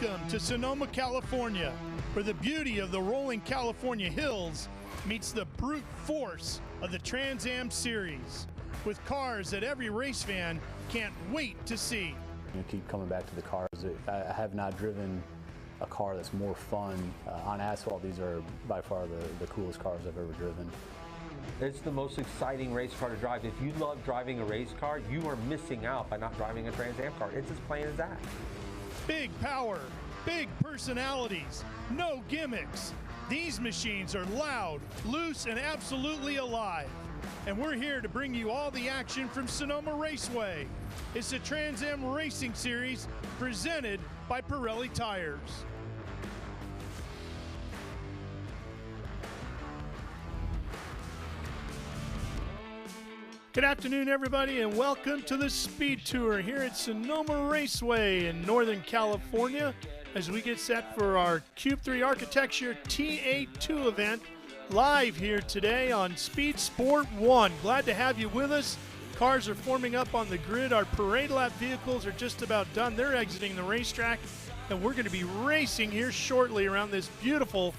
Welcome to Sonoma, California, where the beauty of the rolling California hills meets the brute force of the Trans Am Series, with cars that every race fan can't wait to see. You keep coming back to the cars. I have not driven a car that's more fun. On asphalt, these are by far the coolest cars I've ever driven. It's the most exciting race car to drive. If you love driving a race car, you are missing out by not driving a Trans Am car. It's as plain as that. Big power, big personalities, no gimmicks. These machines are loud, loose, and absolutely alive. And we're here to bring you all the action from Sonoma Raceway. It's the Trans Am Racing Series presented by Pirelli Tires. Good afternoon, everybody, and welcome to the Speed Tour here at Sonoma Raceway in Northern California as we get set for our Cube 3 Architecture TA2 event live here today on Speed Sport 1. Glad to have you with us. Cars are forming up on the grid. Our parade lap vehicles are just about done. They're exiting the racetrack, and we're going to be racing here shortly around this beautiful,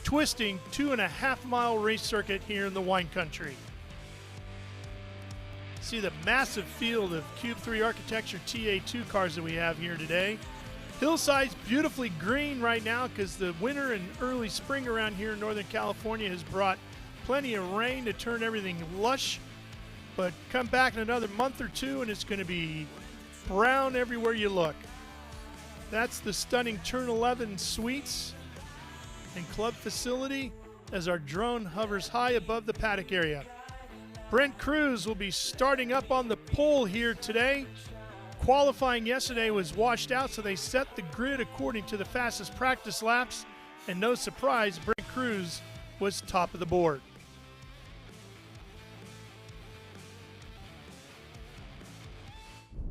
twisting 2.5-mile race circuit here in the wine country. See the massive field of Cube 3 Architecture TA2 cars that we have here today. Hillside's beautifully green right now because the winter and early spring around here in Northern California has brought plenty of rain to turn everything lush. But come back in another month or two and it's going to be brown everywhere you look. That's the stunning Turn 11 Suites and Club facility as our drone hovers high above the paddock area. Brent Cruz will be starting up on the pole here today. Qualifying yesterday was washed out, so they set the grid according to the fastest practice laps. And no surprise, Brent Cruz was top of the board.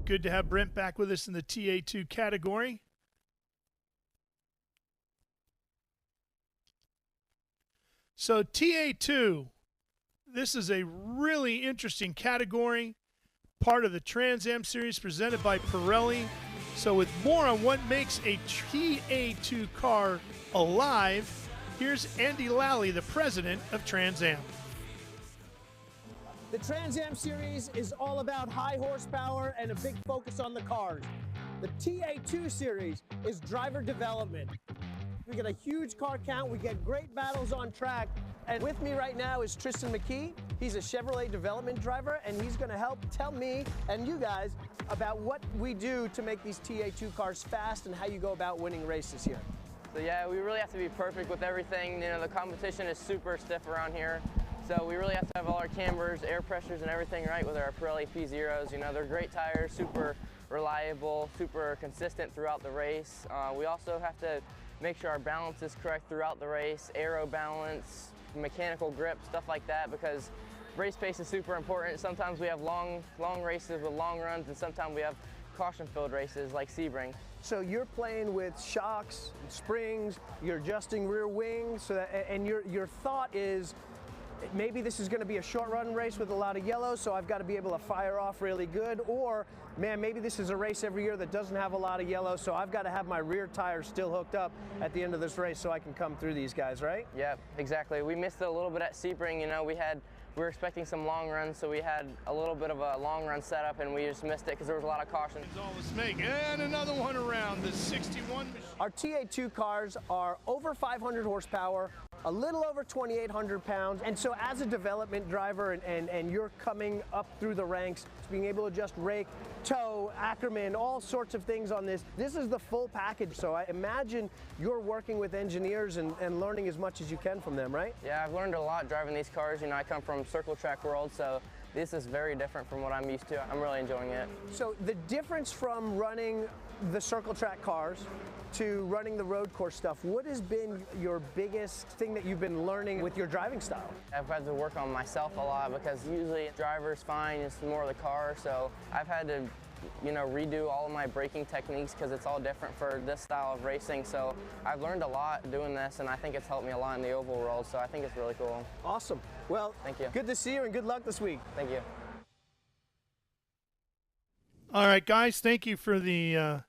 Good to have Brent back with us in the TA2 category. So TA2. This is a really interesting category, part of the Trans Am Series presented by Pirelli. So with more on what makes a TA2 car alive, here's Andy Lally, the president of Trans Am. The Trans Am Series is all about high horsepower and a big focus on the cars. The TA2 Series is driver development. We get a huge car count, we get great battles on track. And with me right now is Tristan McKee. He's a Chevrolet development driver, and he's going to help tell me and you guys about what we do to make these TA2 cars fast and how you go about winning races here. So yeah, we really have to be perfect with everything. You know, the competition is super stiff around here. So we really have to have all our cambers, air pressures, and everything right with our Pirelli P0s. You know, they're great tires, super reliable, super consistent throughout the race. We also have to make sure our balance is correct throughout the race, aero balance, mechanical grip, stuff like that, because race pace is super important. Sometimes we have long races with long runs, and sometimes we have caution-filled races like Sebring. So you're playing with shocks, springs, you're adjusting rear wings, so that, and your thought is, maybe this is going to be a short run race with a lot of yellow, so I've got to be able to fire off really good. Or, man, maybe this is a race every year that doesn't have a lot of yellow, so I've got to have my rear tires still hooked up at the end of this race so I can come through these guys, right? Yeah, exactly. We missed it a little bit at Sebring. You know, we were expecting some long runs, so we had a little bit of a long run setup, and we just missed it because there was a lot of caution. And another one around the 61. Our TA2 cars are over 500 horsepower, a little over 2,800 pounds. And so as a development driver and you're coming up through the ranks, being able to just rake, tow, Ackerman, all sorts of things on this. This is the full package. So I imagine you're working with engineers and learning as much as you can from them, right? Yeah, I've learned a lot driving these cars. You know, I come from circle track world, so this is very different from what I'm used to. I'm really enjoying it. So the difference from running the circle track cars to running the road course stuff, what has been your biggest thing that you've been learning with your driving style? I've had to work on myself a lot because usually driver's fine, it's more of the car, so I've had to, you know, redo all of my braking techniques because it's all different for this style of racing. So I've learned a lot doing this, and I think it's helped me a lot in the oval world, so I think it's really cool. Awesome. Well, thank you. Good to see you and good luck this week. Thank you. All right, guys, thank you for the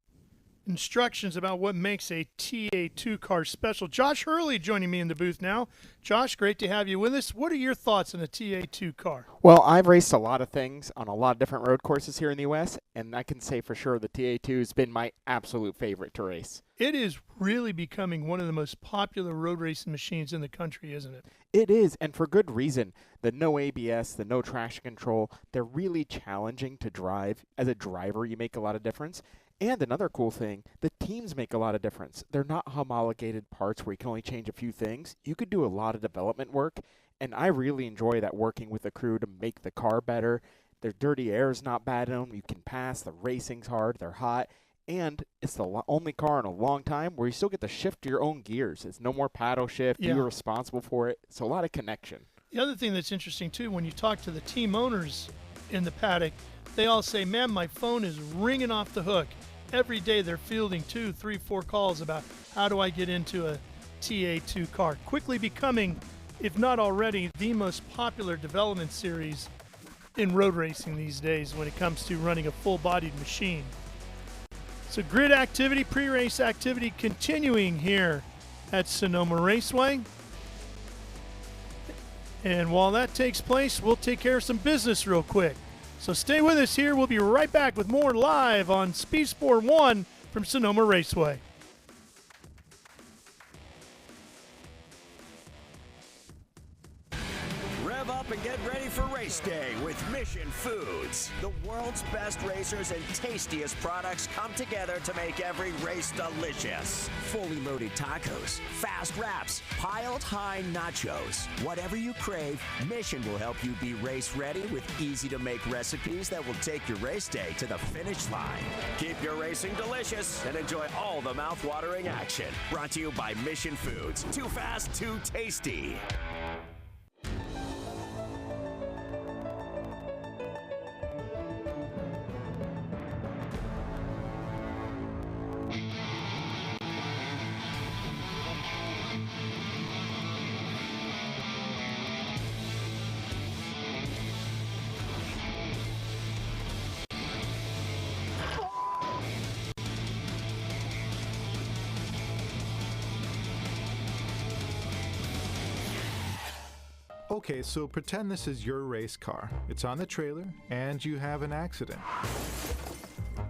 instructions about what makes a TA2 car special. Josh Hurley joining me in the booth now. Josh, great to have you with us. What are your thoughts on a TA2 car? Well, I've raced a lot of things on a lot of different road courses here in the U.S., and I can say for sure the TA2 has been my absolute favorite to race. It is really becoming one of the most popular road racing machines in the country, isn't it? It is, and for good reason. The no ABS, the no traction control, they're really challenging to drive. As a driver, you make a lot of difference. And another cool thing, the teams make a lot of difference. They're not homologated parts where you can only change a few things. You could do a lot of development work, and I really enjoy that, working with the crew to make the car better. Their dirty air is not bad in them. You can pass. The racing's hard. They're hot. And it's the only car in a long time where you still get to shift your own gears. It's no more paddle shift. Yeah. You're responsible for it. It's a lot of connection. The other thing that's interesting, too, when you talk to the team owners in the paddock, they all say, man, my phone is ringing off the hook. Every day they're fielding 2, 3, 4 calls about how do I get into a TA2 car. Quickly becoming, if not already, the most popular development series in road racing these days when it comes to running a full-bodied machine. So grid activity, pre-race activity continuing here at Sonoma Raceway. And while that takes place, we'll take care of some business real quick. So stay with us here. We'll be right back with more live on Speed Sport 1 from Sonoma Raceway. Rev up and get ready for race day with Mission Foods. The world's best racers and tastiest products come together to make every race delicious. Fully loaded tacos, fast wraps, piled high nachos. Whatever you crave, Mission will help you be race ready with easy to make recipes that will take your race day to the finish line. Keep your racing delicious and enjoy all the mouth-watering action. Brought to you by Mission Foods. Too fast, too tasty. Okay, so pretend this is your race car. It's on the trailer, and you have an accident.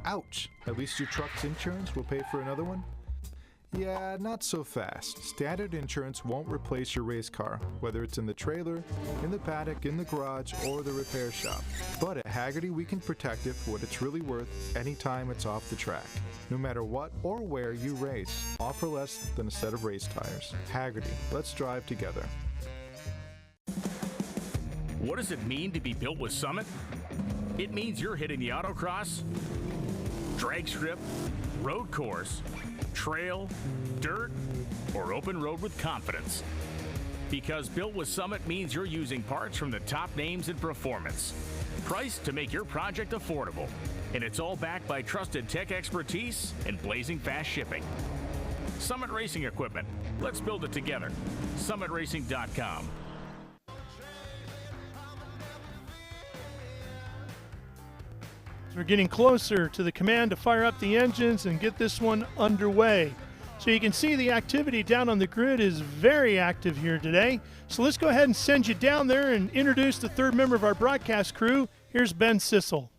Ouch! At least your truck's insurance will pay for another one? Yeah, not so fast. Standard insurance won't replace your race car, whether it's in the trailer, in the paddock, in the garage, or the repair shop. But at Hagerty, we can protect it for what it's really worth anytime it's off the track. No matter what or where you race, offer less than a set of race tires. Hagerty, let's drive together. What does it mean to be built with Summit? It means you're hitting the autocross, drag strip, road course, trail, dirt, or open road with confidence. Because built with Summit means you're using parts from the top names in performance. Priced to make your project affordable. And it's all backed by trusted tech expertise and blazing fast shipping. Summit Racing Equipment. Let's build it together. SummitRacing.com. We're getting closer to the command to fire up the engines and get this one underway. So you can see the activity down on the grid is very active here today. So let's go ahead and send you down there and introduce the third member of our broadcast crew. Here's Ben Sissel.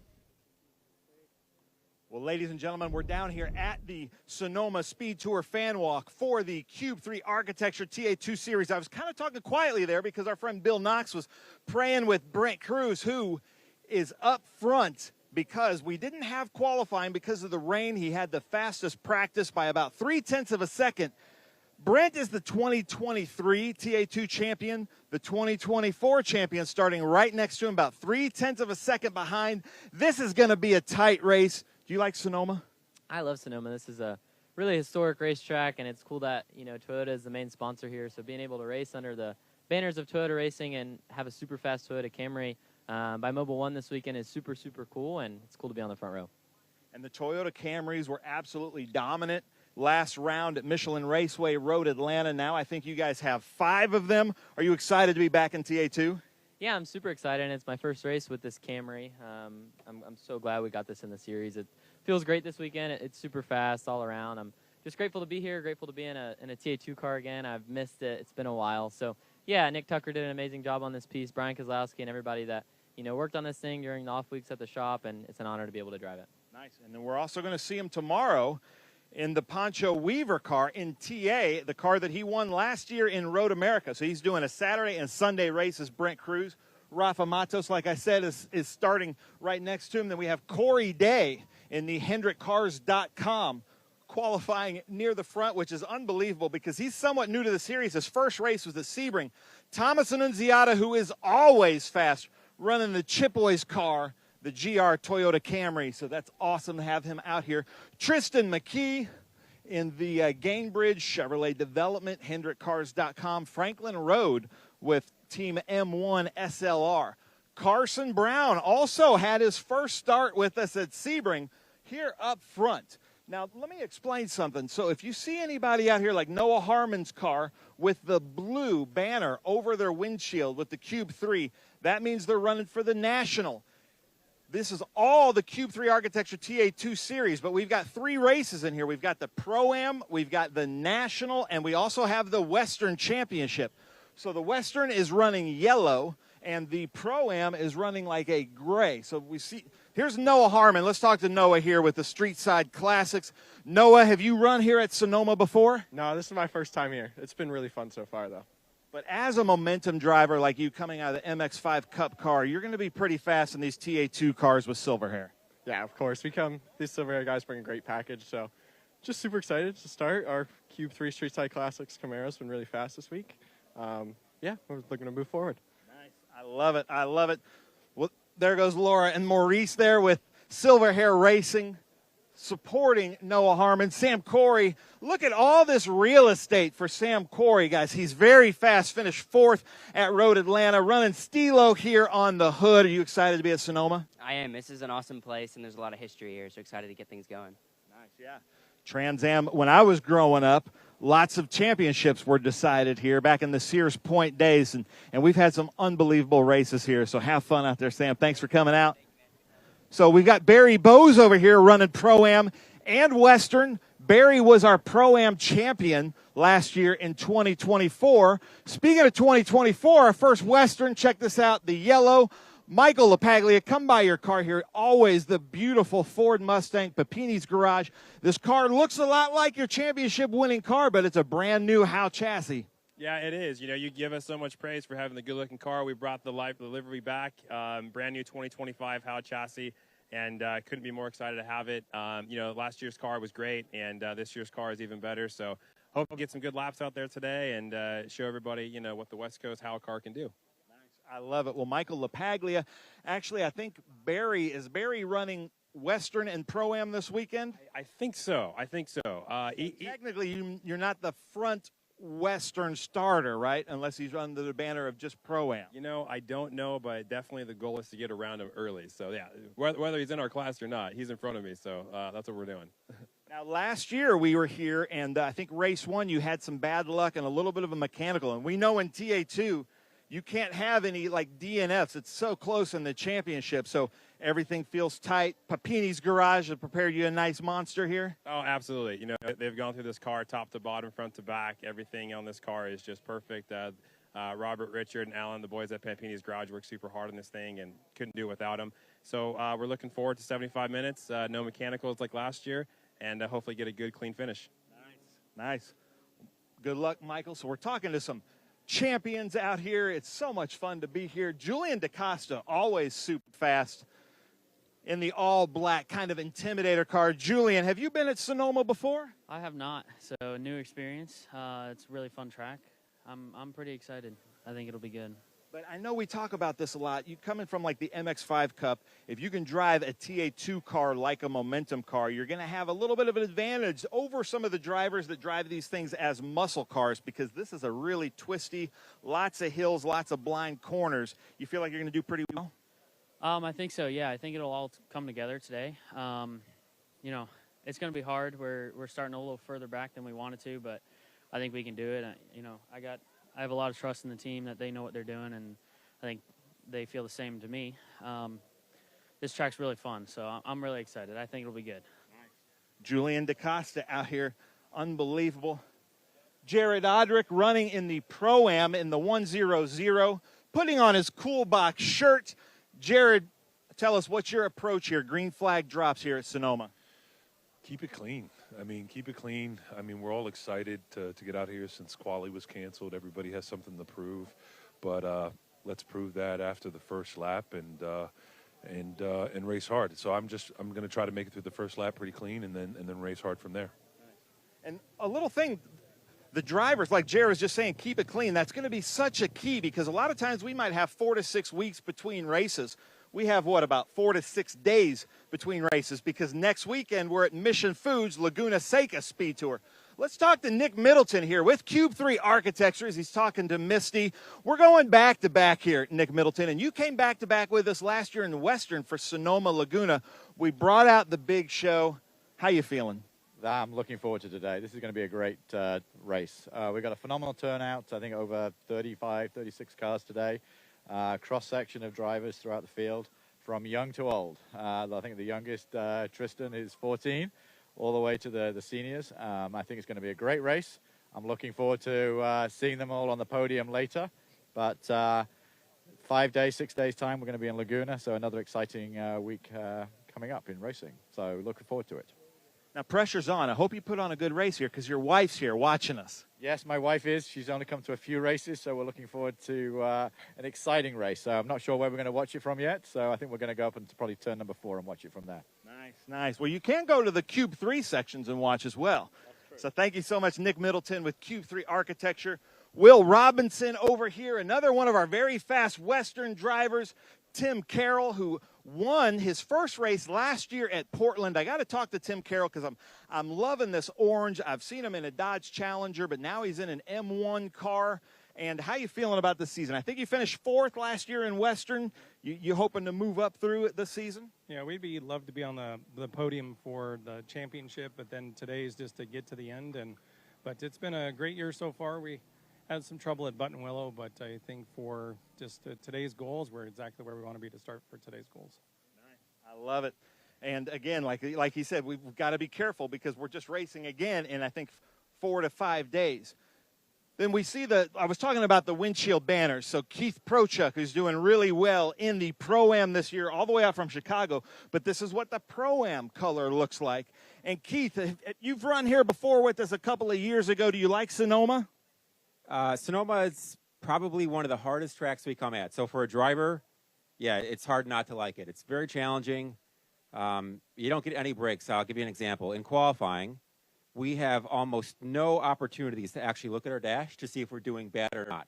Well, ladies and gentlemen, we're down here at the Sonoma SpeedTour fan walk for the Cube 3 Architecture TA2 Series. I was kind of talking quietly there because our friend Bill Knox was praying with Brent Cruz, who is up front because we didn't have qualifying because of the rain. He had the fastest practice by about 0.3 of a second. Brent is the 2023 TA2 champion, the 2024 champion starting right next to him, about 0.3 of a second behind. This is going to be a tight race. Do you like Sonoma? I love Sonoma. This is a really historic racetrack, and it's cool that, you know, Toyota is the main sponsor here. So being able to race under the banners of Toyota Racing and have a super fast Toyota Camry by Mobil 1 this weekend is super, super cool, and it's cool to be on the front row. And the Toyota Camrys were absolutely dominant last round at Michelin Raceway Road Atlanta. Now I think you guys have 5 of them. Are you excited to be back in TA2? Yeah, I'm super excited, and it's my first race with this Camry. I'm so glad we got this in the series. It feels great this weekend. It's super fast all around. I'm just grateful to be here, grateful to be in a TA2 car again. I've missed it. It's been a while. So, yeah, Nick Tucker did an amazing job on this piece, Brian Kozlowski, and everybody that, worked on this thing during the off weeks at the shop, and it's an honor to be able to drive it. Nice. And then we're also going to see him tomorrow in the Pancho Weaver car in TA, the car that he won last year in Road America. So he's doing a Saturday and Sunday races. Brent Cruz, Rafa Matos, like I said, is starting right next to him. Then we have Corey Day in the HendrickCars.com qualifying near the front, which is unbelievable because he's somewhat new to the series. His first race was at Sebring. Thomas Annunziata, who is always fast, running the Chipboys car, the GR Toyota Camry. So that's awesome to have him out here. Tristan McKee in the Gainbridge Chevrolet Development, HendrickCars.com. Franklin Road with Team M1 SLR. Carson Brown also had his first start with us at Sebring here up front. Now, let me explain something. So if you see anybody out here like Noah Harmon's car with the blue banner over their windshield with the Cube 3, that means they're running for the National. This is all the Cube 3 Architecture TA2 series, but we've got 3 races in here. We've got the Pro-Am, we've got the National, and we also have the Western Championship. So the Western is running yellow, and the Pro-Am is running like a gray. So we see, here's Noah Harmon. Let's talk to Noah here with the Street Side Classics. Noah, have you run here at Sonoma before? No, this is my first time here. It's been really fun so far, though. But as a momentum driver like you coming out of the MX-5 Cup car, you're going to be pretty fast in these TA2 cars with silver hair. Yeah, of course. These silver hair guys bring a great package, so just super excited to start. Our Cube 3 Street Side Classics Camaro's been really fast this week. Yeah, we're looking to move forward. Nice. I love it. I love it. Well, there goes Laura and Maurice there with Silver Hair Racing, supporting Noah Harmon. Sam Corey, look at all this real estate for Sam Corey, guys. He's very fast, finished 4th at Road Atlanta, running Stilo here on the hood. Are you excited to be at Sonoma? I am. This is an awesome place, and there's a lot of history here, so excited to get things going. Nice, yeah. Trans Am, when I was growing up, lots of championships were decided here back in the Sears Point days, and we've had some unbelievable races here, so have fun out there, Sam. Thanks for coming out. So we've got Barry Bose over here running Pro-Am and Western. Barry was our Pro-Am champion last year in 2024. Speaking of 2024, our first Western, check this out, the yellow. Michael LaPaglia, come by your car here. Always the beautiful Ford Mustang, Papini's Garage. This car looks a lot like your championship-winning car, but it's a brand-new Howe chassis. Yeah, it is. You give us so much praise for having the good-looking car. We brought the livery back, brand new 2025 Howe chassis, and couldn't be more excited to have it. Last year's car was great, and this year's car is even better. So hope we'll get some good laps out there today and show everybody, what the West Coast Howe car can do. I love it. Well, Michael LaPaglia, actually, I think Barry running Western and Pro-Am this weekend? I think so. Technically, you're not the front Western starter, right? Unless he's under the banner of just Pro-Am. I don't know, but definitely the goal is to get around him early. So, yeah, whether he's in our class or not, he's in front of me. So that's what we're doing. Now, last year we were here, and I think race 1 you had some bad luck and a little bit of a mechanical. And we know in TA2 you can't have any, like, DNFs. It's so close in the championship. So everything feels tight. Papini's Garage has prepared you a nice monster here. Oh, absolutely. They've gone through this car top to bottom, front to back. Everything on this car is just perfect. Robert, Richard, and Alan, the boys at Papini's Garage, worked super hard on this thing and couldn't do it without them. So we're looking forward to 75 minutes, no mechanicals like last year, and hopefully get a good, clean finish. Nice. Good luck, Michael. So we're talking to some champions out here. It's so much fun to be here. Julian DaCosta, always super fast in the all-black kind of Intimidator car. Julian, have you been at Sonoma before? I have not, so new experience. It's a really fun track. I'm pretty excited. I think it'll be good. But I know we talk about this a lot. You coming from like the MX-5 Cup, if you can drive a TA2 car like a momentum car, you're going to have a little bit of an advantage over some of the drivers that drive these things as muscle cars, because this is a really twisty, lots of hills, lots of blind corners. You feel like you're going to do pretty well? I think so, yeah. I think it'll all come together today. It's going to be hard. We're starting a little further back than we wanted to, but I think we can do it. I have a lot of trust in the team that they know what they're doing, and I think they feel the same to me. This track's really fun, so I'm really excited. I think it'll be good. Julian DaCosta out here, unbelievable. Jared Odrick running in the Pro-Am in the 100, putting on his Cool Box shirt. Jared, tell us, what's your approach here? Green flag drops here at Sonoma. Keep it clean. I mean, keep it clean. I mean, we're all excited to get out here since quali was canceled. Everybody has something to prove, but let's prove that after the first lap and race hard. So I'm going to try to make it through the first lap pretty clean and then race hard from there. And a little thing, the drivers, like Jared was just saying, keep it clean. That's going to be such a key because a lot of times we might have 4 to 6 weeks between races. We have, about 4 to 6 days between races because next weekend we're at Mission Foods Laguna Seca Speed Tour. Let's talk to Nick Middleton here with Cube 3 Architectures. He's talking to Misty. We're going back-to-back here, Nick Middleton, and you came back-to-back with us last year in Western for Sonoma Laguna. We brought out the big show. How you feeling? I'm looking forward to today. This is going to be a great race. We've got a phenomenal turnout, I think over 35, 36 cars today. Cross-section of drivers throughout the field, from young to old. I think the youngest, Tristan, is 14, all the way to the seniors. I think it's going to be a great race. I'm looking forward to seeing them all on the podium later. But 5 days, 6 days time, we're going to be in Laguna, so another exciting week coming up in racing. So looking forward to it. Now, pressure's on. I hope you put on a good race here because your wife's here watching us. Yes, my wife is. She's only come to a few races, so we're looking forward to an exciting race. I'm not sure where we're going to watch it from yet, so I think we're going to go up and probably turn number 4 and watch it from there. Nice, nice. Well, you can go to the Cube 3 sections and watch as well. So thank you so much, Nick Middleton with Cube 3 Architecture. Will Robinson over here, another one of our very fast Western drivers, Tim Carroll, who won his first race last year at Portland. I got to talk to Tim Carroll because I'm loving this orange. I've seen him in a Dodge Challenger, but now he's in an M1 car. And how you feeling about this season? I think you finished 4th last year in Western. You hoping to move up through it this season? Yeah, we'd love to be on the podium for the championship, but then today is just to get to the end. But it's been a great year so far. We had some trouble at Buttonwillow, but I think for just today's goals, we're exactly where we want to be to start for today's goals. Nice. I love it. And again, like he said, we've got to be careful because we're just racing again in, I think, 4 to 5 days. Then we see I was talking about the windshield banners. So Keith Prochuk, who's doing really well in the Pro-Am this year, all the way out from Chicago. But this is what the Pro-Am color looks like. And Keith, you've run here before with us a couple of years ago. Do you like Sonoma? Sonoma is probably one of the hardest tracks we come at. So for a driver, yeah, it's hard not to like it. It's very challenging. You don't get any breaks. I'll give you an example. In qualifying, we have almost no opportunities to actually look at our dash to see if we're doing bad or not.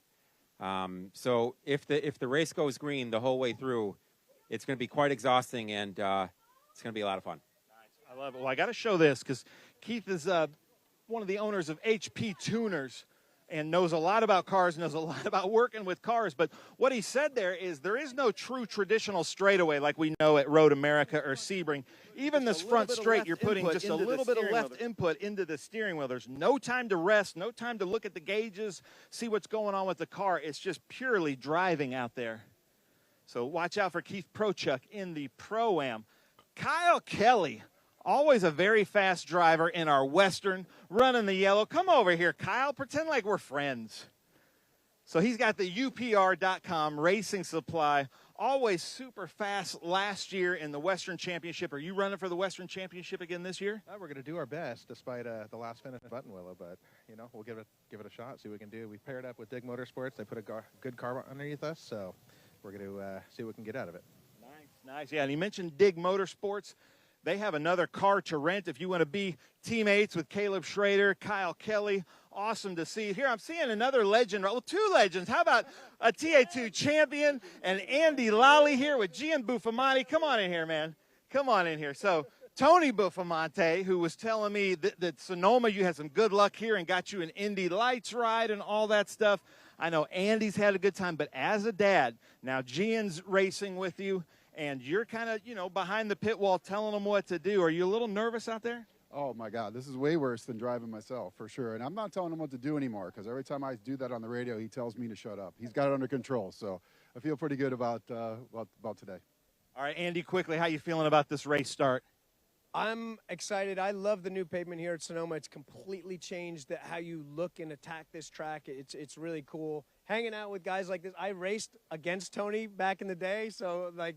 So if the race goes green the whole way through, it's going to be quite exhausting, and it's going to be a lot of fun. Nice. I love it. Well, I got to show this because Keith is one of the owners of HP Tuners and knows a lot about cars, knows a lot about working with cars. But what he said there is no true traditional straightaway like we know at Road America or Sebring. Even this front straight, you're putting just a little bit of left input into the steering wheel. There's no time to rest, no time to look at the gauges, see what's going on with the car. It's just purely driving out there. So watch out for Keith Prochuk in the Pro-Am. Kyle Kelly, always a very fast driver in our Western, running the yellow. Come over here, Kyle. Pretend like we're friends. So he's got the UPR.com racing supply. Always super fast last year in the Western Championship. Are you running for the Western Championship again this year? We're going to do our best despite the last finish at Buttonwillow, but, we'll give it a shot, see what we can do. We paired up with Dig Motorsports. They put a good car underneath us, so we're going to see what we can get out of it. Nice. Yeah, and he mentioned Dig Motorsports. They have another car to rent if you want to be teammates with Caleb Schrader, Kyle Kelly. Awesome to see. Here I'm seeing another legend. Well, 2 legends. How about a TA2 champion and Andy Lally here with Gian Buffamonte. Come on in here, man. Come on in here. So Tony Buffamonte, who was telling me that Sonoma, you had some good luck here and got you an Indy Lights ride and all that stuff. I know Andy's had a good time, but as a dad, now Gian's racing with you. And you're kind of, behind the pit wall telling them what to do. Are you a little nervous out there? Oh, my God. This is way worse than driving myself, for sure. And I'm not telling him what to do anymore because every time I do that on the radio, he tells me to shut up. He's got it under control. So I feel pretty good about today. All right, Andy, quickly, how you feeling about this race start? I'm excited. I love the new pavement here at Sonoma. It's completely changed how you look and attack this track. It's really cool. Hanging out with guys like this. I raced against Tony back in the day, so like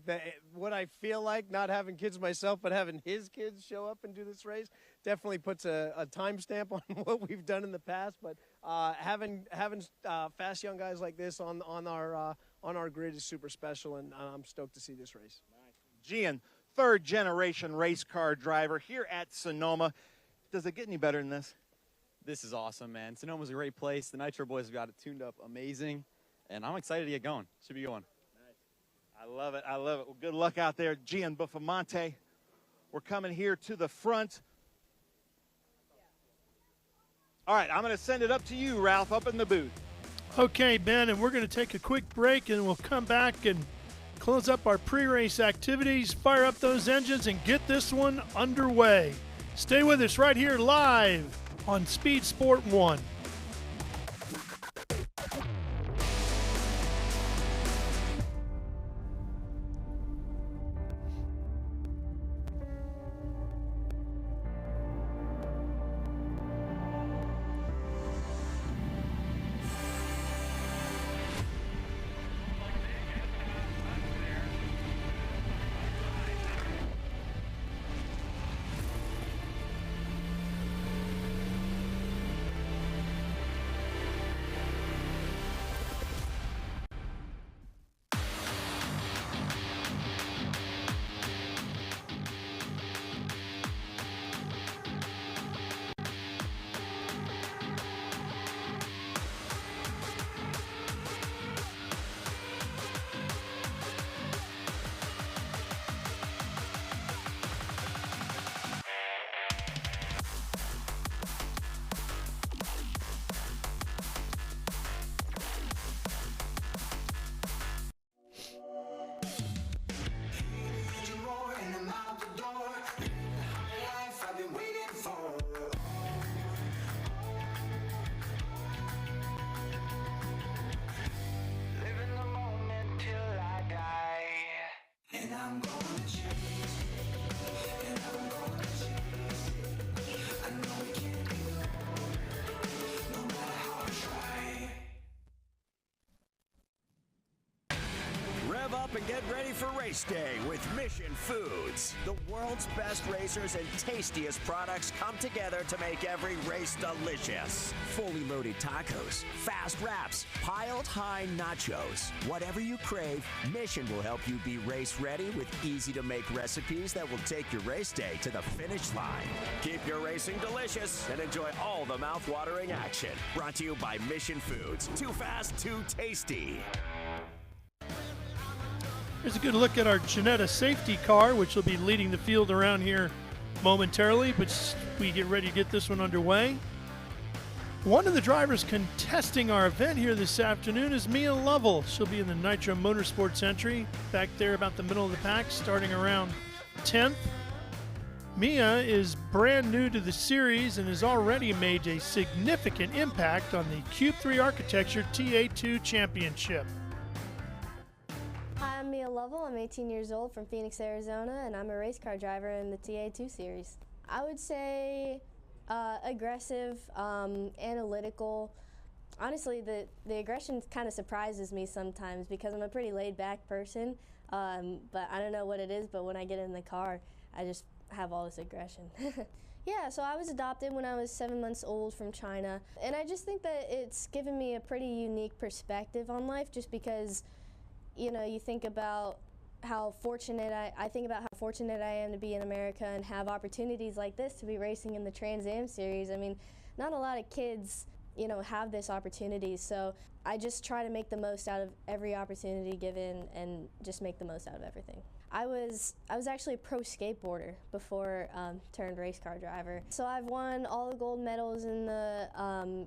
what I feel like, not having kids myself, but having his kids show up and do this race definitely puts a timestamp on what we've done in the past. But having fast young guys like this on our grid is super special, and I'm stoked to see this race. Gian, third-generation race car driver here at Sonoma. Does it get any better than this? This is awesome, man. Sonoma's a great place. The Nitro boys have got it tuned up amazing, and I'm excited to get going. Should be going. Nice. I love it. I love it. Well, good luck out there, Gian Buffamonte. We're coming here to the front. All right, I'm going to send it up to you, Ralph, up in the booth. Okay, Ben, and we're going to take a quick break, and we'll come back and close up our pre-race activities, fire up those engines, and get this one underway. Stay with us right here live on Speed Sport 1. Up and get ready for race day with Mission Foods. The world's best racers and tastiest products come together to make every race delicious. Fully loaded tacos, fast wraps, piled high nachos. Whatever you crave, Mission will help you be race ready with easy to make recipes that will take your race day to the finish line. Keep your racing delicious and enjoy all the mouth-watering action. Brought to you by Mission Foods. Too fast, too tasty. Here's a good look at our Ginetta safety car, which will be leading the field around here momentarily, but we get ready to get this one underway. One of the drivers contesting our event here this afternoon is Mia Lovell. She'll be in the Nitro Motorsports entry, back there about the middle of the pack, starting around 10th. Mia is brand new to the series and has already made a significant impact on the Cube 3 Architecture TA2 Championship. Hi, I'm Mia Lovell. I'm 18 years old from Phoenix, Arizona, and I'm a race car driver in the TA2 series. I would say aggressive, analytical. Honestly, the aggression kind of surprises me sometimes because I'm a pretty laid-back person, but I don't know what it is, but when I get in the car, I just have all this aggression. Yeah, so I was adopted when I was 7 months old from China, and I just think that it's given me a pretty unique perspective on life just because you know, you think about how fortunate I think about how fortunate I am to be in America and have opportunities like this to be racing in the Trans Am series. I mean, not a lot of kids, you know, have this opportunity. So I just try to make the most out of every opportunity given and just make the most out of everything. I was actually a pro skateboarder before turned race car driver. So I've won all the gold medals in the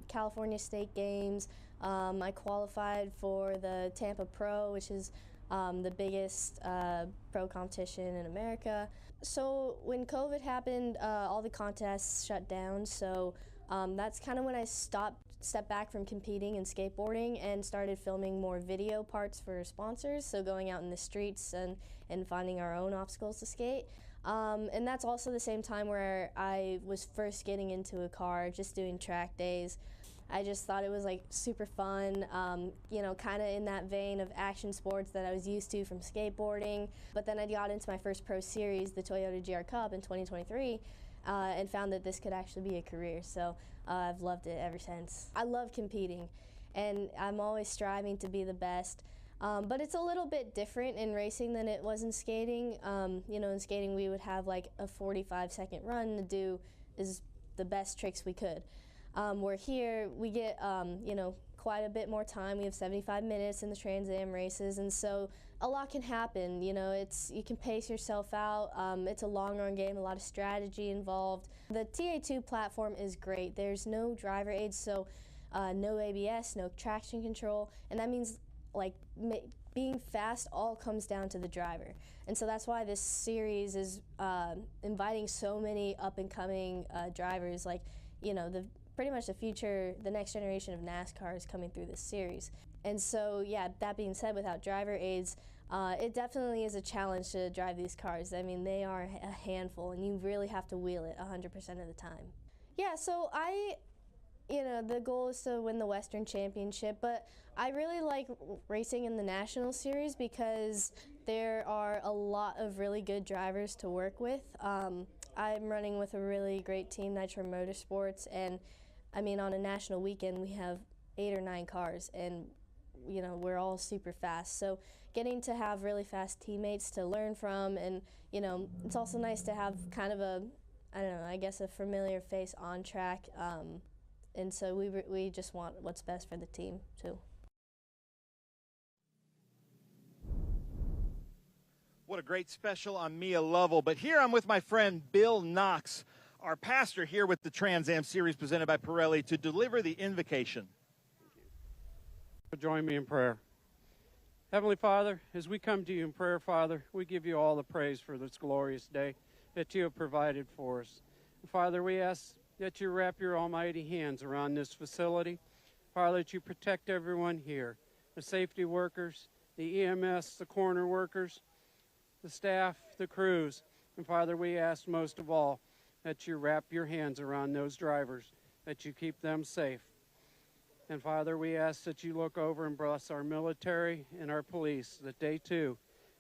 California State Games. I qualified for the Tampa Pro, which is the biggest pro competition in America. So when COVID happened, all the contests shut down, so That's kind of when I stepped back from competing and skateboarding and started filming more video parts for sponsors, so going out in the streets and finding our own obstacles to skate. And that's also the same time where I was first getting into a car, just doing track days. I just thought it was like super fun, you know, kind of in that vein of action sports that I was used to from skateboarding. But then I got into my first pro series, the Toyota GR Cup in 2023, and found that this could actually be a career. So I've loved it ever since. I love competing, and I'm always striving to be the best. But it's a little bit different in racing than it was in skating. You know, in skating we would have like a 45-second run to do the best tricks we could. Where here we get, you know, quite a bit more time. We have 75 minutes in the Trans Am races, and so a lot can happen. You know, you can pace yourself out. It's a long run game, a lot of strategy involved. The TA2 platform is great. There's no driver aids, so no ABS, no traction control, and that means like being fast all comes down to the driver. And so that's why this series is inviting so many up-and-coming drivers, like, you know, pretty much the next generation of NASCAR is coming through this series. And so, yeah, that being said, without driver aids, it definitely is a challenge to drive these cars. I mean, they are a handful, and you really have to wheel it 100% of the time. Yeah, so you know, the goal is to win the Western Championship, but I really like racing in the National Series because there are a lot of really good drivers to work with. I'm running with a really great team, Nitro Motorsports, and I mean, on a national weekend we have 8 or 9 cars, and you know, we're all super fast. So getting to have really fast teammates to learn from, and you know, it's also nice to have kind of a, I don't know, I guess a familiar face on track. And so we just want what's best for the team, too. What a great special on Mia Lovell. But here I'm with my friend Bill Knox, our pastor here with the Trans Am Series presented by Pirelli, to deliver the invocation. Join me in prayer. Heavenly Father, as we come to you in prayer, Father, we give you all the praise for this glorious day that you have provided for us. Father, we ask that you wrap your almighty hands around this facility. Father, that you protect everyone here, the safety workers, the EMS, the corner workers, the staff, the crews. And Father, we ask most of all that you wrap your hands around those drivers, that you keep them safe. And Father, we ask that you look over and bless our military and our police, that they too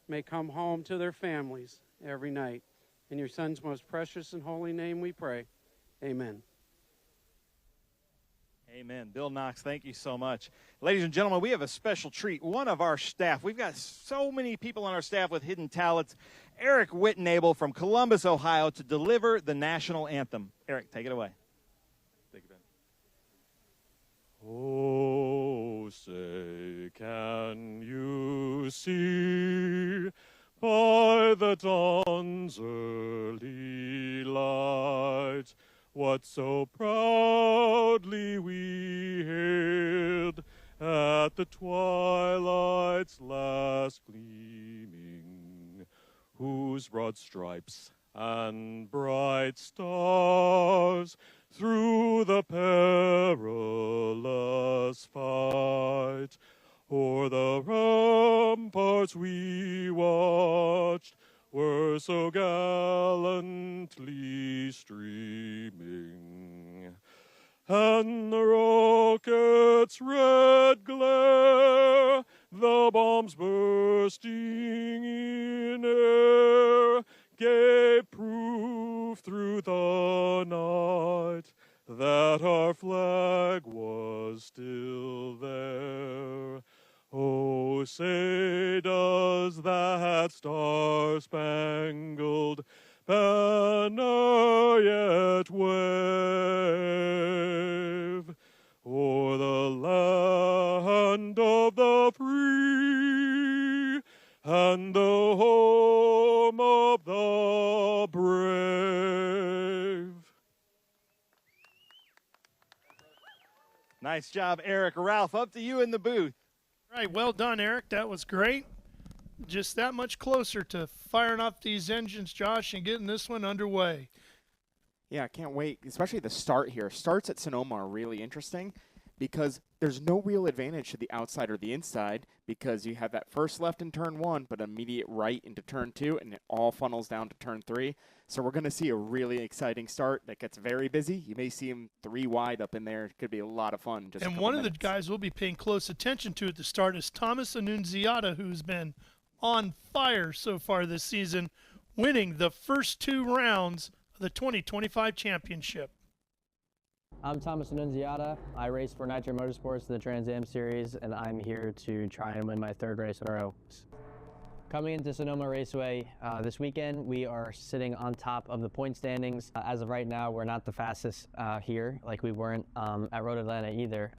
may come home to their families every night. In your Son's most precious and holy name we pray. Amen. Amen. Bill Knox, thank you so much. Ladies and gentlemen, we have a special treat. One of our staff, we've got so many people on our staff with hidden talents. Eric Wittenable from Columbus, Ohio, to deliver the national anthem. Eric, take it away. Thank you, Ben. Oh, say, can you see by the dawn's early light what so proudly we hailed at the twilight's last gleaming, whose broad stripes and bright stars through the perilous fight o'er the ramparts we watched were so gallantly streaming, and the rocket's red glare, the bombs bursting in air, gave proof through the night that our flag was still there. Oh, say does that star-spangled banner yet wave o'er the land of the free and the home of the brave? Nice job, Eric. Ralph, up to you in the booth. All right, well done, Eric. That was great. Just that much closer to firing up these engines, Josh, and getting this one underway. Yeah, I can't wait, especially the start here. Starts at Sonoma are really interesting because there's no real advantage to the outside or the inside because you have that first left in turn 1, but immediate right into turn 2, and it all funnels down to turn 3. So we're going to see a really exciting start that gets very busy. You may see him 3 wide up in there. It could be a lot of fun. And one of the guys we'll be paying close attention to at the start is Thomas Annunziata, who's been on fire so far this season, winning the first 2 rounds of the 2025 championship. I'm Thomas Annunziata. I race for Nitro Motorsports in the Trans Am Series, and I'm here to try and win my 3rd race in a row. Coming into Sonoma Raceway this weekend, we are sitting on top of the point standings. As of right now, we're not the fastest here, like we weren't at Road Atlanta either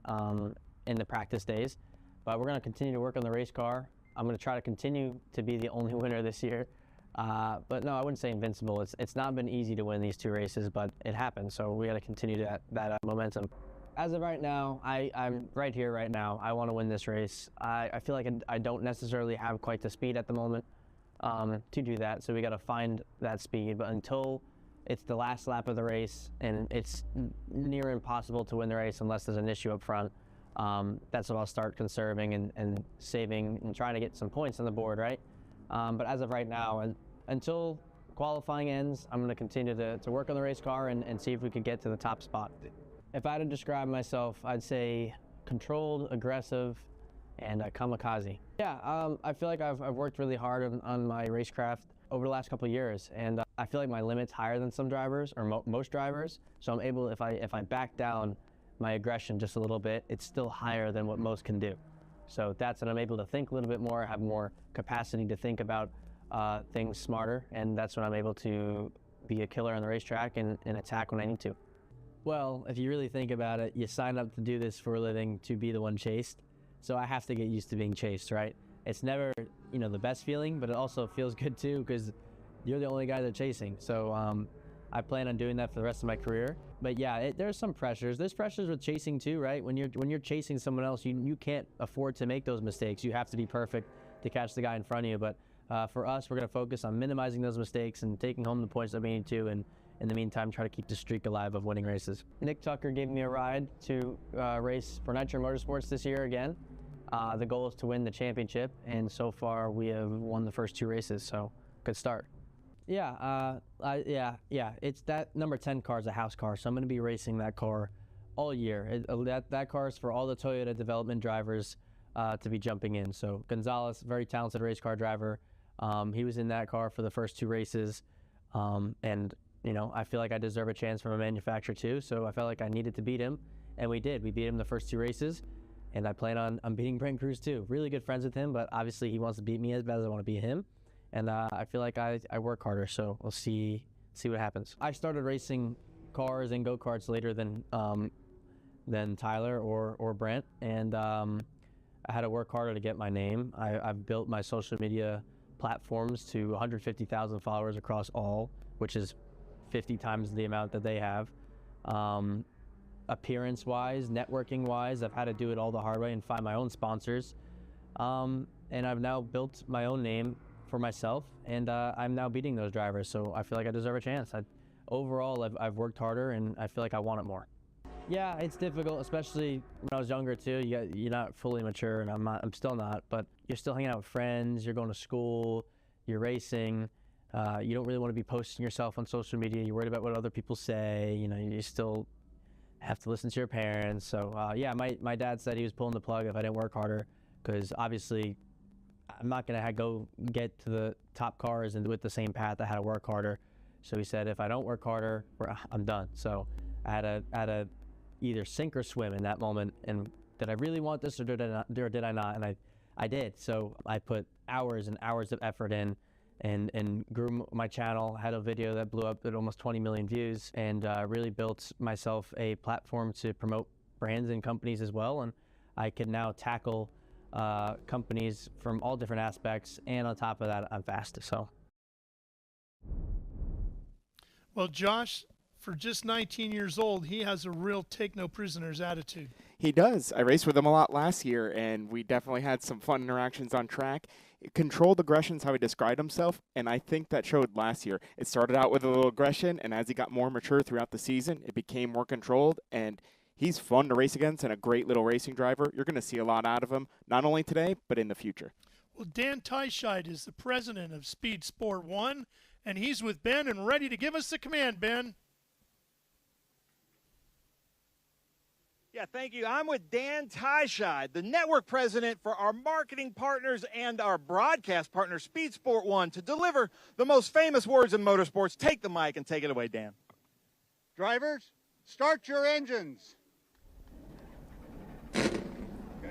in the practice days. But we're going to continue to work on the race car. I'm going to try to continue to be the only winner this year. But no, I wouldn't say invincible. It's not been easy to win these 2 races, but it happened. So we got to continue that momentum. As of right now, I'm right here right now. I want to win this race. I feel like I don't necessarily have quite the speed at the moment to do that. So we got to find that speed. But until it's the last lap of the race and it's near impossible to win the race unless there's an issue up front, that's when I'll start conserving and saving and trying to get some points on the board, right? But as of right now, until qualifying ends, I'm going to continue to work on the race car and see if we could get to the top spot. If I had to describe myself, I'd say controlled, aggressive, and kamikaze. Yeah, I feel like I've worked really hard on my racecraft over the last couple of years, and I feel like my limit's higher than some drivers, or most drivers, so I'm able, if I back down my aggression just a little bit, it's still higher than what most can do. So that's when I'm able to think a little bit more, have more capacity to think about things smarter, and that's when I'm able to be a killer on the racetrack and attack when I need to. Well, if you really think about it, you sign up to do this for a living to be the one chased. So I have to get used to being chased, right? It's never, the best feeling, but it also feels good too because you're the only guy they're chasing. So I plan on doing that for the rest of my career. But yeah, there's some pressures. There's pressures with chasing too, right? When you're chasing someone else, you can't afford to make those mistakes. You have to be perfect to catch the guy in front of you. But for us, we're going to focus on minimizing those mistakes and taking home the points that we need to, and in the meantime, try to keep the streak alive of winning races. Nick Tucker gave me a ride to race for Nitro Motorsports this year again. The goal is to win the championship, and so far we have won the first 2 races, so good start. Yeah, it's that number 10 car is a house car, so I'm going to be racing that car all year. That car is for all the Toyota development drivers to be jumping in. So Gonzalez, very talented race car driver, he was in that car for the first 2 races, and I feel like I deserve a chance from a manufacturer too, so I felt like I needed to beat him, and we did. We beat him the first 2 races, and I plan on beating Brent Cruz too. Really good friends with him, but obviously he wants to beat me as bad as I want to beat him, and I feel like I work harder, so we'll see what happens. I started racing cars and go-karts later than Tyler or Brent, and I had to work harder to get my name. I've built my social media platforms to 150,000 followers across all, which is 50 times the amount that they have. Appearance-wise, networking-wise, I've had to do it all the hard way and find my own sponsors. And I've now built my own name for myself, and I'm now beating those drivers, so I feel like I deserve a chance. Overall, I've worked harder, and I feel like I want it more. Yeah, it's difficult, especially when I was younger too. You're not fully mature, and I'm still not, but you're still hanging out with friends, you're going to school, you're racing. You don't really want to be posting yourself on social media. You're worried about what other people say. You still have to listen to your parents. So yeah, my dad said he was pulling the plug if I didn't work harder, because obviously I'm not going to go get to the top cars and with the same path. I had to work harder. So he said if I don't work harder, I'm done. So I had to either sink or swim in that moment. And did I really want this, or did I not? And I did. So I put hours and hours of effort in, and grew my channel, had a video that blew up at almost 20 million views, and really built myself a platform to promote brands and companies as well. And I can now tackle companies from all different aspects, and on top of that, I'm fast. So. Well, Josh, for just 19 years old, he has a real take-no-prisoners attitude. He does. I raced with him a lot last year, and we definitely had some fun interactions on track. controlled aggression is how he described himself, and I think that showed last year. It started out with a little aggression, and as he got more mature throughout the season, it became more controlled, and he's fun to race against and a great little racing driver. You're going to see a lot out of him, not only today, but in the future. Well, Dan Teichscheid is the president of Speed Sport 1, and he's with Ben and ready to give us the command, Ben. Yeah, thank you. I'm with Dan Teichscheid, the network president for our marketing partners and our broadcast partner, Speed Sport 1, to deliver the most famous words in motorsports. Take the mic and take it away, Dan. Drivers, start your engines.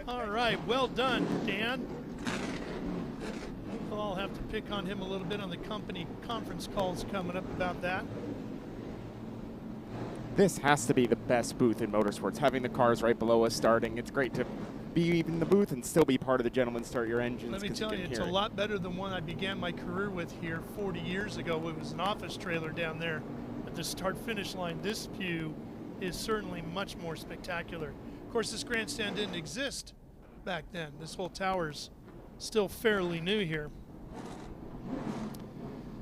All right, well done, Dan. I'll have to pick on him a little bit on the company conference calls coming up about that. This has to be the best booth in motorsports, having the cars right below us starting. It's great to be in the booth and still be part of the Gentlemen Start Your Engines. Let me tell you, it's a lot better than one I began my career with here 40 years ago. It was an office trailer down there at the start-finish line. This view is certainly much more spectacular. Of course, this grandstand didn't exist back then. This whole tower's still fairly new here.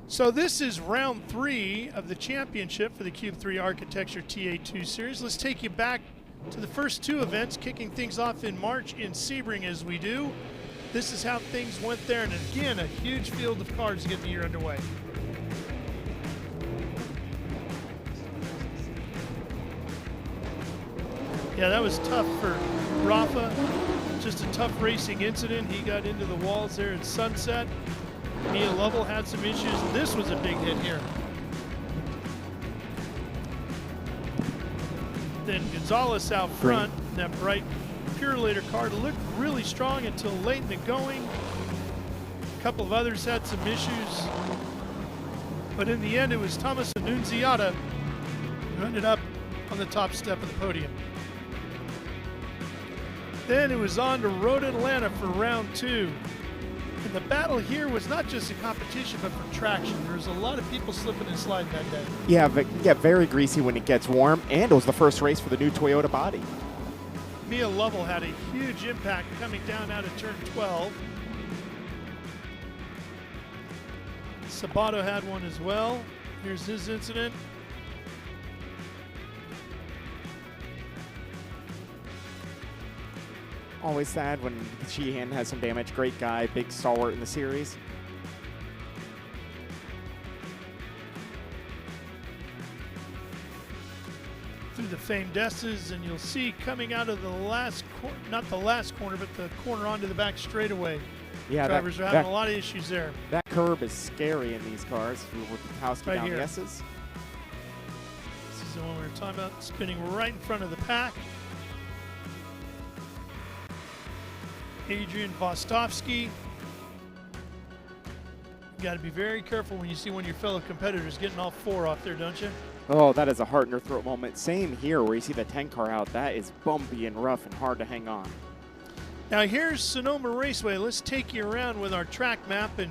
So this is round 3 of the championship for the Cube 3 Architecture TA2 Series. Let's take you back to the first 2 events, kicking things off in March in Sebring as we do. This is how things went there, and again, a huge field of cars to get the year underway. Yeah, that was tough for Rafa. Just a tough racing incident. He got into the walls there at Sunset. Mia Lovell had some issues. This was a big hit here. Then Gonzalez out front, that bright Purelator car looked really strong until late in the going. A couple of others had some issues. But in the end, it was Thomas Annunziata who ended up on the top step of the podium. Then it was on to Road Atlanta for round 2. And the battle here was not just a competition, but for traction. There was a lot of people slipping and sliding that day. Yeah, but get very greasy when it gets warm, and it was the first race for the new Toyota body. Mia Lovell had a huge impact coming down out of turn 12. Sabato had one as well. Here's his incident. Always sad when Sheehan has some damage. Great guy, big stalwart in the series. Through the famed S's, and you'll see coming out of the last not the last corner, but the corner onto the back straightaway. Yeah, drivers are having a lot of issues there. That curb is scary in these cars. With Kowski Right down here. the S's. This is the one we were talking about, spinning right in front of the pack. Adrian Vostovsky. You got to be very careful when you see one of your fellow competitors getting all 4 off there, don't you? Oh, that is a heart in your throat moment. Same here where you see the 10 car out. That is bumpy and rough and hard to hang on. Now here's Sonoma Raceway. Let's take you around with our track map and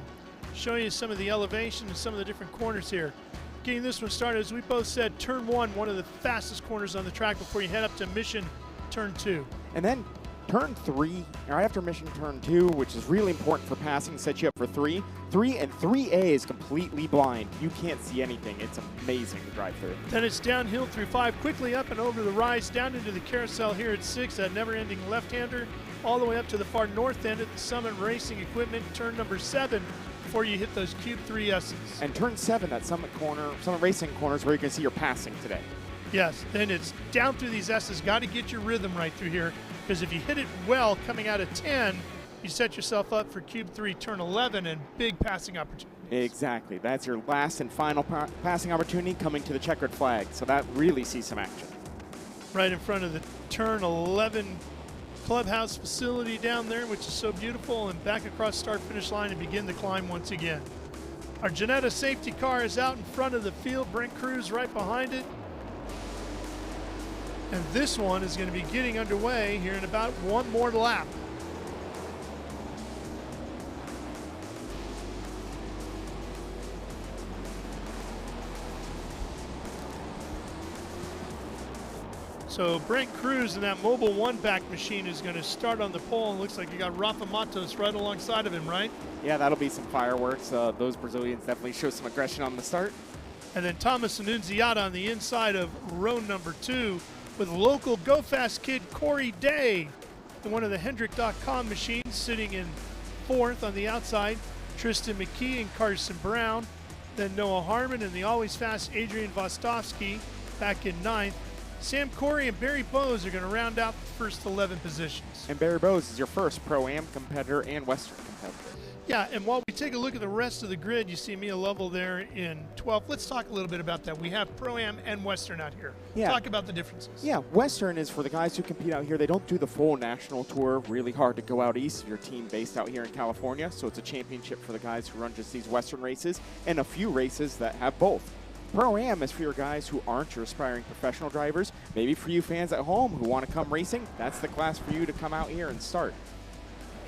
show you some of the elevation and some of the different corners here. Getting this one started, as we both said, turn 1, one of the fastest corners on the track before you head up to Mission turn 2. And then turn 3, right after Mission turn 2, which is really important for passing, sets you up for 3. 3 and 3A is completely blind. You can't see anything. It's amazing to drive through. Then it's downhill through 5, quickly up and over the rise, down into the carousel here at 6, that never-ending left-hander, all the way up to the far north end at the Summit Racing Equipment, turn number 7, before you hit those Cube 3 S's. And turn 7, that Summit Racing corner is where you can see your passing today. Yes, then it's down through these S's. Got to get your rhythm right through here, because if you hit it well coming out of 10, you set yourself up for Cube 3 turn 11 and big passing opportunity. Exactly. That's your last and final passing opportunity coming to the checkered flag. So that really sees some action. Right in front of the turn 11 clubhouse facility down there, which is so beautiful, and back across start-finish line and begin the climb once again. Our Janetta safety car is out in front of the field. Brent Cruz right behind it. And this one is going to be getting underway here in about one more lap. So Brent Cruz in that mobile one-back machine is going to start on the pole, and looks like you got Rafa Matos right alongside of him, right? Yeah, that'll be some fireworks. Those Brazilians definitely show some aggression on the start. And then Thomas Annunziata on the inside of row number 2 with local Go Fast kid Corey Day in one of the Hendrick.com machines, sitting in 4th on the outside. Tristan McKee and Carson Brown. Then Noah Harmon and the always fast Adrian Vostovsky back in 9th. Sam Corey and Barry Bowes are going to round out the first 11 positions. And Barry Bowes is your first Pro-Am competitor and Western competitor. Yeah, and while we take a look at the rest of the grid, you see Mia Lovell there in 12th. Let's talk a little bit about that. We have Pro-Am and Western out here. Yeah. Talk about the differences. Yeah, Western is for the guys who compete out here. They don't do the full national tour. Really hard to go out east if your team based out here in California. So it's a championship for the guys who run just these Western races and a few races that have both. Pro-Am is for your guys who aren't your aspiring professional drivers. Maybe for you fans at home who want to come racing, that's the class for you to come out here and start.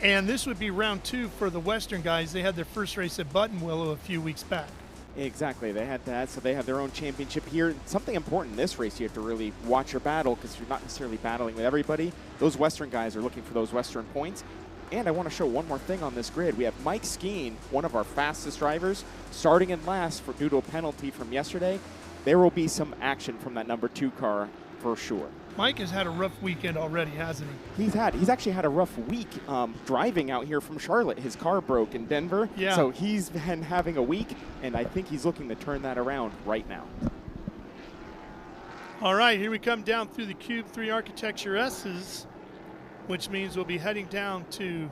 And this would be round 2 for the Western guys. They had their first race at Buttonwillow a few weeks back. Exactly, they had that, so they have their own championship here. Something important in this race, you have to really watch your battle because you're not necessarily battling with everybody. Those Western guys are looking for those Western points. And I want to show one more thing on this grid. We have Mike Skeen, one of our fastest drivers, starting in last due to a penalty from yesterday. There will be some action from that number 2 car for sure. Mike has had a rough weekend already, hasn't he? He's actually had a rough week driving out here from Charlotte. His car broke in Denver, yeah. So he's been having a week, and I think he's looking to turn that around right now. All right, here we come down through the Cube 3 Architecture S's, which means we'll be heading down to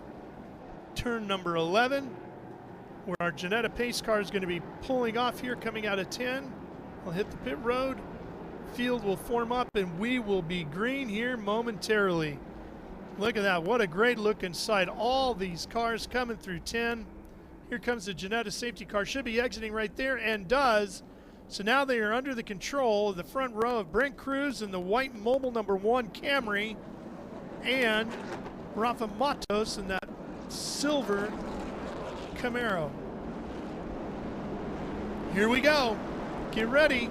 turn number 11, where our Janetta pace car is going to be pulling off here, coming out of 10. We'll hit the pit road. Field will form up, and we will be green here momentarily. Look at that. What a great looking sight. All these cars coming through 10. Here comes the Janetta safety car. Should be exiting right there, and does. So now they are under the control of the front row of Brent Cruz and the white mobile number 1 Camry, and Rafa Matos in that silver Camaro. Here we go. Get ready.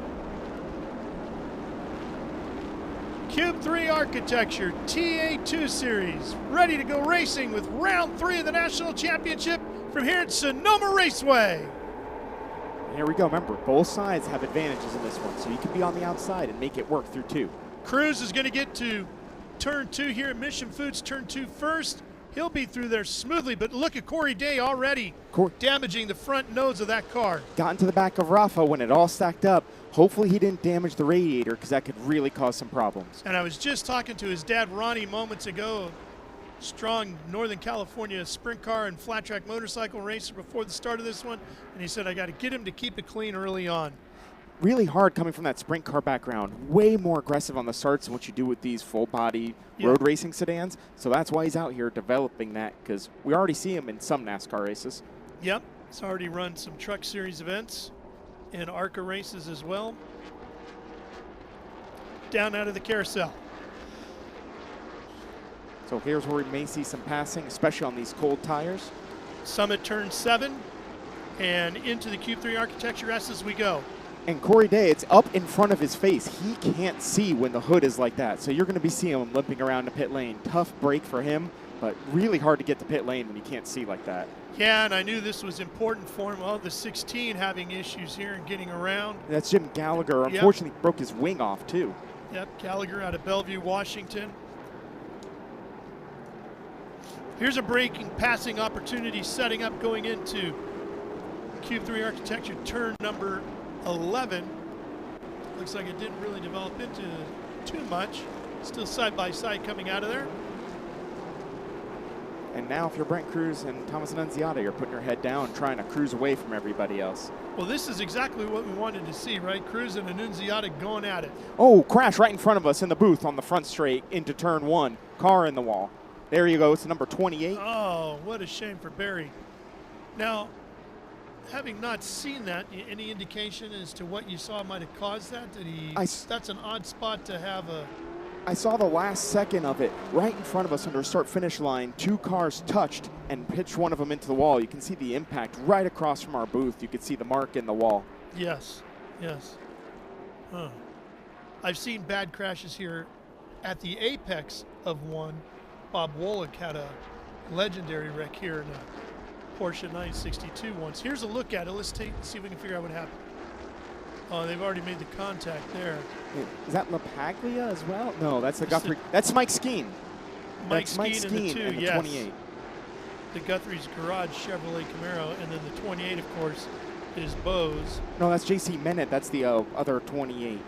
Cube 3 Architecture TA2 Series, ready to go racing with round 3 of the National Championship from here at Sonoma Raceway. Here we go. Remember, both sides have advantages in this one, so you can be on the outside and make it work through 2. Cruz is going to get to turn 2 here at Mission Foods, turn 2 first. He'll be through there smoothly, but look at Corey Day already damaging the front nose of that car. Got into the back of Rafa when it all stacked up. Hopefully he didn't damage the radiator because that could really cause some problems. And I was just talking to his dad, Ronnie, moments ago, strong Northern California sprint car and flat track motorcycle racer before the start of this one, and he said, I got to get him to keep it clean early on. Really hard coming from that sprint car background. Way more aggressive on the starts than what you do with these full-body road racing sedans. So that's why he's out here developing that, because we already see him in some NASCAR races. Yep, he's already run some Truck Series events and ARCA races as well. Down out of the carousel. So here's where we may see some passing, especially on these cold tires. Summit turn 7, and into the Cube 3 Architecture S as we go. And Corey Day, it's up in front of his face. He can't see when the hood is like that. So you're going to be seeing him limping around the pit lane. Tough break for him, but really hard to get to pit lane when you can't see like that. Yeah, and I knew this was important for him. Well, the 16 having issues here and getting around. That's Jim Gallagher. Unfortunately, broke his wing off, too. Yep, Gallagher out of Bellevue, Washington. Here's a braking passing opportunity setting up going into Cube 3 Architecture turn number 11. Looks like it didn't really develop into too much. Still side by side coming out of there. And now if you're Brent Cruz and Thomas Annunziata, you're putting your head down, trying to cruise away from everybody else. Well, this is exactly what we wanted to see, right? Cruz and Annunziata going at it. Oh, crash right in front of us in the booth on the front straight into turn 1. Car in the wall. There you go. It's number 28. Oh, what a shame for Barry. Now, having not seen that, any indication as to what you saw might have caused that? Did he? That's an odd spot to have a. I saw the last second of it right in front of us under a start-finish line. 2 cars touched and pitched one of them into the wall. You can see the impact right across from our booth. You can see the mark in the wall. Yes, yes. Huh. I've seen bad crashes here at the apex of one, Bob Wolick had a legendary wreck here in a Porsche 962 once. Here's a look at it. Let's see if we can figure out what happened. Oh, they've already made the contact there. Wait, is that LaPaglia as well? No, that's the Guthrie. That's Mike Skeen. Mike That's Mike Skeen Skeen and the the 28. The Guthrie's Garage Chevrolet Camaro, and then the 28, of course, is Bose. No, that's J.C. Minette. That's the other 28.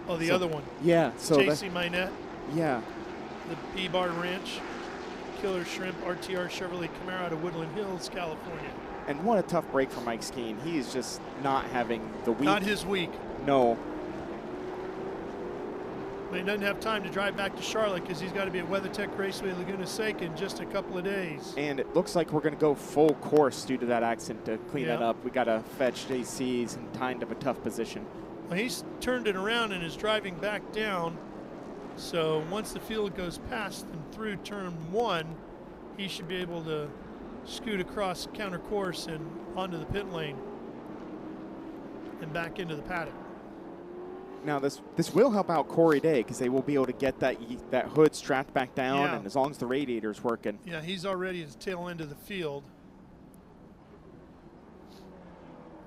Oh, the So- other one. Yeah. So J.C. Minette. Yeah. The B-Bar Ranch, Killer Shrimp, RTR Chevrolet Camaro out of Woodland Hills, California. And what a tough break for Mike Skeen. He is just not having the week. Not his week. No. But he doesn't have time to drive back to Charlotte because he's got to be at WeatherTech Raceway Laguna Seca in just a couple of days. And it looks like we're going to go full course due to that accident to clean that Yeah. up. We got to fetch JC's in kind of a tough position. Well, he's turned it around and is driving back down. So once the field goes past and through turn one, he should be able to scoot across counter course and onto the pit lane and back into the paddock. Now this will help out Corey Day because they will be able to get that hood strapped back down, Yeah. and as long as the radiator's working. Yeah, he's already at the tail end of the field.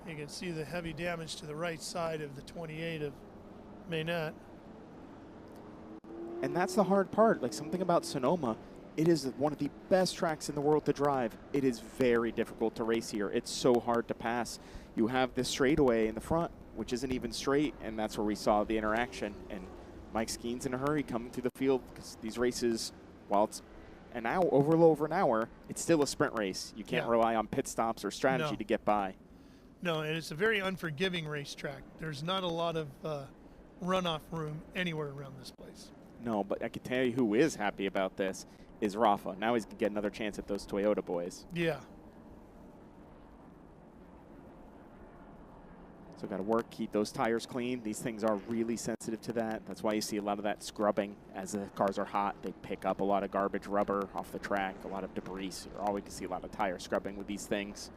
You can see the heavy damage to the right side of the 28 of Maynette. And that's the hard part. Like, something about Sonoma, it is one of the best tracks in the world to drive. It is very difficult to race here. It's so hard to pass. You have this straightaway in the front, which isn't even straight, and that's where we saw the interaction. And Mike Skeen's in a hurry coming through the field because these races, while it's an hour, over an hour, it's still a sprint race. You can't Yeah. rely on pit stops or strategy No. to get by. No, and it's a very unforgiving racetrack. There's not a lot of runoff room anywhere around this place. No, but I can tell you who is happy about this is Rafa. Now he's going to get another chance at those Toyota boys. Yeah. So got to work, keep those tires clean. These things are really sensitive to that. That's why you see a lot of that scrubbing as the cars are hot. They pick up a lot of garbage rubber off the track, a lot of debris. So you're always going to see a lot of tire scrubbing with these things.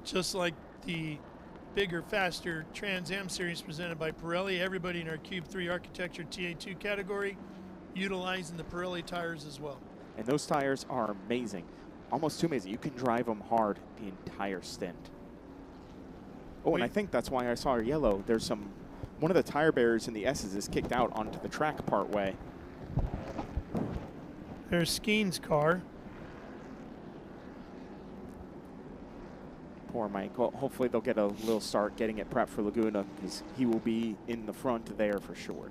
Just like the bigger, faster Trans Am series presented by Pirelli, everybody in our Cube 3 Architecture TA2 category utilizing the Pirelli tires as well. And those tires are amazing. Almost too amazing. You can drive them hard the entire stint. Oh, and I think that's why I saw our yellow. There's one of the tire barriers in the S's is kicked out onto the track part way. There's Skeen's car. Poor Mike. Well, hopefully they'll get a little start getting it prepped for Laguna because he will be in the front there for sure.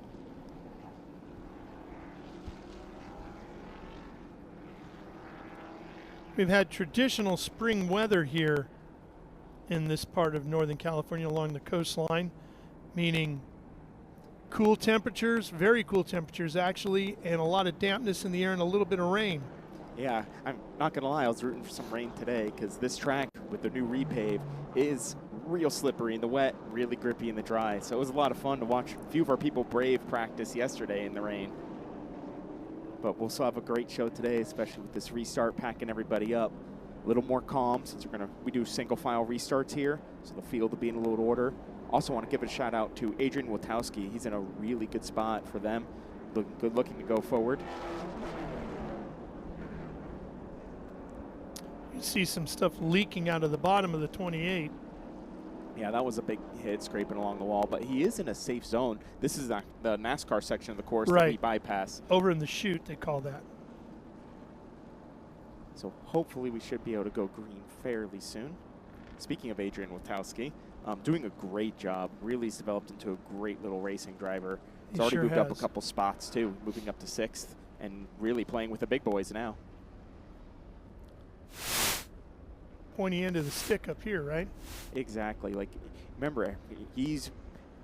We've had traditional spring weather here in this part of Northern California along the coastline, meaning cool temperatures, very cool temperatures actually, and a lot of dampness in the air and a little bit of rain. Yeah, I'm not going to lie, I was rooting for some rain today because this track with the new repave is real slippery in the wet, really grippy in the dry. So it was a lot of fun to watch a few of our people brave practice yesterday in the rain. But we'll still have a great show today, especially with this restart packing everybody up. A little more calm since we do single file restarts here, so the field will be in a little order. Also want to give a shout out to Adrian Wotowski. He's in a really good spot for them. Good looking to go forward. You see some stuff leaking out of the bottom of the 28. Yeah, that was a big hit scraping along the wall, but he is in a safe zone. This is the NASCAR section of the course that we bypass. Over in the chute, they call that. So hopefully we should be able to go green fairly soon. Speaking of Adrian Wotowski, doing a great job. Really has developed into a great little racing driver. He's already moved up a couple spots too, moving up to 6th and really playing with the big boys now. Pointy end of the stick up here, right? Exactly. Like, remember, he's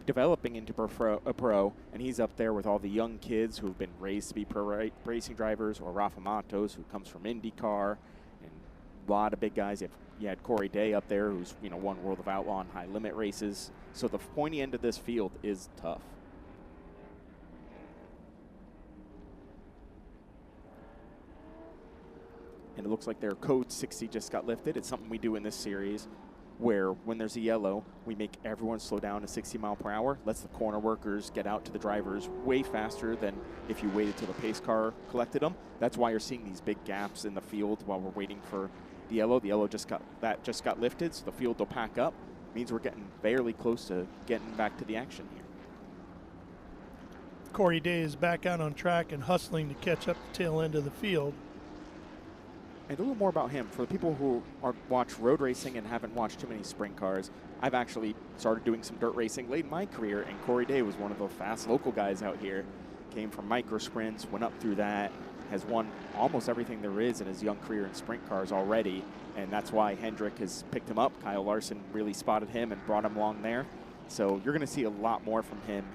developing into a pro, and he's up there with all the young kids who have been raised to be pro racing drivers, or Rafa Matos, who comes from IndyCar, and a lot of big guys. You had Corey Day up there, who's won World of Outlaw and high limit races. So the pointy end of this field is tough. And it looks like their code 60 just got lifted. It's something we do in this series where when there's a yellow, we make everyone slow down to 60 mile per hour, lets the corner workers get out to the drivers way faster than if you waited till the pace car collected them. That's why you're seeing these big gaps in the field while we're waiting for the yellow. The yellow just got lifted, so the field will pack up. Means we're getting fairly close to getting back to the action here. Corey Day is back out on track and hustling to catch up the tail end of the field. And a little more about him. For the people who watch road racing and haven't watched too many sprint cars, I've actually started doing some dirt racing late in my career, and Corey Day was one of the fast local guys out here. Came from micro sprints, went up through that, has won almost everything there is in his young career in sprint cars already, and that's why Hendrick has picked him up. Kyle Larson really spotted him and brought him along there. So you're going to see a lot more from him,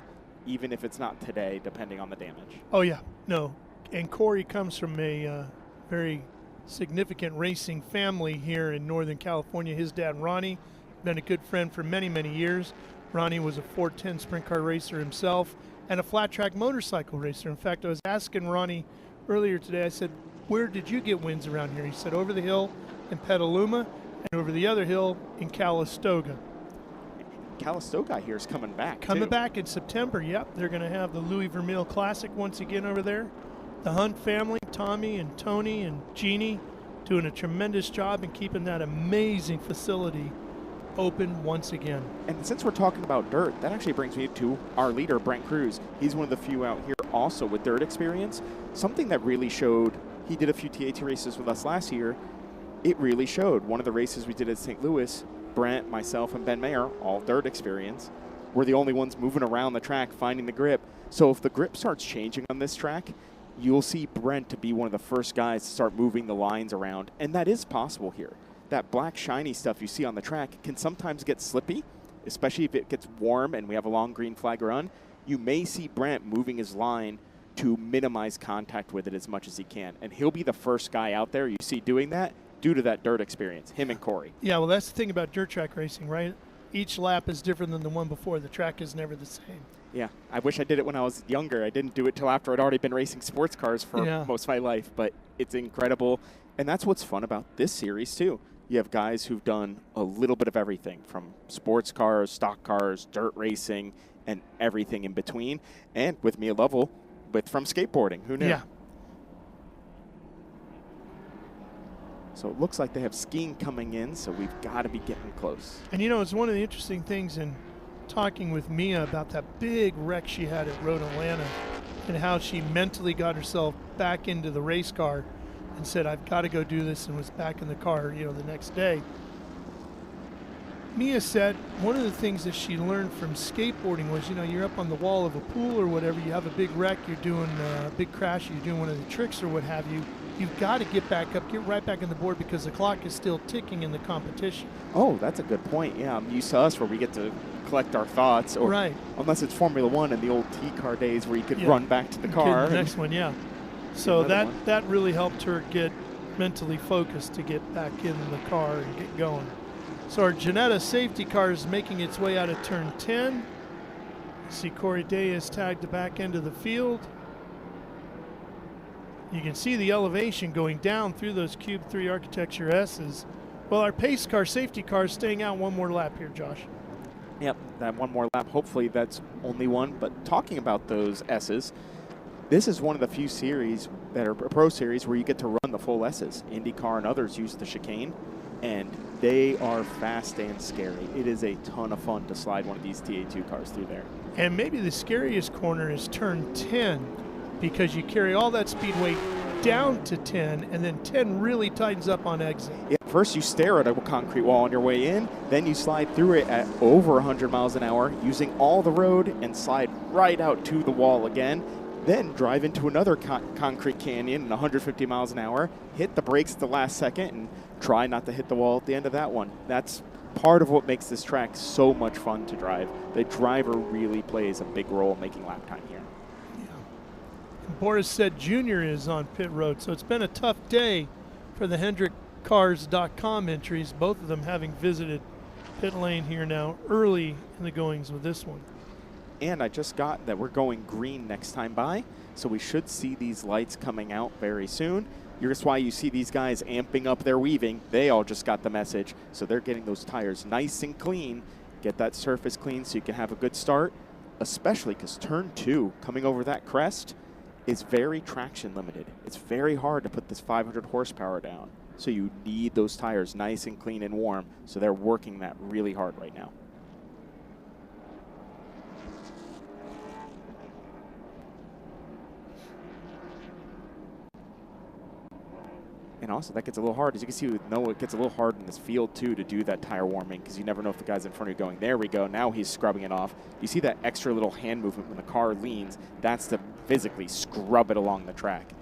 even if it's not today, depending on the damage. Oh, yeah. No. And Corey comes from a very significant racing family here in Northern California. His dad, Ronnie, been a good friend for many, many years. Ronnie was a 410 sprint car racer himself and a flat track motorcycle racer. In fact, I was asking Ronnie earlier today, I said, where did you get wins around here? He said, over the hill in Petaluma and over the other hill in Calistoga. Calistoga here is coming back, Coming back in September, yep. They're going to have the Louis Vermeil Classic once again over there. The Hunt family, Tommy and Tony and Jeannie, doing a tremendous job in keeping that amazing facility open once again. And since we're talking about dirt, that actually brings me to our leader, Brent Cruz. He's one of the few out here also with dirt experience. Something that really showed, he did a few TA2 races with us last year. It really showed. One of the races we did at St. Louis, Brent, myself, and Ben Mayer, all dirt experience, we're the only ones moving around the track, finding the grip. So if the grip starts changing on this track, you'll see Brent to be one of the first guys to start moving the lines around. And that is possible here. That black shiny stuff you see on the track can sometimes get slippy, especially if it gets warm and we have a long green flag run. You may see Brent moving his line to minimize contact with it as much as he can. And he'll be the first guy out there you see doing that due to that dirt experience, him and Corey. Yeah, well, that's the thing about dirt track racing, right? Each lap is different than the one before. The track is never the same. Yeah, I wish I did it when I was younger. I didn't do it till after I'd already been racing sports cars for most of my life, but it's incredible. And that's what's fun about this series, too. You have guys who've done a little bit of everything, from sports cars, stock cars, dirt racing, and everything in between. And with me a level, from skateboarding. Who knew? Yeah. So it looks like they have skiing coming in, so we've got to be getting close. And, you know, it's one of the interesting things in talking with Mia about that big wreck she had at Road Atlanta and how she mentally got herself back into the race car and said, I've got to go do this, and was back in the car, you know, the next day. Mia said one of the things that she learned from skateboarding was, you know, you're up on the wall of a pool or whatever, you have a big wreck, you're doing a big crash, you're doing one of the tricks or what have you, you've got to get back up, get right back on the board because the clock is still ticking in the competition. Oh, that's a good point. Yeah, I'm used to us where we get to collect our thoughts. Or right. Unless it's Formula One and the old T-car days where you could run back to the car. The next one, yeah. So that really helped her get mentally focused to get back in the car and get going. So our Janetta safety car is making its way out of turn 10. You see Corey Day has tagged the back end of the field. You can see the elevation going down through those Cube 3 Architecture S's. Well, our pace car, safety car is staying out one more lap here, Josh. Yep, that one more lap. Hopefully that's only one. But talking about those S's, this is one of the few series that are a pro series where you get to run the full S's. IndyCar and others use the chicane, and they are fast and scary. It is a ton of fun to slide one of these TA2 cars through there. And maybe the scariest corner is turn 10, because you carry all that speed weight down to 10, and then 10 really tightens up on exit. Yeah, first you stare at a concrete wall on your way in, then you slide through it at over 100 miles an hour, using all the road, and slide right out to the wall again. Then drive into another concrete canyon at 150 miles an hour, hit the brakes at the last second, and try not to hit the wall at the end of that one. That's part of what makes this track so much fun to drive. The driver really plays a big role in making lap time here. Boris said Jr. is on pit road, so it's been a tough day for the HendrickCars.com entries, both of them having visited pit lane here now early in the goings with this one. And I just got that we're going green next time by, so we should see these lights coming out very soon. Here's why you see these guys amping up their weaving. They all just got the message. So they're getting those tires nice and clean. Get that surface clean so you can have a good start, especially because turn 2, coming over that crest, is very traction limited. It's very hard to put this 500 horsepower down. So you need those tires nice and clean and warm. So they're working that really hard right now. And also, that gets a little hard. As you can see with Noah, it gets a little hard in this field, too, to do that tire warming because you never know if the guy's in front of you going, there we go. Now he's scrubbing it off. You see that extra little hand movement when the car leans. That's to physically scrub it along the track.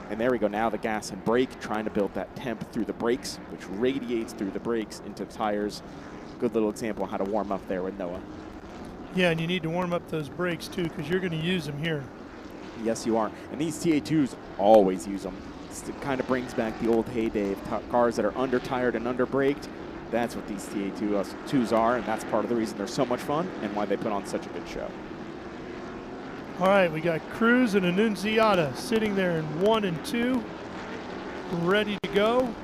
And there we go. Now the gas and brake, trying to build that temp through the brakes, which radiates through the brakes into the tires. Good little example of how to warm up there with Noah. Yeah, and you need to warm up those brakes, too, because you're going to use them here. Yes, you are. And these TA2s always use them. It kind of brings back the old heyday of cars that are under-tired and under-braked. That's what these TA2s are, and that's part of the reason they're so much fun and why they put on such a good show. All right, we got Cruz and Annunziata sitting there in 1 and 2, ready to go.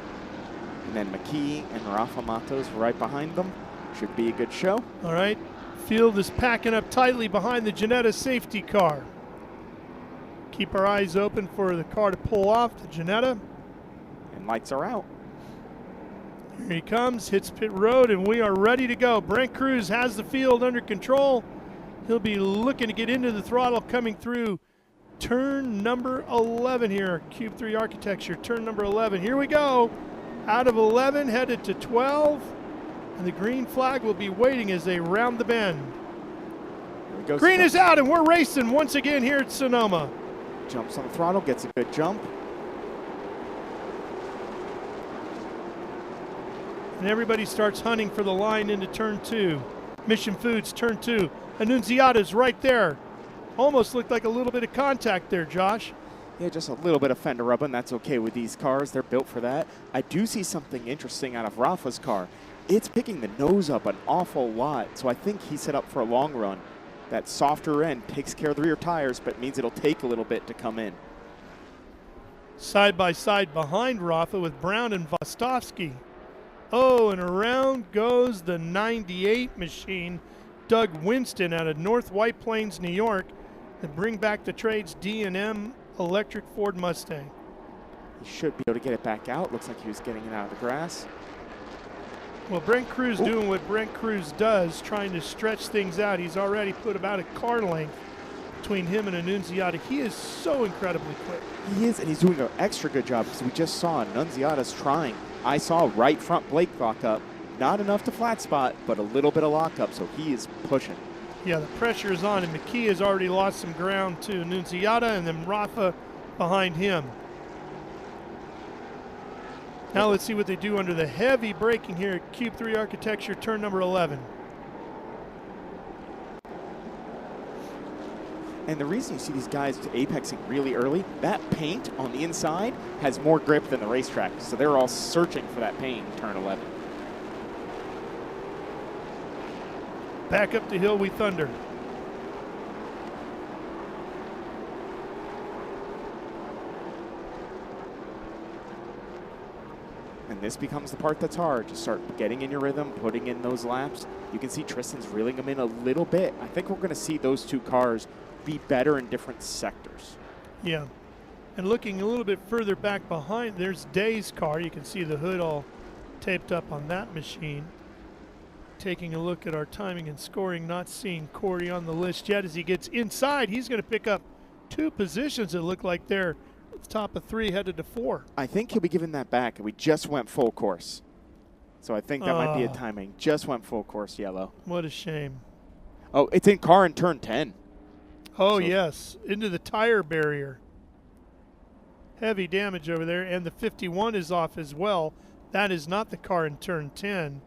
And then McKee and Rafa Matos right behind them. Should be a good show. All right, field is packing up tightly behind the Ginetta safety car. Keep our eyes open for the car to pull off, the Ginetta. And lights are out. Here he comes, hits pit road, and we are ready to go. Brent Cruz has the field under control. He'll be looking to get into the throttle coming through turn number 11 here. Cube 3 architecture, turn number 11. Here we go. Out of 11, headed to 12. And the green flag will be waiting as they round the bend. Green is out, and we're racing once again here at Sonoma. Jumps on the throttle, gets a good jump. And everybody starts hunting for the line into turn 2. Mission Foods, turn 2. Annunziata's right there. Almost looked like a little bit of contact there, Josh. Yeah, just a little bit of fender rubbing. That's okay with these cars. They're built for that. I do see something interesting out of Rafa's car. It's picking the nose up an awful lot, so I think he's set up for a long run. That softer end takes care of the rear tires, but means it'll take a little bit to come in. Side by side behind Rafa with Brown and Vostovsky. Oh, and around goes the 98 machine, Doug Winston out of North White Plains, New York, to bring back the trade's D&M electric Ford Mustang. He should be able to get it back out. Looks like he was getting it out of the grass. Well, Brent Cruz doing what Brent Cruz does, trying to stretch things out. He's already put about a car length between him and Annunziata. He is so incredibly quick. He is, and he's doing an extra good job because we just saw Annunziata's trying. I saw right front Blake lock up. Not enough to flat spot, but a little bit of lockup, so he is pushing. Yeah, the pressure is on, and McKee has already lost some ground to Annunziata, and then Rafa behind him. Now let's see what they do under the heavy braking here at Cube 3 Architecture, turn number 11. And the reason you see these guys apexing really early, that paint on the inside has more grip than the racetrack, so they're all searching for that paint in turn 11. Back up the hill we thunder. And this becomes the part that's hard. Just start getting in your rhythm, putting in those laps. You can see Tristan's reeling them in a little bit. I think we're going to see those two cars be better in different sectors. Yeah. And looking a little bit further back behind, there's Day's car. You can see the hood all taped up on that machine. Taking a look at our timing and scoring, not seeing Corey on the list yet. As he gets inside, he's going to pick up 2 positions that look like they're top of 3 headed to 4. I think he'll be giving that back, and we just went full course. So I think that might be a timing. Just went full course yellow. What a shame. Oh, it's in car in turn 10. Oh, so yes, into the tire barrier. Heavy damage over there, and the 51 is off as well. That is not the car in turn 10.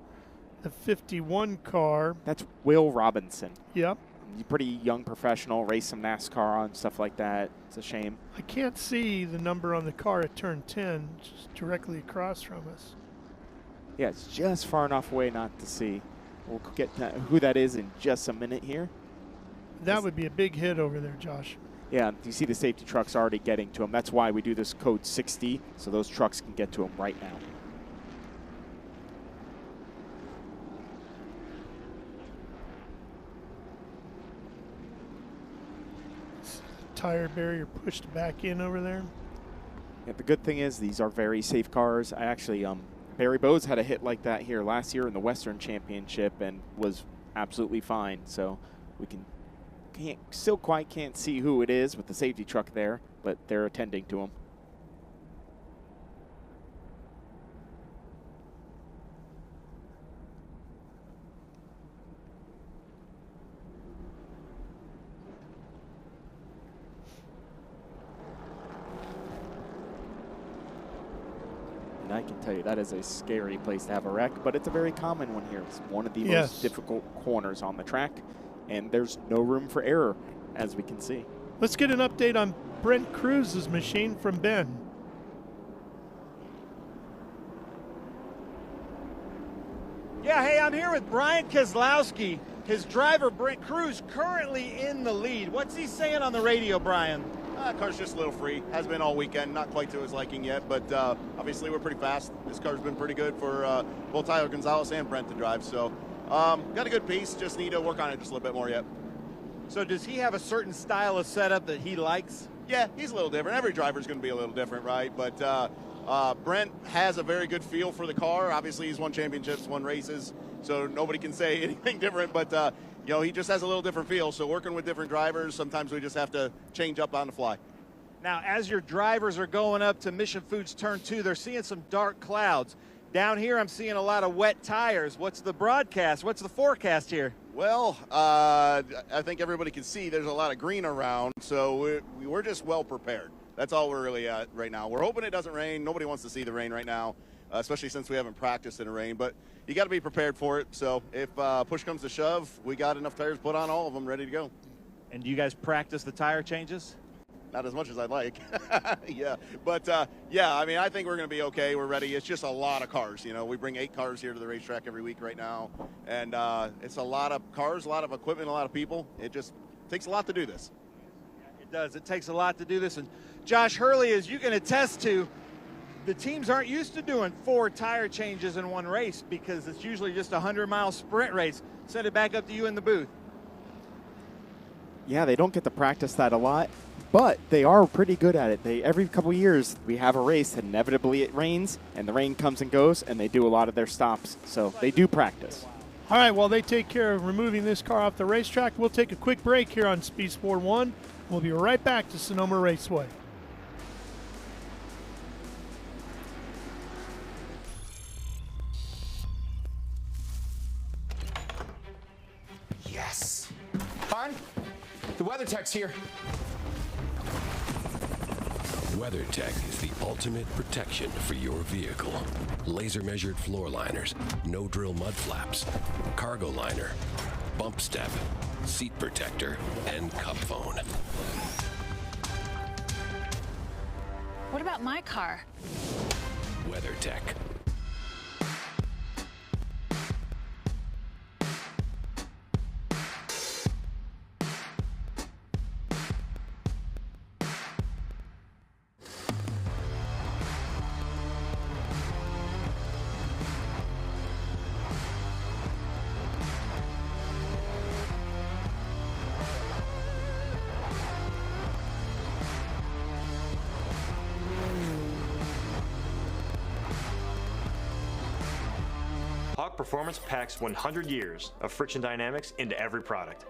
The 51 car. That's Will Robinson. Yep. He's a pretty young professional, raced some NASCAR on stuff like that. It's a shame. I can't see the number on the car at turn 10, just directly across from us. Yeah, it's just far enough away not to see. We'll get to who that is in just a minute here. That would be a big hit over there, Josh. Yeah, you see the safety trucks already getting to them. That's why we do this code 60, so those trucks can get to them right now. Tire barrier pushed back in over there. Yeah, the good thing is these are very safe cars. I actually, Barry Bowes had a hit like that here last year in the Western Championship and was absolutely fine. So we still quite can't see who it is with the safety truck there, but they're attending to him. And I can tell you that is a scary place to have a wreck, but it's a very common one here. It's one of the most difficult corners on the track, and there's no room for error, as we can see. Let's get an update on Brent Cruz's machine from Ben. Yeah, hey, I'm here with Brian Keselowski. His driver, Brent Cruz, currently in the lead. What's he saying on the radio, Brian? Car's just a little free. Has been all weekend. Not quite to his liking yet, but obviously we're pretty fast. This car's been pretty good for both Tyler Gonzalez and Brent to drive. So got a good piece. Just need to work on it just a little bit more yet. So does he have a certain style of setup that he likes? Yeah, he's a little different. Every driver's going to be a little different, right? But Brent has a very good feel for the car. Obviously, he's won championships, won races, so nobody can say anything different. But you know, he just has a little different feel. So working with different drivers, sometimes we just have to change up on the fly. Now, as your drivers are going up to Mission Foods Turn 2, they're seeing some dark clouds. Down here, I'm seeing a lot of wet tires. What's the broadcast? What's the forecast here? Well, I think everybody can see there's a lot of green around, so we're just well prepared. That's all we're really at right now. We're hoping it doesn't rain. Nobody wants to see the rain right now, especially since we haven't practiced in the rain. But you got to be prepared for it. So if push comes to shove, we got enough tires put on all of them, ready to go. And do you guys practice the tire changes? Not as much as I'd like. Yeah, but yeah, I mean, I think we're going to be okay. We're ready. It's just a lot of cars. You know, we bring 8 cars here to the racetrack every week right now, and it's a lot of cars, a lot of equipment, a lot of people. It just takes a lot to do this. It does. It takes a lot to do this. And Josh Hurley, as you can attest to, the teams aren't used to doing 4 tire changes in one race because it's usually just a 100-mile sprint race. Send it back up to you in the booth. Yeah, they don't get to practice that a lot, but they are pretty good at it. Every couple of years, we have a race, and inevitably it rains, and the rain comes and goes, and they do a lot of their stops. So they do practice. All right, while they take care of removing this car off the racetrack, we'll take a quick break here on Speed Sport 1. We'll be right back to Sonoma Raceway. Yes. Hon, the weather tech's here. WeatherTech is the ultimate protection for your vehicle. Laser measured floor liners, no drill mud flaps, cargo liner, bump step, seat protector, and cup phone. What about my car? WeatherTech. Hawk Performance packs 100 years of friction dynamics into every product.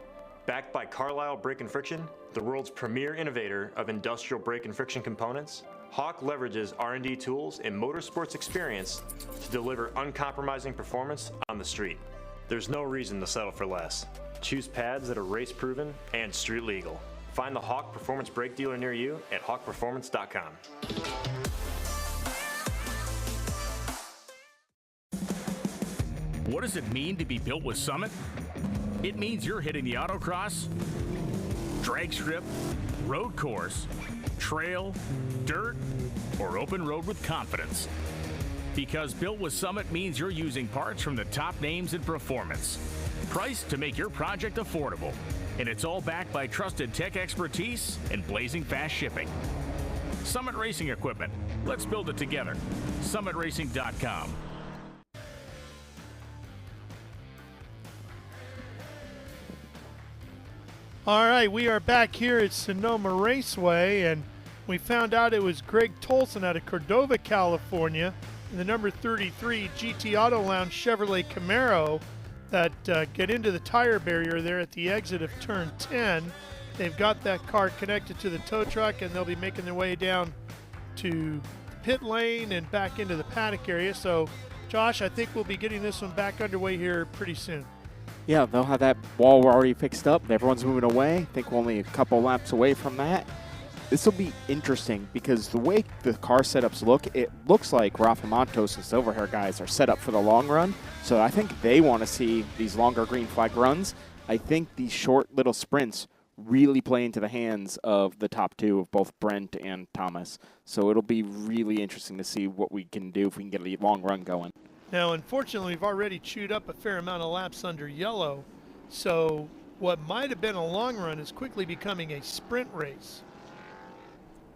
Backed by Carlisle Brake and Friction, the world's premier innovator of industrial brake and friction components, Hawk leverages R&D tools and motorsports experience to deliver uncompromising performance on the street. There's no reason to settle for less. Choose pads that are race-proven and street-legal. Find the Hawk Performance brake dealer near you at hawkperformance.com. What does it mean to be built with Summit? It means you're hitting the autocross, drag strip, road course, trail, dirt, or open road with confidence. Because built with Summit means you're using parts from the top names in performance. Priced to make your project affordable. And it's all backed by trusted tech expertise and blazing fast shipping. Summit Racing Equipment. Let's build it together. SummitRacing.com. All right, we are back here at Sonoma Raceway, and we found out it was Greg Tolson out of Cordova, California, in the number 33 GT Auto Lounge Chevrolet Camaro that get into the tire barrier there at the exit of turn 10. They've got that car connected to the tow truck, and they'll be making their way down to pit lane and back into the paddock area. So, Josh, I think we'll be getting this one back underway here pretty soon. Yeah, they'll have that wall already fixed up. Everyone's moving away. I think we're only a couple laps away from that. This will be interesting because the way the car setups look, it looks like Rafa Montos and Silverhair guys are set up for the long run. So I think they want to see these longer green flag runs. I think these short little sprints really play into the hands of the top two of both Brent and Thomas. So it'll be really interesting to see what we can do if we can get a long run going. Now, unfortunately, we've already chewed up a fair amount of laps under yellow, so what might have been a long run is quickly becoming a sprint race.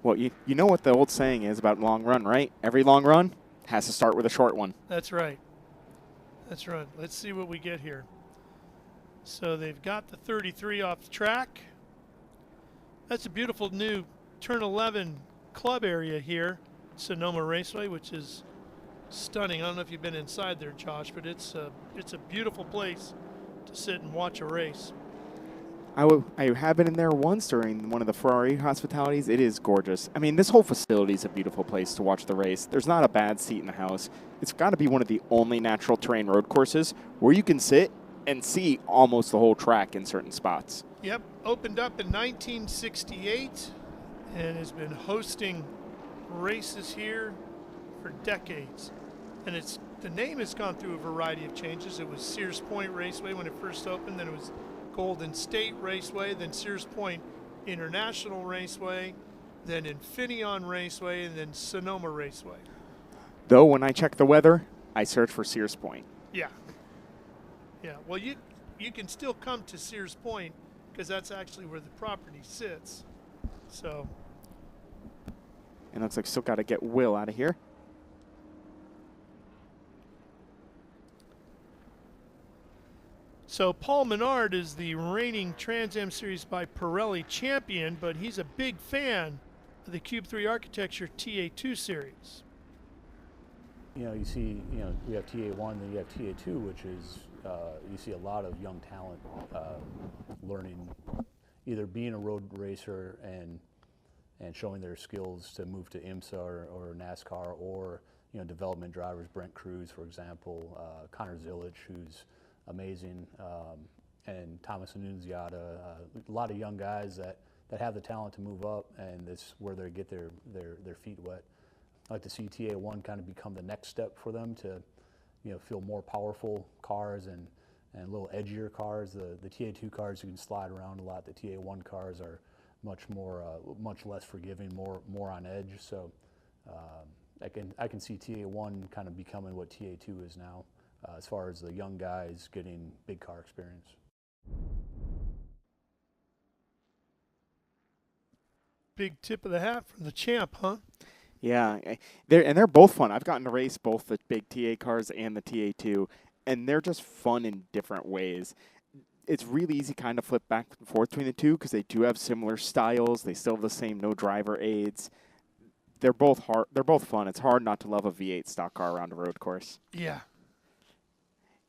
Well, you know what the old saying is about long run, right? Every long run has to start with a short one. That's right. That's right. Let's see what we get here. So they've got the 33 off the track. That's a beautiful new turn 11 club area here, Sonoma Raceway, which is stunning. I don't know if you've been inside there, Josh, but it's a beautiful place to sit and watch a race. I have been in there once during one of the Ferrari hospitalities. It is gorgeous. I mean, this whole facility is a beautiful place to watch the race. There's not a bad seat in the house. It's got to be one of the only natural terrain road courses where you can sit and see almost the whole track in certain spots. Yep, opened up in 1968 and has been hosting races here for decades. And the name has gone through a variety of changes. It was Sears Point Raceway when it first opened, then it was Golden State Raceway, then Sears Point International Raceway, then Infineon Raceway, and then Sonoma Raceway. Though when I check the weather, I search for Sears Point. Yeah. Yeah, well, you can still come to Sears Point because that's actually where the property sits. So. And looks like still got to get Will out of here. So Paul Menard is the reigning Trans Am Series by Pirelli champion, but he's a big fan of the Cube 3 Architecture TA2 series. You know, you see, we have TA1, then you have TA2, which is, you see a lot of young talent learning, either being a road racer and showing their skills to move to IMSA or NASCAR, or, development drivers, Brent Cruz, for example, Connor Zillich, who's amazing, and Thomas Annunziata, a lot of young guys that have the talent to move up, and it's where they get their feet wet. I like to see TA1 kind of become the next step for them to, feel more powerful cars and a little edgier cars. The TA2 cars, you can slide around a lot. The TA1 cars are much less forgiving, more on edge. So I can see TA1 kind of becoming what TA2 is now, as far as the young guys getting big car experience. Big tip of the hat from the champ, huh? Yeah, they're both fun. I've gotten to race both the big TA cars and the TA2, and they're just fun in different ways. It's really easy kind of flip back and forth between the two because they do have similar styles. They still have the same no driver aids. They're both hard. They're both fun. It's hard not to love a V8 stock car around a road course. Yeah.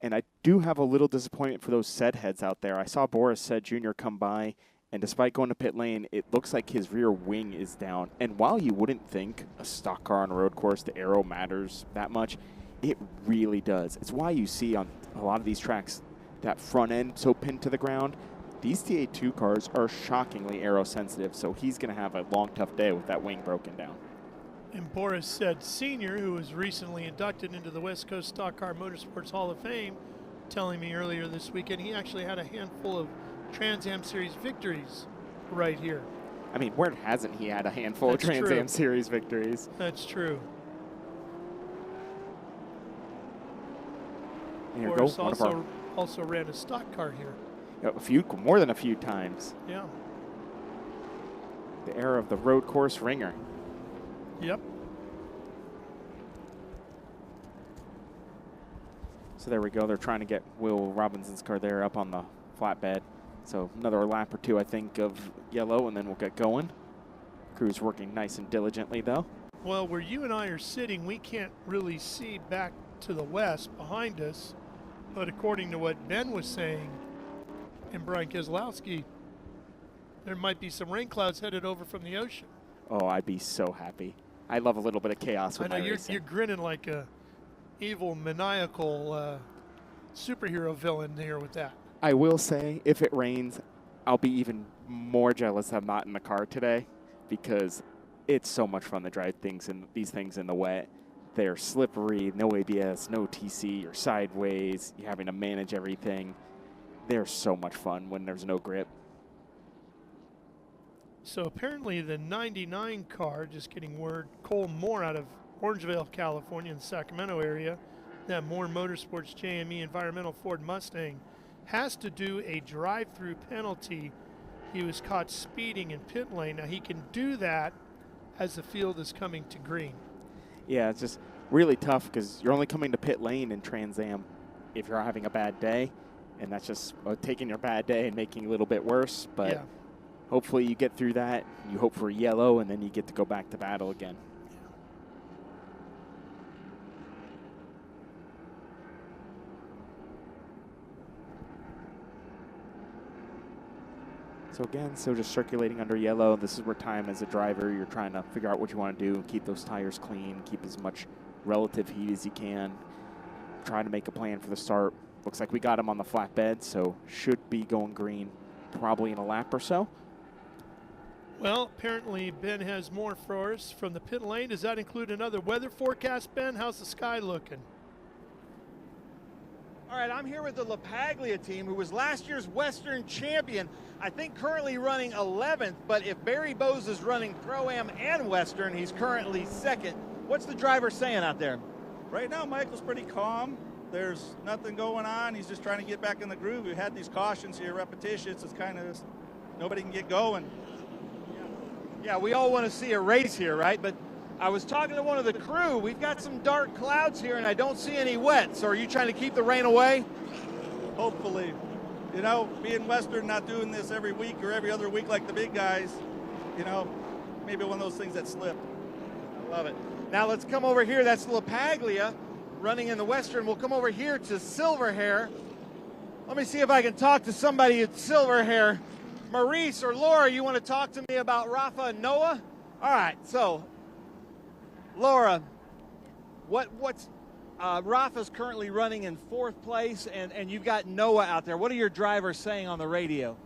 And I do have a little disappointment for those Said heads out there. I saw Boris Said Jr. come by, and despite going to pit lane, it looks like his rear wing is down. And while you wouldn't think a stock car on a road course, the aero matters that much, it really does. It's why you see on a lot of these tracks that front end so pinned to the ground. These TA2 cars are shockingly aero sensitive, so he's going to have a long, tough day with that wing broken down. And Boris Said Sr., who was recently inducted into the West Coast Stock Car Motorsports Hall of Fame, telling me earlier this weekend he actually had a handful of Trans Am Series victories right here. I mean, where hasn't he had a handful of Trans Am Series victories? That's true. Here Boris go, also ran a stock car here. more than a few times. Yeah. The era of the road course ringer. Yep. So there we go. They're trying to get Will Robinson's car there up on the flatbed. So another lap or two, I think, of yellow, and then we'll get going. Crew's working nice and diligently, though. Well, where you and I are sitting, we can't really see back to the west behind us. But according to what Ben was saying and Brian Keselowski, there might be some rain clouds headed over from the ocean. Oh, I'd be so happy. I love a little bit of chaos with I know my racing. you're grinning like a evil, maniacal superhero villain here with that. I will say, if it rains, I'll be even more jealous I'm not in the car today, because it's so much fun to drive these things in the wet. They're slippery, no ABS, no TC, you're sideways, you're having to manage everything. They're so much fun when there's no grip. So apparently the 99 car, just getting word, Cole Moore out of Orangevale, California, in the Sacramento area, that Moore Motorsports JME Environmental Ford Mustang, has to do a drive-through penalty. He was caught speeding in pit lane. Now he can do that as the field is coming to green. Yeah, it's just really tough because you're only coming to pit lane in Trans Am if you're having a bad day, and that's just taking your bad day and making it a little bit worse. But yeah. Hopefully you get through that, you hope for yellow, and then you get to go back to battle again. So again, just circulating under yellow. This is where time as a driver, you're trying to figure out what you want to do, keep those tires clean, keep as much relative heat as you can, try to make a plan for the start. Looks like we got him on the flatbed, so should be going green probably in a lap or so. Well, apparently Ben has more for us from the pit lane. Does that include another weather forecast, Ben? How's the sky looking? All right, I'm here with the LaPaglia team, who was last year's Western champion. I think currently running 11th, but if Barry Bowes is running Pro-Am and Western, he's currently second. What's the driver saying out there? Right now, Michael's pretty calm. There's nothing going on. He's just trying to get back in the groove. We've had these cautions here, repetitions. It's kind of, nobody can get going. Yeah, we all want to see a race here, right? But I was talking to one of the crew. We've got some dark clouds here, and I don't see any wet. So are you trying to keep the rain away? Hopefully. You know, being Western, not doing this every week or every other week like the big guys, you know, maybe one of those things that slipped. I love it. Now let's come over here. That's LaPaglia running in the Western. We'll come over here to Silverhair. Let me see if I can talk to somebody at Silverhair. Maurice or Laura, you want to talk to me about Rafa and Noah? All right, so Laura, what's Rafa's currently running in 4th place, and you've got Noah out there. What are your drivers saying on the radio?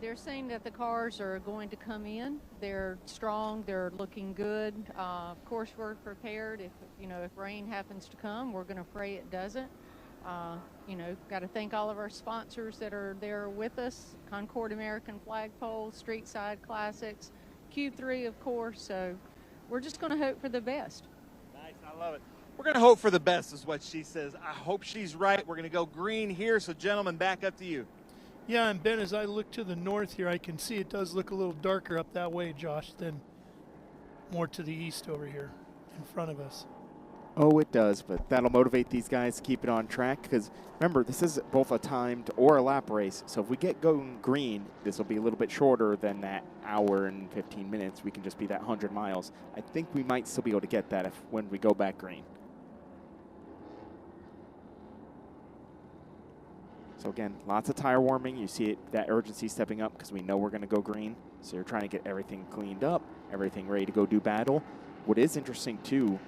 They're saying that the cars are going to come in. They're strong. They're looking good. Of course, we're prepared. If rain happens to come, we're going to pray it doesn't. Got to thank all of our sponsors that are there with us. Concord American Flagpole, Streetside Classics, Q3, of course. So we're just going to hope for the best. Nice, I love it. We're going to hope for the best is what she says. I hope she's right. We're going to go green here. So, gentlemen, back up to you. Yeah, and Ben, as I look to the north here, I can see it does look a little darker up that way, Josh, than more to the east over here in front of us. Oh, it does, but that'll motivate these guys to keep it on track because, remember, this is both a timed or a lap race. So if we get going green, this will be a little bit shorter than that hour and 15 minutes. We can just be that 100 miles. I think we might still be able to get that when we go back green. So again, lots of tire warming. You see that urgency stepping up because we know we're going to go green. So you're trying to get everything cleaned up, everything ready to go do battle. What is interesting, too,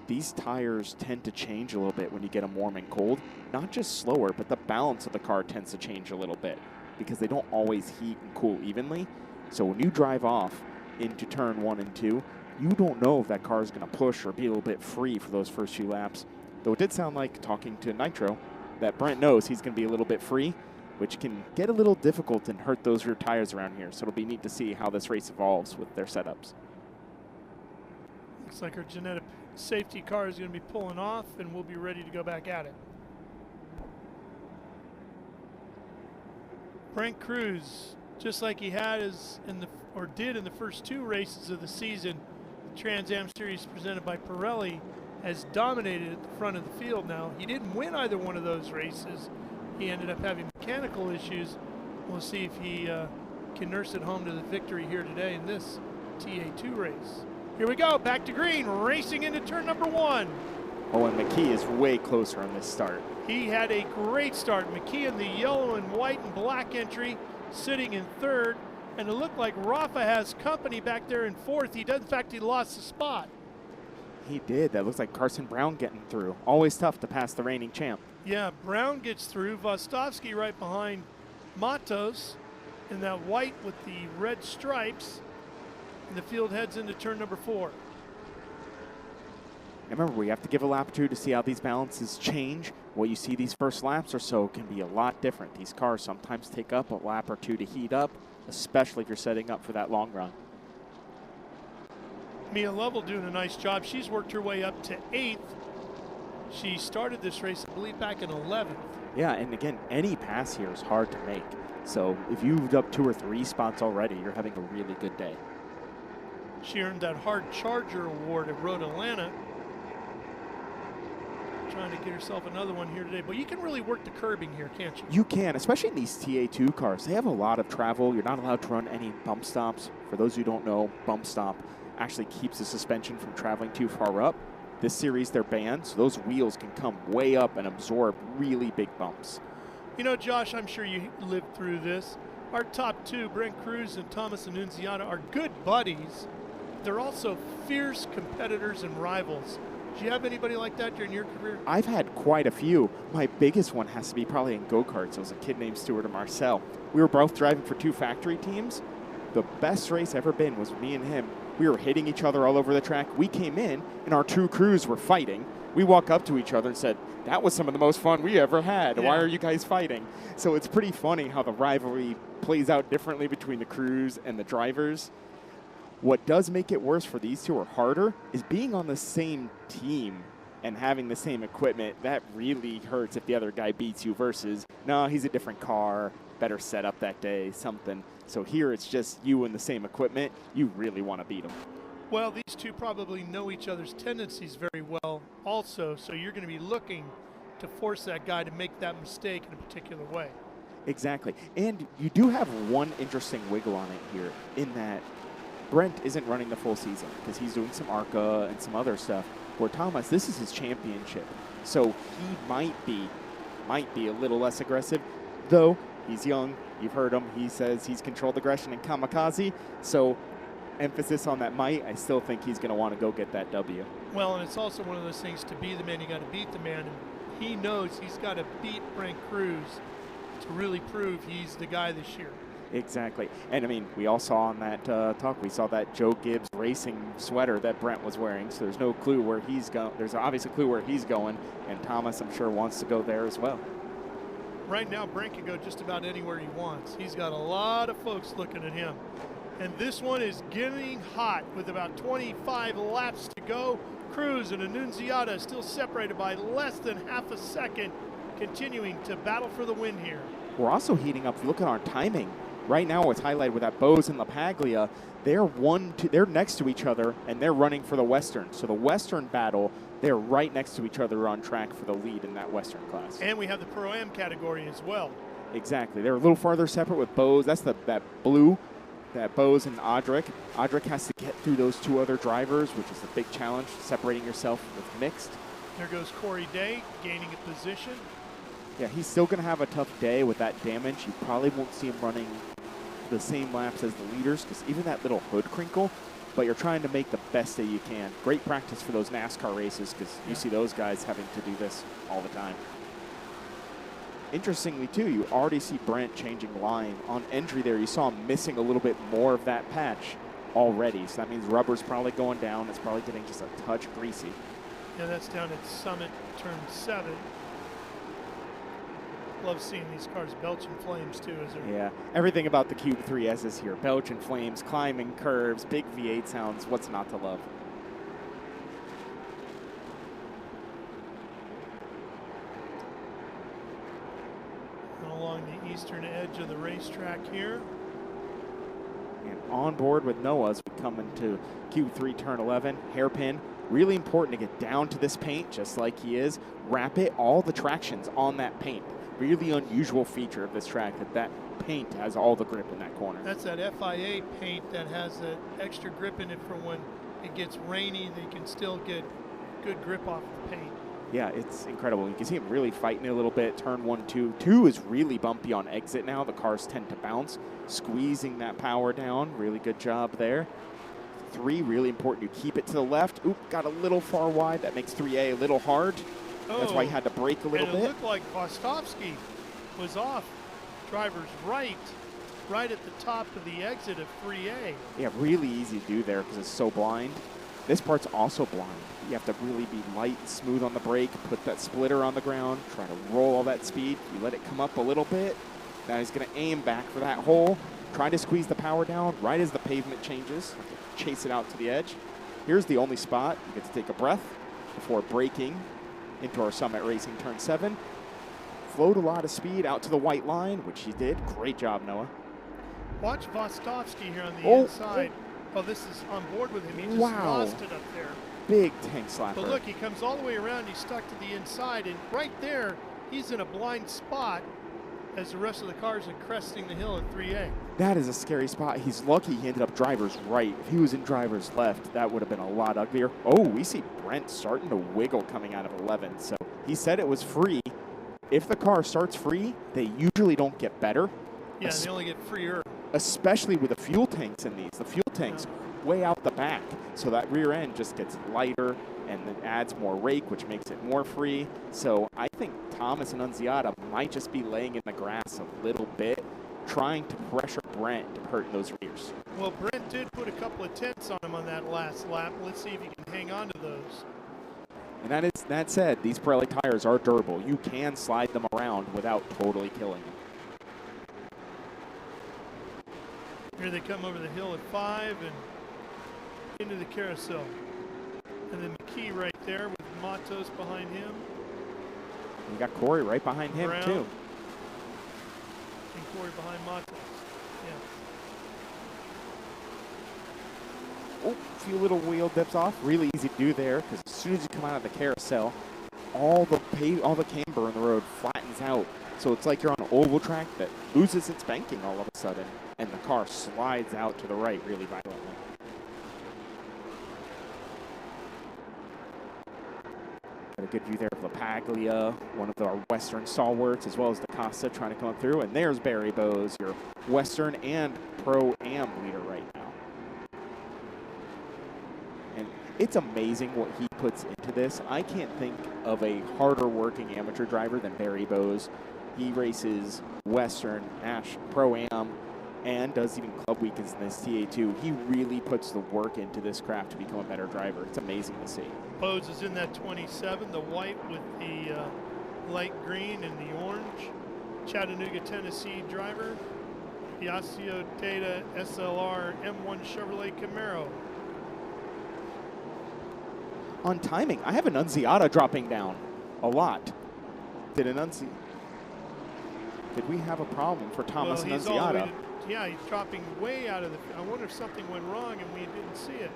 these tires tend to change a little bit when you get them warm and cold. Not just slower, but the balance of the car tends to change a little bit because they don't always heat and cool evenly. So when you drive off into turn 1 and 2, you don't know if that car is going to push or be a little bit free for those first few laps. Though it did sound like, talking to Nitro, that Brent knows he's going to be a little bit free, which can get a little difficult and hurt those rear tires around here. So it'll be neat to see how this race evolves with their setups. Looks like our genetic safety car is going to be pulling off, and we'll be ready to go back at it. Brent Cruz, just like he had did in the first 2 races of the season, the Trans Am Series presented by Pirelli, has dominated at the front of the field now. He didn't win either one of those races. He ended up having mechanical issues. We'll see if he can nurse it home to the victory here today in this TA2 race. Here we go, back to green, racing into turn number 1. Oh, and McKee is way closer on this start. He had a great start. McKee in the yellow and white and black entry, sitting in 3rd. And it looked like Rafa has company back there in 4th. In fact, he lost the spot. He did. That looks like Carson Brown getting through. Always tough to pass the reigning champ. Yeah, Brown gets through. Vostovsky right behind Matos in that white with the red stripes. And the field heads into turn number 4. And remember, we have to give a lap or 2 to see how these balances change. What you see these first laps or so can be a lot different. These cars sometimes take up a lap or 2 to heat up, especially if you're setting up for that long run. Mia Lovell doing a nice job. She's worked her way up to 8th. She started this race, I believe, back in 11th. Yeah, and again, any pass here is hard to make. So if you've moved up 2 or 3 spots already, you're having a really good day. She earned that Hard Charger Award at Road Atlanta. Trying to get herself another one here today. But you can really work the curbing here, can't you? You can, especially in these TA2 cars. They have a lot of travel. You're not allowed to run any bump stops. For those who don't know, bump stop actually keeps the suspension from traveling too far up. This series, they're banned, so those wheels can come way up and absorb really big bumps. You know, Josh, I'm sure you lived through this. Our top 2, Brent Cruz and Thomas Annunziata, are good buddies. They're also fierce competitors and rivals. Do you have anybody like that during your career? I've had quite a few. My biggest one has to be probably in go-karts. It was a kid named Stuart and Marcel. We were both driving for 2 factory teams. The best race ever been was me and him. We were hitting each other all over the track. We came in, and our 2 crews were fighting. We walked up to each other and said, that was some of the most fun we ever had. Yeah. Why are you guys fighting? So it's pretty funny how the rivalry plays out differently between the crews and the drivers. What does make it worse for these 2 or harder is being on the same team and having the same equipment. That really hurts if the other guy beats you versus, no, he's a different car, better setup that day, something. So here it's just you and the same equipment. You really want to beat them. Well, these 2 probably know each other's tendencies very well also, so you're going to be looking to force that guy to make that mistake in a particular way. Exactly. And you do have one interesting wiggle on it here in that Brent isn't running the full season because he's doing some ARCA and some other stuff. Where Thomas, this is his championship. So he might be a little less aggressive, though he's young. You've heard him. He says he's controlled aggression and kamikaze. So emphasis on that might. I still think he's going to want to go get that W. Well, and it's also one of those things, to be the man, you got to beat the man. And he knows he's got to beat Brent Cruz to really prove he's the guy this year. Exactly. And, I mean, we all saw on that talk, we saw that Joe Gibbs racing sweater that Brent was wearing, so there's no clue where he's going. There's obviously a clue where he's going, and Thomas, I'm sure, wants to go there as well. Right now, Brent can go just about anywhere he wants. He's got a lot of folks looking at him. And this one is getting hot with about 25 laps to go. Cruz and Annunziata still separated by less than half a second, continuing to battle for the win here. We're also heating up. If you look at our timing, right now it's highlighted with that Bose and LaPaglia. They're next to each other, and they're running for the Western. So the Western battle, they're right next to each other on track for the lead in that Western class. And we have the Pro-Am category as well. Exactly. They're a little farther separate with Bose. That's that blue, that Bose and Audric. Audric has to get through those 2 other drivers, which is the big challenge, separating yourself with mixed. There goes Corey Day, gaining a position. Yeah, he's still going to have a tough day with that damage. You probably won't see him running the same laps as the leaders, because even that little hood crinkle, but you're trying to make the best that you can. Great practice for those NASCAR races, because you see those guys having to do this all the time. Interestingly, too, you already see Brent changing line. On entry there, you saw him missing a little bit more of that patch already, so that means rubber's probably going down. It's probably getting just a touch greasy. Yeah, that's down at Summit, turn 7. Love seeing these cars belching flames too. Yeah, everything about the Cube 3S is here. Belching flames, climbing curves, big V8 sounds. What's not to love? And along along the eastern edge of the racetrack here. And on board with Noah as we come into Q3 turn 11, hairpin. Really important to get down to this paint just like he is. Wrap it, all the traction's on that paint. Really unusual feature of this track that paint has all the grip in that corner. That's that FIA paint that has that extra grip in it for when it gets rainy, they can still get good grip off the paint. Yeah, it's incredible. You can see him really fighting it a little bit. Turn 1, 2. 2 is really bumpy on exit now. The cars tend to bounce, squeezing that power down. Really good job there. 3, really important. You keep it to the left. Oop, got a little far wide. That makes 3A a little hard. That's why he had to brake a little bit. And it looked like Bostovsky was off driver's right at the top of the exit of 3A. Yeah, really easy to do there because it's so blind. This part's also blind. You have to really be light and smooth on the brake, put that splitter on the ground, try to roll all that speed. You let it come up a little bit. Now he's going to aim back for that hole, try to squeeze the power down right as the pavement changes, chase it out to the edge. Here's the only spot you get to take a breath before braking into our Summit Racing turn 7. Float a lot of speed out to the white line, which he did. Great job, Noah. Watch Vostovsky here on the inside. Oh, this is on board with him. He just lost it up there. Big tank slapper. But look, he comes all the way around. He's stuck to the inside, and right there, he's in a blind spot as the rest of the cars are cresting the hill at 3A. That is a scary spot. He's lucky he ended up driver's right. If he was in driver's left, that would have been a lot uglier. Oh, we see Brent starting to wiggle coming out of 11. So he said it was free. If the car starts free, they usually don't get better. Yeah, they only get freer. Especially with the fuel tanks in these. The fuel tanks way out the back, so that rear end just gets lighter and then adds more rake, which makes it more free. So I think Thomas and Annunziata might just be laying in the grass a little bit, trying to pressure Brent to hurt those rears. Well, Brent did put a couple of tenths on him on that last lap. Let's see if he can hang on to those. And that said, these Pirelli tires are durable. You can slide them around without totally killing them. Here they come over the hill at 5 and into the carousel. And then McKee right there with Matos behind him. We got Corey right behind him, Brown. too. And Corey behind Matos. Yeah. Oh, a few little wheel dips off. Really easy to do there because as soon as you come out of the carousel, all the camber in the road flattens out. So it's like you're on an oval track that loses its banking all of a sudden, and the car slides out to the right really violently. Got a good view there of LaPaglia, one of our Western stalwarts, as well as DaCosta trying to come through. And there's Barry Bowes, your Western and Pro-Am leader right now. And it's amazing what he puts into this. I can't think of a harder working amateur driver than Barry Bowes. He races Western, Nash, Pro-Am, and does even club weekends in this TA2. He really puts the work into this craft to become a better driver. It's amazing to see. Bowes is in that 27, the white with the light green and the orange. Chattanooga, Tennessee driver. Piaggio Data SLR M1 Chevrolet Camaro. On timing, I have Annunziata dropping down a lot. Did we have a problem for Thomas Annunziata? Yeah, he's dropping way out of the. I wonder if something went wrong and we didn't see it.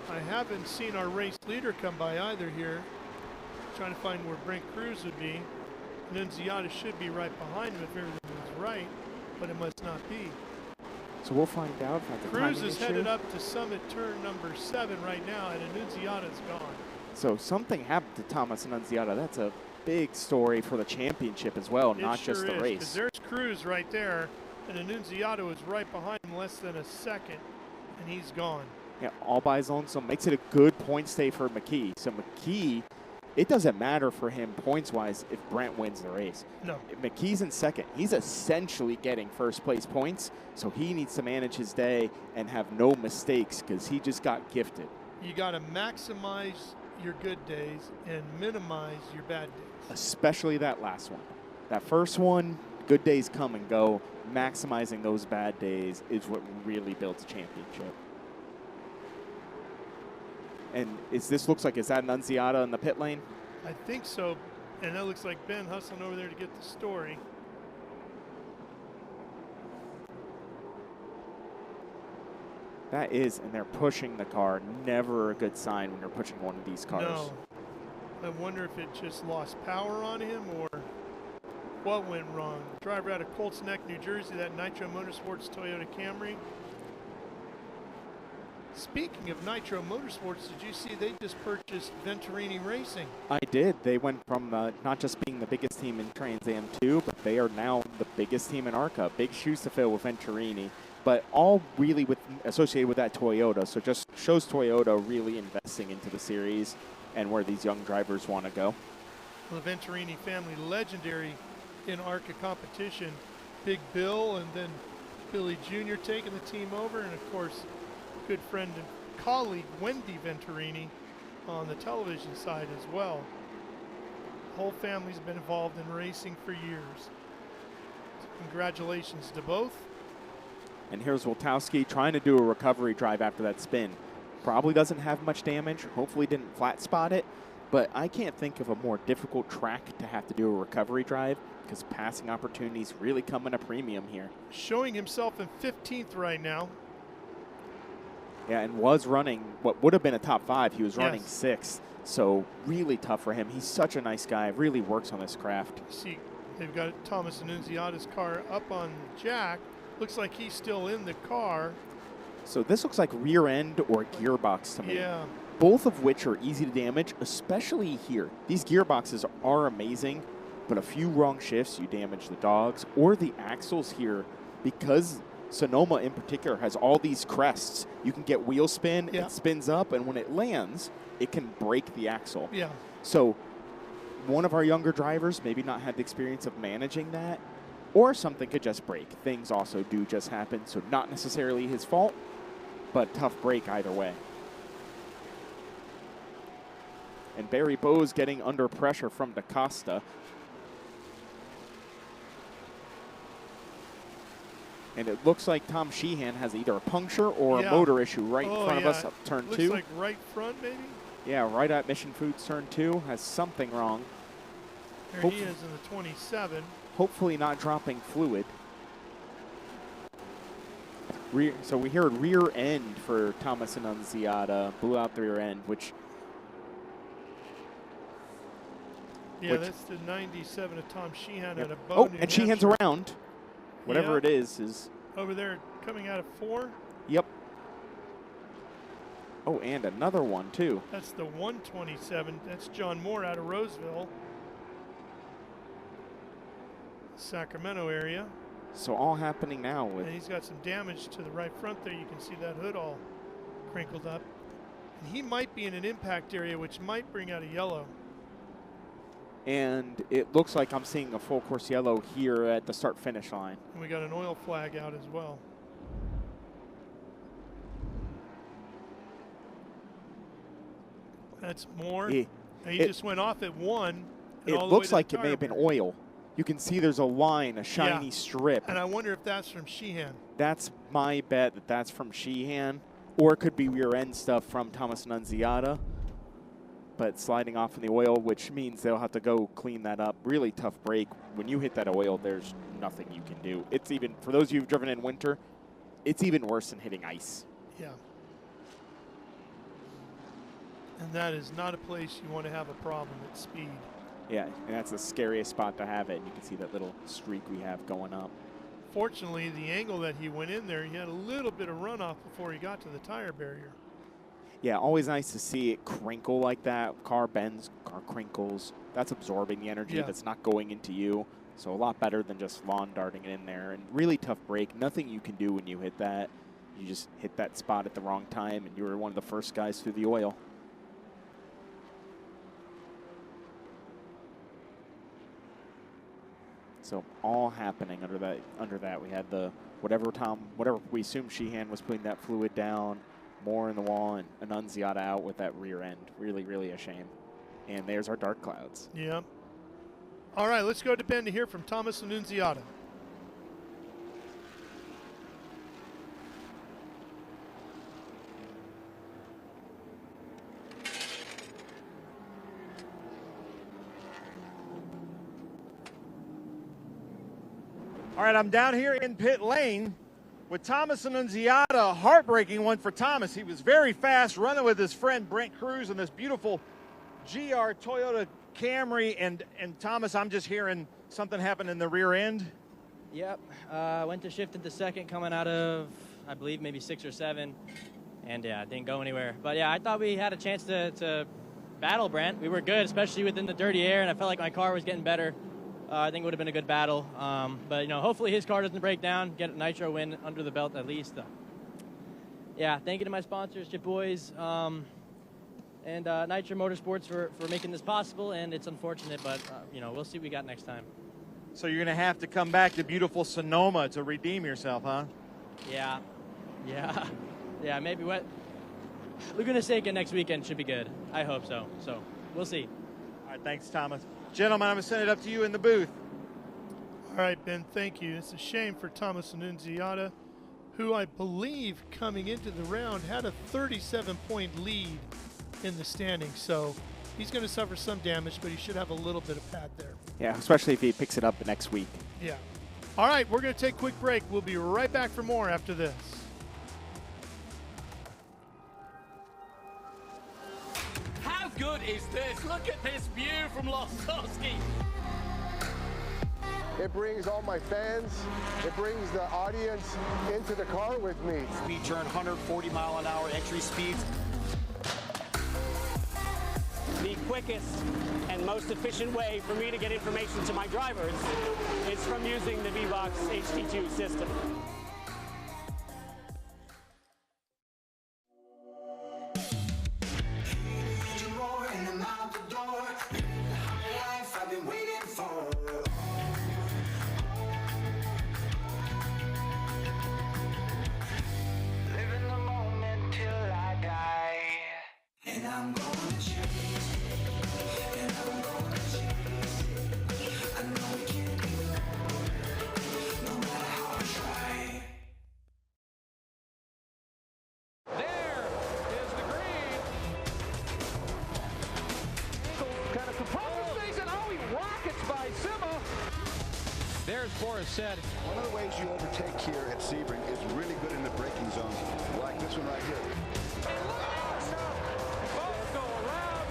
I haven't seen our race leader come by either here. Trying to find where Brent Cruz would be. Annunziata should be right behind him if everything was right, but it must not be. So we'll find out. If Cruz is headed up to Summit turn number 7 right now, and Annunziata's gone. So something happened to Thomas Annunziata. That's a big story for the championship as well, not just the race. 'Cause there's Cruz right there, and Annunziata was right behind him less than a second, and he's gone. Yeah, all by his own, so makes it a good point stay for McKee. So McKee, it doesn't matter for him points-wise if Brent wins the race. No. If McKee's in second, he's essentially getting first-place points, so he needs to manage his day and have no mistakes because he just got gifted. You got to maximize your good days and minimize your bad days. Especially that last one. That first one, good days come and go. Maximizing those bad days is what really builds a championship. And is that Annunziata in the pit lane? I think so. And that looks like Ben hustling over there to get the story. That is, and they're pushing the car. Never a good sign when you're pushing one of these cars. No. I wonder if it just lost power on him or what went wrong. Driver out of Colts Neck, New Jersey, that Nitro Motorsports Toyota Camry. Speaking of Nitro Motorsports, did you see they just purchased Venturini Racing? I did. They went from not just being the biggest team in Trans Am 2, but they are now the biggest team in ARCA. Big shoes to fill with Venturini, but all really associated with that Toyota. So just shows Toyota really investing into the series and where these young drivers want to go. Well, the Venturini family, legendary in ARCA competition. Big Bill and then Billy Jr. taking the team over, and of course, good friend and colleague Wendy Venturini on the television side as well. The whole family's been involved in racing for years. So congratulations to both. And here's Woltowski trying to do a recovery drive after that spin. Probably doesn't have much damage. Hopefully didn't flat spot it. But I can't think of a more difficult track to have to do a recovery drive because passing opportunities really come in a premium here. Showing himself in 15th right now. Yeah, and was running what would have been a top 5. He was running Yes. 6th. So really tough for him. He's such a nice guy. Really works on this craft. See, they've got Thomas Annunziata's car up on jack. Looks like he's still in the car. So this looks like rear end or gearbox to me. Yeah. Both of which are easy to damage, especially here. These gearboxes are amazing, but a few wrong shifts, you damage the dogs or the axles here because Sonoma in particular has all these crests. You can get wheel spin, Yeah. it spins up, and when it lands, it can break the axle. Yeah. So one of our younger drivers maybe not had the experience of managing that, or something could just break. Things also do just happen, so not necessarily his fault, but tough break either way. And Barry Bowes getting under pressure from DaCosta. And it looks like Tom Sheehan has either a puncture or a motor issue right in front of us up turn 2. Looks like right front, maybe? Yeah, right at Mission Foods turn 2 has something wrong. There he is in the 27. Hopefully not dropping fluid. So we hear rear end for Thomas Annunziata. Blew out the rear end, which... Yeah, that's the 97 of Tom Sheehan at a bow. Oh, and Sheehan's around. Whatever it is. Over there coming out of 4. Yep. Oh, and another one, too. That's the 127. That's John Moore out of Roseville. Sacramento area. So all happening now with... And he's got some damage to the right front there. You can see that hood all crinkled up. And he might be in an impact area, which might bring out a yellow. And it looks like I'm seeing a full course yellow here at the start-finish line. And we got an oil flag out as well. That's Moore. He just went off at 1. It looks like it may have been oil. You can see there's a line, a shiny strip. And I wonder if that's from Sheehan. That's my bet that that's from Sheehan. Or it could be rear end stuff from Thomas Annunziata. But sliding off in the oil, which means they'll have to go clean that up. Really tough break. When you hit that oil, there's nothing you can do. It's even, for those of you who've driven in winter, it's even worse than hitting ice. Yeah. And that is not a place you want to have a problem at speed. Yeah, and that's the scariest spot to have it. And you can see that little streak we have going up. Fortunately, the angle that he went in there, he had a little bit of runoff before he got to the tire barrier. Yeah, always nice to see it crinkle like that. Car bends, car crinkles. That's absorbing the energy that's not going into you. So a lot better than just lawn darting it in there. And really tough break. Nothing you can do when you hit that. You just hit that spot at the wrong time, and you were one of the first guys through the oil. So all happening under that. We had the whatever we assume Sheehan was putting that fluid down. Moore in the wall and Annunziata out with that rear end. Really, really a shame. And there's our dark clouds. Yeah. All right, let's go to Ben to hear from Thomas Annunziata. All right, I'm down here in pit lane with Thomas Annunziata. A heartbreaking one for Thomas. He was very fast, running with his friend Brent Cruz in this beautiful GR Toyota Camry. And Thomas, I'm just hearing something happened in the rear end. Yep, went to shift into second coming out of, I believe, maybe 6 or 7. And yeah, didn't go anywhere. But yeah, I thought we had a chance to battle Brent. We were good, especially within the dirty air, and I felt like my car was getting better. I think it would have been a good battle. But, you know, hopefully his car doesn't break down, get a nitro win under the belt at least. Yeah, thank you to my sponsors, Chip Boys, and Nitro Motorsports for making this possible. And it's unfortunate, but, you know, we'll see what we got next time. So you're going to have to come back to beautiful Sonoma to redeem yourself, huh? Yeah. Yeah, maybe what Laguna Seca next weekend should be good. I hope so. So we'll see. All right, thanks, Thomas. Gentlemen, I'm going to send it up to you in the booth. All right, Ben, thank you. It's a shame for Thomas Annunziata, who I believe coming into the round had a 37-point lead in the standings. So he's going to suffer some damage, but he should have a little bit of pad there. Yeah, especially if he picks it up the next week. Yeah. All right, we're going to take a quick break. We'll be right back for more after this. How good is this? Look at this view from Losowski. It brings all my fans, it brings the audience into the car with me. Speed turn, 140-mile-an-hour entry speeds. The quickest and most efficient way for me to get information to my drivers is from using the V-Box HT2 system. Said. One of the ways you overtake here at Sebring is really good in the braking zone, like this one right here. Both go around.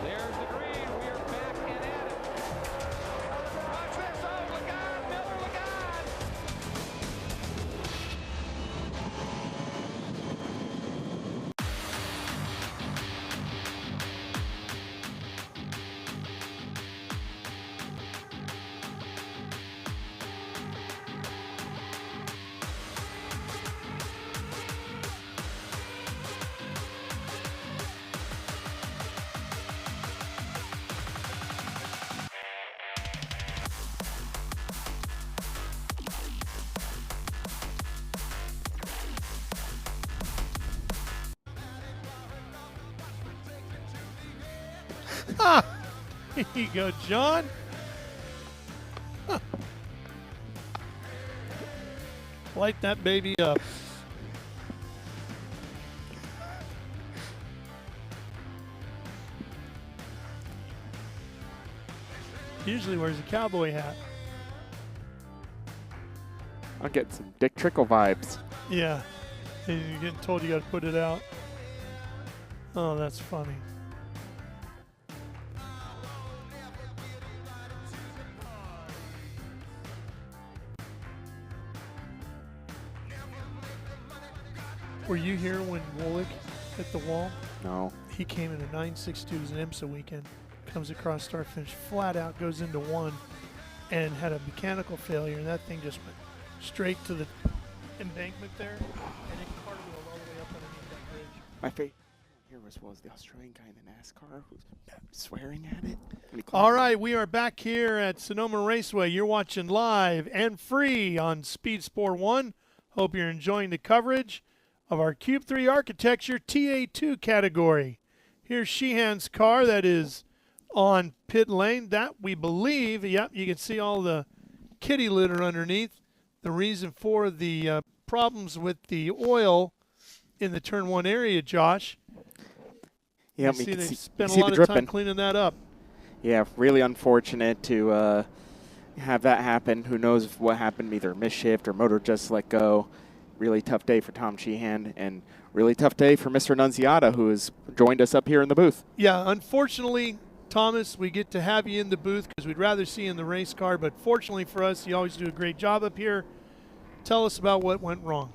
There's the green. We are back and at it. Watch this. Oh, Lagarde, Miller, Lagarde. Here you go, John. Light that baby up. Usually wears a cowboy hat. I'll get some Dick Trickle vibes. Yeah. And you're getting told you got to put it out. Oh, that's funny. Were you here when Woolick hit the wall? No. He came in a 9.62 as an IMSA weekend, comes across start finish, flat out goes into one, and had a mechanical failure, and that thing just went straight to the embankment there, and it cartwheeled all the way up underneath that bridge. My favorite here was the Australian guy in the NASCAR who was swearing at it. All right, we are back here at Sonoma Raceway. You're watching live and free on Speed Sport 1. Hope you're enjoying the coverage of our Cube 3 Architecture TA2 category. Here's Sheehan's car that is on pit lane. That we believe, yep, you can see all the kitty litter underneath. The reason for the problems with the oil in the turn 1 area, Josh. Yeah, you see they spent a lot of time cleaning that up. Yeah, really unfortunate to have that happen. Who knows what happened, either misshift or motor just let go. Really tough day for Tom Sheehan, and really tough day for Mr. Nunziata, who has joined us up here in the booth. Yeah, unfortunately, Thomas, we get to have you in the booth because we'd rather see you in the race car, but fortunately for us, you always do a great job up here. Tell us about what went wrong.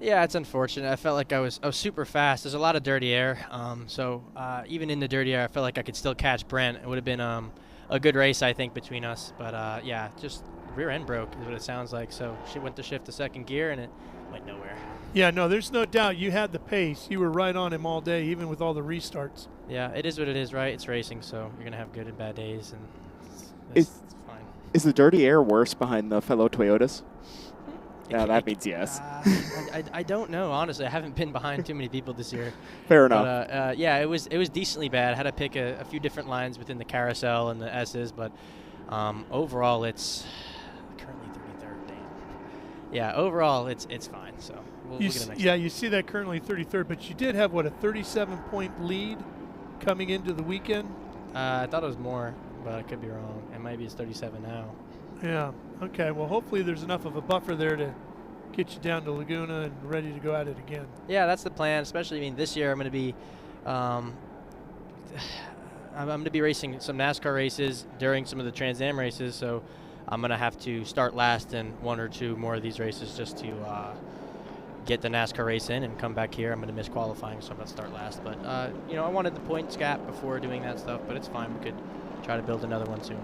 Yeah, it's unfortunate. I felt like I was super fast. There's a lot of dirty air, so even in the dirty air, I felt like I could still catch Brent. It would have been a good race, I think, between us. But yeah, just rear end broke is what it sounds like. So she went to shift to second gear, and it went nowhere. Yeah, no, there's no doubt you had the pace. You were right on him all day, even with all the restarts. Yeah, it is what it is, right? It's racing, so you're going to have good and bad days, and Is fine. Is the dirty air worse behind the fellow Toyotas? Yeah, that means yes. I don't know, honestly. I haven't been behind too many people this year. Fair enough. But, yeah, it was decently bad. I had to pick a few different lines within the carousel and the S's, but overall it's currently 33rd. Damn. Yeah, overall it's fine. So we'll get it next yeah, time. you see that currently 33rd, but you did have, what, a 37-point lead coming into the weekend? I thought it was more, but I could be wrong. It might be 37 now. Yeah. Okay. Well, hopefully there's enough of a buffer there to get you down to Laguna and ready to go at it again. Yeah, that's the plan. Especially, I mean, this year I'm going to be, I'm going to be racing some NASCAR races during some of the Trans Am races. So I'm going to have to start last in one or two more of these races just to get the NASCAR race in and come back here. I'm going to miss qualifying, so I'm going to start last. But you know, I wanted the points gap before doing that stuff, but it's fine. We could try to build another one soon.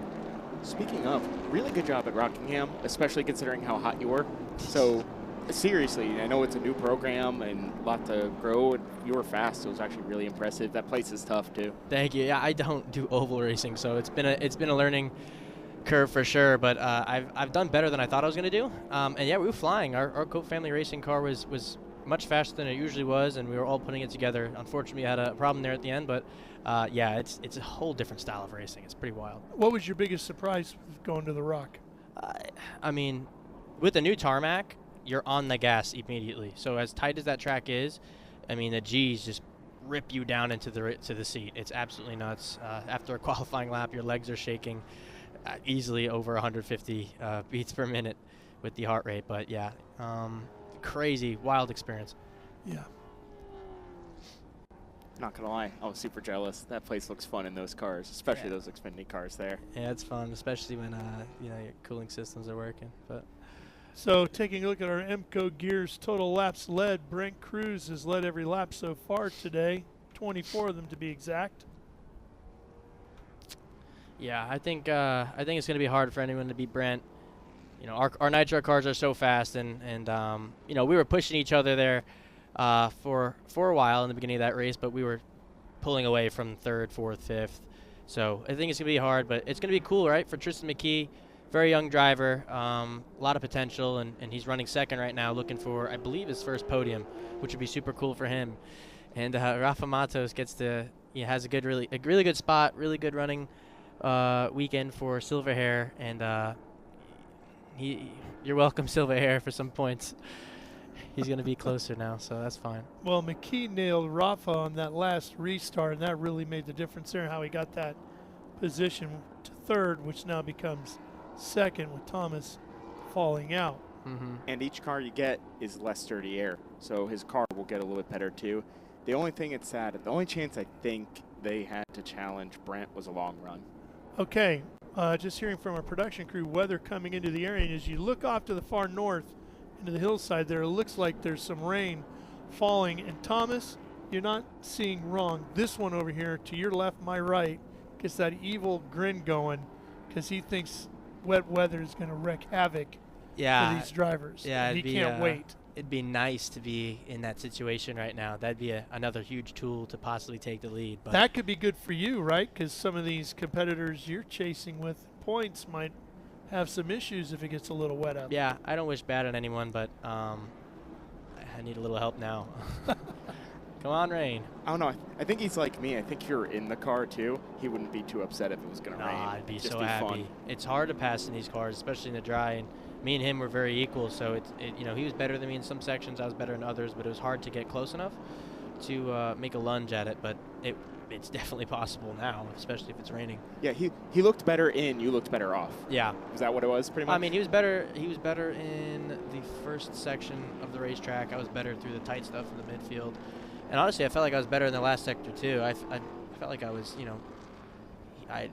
Speaking of, really good job at Rockingham, especially considering how hot you were. So, seriously, I know it's a new program and a lot to grow. And you were fast, so it was actually really impressive. That place is tough too. Thank you. Yeah, I don't do oval racing, so it's been a learning curve for sure. But I've done better than I thought I was going to do. And yeah, we were flying. Our Cope family racing car was much faster than it usually was, and we were all putting it together. Unfortunately, we had a problem there at the end, but yeah, it's a whole different style of racing. It's pretty wild. What was your biggest surprise going to the Rock? I mean, with the new tarmac, you're on the gas immediately. So as tight as that track is, I mean, the G's just rip you down into the seat. It's absolutely nuts. After a qualifying lap, your legs are shaking easily over 150 beats per minute with the heart rate. But yeah, crazy, wild experience. Yeah. Not gonna lie, I was super jealous. That place looks fun in those cars, especially those Xfinity cars there. Yeah, it's fun, especially when you know, your cooling systems are working. But so taking a look at our MCO Gears total laps led, Brent Cruz has led every lap so far today, 24 of them to be exact. Yeah, I think it's going to be hard for anyone to beat Brent. You know, our nitro cars are so fast, and you know, we were pushing each other there for a while in the beginning of that race, but we were pulling away from third, fourth, fifth. So I think it's going to be hard, but it's going to be cool, right, for Tristan McKee. Very young driver, a lot of potential, and he's running second right now, looking for, I believe, his first podium, which would be super cool for him. And Rafa Matos gets to, he has a really good spot, really good running weekend for Silverhair, and you're welcome, Silverhair, for some points. He's going to be closer now, so that's fine. Well, McKee nailed Rafa on that last restart, and that really made the difference there, how he got that position to third, which now becomes second with Thomas falling out. Mm-hmm. And each car you get is less dirty air, so his car will get a little bit better too. The only thing that's sad, the only chance I think they had to challenge Brent was a long run. Okay, just hearing from our production crew, weather coming into the area, and as you look off to the far north into the hillside there, it looks like there's some rain falling. And Thomas, you're not seeing wrong. This one over here to your left, my right, gets that evil grin going because he thinks wet weather is going to wreak havoc for these drivers. Yeah, he can't wait. It'd be nice to be in that situation right now. That'd be another huge tool to possibly take the lead. But that could be good for you, right? Because some of these competitors you're chasing with points might have some issues if it gets a little wet up. Yeah, I don't wish bad on anyone, but I need a little help now. Come on, rain. I don't know. I think he's like me. I think if you're in the car too, he wouldn't be too upset if it was going to rain. I'd be Just so be happy. Fun. It's hard to pass in these cars, especially in the dry. And me and him were very equal. So you know, he was better than me in some sections. I was better in others, but it was hard to get close enough. to make a lunge at it, but it's definitely possible now, especially if it's raining. Yeah, he looked better in. You looked better off. Yeah. Is that what it was, pretty much? I mean, he was better in the first section of the racetrack. I was better through the tight stuff in the midfield. And honestly, I felt like I was better in the last sector, too. I felt like I was, you know, I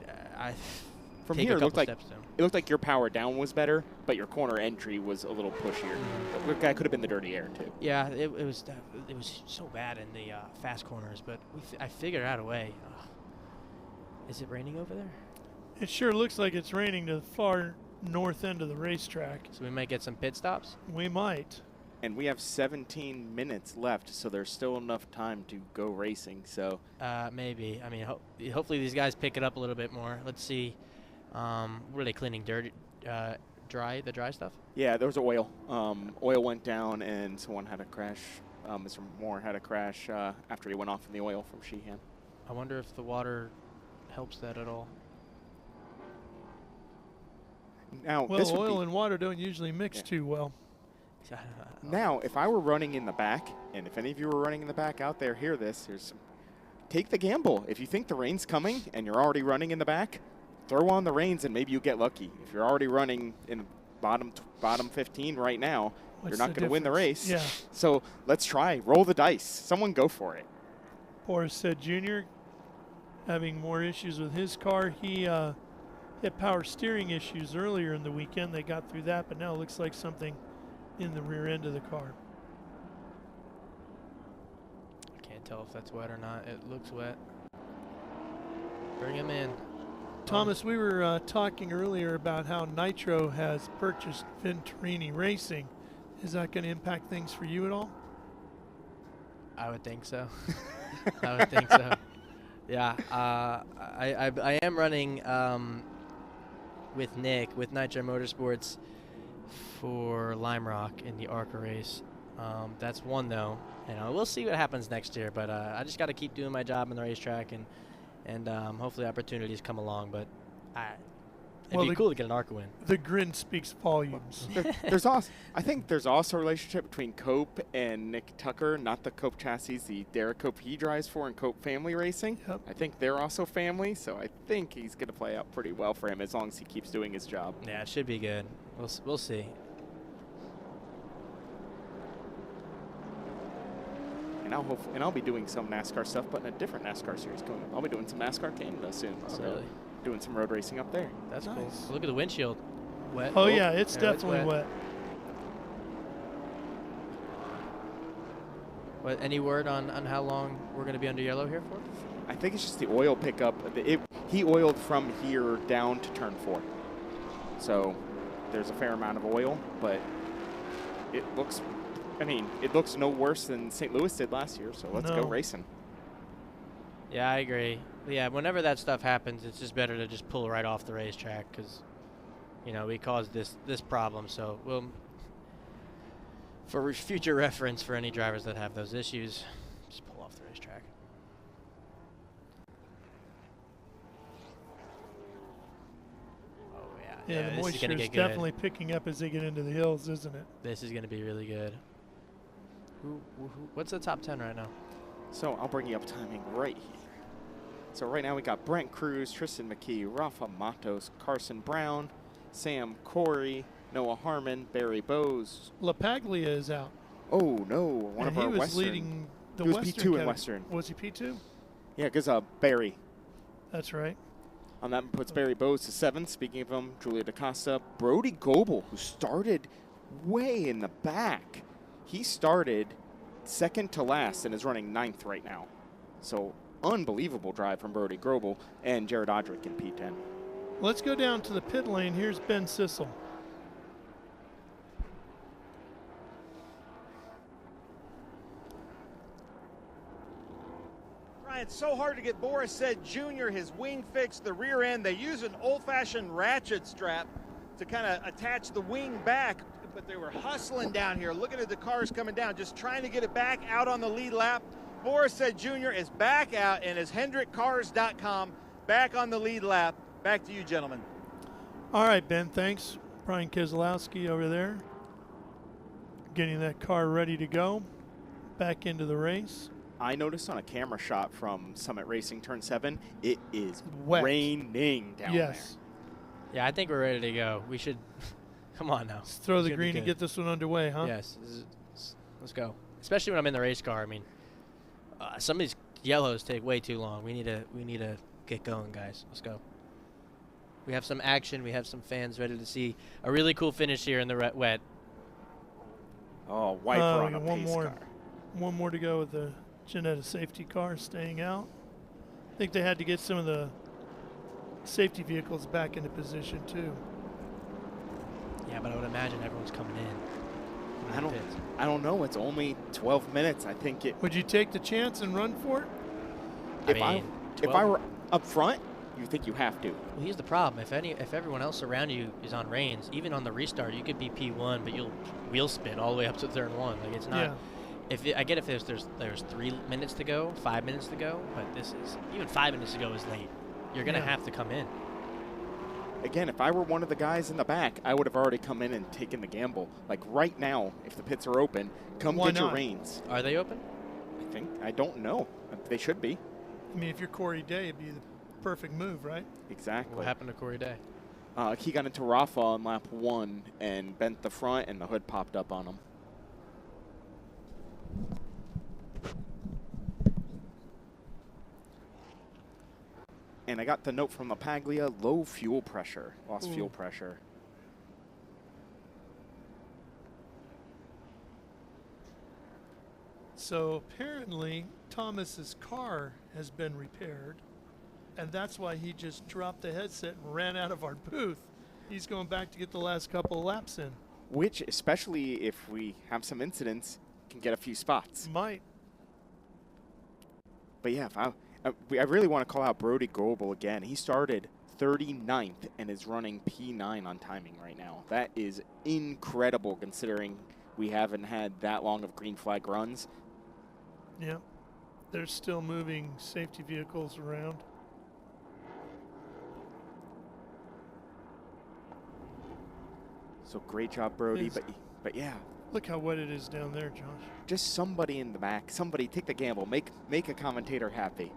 From take here, a it couple looked like steps down. it looked like your power down was better, but your corner entry was a little pushier. That could have been the dirty air too. Yeah, it was so bad in the fast corners, but I figured out a way. Is it raining over there? It sure looks like it's raining to the far north end of the racetrack. So we might get some pit stops? We might. And we have 17 minutes left, so there's still enough time to go racing. So maybe. I mean, hopefully these guys pick it up a little bit more. Let's see. Were they cleaning the dry stuff? yeah, there was oil. Oil went down, and someone had a crash. Mr. Moore had a crash after he went off in the oil from Sheehan. I wonder if the water helps that at all. Now, well, oil and water don't usually mix too well. Now, if I were running in the back, and if any of you were running in the back out there, hear this. Take the gamble. If you think the rain's coming and you're already running in the back, throw on the reins and maybe you get lucky. If you're already running in bottom 15 right now, you're not going to win the race. Yeah. So let's try. Roll the dice. Someone go for it. Boris said Jr. having more issues with his car. He had power steering issues earlier in the weekend. They got through that, but now it looks like something in the rear end of the car. I can't tell if that's wet or not. It looks wet. Bring him in. Thomas, we were talking earlier about how Nitro has purchased Venturini Racing. Is that going to impact things for you at all? I would think so. I would think so. Yeah, I am running with Nick, with Nitro Motorsports, for Lime Rock in the ARCA race. That's one, though. We'll see what happens next year, but I just got to keep doing my job in the racetrack, and hopefully opportunities come along, but it'd be cool to get an ARCA win. The grin speaks volumes. I think there's also a relationship between Cope and Nick Tucker, not the Cope chassis, the Derek Cope he drives for in Cope Family Racing. Yep. I think they're also family, so I think he's going to play out pretty well for him as long as he keeps doing his job. Yeah, it should be good. We'll see. And I'll be doing some NASCAR stuff, but in a different NASCAR series coming up. I'll be doing some NASCAR Canada soon. Oh, really? Doing some road racing up there. That's cool. Look at the windshield. Wet. Oh, yeah, it's definitely wet. What, any word on how long we're going to be under yellow here for? I think it's just the oil pickup. He oiled from here down to turn 4. So there's a fair amount of oil, but it looks no worse than St. Louis did last year, so let's go racing. Yeah, I agree. Yeah, whenever that stuff happens, it's just better to just pull right off the racetrack because, we caused this problem. So for future reference for any drivers that have those issues, just pull off the racetrack. Oh, yeah. Yeah, the moisture is definitely picking up as they get into the hills, isn't it? This is going to be really good. What's the top 10 right now? So I'll bring you up timing right here. So right now we got Brent Cruz, Tristan McKee, Rafa Matos, Carson Brown, Sam Corey, Noah Harmon, Barry Bowes. LaPaglia is out. Oh, no. One of our Western. He was leading the Western. Western. He was P2 in Western. Was he P2? Yeah, because Barry. That's right. On that puts Barry Bowes to 7th. Speaking of him, Julia DaCosta. Brody Goebel, who started way in the back. He started second to last and is running 9th right now. So unbelievable drive from Brody Goebel and Jared Odrick in P10. Let's go down to the pit lane. Here's Ben Sissel. Brian, it's so hard to get Boris said Jr. his wing fixed, the rear end. They use an old-fashioned ratchet strap to kind of attach the wing back, but they were hustling down here, looking at the cars coming down, just trying to get it back out on the lead lap. Boris said Jr. is back out and is HendrickCars.com back on the lead lap. Back to you, gentlemen. All right, Ben, thanks. Brian Keselowski over there getting that car ready to go back into the race. I noticed on a camera shot from Summit Racing Turn 7, it is wet. raining down Yes. Yeah, I think we're ready to go. We should come on now. Let's throw It's the gonna be green and good. get this one underway, huh? Yes. Let's go. Especially when I'm in the race car. I mean, some of these yellows take way too long. We need to get going, guys. Let's go. We have some action. We have some fans ready to see a really cool finish here in the wet. Oh, wiper on a one pace more. car. One more to go with the Ginetta safety car staying out. I think they had to get some of the safety vehicles back into position too. Yeah, but I would imagine everyone's coming in. I don't know. It's only 12 minutes. I think it. Would you take the chance and run for it? If I were up front, you think you have to. Well, here's the problem. If everyone else around you is on reins, even on the restart, you could be P1, but you'll wheel spin all the way up to turn 1. Like, it's not. Yeah. I get if there's 3 minutes to go, 5 minutes to go, but this is even 5 minutes to go is late. You're gonna have to come in. Again, if I were one of the guys in the back, I would have already come in and taken the gamble. Like right now, if the pits are open, come Why get your not? reins. Are they open? I don't know. They should be. I mean, if you're Corey Day, it'd be the perfect move, right? Exactly. What happened to Corey Day? He got into Rafa on lap 1 and bent the front, and the hood popped up on him. And I got the note from LaPaglia, low fuel pressure, lost fuel pressure. So apparently Thomas's car has been repaired, and that's why he just dropped the headset and ran out of our booth. He's going back to get the last couple of laps in. Which, especially if we have some incidents, can get a few spots. Might. But yeah, I really want to call out Brody Goebel again. He started 39th and is running P9 on timing right now. That is incredible considering we haven't had that long of green flag runs. Yeah. They're still moving safety vehicles around. So great job, Brody. But yeah. Look how wet it is down there, Josh. Just somebody in the back, somebody take the gamble, make a commentator happy.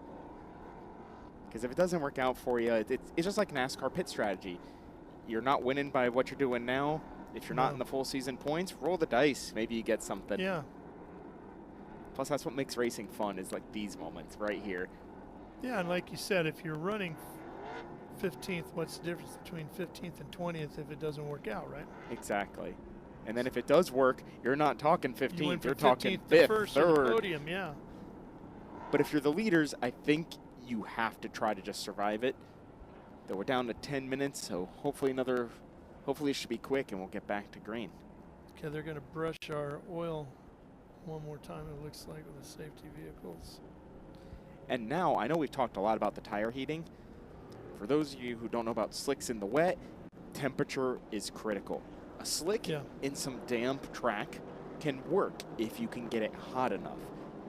Because if it doesn't work out for you, it's just like NASCAR pit strategy. You're not winning by what you're doing now. If you're not in the full season points, roll the dice. Maybe you get something. Yeah. Plus, that's what makes racing fun, is like these moments right here. Yeah, and like you said, if you're running 15th, what's the difference between 15th and 20th if it doesn't work out, right? Exactly. And then if it does work, you're not talking 15th, you're talking 15th to 5th, first 3rd. on the podium, yeah. But if you're the leaders, I think you have to try to just survive it. Though we're down to 10 minutes, so hopefully it should be quick and we'll get back to green. Okay, they're going to brush our oil one more time, it looks like, with the safety vehicles. And now, I know we've talked a lot about the tire heating. For those of you who don't know about slicks in the wet, temperature is critical. A slick in some damp track can work if you can get it hot enough.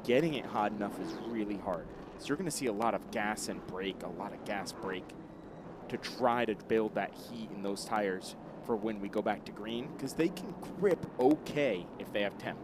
Getting it hot enough is really hard. So you're going to see a lot of gas and brake, a lot of gas brake to try to build that heat in those tires for when we go back to green, because they can grip okay if they have temp.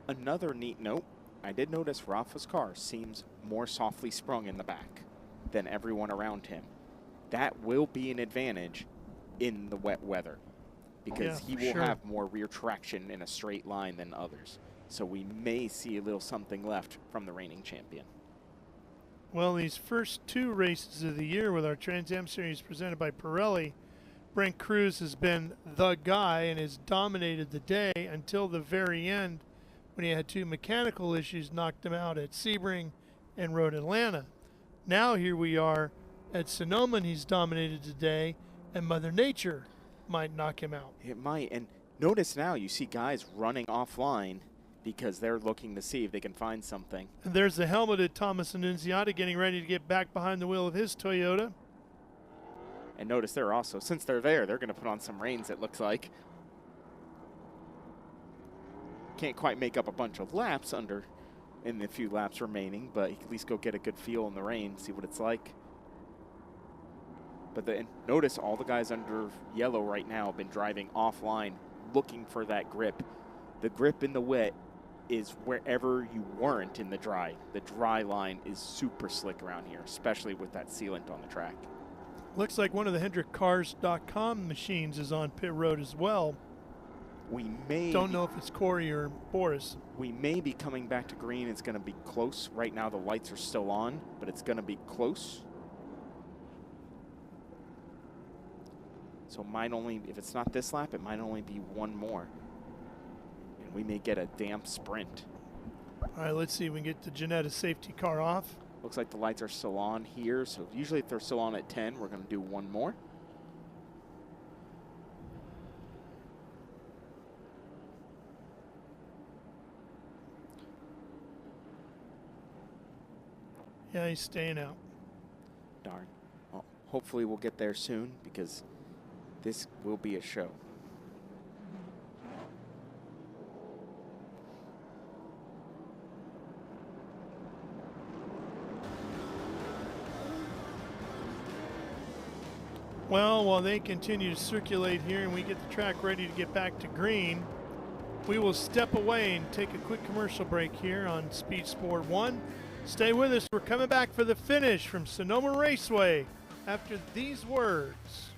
Another neat note, I did notice Rafa's car seems more softly sprung in the back than everyone around him. That will be an advantage in the wet weather because he will have more rear traction in a straight line than others. So we may see a little something left from the reigning champion. Well, these first two races of the year with our Trans Am Series presented by Pirelli, Brent Cruz has been the guy and has dominated the day until the very end, when he had two mechanical issues, knocked him out at Sebring and Road Atlanta. Now here we are at Sonoma, and he's dominated today, and Mother Nature might knock him out. It might, and notice now you see guys running offline because they're looking to see if they can find something. And there's the helmeted Thomas Annunziata getting ready to get back behind the wheel of his Toyota. And notice they're also, since they're there, they're going to put on some reins, it looks like. Can't quite make up a bunch of laps in the few laps remaining, but you can at least go get a good feel in the rain, see what it's like. But notice all the guys under yellow right now have been driving offline, looking for that grip. The grip in the wet is wherever you weren't in the dry. The dry line is super slick around here, especially with that sealant on the track. Looks like one of the HendrickCars.com machines is on pit road as well. We may... Don't know if it's Corey or Boris. We may be coming back to green. It's going to be close. Right now the lights are still on, but it's going to be close. So might only, if it's not this lap, it might only be one more. And we may get a damp sprint. All right, let's see if we can get the Ginetta safety car off. Looks like the lights are still on here. So usually if they're still on at 10, we're going to do one more. Yeah, he's staying out. Darn. Well, hopefully we'll get there soon because this will be a show. Well, while they continue to circulate here and we get the track ready to get back to green, we will step away and take a quick commercial break here on Speed Sport 1. Stay with us. We're coming back for the finish from Sonoma Raceway after these words.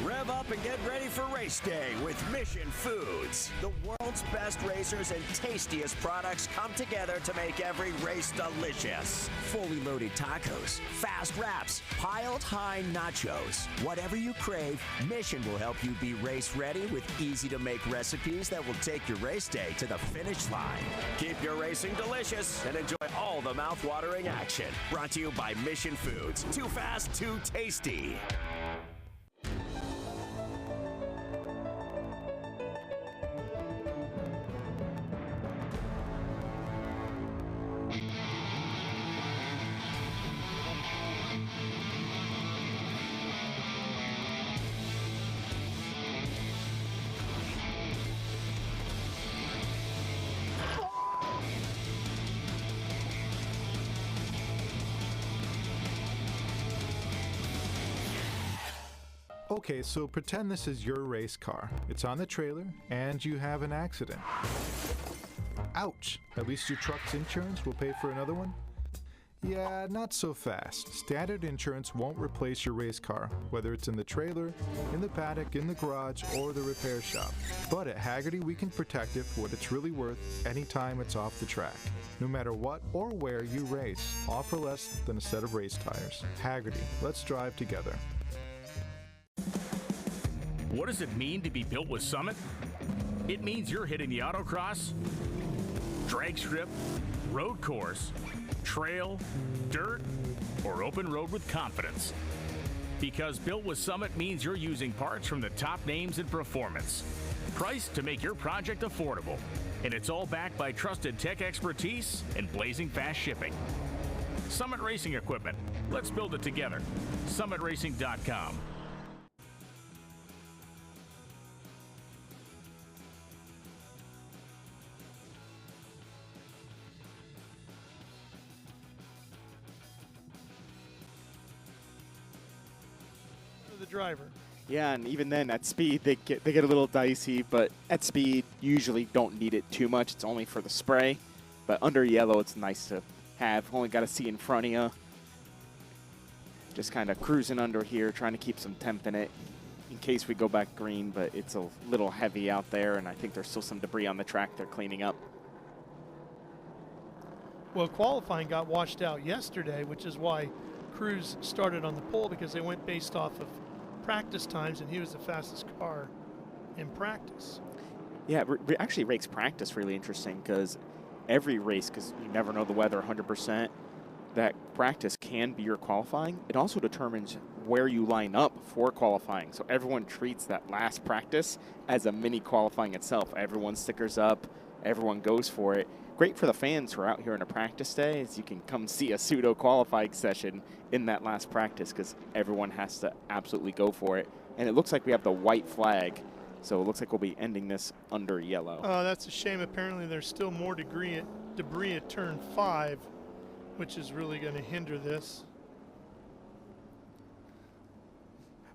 Rev up and get ready for race day with Mission Foods. The world's best racers and tastiest products come together to make every race delicious. Fully loaded tacos, fast wraps, piled high nachos. Whatever you crave, Mission will help you be race ready with easy to make recipes that will take your race day to the finish line. Keep your racing delicious and enjoy all the mouth-watering action. Brought to you by Mission Foods. Too fast, too tasty. Okay, so pretend this is your race car. It's on the trailer, and you have an accident. Ouch! At least your truck's insurance will pay for another one? Yeah, not so fast. Standard insurance won't replace your race car, whether it's in the trailer, in the paddock, in the garage, or the repair shop. But at Haggerty, we can protect it for what it's really worth anytime it's off the track. No matter what or where you race, all for less than a set of race tires. Haggerty, let's drive together. What does it mean to be built with Summit? It means you're hitting the autocross, drag strip, road course, trail, dirt, or open road with confidence. Because built with Summit means you're using parts from the top names in performance, priced to make your project affordable. And it's all backed by trusted tech expertise and blazing fast shipping. Summit Racing Equipment. Let's build it together. SummitRacing.com. The driver. Yeah, and even then at speed they get a little dicey, but at speed usually don't need it too much. It's only for the spray. But under yellow it's nice to have. Only got to see in front of you. Just kind of cruising under here, trying to keep some temp in it in case we go back green, but it's a little heavy out there, and I think there's still some debris on the track they're cleaning up. Well, qualifying got washed out yesterday, which is why Cruz started on the pole, because they went based off of practice times, and he was the fastest car in practice. Yeah, actually makes practice really interesting, because every race, because you never know the weather 100%, that practice can be your qualifying. It also determines where you line up for qualifying. So everyone treats that last practice as a mini qualifying itself. Everyone stickers up, everyone goes for it. Great for the fans who are out here on a practice day, is you can come see a pseudo qualifying session in that last practice because everyone has to absolutely go for it. And it looks like we have the white flag, so it looks like we'll be ending this under yellow. Oh, that's a shame. Apparently there's still more debris at turn 5, which is really going to hinder this.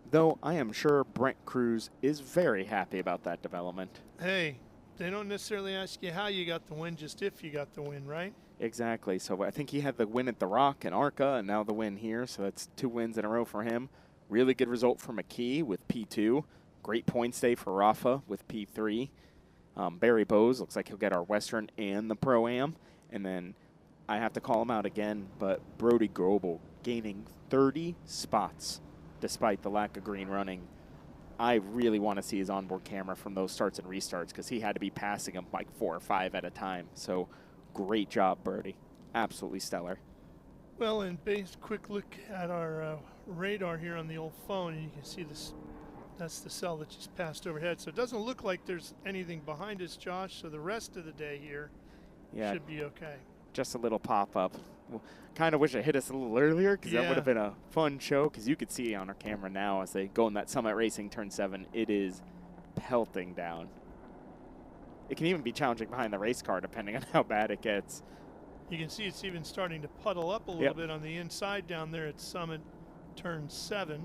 Though I am sure Brent Cruz is very happy about that development. Hey, they don't necessarily ask you how you got the win, just if you got the win, right? Exactly. So I think he had the win at the Rock and ARCA, and now the win here. So that's 2 wins in a row for him. Really good result for McKee with P2. Great points day for Rafa with P3. Barry Bowes looks like he'll get our Western and the Pro-Am. And then I have to call him out again, but Brody Grobel gaining 30 spots despite the lack of green running. I really want to see his onboard camera from those starts and restarts because he had to be passing them like 4 or 5 at a time. So great job, Brody. Absolutely stellar. Well, and quick look at our radar here on the old phone, and you can see this. That's the cell that just passed overhead. So it doesn't look like there's anything behind us, Josh. So the rest of the day here should be okay. Just a little pop-up. Well, kind of wish it hit us a little earlier because that would have been a fun show because you could see on our camera now as they go in that Summit Racing turn 7, it is pelting down. It can even be challenging behind the race car depending on how bad it gets. You can see it's even starting to puddle up a little bit on the inside down there at Summit turn 7.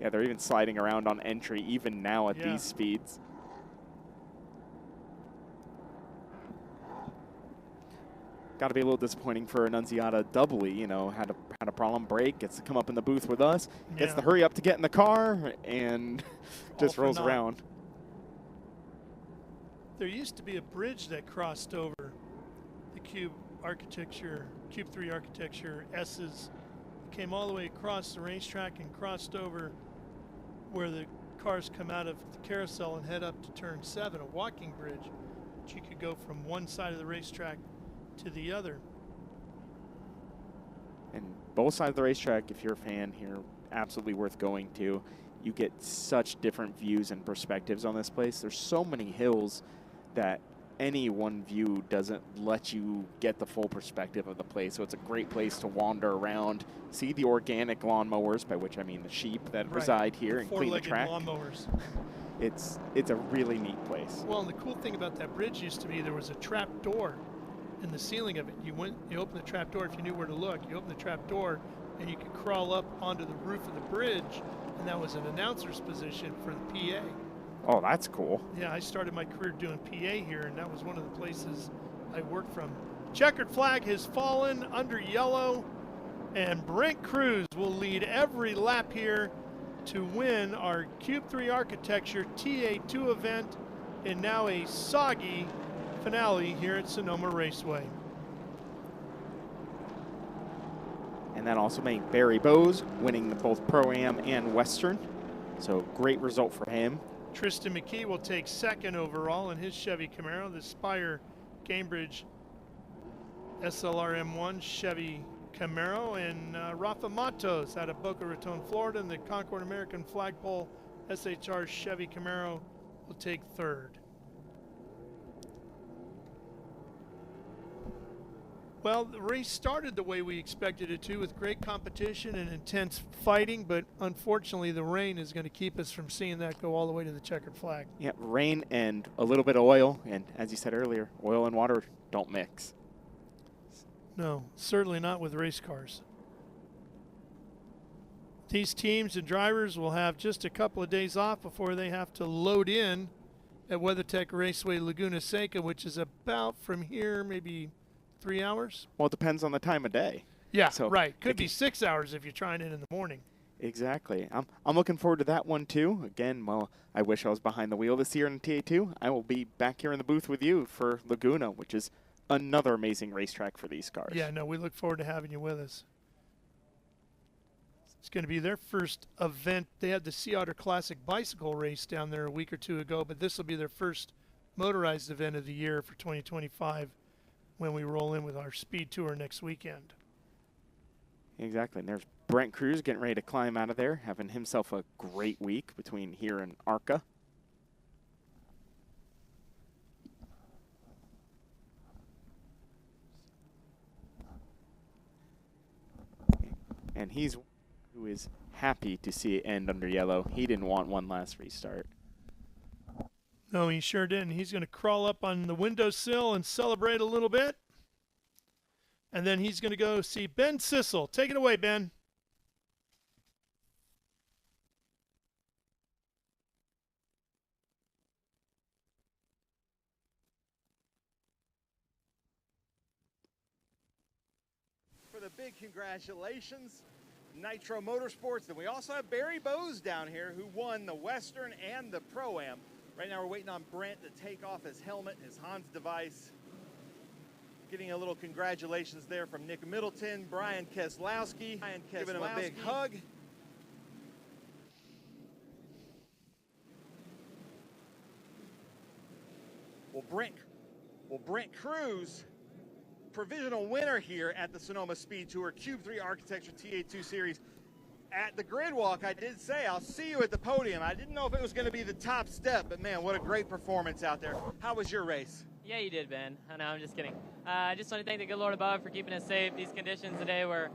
Yeah, they're even sliding around on entry even now at these speeds. Got to be a little disappointing for Annunziata doubly, you know, had a problem break, gets to come up in the booth with us, gets to hurry up to get in the car, and just rolls around. There used to be a bridge that crossed over the Cube 3 architecture S's, came all the way across the racetrack and crossed over where the cars come out of the carousel and head up to turn 7, a walking bridge, which you could go from one side of the racetrack to the other. And both sides of the racetrack, if you're a fan here, absolutely worth going to. You get such different views and perspectives on this place. There's so many hills that any one view doesn't let you get the full perspective of the place. So it's a great place to wander around, see the organic lawnmowers, by which I mean the sheep that reside here, and clean the track. Lawnmowers. It's a really neat place. Well, and the cool thing about that bridge used to be there was a trap door in the ceiling of it. You open the trap door if you knew where to look. You open the trap door and you could crawl up onto the roof of the bridge, and that was an announcer's position for the PA. Oh, that's cool. Yeah, I started my career doing PA here, and that was one of the places I worked from. Checkered flag has fallen under yellow, and Brent Cruz will lead every lap here to win our Cube 3 Architecture TA2 event, and now a soggy finale here at Sonoma Raceway. And that also made Barry Bowes winning both Pro-Am and Western. So great result for him. Tristan McKee will take 2nd overall in his Chevy Camaro, the Spire Cambridge SLR M1 Chevy Camaro, and Rafa Matos out of Boca Raton, Florida, and the Concord American Flagpole SHR Chevy Camaro will take 3rd. Well, the race started the way we expected it to, with great competition and intense fighting, but unfortunately the rain is going to keep us from seeing that go all the way to the checkered flag. Yeah, rain and a little bit of oil, and as you said earlier, oil and water don't mix. No, certainly not with race cars. These teams and drivers will have just a couple of days off before they have to load in at WeatherTech Raceway Laguna Seca, which is about from here maybe 3 hours? Well, it depends on the time of day. Yeah, so right. Could be 6 hours if you're trying it in the morning. Exactly. I'm looking forward to that one, too. Again, well, I wish I was behind the wheel this year in TA2. I will be back here in the booth with you for Laguna, which is another amazing racetrack for these cars. Yeah, no, we look forward to having you with us. It's going to be their first event. They had the Sea Otter Classic bicycle race down there a week or two ago, but this will be their first motorized event of the year for 2025. When we roll in with our speed tour next weekend. Exactly. And there's Brent Cruz getting ready to climb out of there, having himself a great week between here and ARCA. And he's who is happy to see it end under yellow. He didn't want one last restart. No, he sure didn't. He's going to crawl up on the windowsill and celebrate a little bit. And then he's going to go see Ben Sissel. Take it away, Ben. For the big congratulations, Nitro Motorsports. Then we also have Barry Bowes down here, who won the Western and the Pro-Am. Right now we're waiting on Brent to take off his helmet, his Hans device. Getting a little congratulations there from Nick Middleton, Brian Keselowski, giving him a big hug. Well, Brent Cruz, provisional winner here at the Sonoma SpeedTour Cube 3 Architecture TA2 Series. At the grid walk, I did say, I'll see you at the podium. I didn't know if it was going to be the top step, but man, what a great performance out there. How was your race? Yeah, you did, Ben. I know, I'm just kidding. I just want to thank the good Lord above for keeping us safe. These conditions today were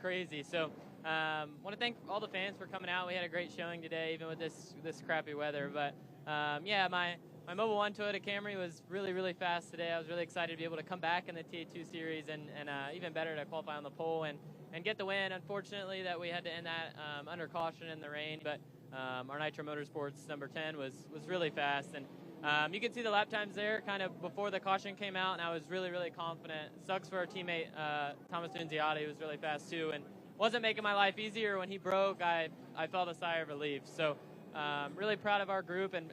crazy. So want to thank all the fans for coming out. We had a great showing today, even with this crappy weather. But yeah, my Mobile 1 Toyota Camry was really fast today. I was really excited to be able to come back in the TA2 series and even better to qualify on the pole and get the win. Unfortunately, that we had to end that under caution in the rain, but our Nitro Motorsports number 10 was really fast. And you can see the lap times there kind of before the caution came out, and I was really confident. It sucks for our teammate Thomas Nunziata. He was really fast too, and wasn't making my life easier. When he broke, I felt a sigh of relief. So really proud of our group, and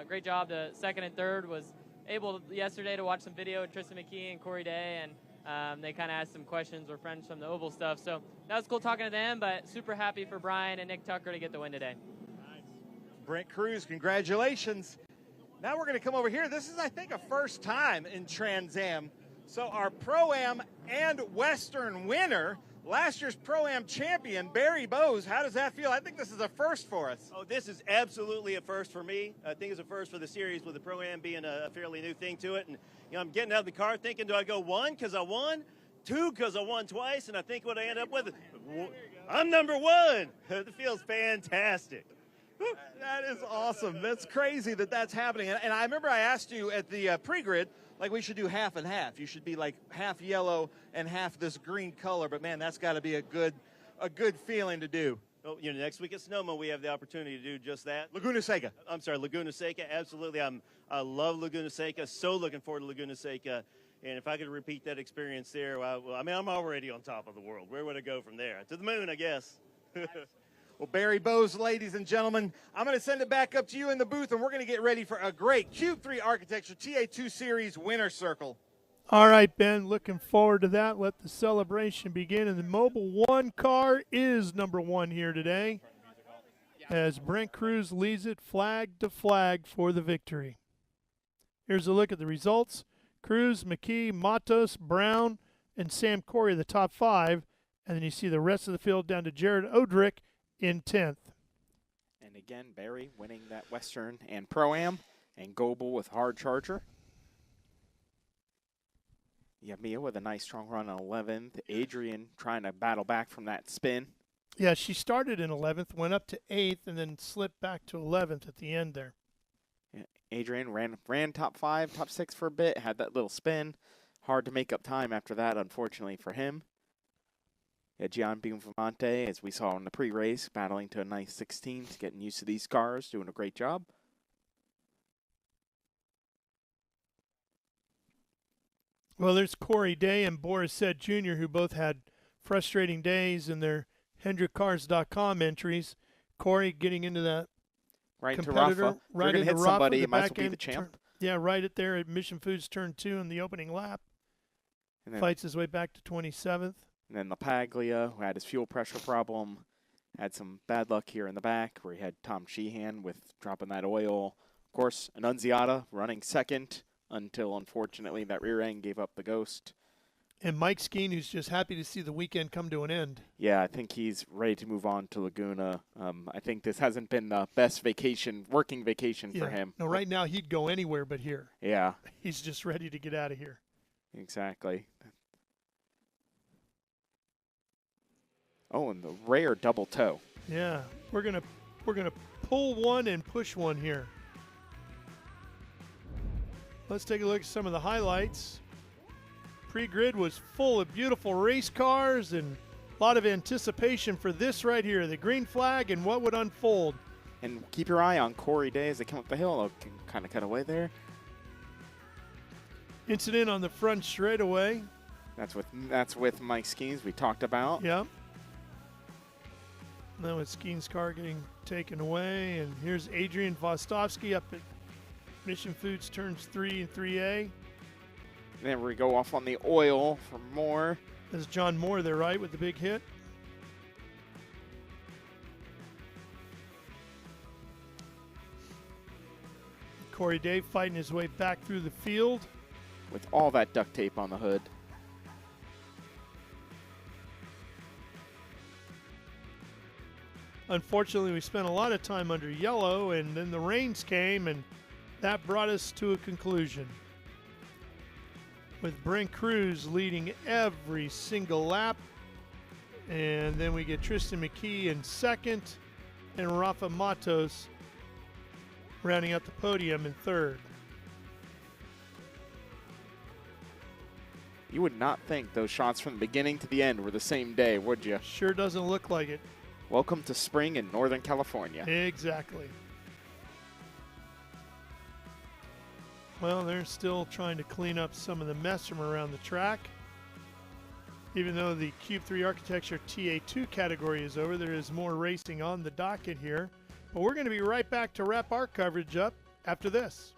great job. The second and third was able yesterday to watch some video with Tristan McKee and Corey Day, and they kind of asked some questions. We're friends from the Oval stuff, so that was cool talking to them, but super happy for Brian and Nick Tucker to get the win today. Nice. Brent Cruz, congratulations. Now we're going to come over here. This is, I think, a first time in Trans Am. So our Pro-Am and Western winner, last year's Pro-Am champion, Barry Bowes. How does that feel? I think this is a first for us. Oh, this is absolutely a first for me. I think it's a first for the series, with the Pro-Am being a fairly new thing to it. And I'm getting out of the car thinking, do I go 1 because I won, 2 because I won twice, and I think what I end up with, I'm number 1. It feels fantastic. That is awesome. That's crazy that that's happening. And I remember I asked you at the pre-grid, like, we should do half and half. You should be like half yellow and half this green color. But man, that's got to be a good feeling to do. Well, next week at Sonoma, we have the opportunity to do just that. Laguna Seca. I'm sorry, Laguna Seca. Absolutely. I love Laguna Seca. So looking forward to Laguna Seca. And if I could repeat that experience there, well, I mean, I'm already on top of the world. Where would I go from there? To the moon, I guess. Well, Barry Bowes, ladies and gentlemen, I'm going to send it back up to you in the booth, and we're going to get ready for a great Cube 3 Architecture TA2 Series winner circle. All right, Ben, looking forward to that. Let the celebration begin. And the Mobile 1 car is number 1 here today, as Brent Cruz leads it flag to flag for the victory. Here's a look at the results. Cruz, McKee, Matos, Brown, and Sam Corey, the top 5. And then you see the rest of the field down to Jared Odrick in 10th. And again, Barry winning that Western and Pro-Am, and Goebel with hard charger. You have Mia with a nice strong run on 11th. Adrian trying to battle back from that spin. Yeah, she started in 11th, went up to 8th, and then slipped back to 11th at the end there. Yeah, Adrian ran top 5, top 6 for a bit, had that little spin. Hard to make up time after that, unfortunately for him. Gian Bimonte, as we saw in the pre-race, battling to a nice 16th, getting used to these cars, doing a great job. Well, there's Corey Day and Boris Sett Jr., who both had frustrating days in their HendrickCars.com entries. Corey getting into that right competitor. To Rafa. Right if you're going to hit somebody, you might as well be the champ. Yeah, right at there at Mission Foods turn 2 in the opening lap. And then fights his way back to 27th. And then LaPaglia, who had his fuel pressure problem, had some bad luck here in the back, where he had Tom Sheehan with dropping that oil. Of course, Annunziata running second until, unfortunately, that rear end gave up the ghost. And Mike Skeen, who's just happy to see the weekend come to an end. Yeah, I think he's ready to move on to Laguna. I think this hasn't been the best working vacation for him. No, right now he'd go anywhere but here. Yeah. He's just ready to get out of here. Exactly. Oh, and the rare double toe. Yeah, we're gonna pull one and push one here. Let's take a look at some of the highlights. Pre-grid was full of beautiful race cars and a lot of anticipation for this right here, the green flag and what would unfold. And keep your eye on Corey Day as they come up the hill. Oh, can kind of cut away there. Incident on the front straightaway. That's with Mike Skeens we talked about. Yep. Now with Skeen's car getting taken away, and here's Adrian Vostovsky up at Mission Foods turns 3 and 3A. Then we go off on the oil for more. There's John Moore there, right, with the big hit. Corey Day fighting his way back through the field. With all that duct tape on the hood. Unfortunately, we spent a lot of time under yellow, and then the rains came, and that brought us to a conclusion. With Brent Cruz leading every single lap. And then we get Tristan McKee in second, and Rafa Matos rounding out the podium in third. You would not think those shots from the beginning to the end were the same day, would you? Sure doesn't look like it. Welcome to spring in Northern California. Exactly. Well, they're still trying to clean up some of the mess from around the track. Even though the Cube 3 Architecture TA2 category is over, there is more racing on the docket here. But we're going to be right back to wrap our coverage up after this.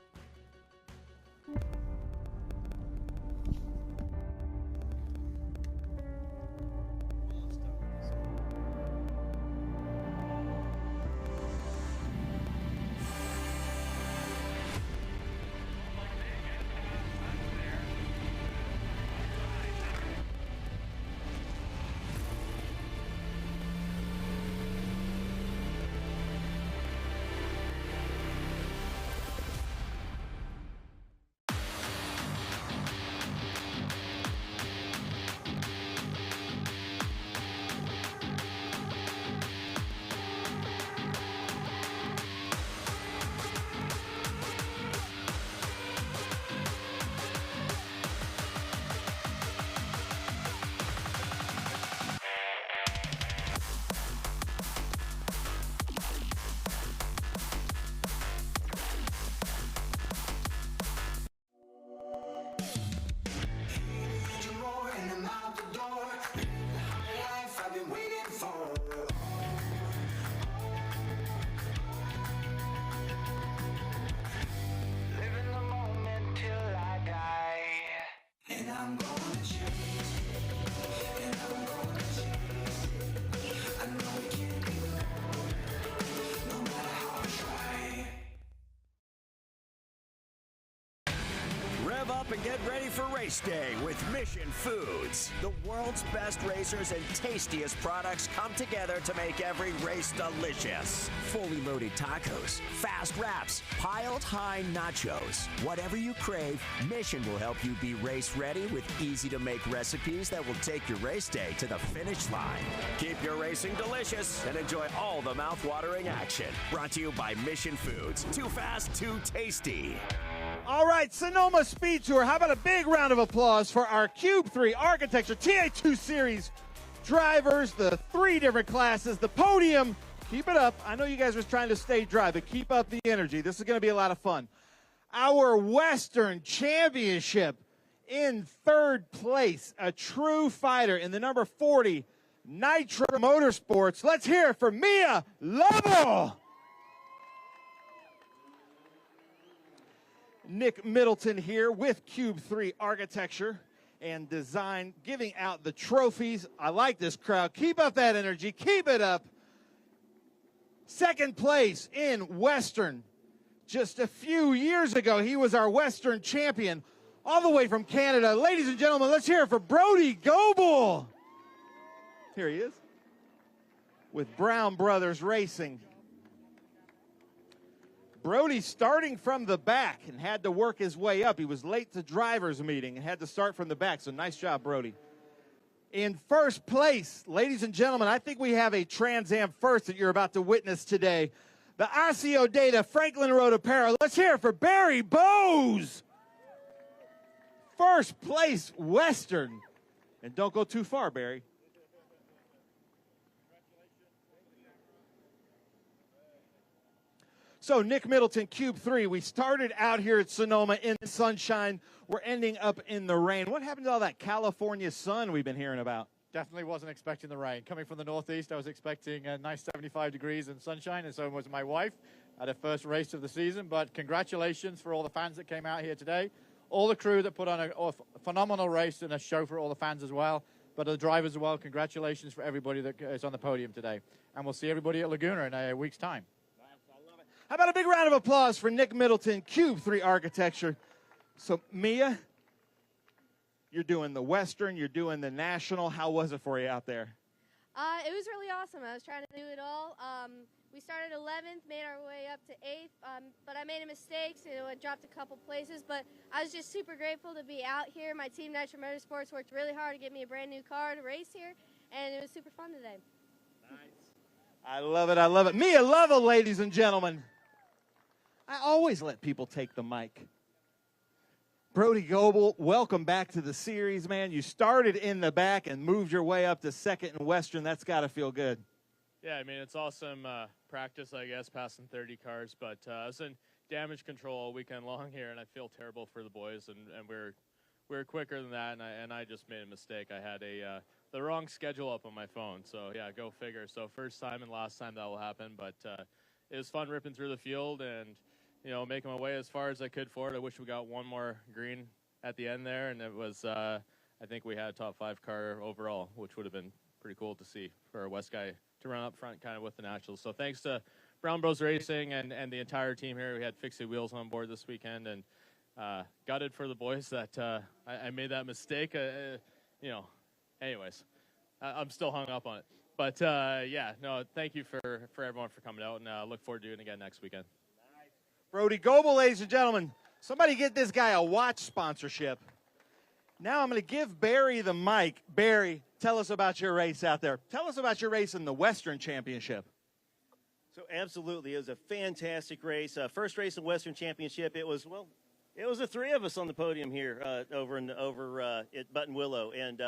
Rev up and get ready for race day with Mission Foods. The world's best racers and tastiest products come together to make every race delicious. Fully loaded tacos, fast wraps, piled high nachos. Whatever you crave, Mission will help you be race ready with easy to make recipes that will take your race day to the finish line. Keep your racing delicious and enjoy all the mouth-watering action. Brought to you by Mission Foods. Too fast, too tasty. All right, Sonoma SpeedTour. How about a big round of applause for our Cube 3 Architecture TA2 Series drivers, the 3 different classes, the podium. Keep it up. I know you guys are trying to stay dry, but keep up the energy. This is going to be a lot of fun. Our Western Championship in 3rd place, a true fighter in the number 40 Nitro Motorsports. Let's hear it for Mia Lobo. Nick Middleton here with Cube 3 Architecture and Design, giving out the trophies. I like this crowd. Keep up that energy. Keep it up. 2nd place in Western. Just a few years ago, he was our Western champion. all the way from Canada. Ladies and gentlemen, let's hear it for Brody Goebel. Here he is with Brown Brothers Racing. Brody starting from the back and had to work his way up. He was late to driver's meeting and had to start from the back, so nice job, Brody. In first place, ladies and gentlemen, I think we have a Trans Am first that you're about to witness today. The ICO Data Franklin Road Apparel. Let's hear it for Barry Bowes. First place, Western. And don't go too far, Barry. So, Nick Middleton, Cube 3. We started out here at Sonoma in the sunshine. We're ending up in the rain. What happened to all that California sun we've been hearing about? Definitely wasn't expecting the rain. Coming from the Northeast, I was expecting a nice 75 degrees and sunshine, and so was my wife at her first race of the season. But congratulations for all the fans that came out here today. All the crew that put on a phenomenal race and a show for all the fans as well. But the drivers as well, congratulations for everybody that is on the podium today. And we'll see everybody at Laguna in a week's time. How about a big round of applause for Nick Middleton, Cube 3 Architecture. So, Mia, you're doing the Western, you're doing the National. How was it for you out there? It was really awesome. I was trying to do it all. We started 11th, made our way up to 8th, but I made a mistake, so I dropped a couple places. But I was just super grateful to be out here. My team, Nitro Motorsports, worked really hard to get me a brand new car to race here, and it was super fun today. Nice. I love it. I love it. Mia Lovell, ladies and gentlemen. I always let people take the mic. Brody Goebel, welcome back to the series, man. You started in the back and moved your way up to second and Western. That's got to feel good. Yeah, I mean, it's awesome practice, I guess, passing 30 cars. But I was in damage control all weekend long here, and I feel terrible for the boys. And we're quicker than that, and I just made a mistake. I had the wrong schedule up on my phone. So, yeah, go figure. So first time and last time that will happen. But it was fun ripping through the field and, you know, making my way as far as I could for it. I wish we got one more green at the end there, and it was, I think we had a top 5 car overall, which would have been pretty cool to see for a West guy to run up front kind of with the Nationals. So thanks to Brown Bros Racing and the entire team here. We had Fixie Wheels on board this weekend, and gutted for the boys that I made that mistake. You know, anyways, I'm still hung up on it. But, yeah, no, thank you for everyone for coming out, and look forward to doing it again next weekend. Brody Goebel, ladies and gentlemen. Somebody get this guy a watch sponsorship. Now I'm going to give Barry the mic. Barry, tell us about your race out there. Tell us about your race in the Western Championship. So absolutely, it was a fantastic race. First race in Western Championship. It was the 3 of us on the podium here over at Button Willow, and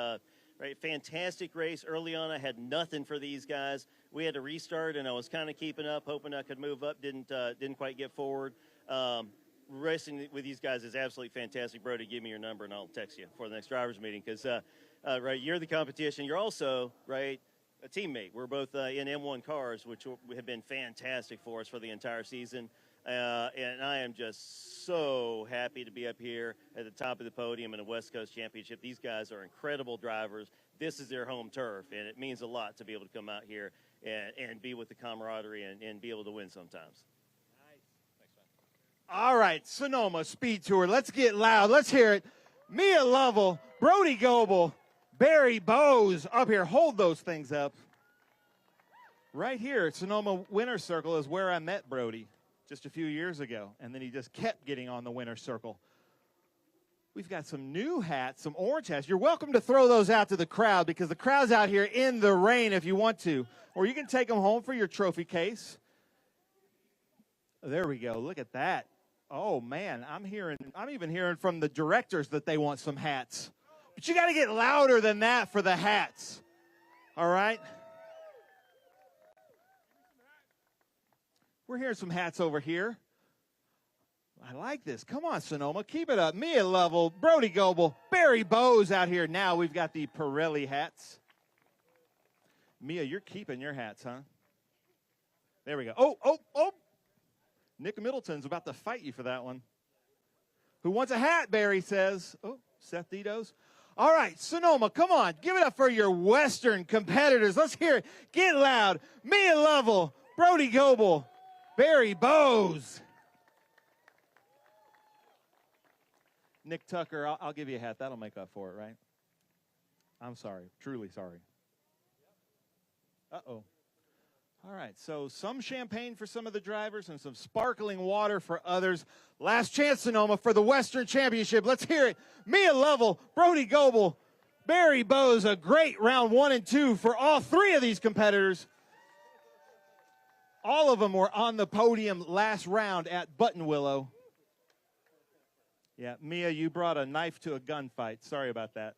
right, fantastic race. Early on, I had nothing for these guys. We had to restart, and I was kind of keeping up, hoping I could move up. Didn't quite get forward. Racing with these guys is absolutely fantastic. Brody, give me your number, and I'll text you for the next drivers meeting. Because right, you're the competition. You're also right a teammate. We're both in M1 cars, which have been fantastic for us for the entire season. And I am just so happy to be up here at the top of the podium in a West Coast Championship. These guys are incredible drivers. This is their home turf, and it means a lot to be able to come out here and be with the camaraderie and be able to win sometimes. All right, Sonoma Speed Tour. Let's get loud. Let's hear it. Mia Lovell, Brody Goebel, Barry Bowes up here. Hold those things up. Right here at Sonoma Winner's Circle is where I met Brody just a few years ago, and then he just kept getting on the winner's circle. We've got some new hats, some orange hats. You're welcome to throw those out to the crowd because the crowd's out here in the rain if you want to, or you can take them home for your trophy case. There we go. Look at that. Oh, man, I'm even hearing from the directors that they want some hats. But you got to get louder than that for the hats. All right? We're hearing some hats over here. I like this. Come on, Sonoma. Keep it up. Mia Lovell, Brody Goebel, Barry Bowes out here. Now we've got the Pirelli hats. Mia, you're keeping your hats, huh? There we go. Oh. Nick Middleton's about to fight you for that one. Who wants a hat, Barry says. Oh, Seth Ditos. All right, Sonoma, come on. Give it up for your Western competitors. Let's hear it. Get loud. Mia Lovell, Brody Goebel, Barry Bowes. Nick Tucker, I'll give you a hat. That'll make up for it, right? I'm sorry. Truly sorry. Uh-oh. All right, so some champagne for some of the drivers and some sparkling water for others. Last chance, Sonoma, for the Western Championship. Let's hear it. Mia Lovell, Brody Goebel, Barry Bowes, a great round 1 and 2 for all three of these competitors. All of them were on the podium last round at Buttonwillow. Yeah, Mia, you brought a knife to a gunfight. Sorry about that.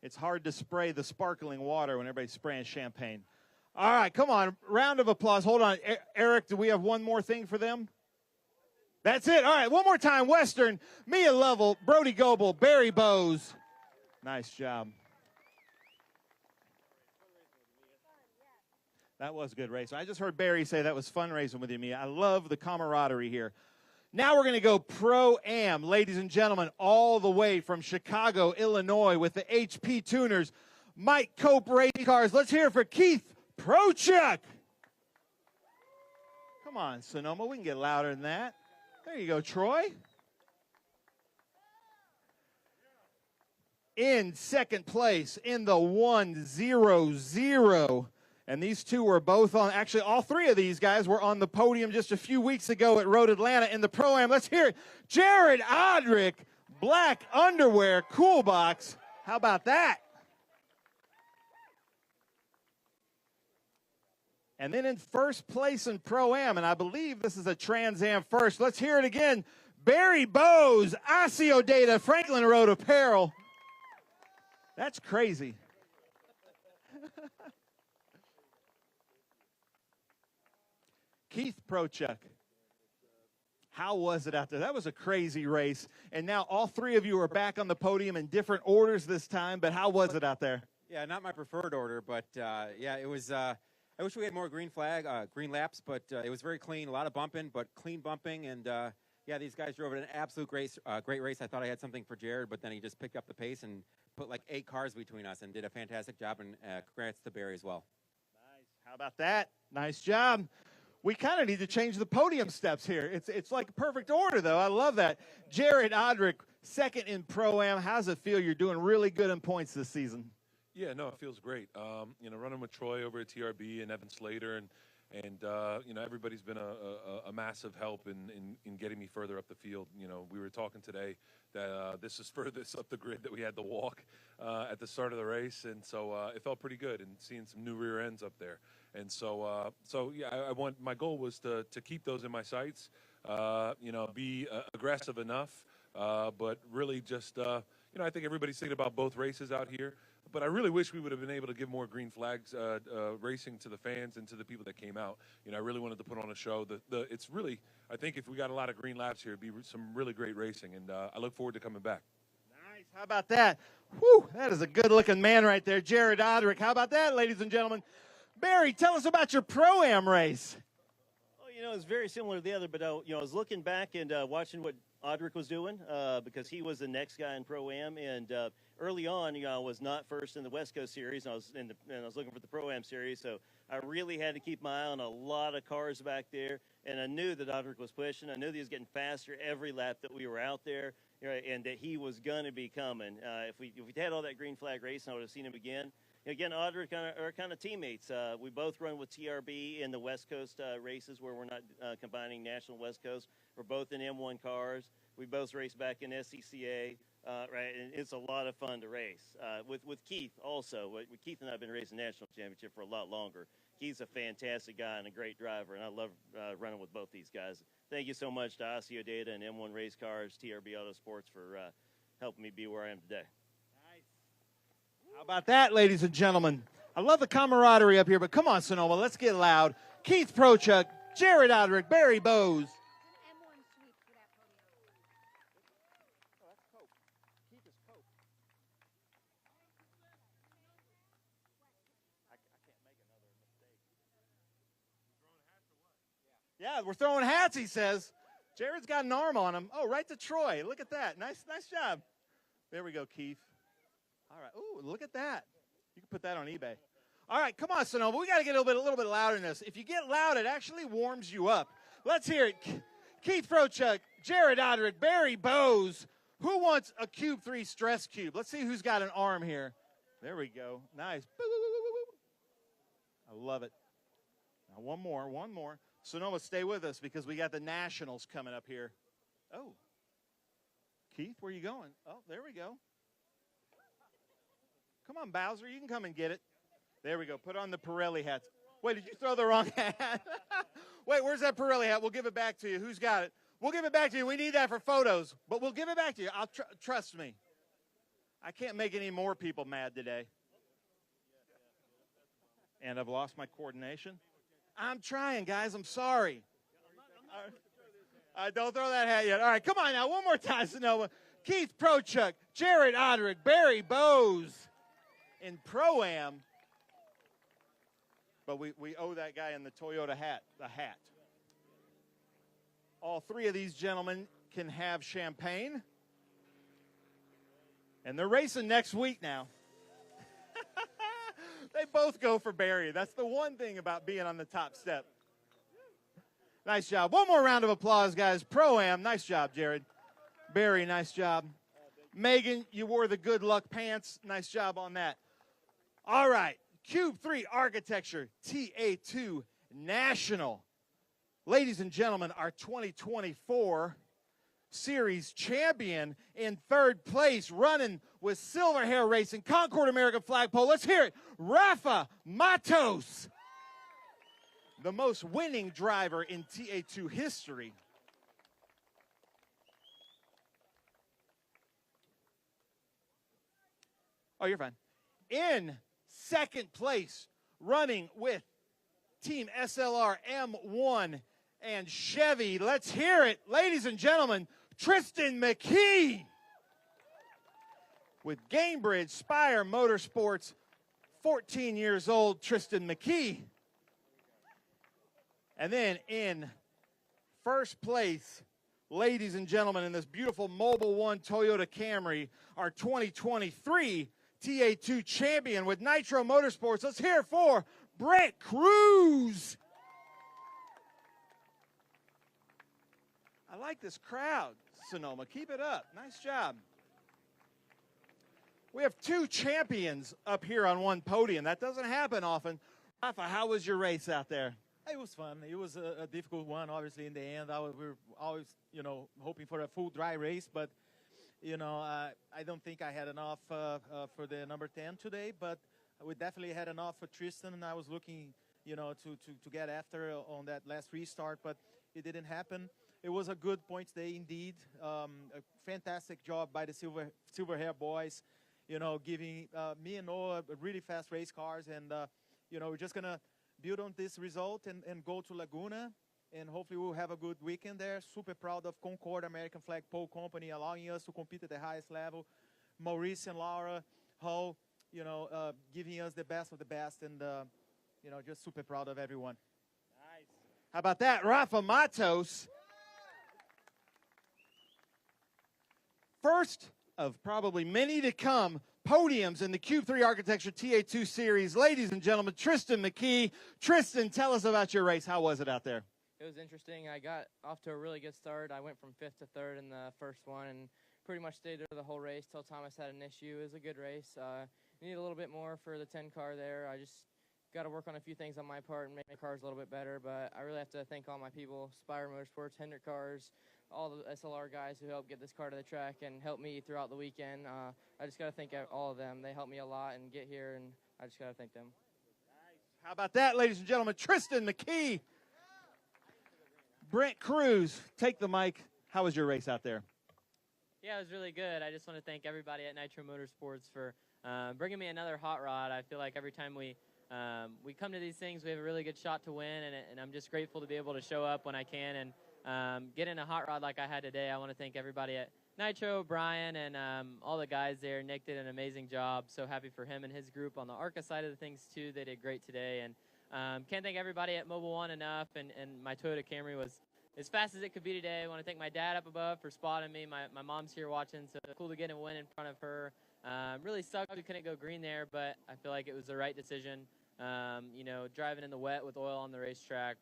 It's hard to spray the sparkling water when everybody's spraying champagne. All right, come on. Round of applause. Hold on. Eric, do we have one more thing for them? That's it. All right, one more time. Western, Mia Lovell, Brody Goebel, Barry Bowes. Nice job. That was a good race. I just heard Barry say that was fun racing with you, Mia. I love the camaraderie here. Now we're going to go Pro-Am, ladies and gentlemen, all the way from Chicago, Illinois, with the HP Tuners, Mike Cope race cars. Let's hear it for Keith Prochuk. Come on, Sonoma, we can get louder than that. There you go, Troy. In second place in the 1-0-0. And these two were both on, actually all three of these guys were on the podium just a few weeks ago at Road Atlanta in the Pro-Am. Let's hear it. Jared Odrick, black underwear, cool box. How about that? And then in first place in Pro-Am, and I believe this is a Trans Am first. Let's hear it again. Barry Bowes, Osseo Data, Franklin Road Apparel. That's crazy. Keith Prochuk, how was it out there? That was a crazy race. And now all three of you are back on the podium in different orders this time, but how was it out there? Yeah, not my preferred order, but yeah, it was, I wish we had more green laps, but it was very clean, a lot of bumping, but clean bumping. And yeah, these guys drove an absolute great race. I thought I had something for Jared, but then he just picked up the pace and put like 8 cars between us and did a fantastic job. And congrats to Barry as well. Nice. How about that? Nice job. We kind of need to change the podium steps here. It's like perfect order, though. I love that. Jared Odrick, second in Pro-Am. How's it feel? You're doing really good in points this season. Yeah, no, it feels great. You know, running with Troy over at TRB and Evan Slater, and you know, everybody's been a massive help in getting me further up the field. You know, we were talking today that this is furthest up the grid that we had to walk at the start of the race, and so it felt pretty good, and seeing some new rear ends up there. And so, yeah, my goal was to keep those in my sights, you know, be aggressive enough, but really just, you know, I think everybody's thinking about both races out here, but I really wish we would have been able to give more green flags racing to the fans and to the people that came out. You know, I really wanted to put on a show. It's really, I think if we got a lot of green laps here, it'd be some really great racing, and I look forward to coming back. Nice. How about that? Whew, that is a good-looking man right there, Jared Odrick. How about that, ladies and gentlemen? Barry, tell us about your Pro-Am race. Well, you know, it's very similar to the other, but, you know, I was looking back and watching what Odrick was doing because he was the next guy in Pro-Am. And early on, you know, I was not first in the West Coast Series, and I was looking for the Pro-Am Series. So I really had to keep my eye on a lot of cars back there. And I knew that Odrick was pushing. I knew that he was getting faster every lap that we were out there, you know, and that he was going to be coming. If we had all that green flag racing, I would have seen him again. Again, Audrey are kind of teammates. We both run with TRB in the West Coast races where we're not combining National West Coast. We're both in M1 cars. We both race back in SCCA, right? And it's a lot of fun to race. With Keith also. With Keith and I have been racing National Championship for a lot longer. Keith's a fantastic guy and a great driver, and I love running with both these guys. Thank you so much to Osseo Data and M1 Race Cars, TRB Autosports for helping me be where I am today. How about that, ladies and gentlemen? I love the camaraderie up here, but come on, Sonoma, let's get loud. Keith Prochuk, Jared Odrick, Barry Bowes. Yeah, we're throwing hats, he says. Jared's got an arm on him. Oh, right to Troy. Look at that. Nice job. There we go, Keith. All right. Ooh, look at that. You can put that on eBay. All right, come on, Sonoma. We got to get a little bit louder than this. If you get loud, it actually warms you up. Let's hear it. Keith Frochuk, Jared Odrick, Barry Bowes. Who wants a Cube 3 stress cube? Let's see who's got an arm here. There we go. Nice. I love it. Now one more. Sonoma, stay with us because we got the Nationals coming up here. Oh. Keith, where you going? Oh, there we go. Come on, Bowser. You can come and get it. There we go. Put on the Pirelli hats. Wait, did you throw the wrong hat? Wait, where's that Pirelli hat? We'll give it back to you. Who's got it? We'll give it back to you. We need that for photos, but we'll give it back to you. Trust me. I can't make any more people mad today. And I've lost my coordination. I'm trying, guys. I'm sorry. Don't throw that hat yet. All right, come on now. One more time, Sonoma. Keith Prochuk, Jared Odrick, Barry Bowes in Pro-Am. But we owe that guy in the Toyota hat the hat. All three of these gentlemen can have champagne. And they're racing next week now. They both go for Barry. That's the one thing about being on the top step. Nice job. One more round of applause, guys. Pro-Am, nice job, Jared. Barry, nice job. Megan, you wore the good luck pants. Nice job on that. All right, Cube 3 Architecture TA2 National. Ladies and gentlemen, our 2024 Series champion in third place, running with Silver Hair Racing, Concord American Flagpole. Let's hear it. Rafa Matos, the most winning driver in TA2 history. Oh, you're fine. In second place, running with Team SLR M1 and Chevy. Let's hear it, ladies and gentlemen, Tristan McKee. With Gamebridge Spire Motorsports, 14 years old, Tristan McKee. And then in first place, ladies and gentlemen, in this beautiful Mobile One Toyota Camry, our 2023 TA2 champion with Nitro Motorsports. Let's hear it for Brent Cruz. I like this crowd, Sonoma. Keep it up. Nice job. We have two champions up here on one podium. That doesn't happen often. Rafa, how was your race out there? It was fun. It was a difficult one, obviously, in the end. We were always, hoping for a full dry race, but, I don't think I had enough for the number 10 today, but we definitely had enough for Tristan, and I was looking, to get after on that last restart, but it didn't happen. It was a good points day indeed. A fantastic job by the Silver Hair boys, giving me and Noah really fast race cars, and, we're just going to build on this result and go to Laguna, and hopefully we'll have a good weekend there. Super proud of Concord American Flagpole Company allowing us to compete at the highest level. Maurice and Laura Hull, giving us the best of the best, and, just super proud of everyone. Nice. How about that, Rafa Matos? First of probably many to come podiums in the Cube 3 Architecture TA2 Series. Ladies and gentlemen, Tristan McKee. Tristan, tell us about your race. How was it out there? It was interesting. I got off to a really good start. I went from 5th to 3rd in the first one and pretty much stayed there the whole race till Thomas had an issue. It was a good race. Need a little bit more for the 10 car there. I just got to work on a few things on my part and make my cars a little bit better, but I really have to thank all my people, Spire Motorsports, Hendrick Cars, all the SLR guys who helped get this car to the track and helped me throughout the weekend. I just got to thank all of them. They helped me a lot and get here, and I just got to thank them. How about that, ladies and gentlemen? Tristan McKee. Brent Cruz, take the mic. How was your race out there? Yeah, it was really good. I just want to thank everybody at Nitro Motorsports for bringing me another hot rod. I feel like every time we come to these things, we have a really good shot to win, and I'm just grateful to be able to show up when I can and get in a hot rod like I had today. I want to thank everybody at Nitro, Brian, and all the guys there. Nick did an amazing job. So happy for him and his group on the ARCA side of the things, too. They did great today. And can't thank everybody at Mobile One enough, and my Toyota Camry was as fast as it could be today. I want to thank my dad up above for spotting me. My mom's here watching, so cool to get a win in front of her. Really sucked we couldn't go green there, but I feel like it was the right decision. Driving in the wet with oil on the racetrack,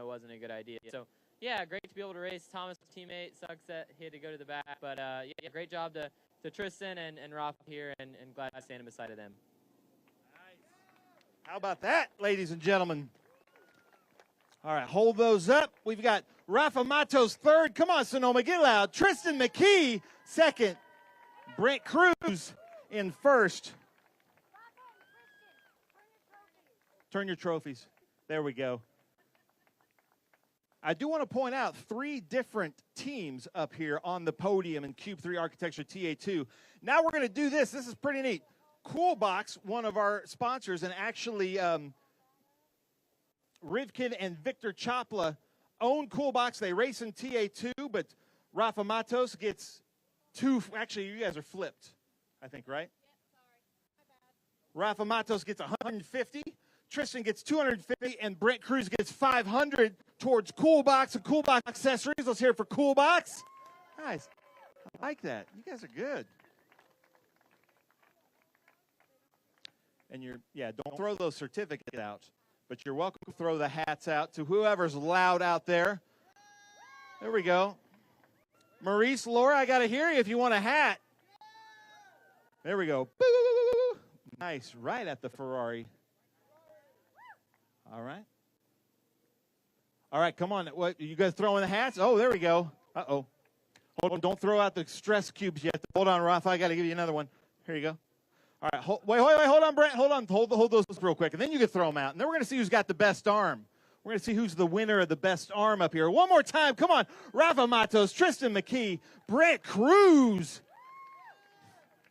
wasn't a good idea. So, yeah, great to be able to race Thomas' teammate. Sucks that he had to go to the back, but yeah, great job to Tristan and Rafa here, and glad to stand beside of them. How about that, ladies and gentlemen? All right, hold those up. We've got Rafa Matos third. Come on, Sonoma, get loud. Tristan McKee second. Brent Cruz in first. Turn your trophies. There we go. I do want to point out 3 different teams up here on the podium in Cube 3 Architecture TA2. Now we're going to do this. This is pretty neat. Cool Box, one of our sponsors, and actually Rivkin and Victor Chopla own Cool Box. They race in TA2, but Rafa Matos gets 2. Actually, you guys are flipped, I think, right? Rafa Matos gets 150. Tristan gets 250, and Brent Cruz gets 500 towards Cool Box and Cool Box accessories. Let's hear it for Cool Box. Guys, I like that. You guys are good. And don't throw those certificates out, but you're welcome to throw the hats out to whoever's loud out there. There we go. Maurice, Laura, I got to hear you if you want a hat. There we go. Boo! Nice, right at the Ferrari. All right. All right, come on. What, you guys throwing the hats? Oh, there we go. Uh-oh. Hold on, don't throw out the stress cubes yet. Hold on, Rafa. I got to give you another one. Here you go. All right, wait, hold on, Brent. Hold on. Hold those real quick, and then you can throw them out. And then we're going to see who's got the best arm. We're going to see who's the winner of the best arm up here. One more time. Come on. Rafa Matos, Tristan McKee, Brent Cruz.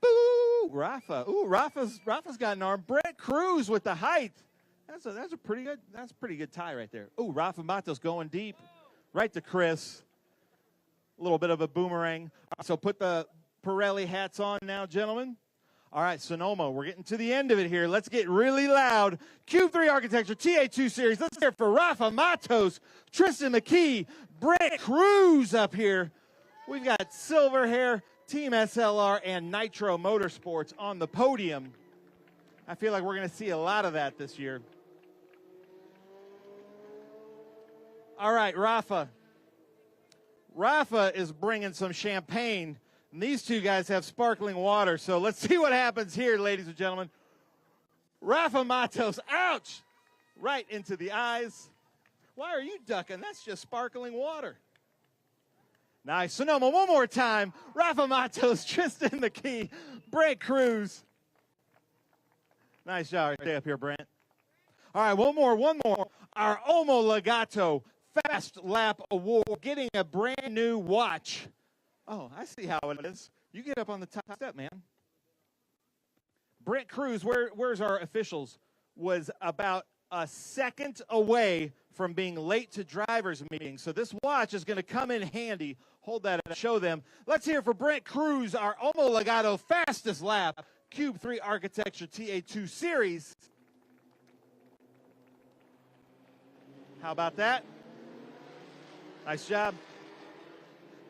Boo! Rafa. Ooh, Rafa's got an arm. Brent Cruz with the height. That's a pretty good tie right there. Ooh, Rafa Matos going deep. Right to Chris. A little bit of a boomerang. So put the Pirelli hats on now, gentlemen. All right, Sonoma, we're getting to the end of it here. Let's get really loud. Cube 3 Architecture TA2 Series. Let's hear it for Rafa Matos, Tristan McKee, Brent Cruz up here. We've got Silver Hair, Team SLR, and Nitro Motorsports on the podium. I feel like we're going to see a lot of that this year. All right, Rafa. Rafa is bringing some champagne. And these two guys have sparkling water, so let's see what happens here, ladies and gentlemen. Rafa Matos, ouch! Right into the eyes. Why are you ducking? That's just sparkling water. Nice. Sonoma, one more time. Rafa Matos, Tristan McKee, Brent Cruz. Nice job right there up here, Brent. All right, one more. Our Omo Legato Fast Lap Award, getting a brand new watch. Oh, I see how it is. You get up on the top step, man. Brent Cruz, where's our officials, was about a second away from being late to driver's meeting. So this watch is going to come in handy. Hold that and show them. Let's hear for Brent Cruz, our Omo Legato fastest lap, Cube 3 Architecture TA2 Series. How about that? Nice job.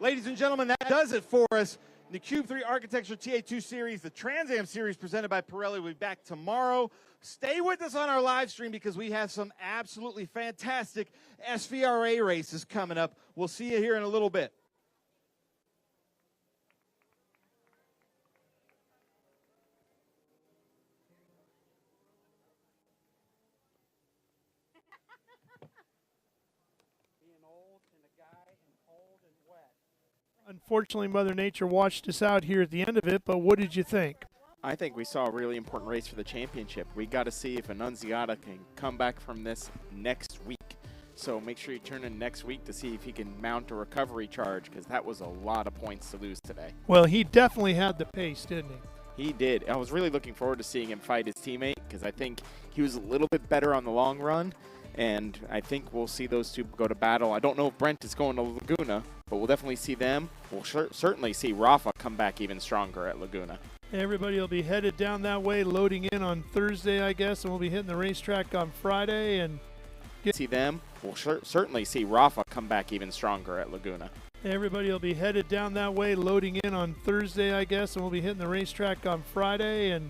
Ladies and gentlemen, that does it for us. The Cube 3 Architecture TA2 Series, the Trans Am Series presented by Pirelli, will be back tomorrow. Stay with us on our live stream because we have some absolutely fantastic SVRA races coming up. We'll see you here in a little bit. Unfortunately, Mother Nature watched us out here at the end of it, but what did you think? I think we saw a really important race for the championship. We got to see if Annunziata can come back from this next week. So make sure you turn in next week to see if he can mount a recovery charge, because that was a lot of points to lose today. Well, he definitely had the pace, didn't he? He did. I was really looking forward to seeing him fight his teammate, because I think he was a little bit better on the long run. And I think we'll see those two go to battle. I don't know if Brent is going to Laguna, but we'll definitely see them. We'll certainly see Rafa come back even stronger at Laguna. Everybody will be headed down that way, loading in on Thursday, I guess, and we'll be hitting the racetrack on Friday. And see them. We'll certainly see Rafa come back even stronger at Laguna. Everybody will be headed down that way, loading in on Thursday, I guess, and we'll be hitting the racetrack on Friday and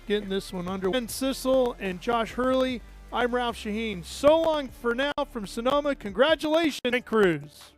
getting this one underway. Ben Sissel and Josh Hurley I'm Ralph Shaheen. So long for now from Sonoma. Congratulations, Cruz.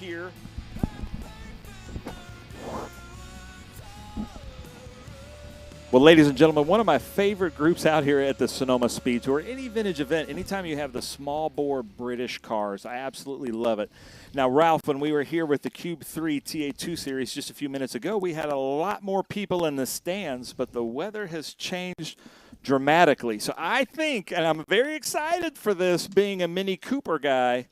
here. Well, ladies and gentlemen, one of my favorite groups out here at the Sonoma Speed Tour, any vintage event, anytime you have the small bore British cars, I absolutely love it. Now, Ralph, when we were here with the Cube 3 TA2 series just a few minutes ago, we had a lot more people in the stands, but the weather has changed dramatically. So I think, and I'm very excited for this, being a Mini Cooper guy,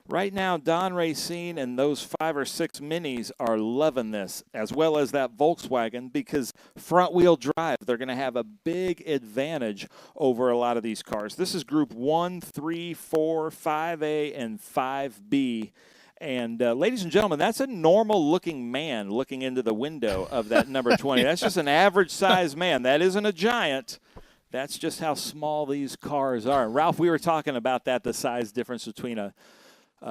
right now, Don Racine and those 5 or 6 Minis are loving this, as well as that Volkswagen, because front-wheel drive, they're going to have a big advantage over a lot of these cars. This is Group 1, 3, 4, 5A, and 5B. And, ladies and gentlemen, that's a normal-looking man looking into the window of that number 20. That's just an average-sized man. That isn't a giant. That's just how small these cars are. And Ralph, we were talking about that, the size difference between a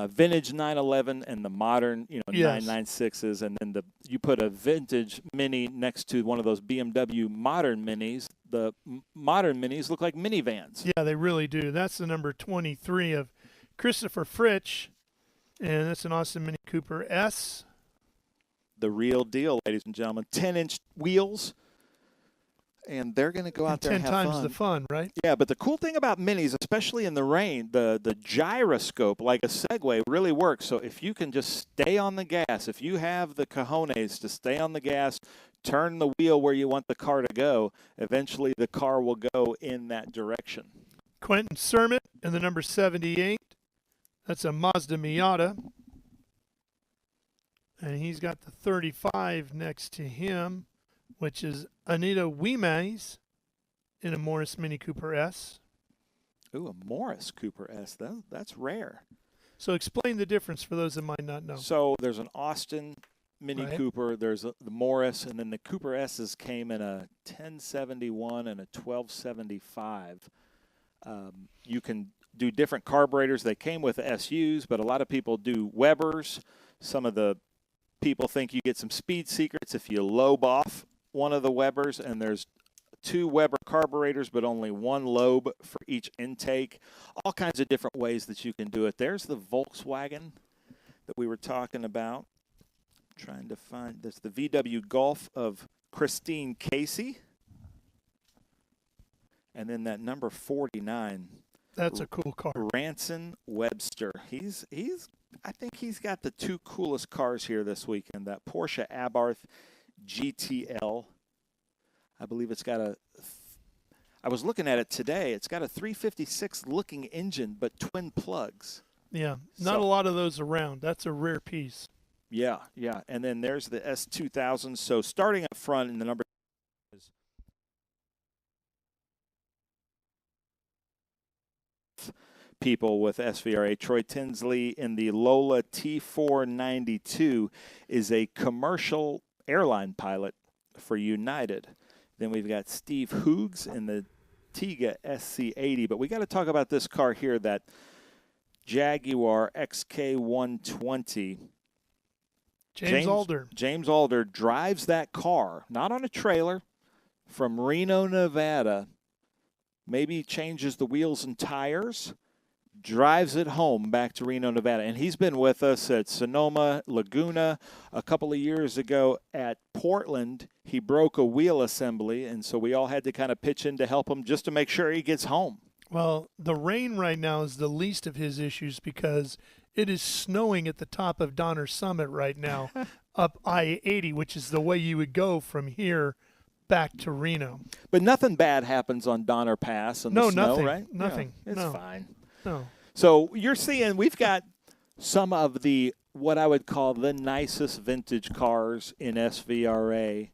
vintage 911 and the modern, 996s, and then you put a vintage Mini next to one of those BMW modern Minis. The modern Minis look like minivans. Yeah, they really do. That's the number 23 of Christopher Fritsch, and that's an Austin Mini Cooper S. The real deal, ladies and gentlemen. 10-inch wheels. And they're going to go out there and have 10 times the fun, right? Yeah, but the cool thing about Minis, especially in the rain, the gyroscope, like a Segway, really works. So if you can just stay on the gas, if you have the cojones to stay on the gas, turn the wheel where you want the car to go, eventually the car will go in that direction. Quentin Sermon in the number 78. That's a Mazda Miata. And he's got the 35 next to him, which is Anita Wiemez in a Morris Mini Cooper S. Ooh, a Morris Cooper S. That's rare. So explain the difference for those that might not know. So there's an Austin Mini Cooper, there's the Morris, and then the Cooper S's came in a 1071 and a 1275. You can do different carburetors. They came with SUs, but a lot of people do Webers. Some of the people think you get some speed secrets if you lobe off one of the Webers, and there's 2 Weber carburetors, but only 1 lobe for each intake. All kinds of different ways that you can do it. There's the Volkswagen that we were talking about. I'm trying to find this. The VW Golf of Christine Casey. And then that number 49. That's a cool car. Ranson Webster. I think he's got the 2 coolest cars here this weekend. That Porsche Abarth GTL. I believe it's got I was looking at it today. It's got a 356 looking engine, but twin plugs. Yeah, not a lot of those around. That's a rare piece. Yeah. And then there's the S2000. So starting up front in the number people with SVRA. Troy Tinsley in the Lola T492 is a commercial airline pilot for United. Then we've got Steve Hoogs in the Tiga SC80. But we got to talk about this car here, that Jaguar XK120. James Alder. James Alder drives that car, not on a trailer, from Reno, Nevada. Maybe changes the wheels and tires, drives it home back to Reno, Nevada. And he's been with us at Sonoma, Laguna. A couple of years ago at Portland, he broke a wheel assembly, and so we all had to kind of pitch in to help him just to make sure he gets home. Well, the rain right now is the least of his issues because it is snowing at the top of Donner Summit right now up I-80, which is the way you would go from here back to Reno. But nothing bad happens on Donner Pass and the snow, nothing, right? Nothing. Yeah, it's fine. No. So you're seeing we've got some of the what I would call the nicest vintage cars in SVRA.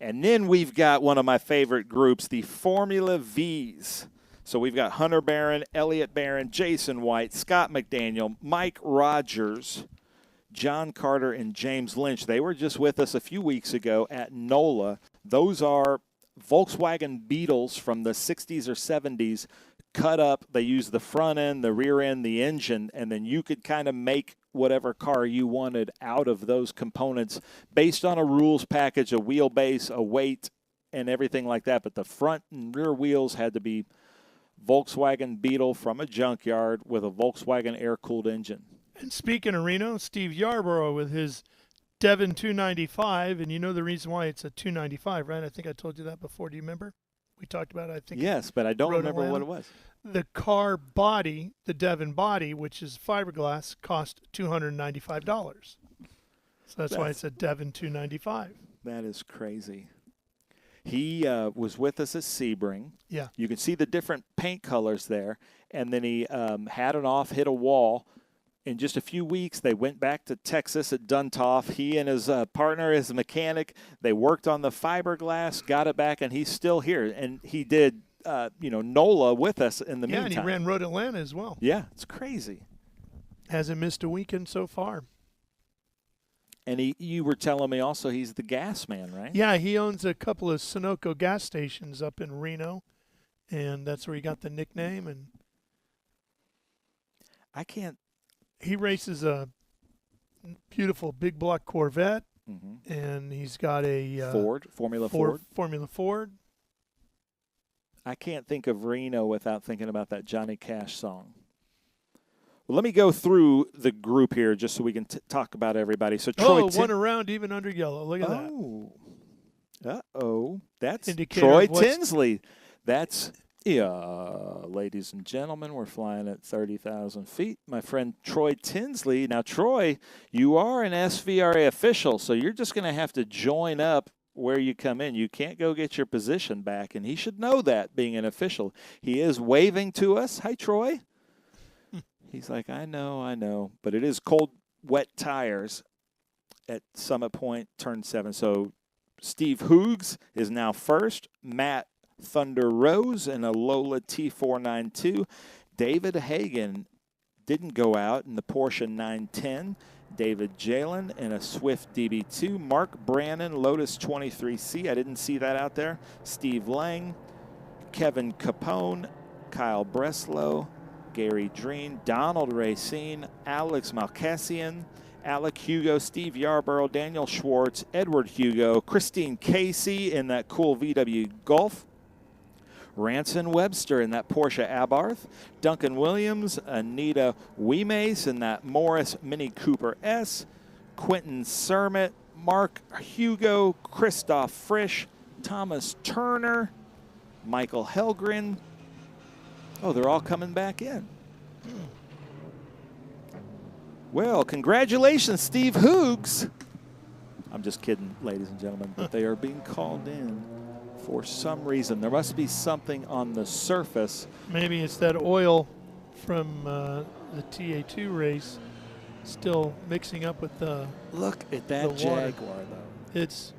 And then we've got one of my favorite groups, the Formula Vs. So we've got Hunter Barron, Elliott Barron, Jason White, Scott McDaniel, Mike Rogers, John Carter, and James Lynch. They were just with us a few weeks ago at NOLA. Those are Volkswagen Beetles from the 60s or 70s, cut up. They use the front end, the rear end, the engine, and then you could kind of make whatever car you wanted out of those components based on a rules package, a wheelbase, a weight, and everything like that. But the front and rear wheels had to be Volkswagen Beetle from a junkyard with a Volkswagen air-cooled engine. And speaking of Reno, Steve Yarborough with his Devon 295, and you know the reason why it's a 295, right? I think I told you that before. Do you remember? We talked about it, I think. Yes, but I don't Road remember what Atlanta. it was. The car body, the Devon body, which is fiberglass, cost $295. So that's why it's a Devon 295. That is crazy. He was with us at Sebring. Yeah. You can see the different paint colors there. And then he had it off, hit a wall. In just a few weeks, they went back to Texas at Duntov. He and his partner, his mechanic, they worked on the fiberglass, got it back, and he's still here. And he did, NOLA with us in the meantime. Yeah, and he ran Road Atlanta as well. Yeah, it's crazy. Hasn't missed a weekend so far. And you were telling me also he's the gas man, right? Yeah, he owns a couple of Sunoco gas stations up in Reno, and that's where he got the nickname. And I can't. He races a beautiful big block Corvette, and he's got a Formula Ford. Formula Ford. I can't think of Reno without thinking about that Johnny Cash song. Well, let me go through the group here just so we can talk about everybody. So Troy, one around even under yellow. Look at that. Uh-oh. That's Indicator Troy of what's- Tinsley. That's, ladies and gentlemen, we're flying at 30,000 feet. My friend Troy Tinsley. Now, Troy, you are an SVRA official, so you're just going to have to join up where you come in. You can't go get your position back, and he should know that, being an official. He is waving to us. Hi, Troy. He's like, I know. But it is cold, wet tires at Summit Point, turn 7. So Steve Hoogs is now first. Matt Thunder Rose in a Lola T492. David Hagan didn't go out in the Porsche 910. David Jalen in a Swift DB2. Mark Brannon, Lotus 23C. I didn't see that out there. Steve Lang, Kevin Capone, Kyle Breslow, Gary Dreen, Donald Racine, Alex Malkassian, Alec Hugo, Steve Yarborough, Daniel Schwartz, Edward Hugo, Christine Casey in that cool VW Golf, Ranson Webster in that Porsche Abarth, Duncan Williams, Anita Wiemace in that Morris Mini Cooper S, Quentin Sermit, Mark Hugo, Christoph Frisch, Thomas Turner, Michael Helgren. Oh, they're all coming back in. Well, congratulations, Steve Hoogs. I'm just kidding, ladies and gentlemen, but they are being called in for some reason. There must be something on the surface. Maybe it's that oil from the TA2 race still mixing up with the Look at that Jaguar, though. It's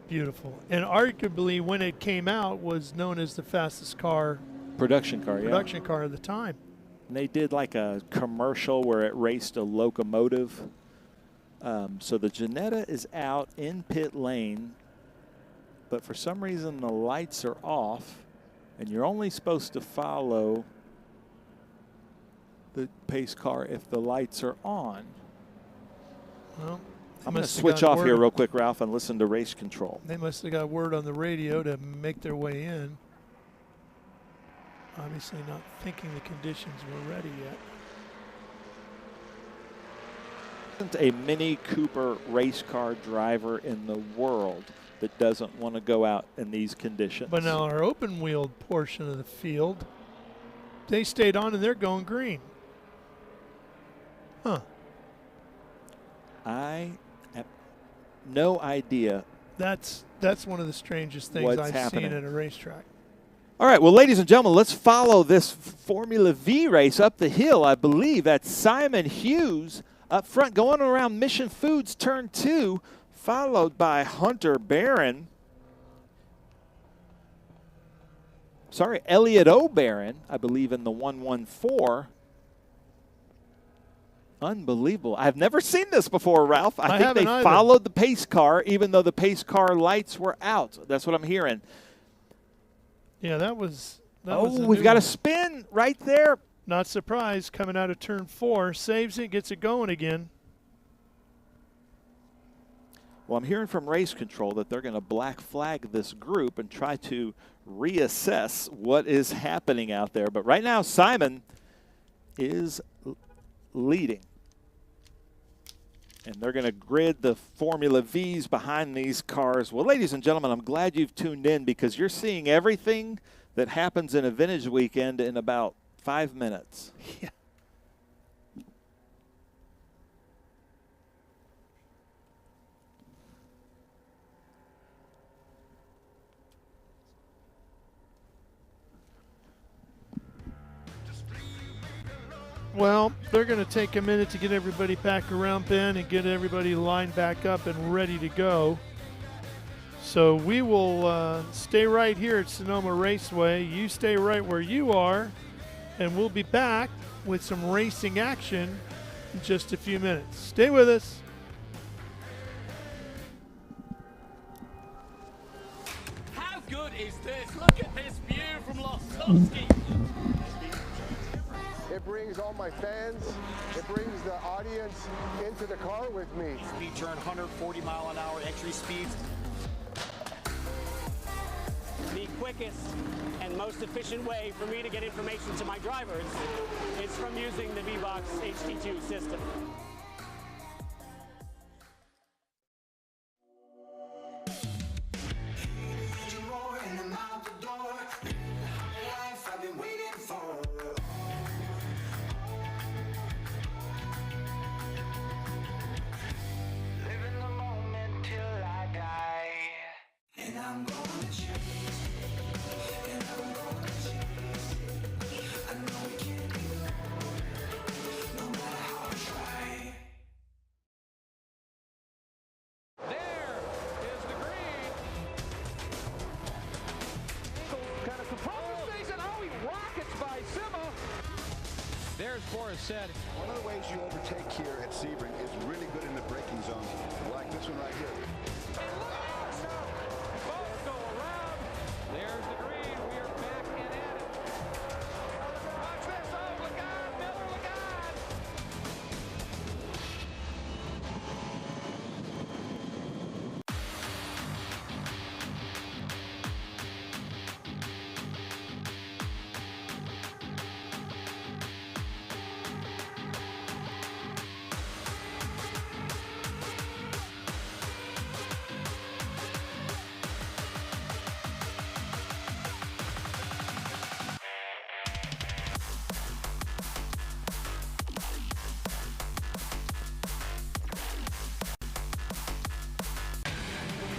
beautiful. And arguably, when it came out, was known as the fastest car. Production car of the time. And they did like a commercial where it raced a locomotive. So the Ginetta is out in pit lane, but for some reason the lights are off, and you're only supposed to follow the pace car if the lights are on. Well, I'm going to switch off here real quick, Ralph, and listen to race control. They must have got word on the radio to make their way in. Obviously not thinking the conditions were ready yet. Isn't a Mini Cooper race car driver in the world that doesn't want to go out in these conditions. But now our open-wheeled portion of the field, they stayed on and they're going green. Huh. I have no idea. That's one of the strangest things What's I've happening? seen at a racetrack. All right, well, ladies and gentlemen, let's follow this Formula V race up the hill. I believe that's Simon Hughes up front going around Mission Foods turn 2, followed by Hunter Barron. Sorry, Elliot O'Barron, I believe, in the 114. Unbelievable. I've never seen this before, Ralph. I think they followed the pace car, even though the pace car lights were out. That's what I'm hearing. Yeah, that was we've got a spin right there. Not surprised, coming out of turn 4, saves it, gets it going again. Well, I'm hearing from race control that they're going to black flag this group and try to reassess what is happening out there. But right now, Simon is leading. and they're going to grid the Formula Vs behind these cars. Well, ladies and gentlemen, I'm glad you've tuned in because you're seeing everything that happens in a vintage weekend in about 5 minutes. Yeah. Well, they're going to take a minute to get everybody back around, Ben, and get everybody lined back up and ready to go. So we will stay right here at Sonoma Raceway. You stay right where you are, and we'll be back with some racing action in just a few minutes. Stay with us. How good is this? Look at this view from Losowski. It brings all my fans, it brings the audience into the car with me. Speed turn, 140 mile an hour entry speeds. The quickest and most efficient way for me to get information to my drivers is from using the V-Box HD2 system. Said. One of the ways you overtake here at Sebring is really good in the braking zone, like this one right here. Both go around. There's the green. We are back and at it. Watch this. Oh, Lagarde, Miller, Lagarde.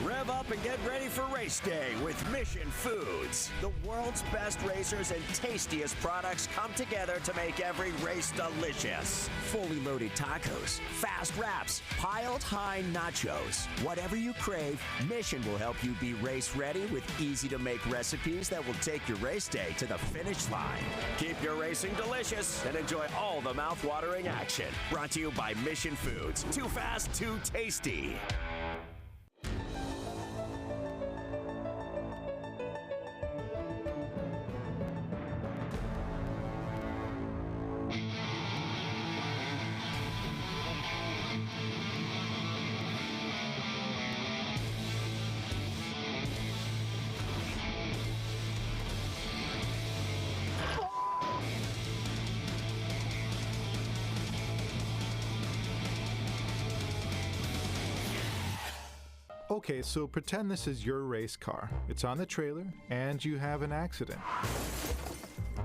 Rev up and get ready for race day with Mission Foods. The world's best racers and tastiest products come together to make every race delicious. Fully loaded tacos, fast wraps, piled high nachos. Whatever you crave, Mission will help you be race ready with easy to make recipes that will take your race day to the finish line. Keep your racing delicious and enjoy all the mouth-watering action. Brought to you by Mission Foods. Too fast, too tasty. Okay, so pretend this is your race car. It's on the trailer, and you have an accident.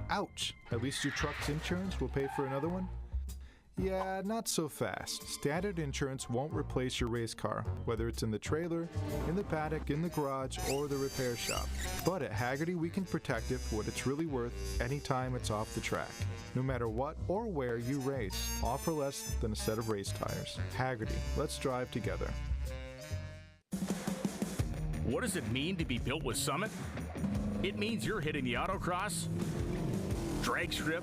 Ouch! At least your truck's insurance will pay for another one? Yeah, not so fast. Standard insurance won't replace your race car, whether it's in the trailer, in the paddock, in the garage, or the repair shop. But at Hagerty, we can protect it for what it's really worth anytime it's off the track. No matter what or where you race, offer less than a set of race tires. Hagerty, let's drive together. What does it mean to be built with Summit? It means you're hitting the autocross, drag strip,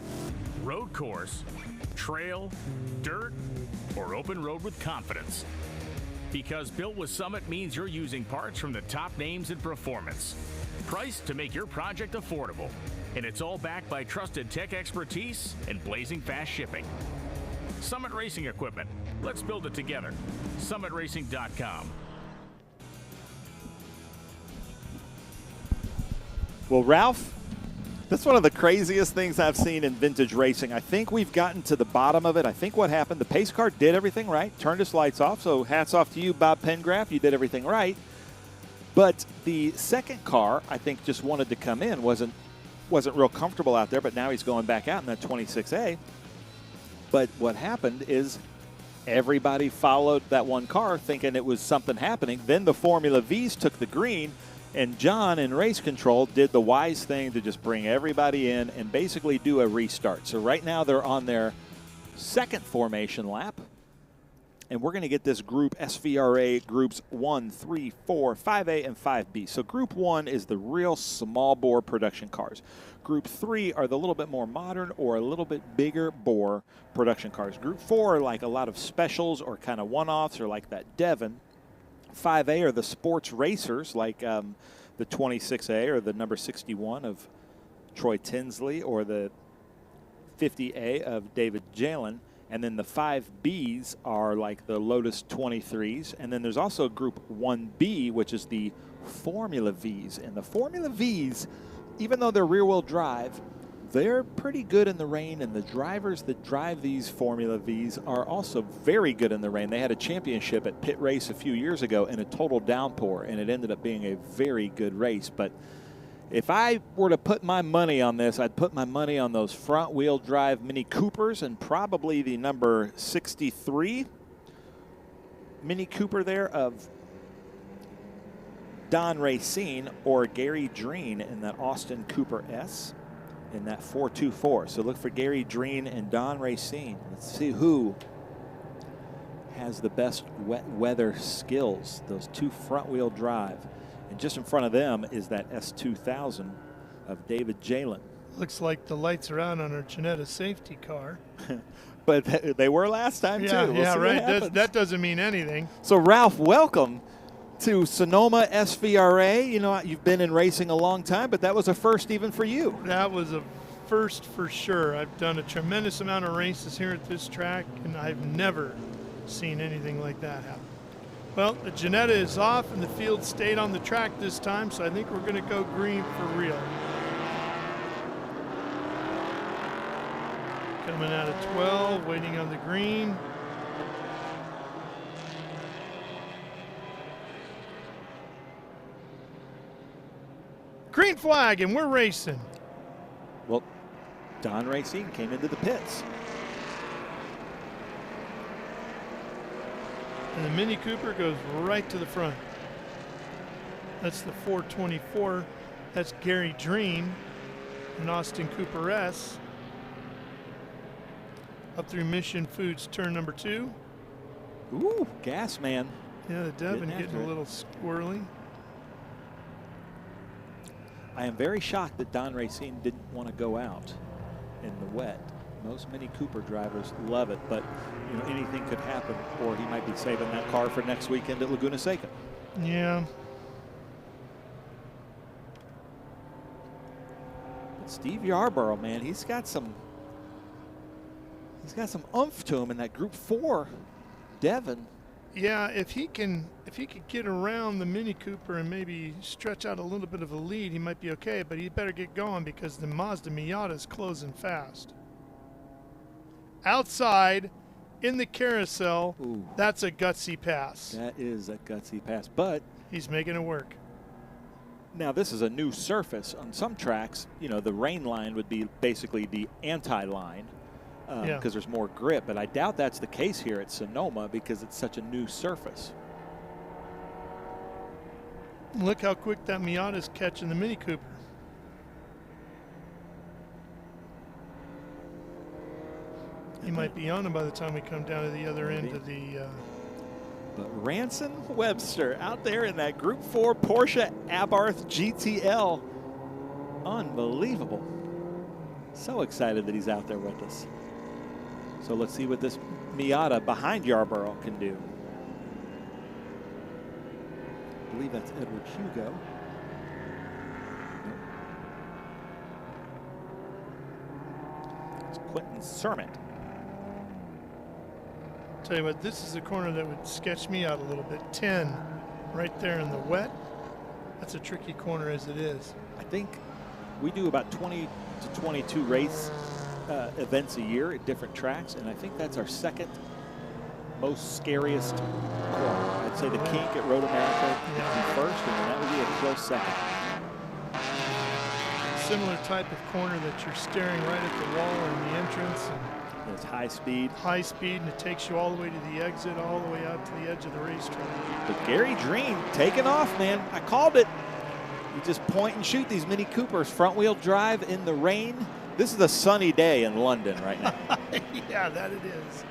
road course, trail, dirt, or open road with confidence. Because built with Summit means you're using parts from the top names in performance, priced to make your project affordable. And it's all backed by trusted tech expertise and blazing fast shipping. Summit Racing Equipment. Let's build it together. SummitRacing.com. Well, Ralph, That's one of the craziest things I've seen in vintage racing. I think we've gotten to the bottom of it. I think what happened, the pace car did everything right, turned its lights off, so hats off to you, Bob Pengraff. You did everything right. But the second car, I think, just wanted to come in, wasn't real comfortable out there, but now he's going back out in that 26A. But what happened is everybody followed that one car thinking it was something happening. Then the Formula Vs took the green, and John in race control did the wise thing to just bring everybody in and basically do a restart. So right now they're on their second formation lap. And we're going to get this group SVRA groups 1, 3, 4, 5A, and 5B. So group 1 is the real small bore production cars. Group 3 are the little bit more modern or a little bit bigger bore production cars. Group 4 are like a lot of specials or kind of one-offs or like that Devon. 5A are the sports racers like the 26A or the number 61 of Troy Tinsley or the 50A of David Jalen. And then the 5Bs are like the Lotus 23s. And then there's also Group 1B, which is the Formula Vs. And the Formula Vs, even though they're rear-wheel drive, they're pretty good in the rain. And the drivers that drive these Formula Vs are also very good in the rain. They had a championship at Pit Race a few years ago in a total downpour, and it ended up being a very good race. But if I were to put my money on this, I'd put my money on those front-wheel drive Mini Coopers and probably the number 63 Mini Cooper there of Don Racine or Gary Dreen in that Austin Cooper S in that 424. So look for Gary Dreen and Don Racine. Let's see who has the best wet weather skills, those two front-wheel drive. And just in front of them is that S2000 of David Jalen. Looks like the lights are on our Ginetta safety car. But they were last time, too. Yeah, right. That doesn't mean anything. So, Ralph, welcome to Sonoma SVRA. You know, you've been in racing a long time, but that was a first even for you. That was a first for sure. I've done a tremendous amount of races here at this track, and I've never seen anything like that happen. Well, the Ginetta is off, and the field stayed on the track this time, so I think we're going to go green for real. Coming out of 12, waiting on the green. Green flag, and we're racing. Well, Don Racine came into the pits. And the Mini Cooper goes right to the front. That's the 424. That's Gary Dreen, an Austin Cooper S. Up through Mission Foods, turn number 2. Ooh, gas man. Yeah, the Devon getting a little squirrely. I am very shocked that Don Racine didn't want to go out in the wet. Most Mini Cooper drivers love it, but you know, anything could happen, or he might be saving that car for next weekend at Laguna Seca. Yeah. But Steve Yarborough, man, he's got some oomph to him in that Group 4 Devon. Yeah, if he could get around the Mini Cooper and maybe stretch out a little bit of a lead, he might be okay, but he better get going because the Mazda Miata is closing fast. Outside in the carousel, ooh, that's a gutsy pass. That is a gutsy pass, but he's making it work. Now, this is a new surface. On some tracks, you know, the rain line would be basically the anti-line because there's more grip, but I doubt that's the case here at Sonoma because it's such a new surface. Look how quick that Miata's catching the Mini Cooper. He might be on him by the time we come down to the other end of the... But Ranson Webster out there in that Group 4 Porsche Abarth GTL. Unbelievable. So excited that he's out there with us. So let's see what this Miata behind Yarborough can do. I believe that's Edward Hugo. It's Quentin Sermont. Tell you what, this is a corner that would sketch me out a little bit. 10 right there in the wet. That's a tricky corner as it is. I think We do about 20 to 22 race events a year at different tracks, and I think that's our second most scariest corner. I'd say the kink at Road America would be first, and then that would be a close second. Similar type of corner that you're staring right at the wall in the entrance. And it's high speed. High speed, and it takes you all the way to the exit, all the way out to the edge of the racetrack. But Gary Dreen taking off, man. I called it. You just point and shoot these Mini Coopers, front-wheel drive in the rain. This is a sunny day in London right now. Yeah, that it is.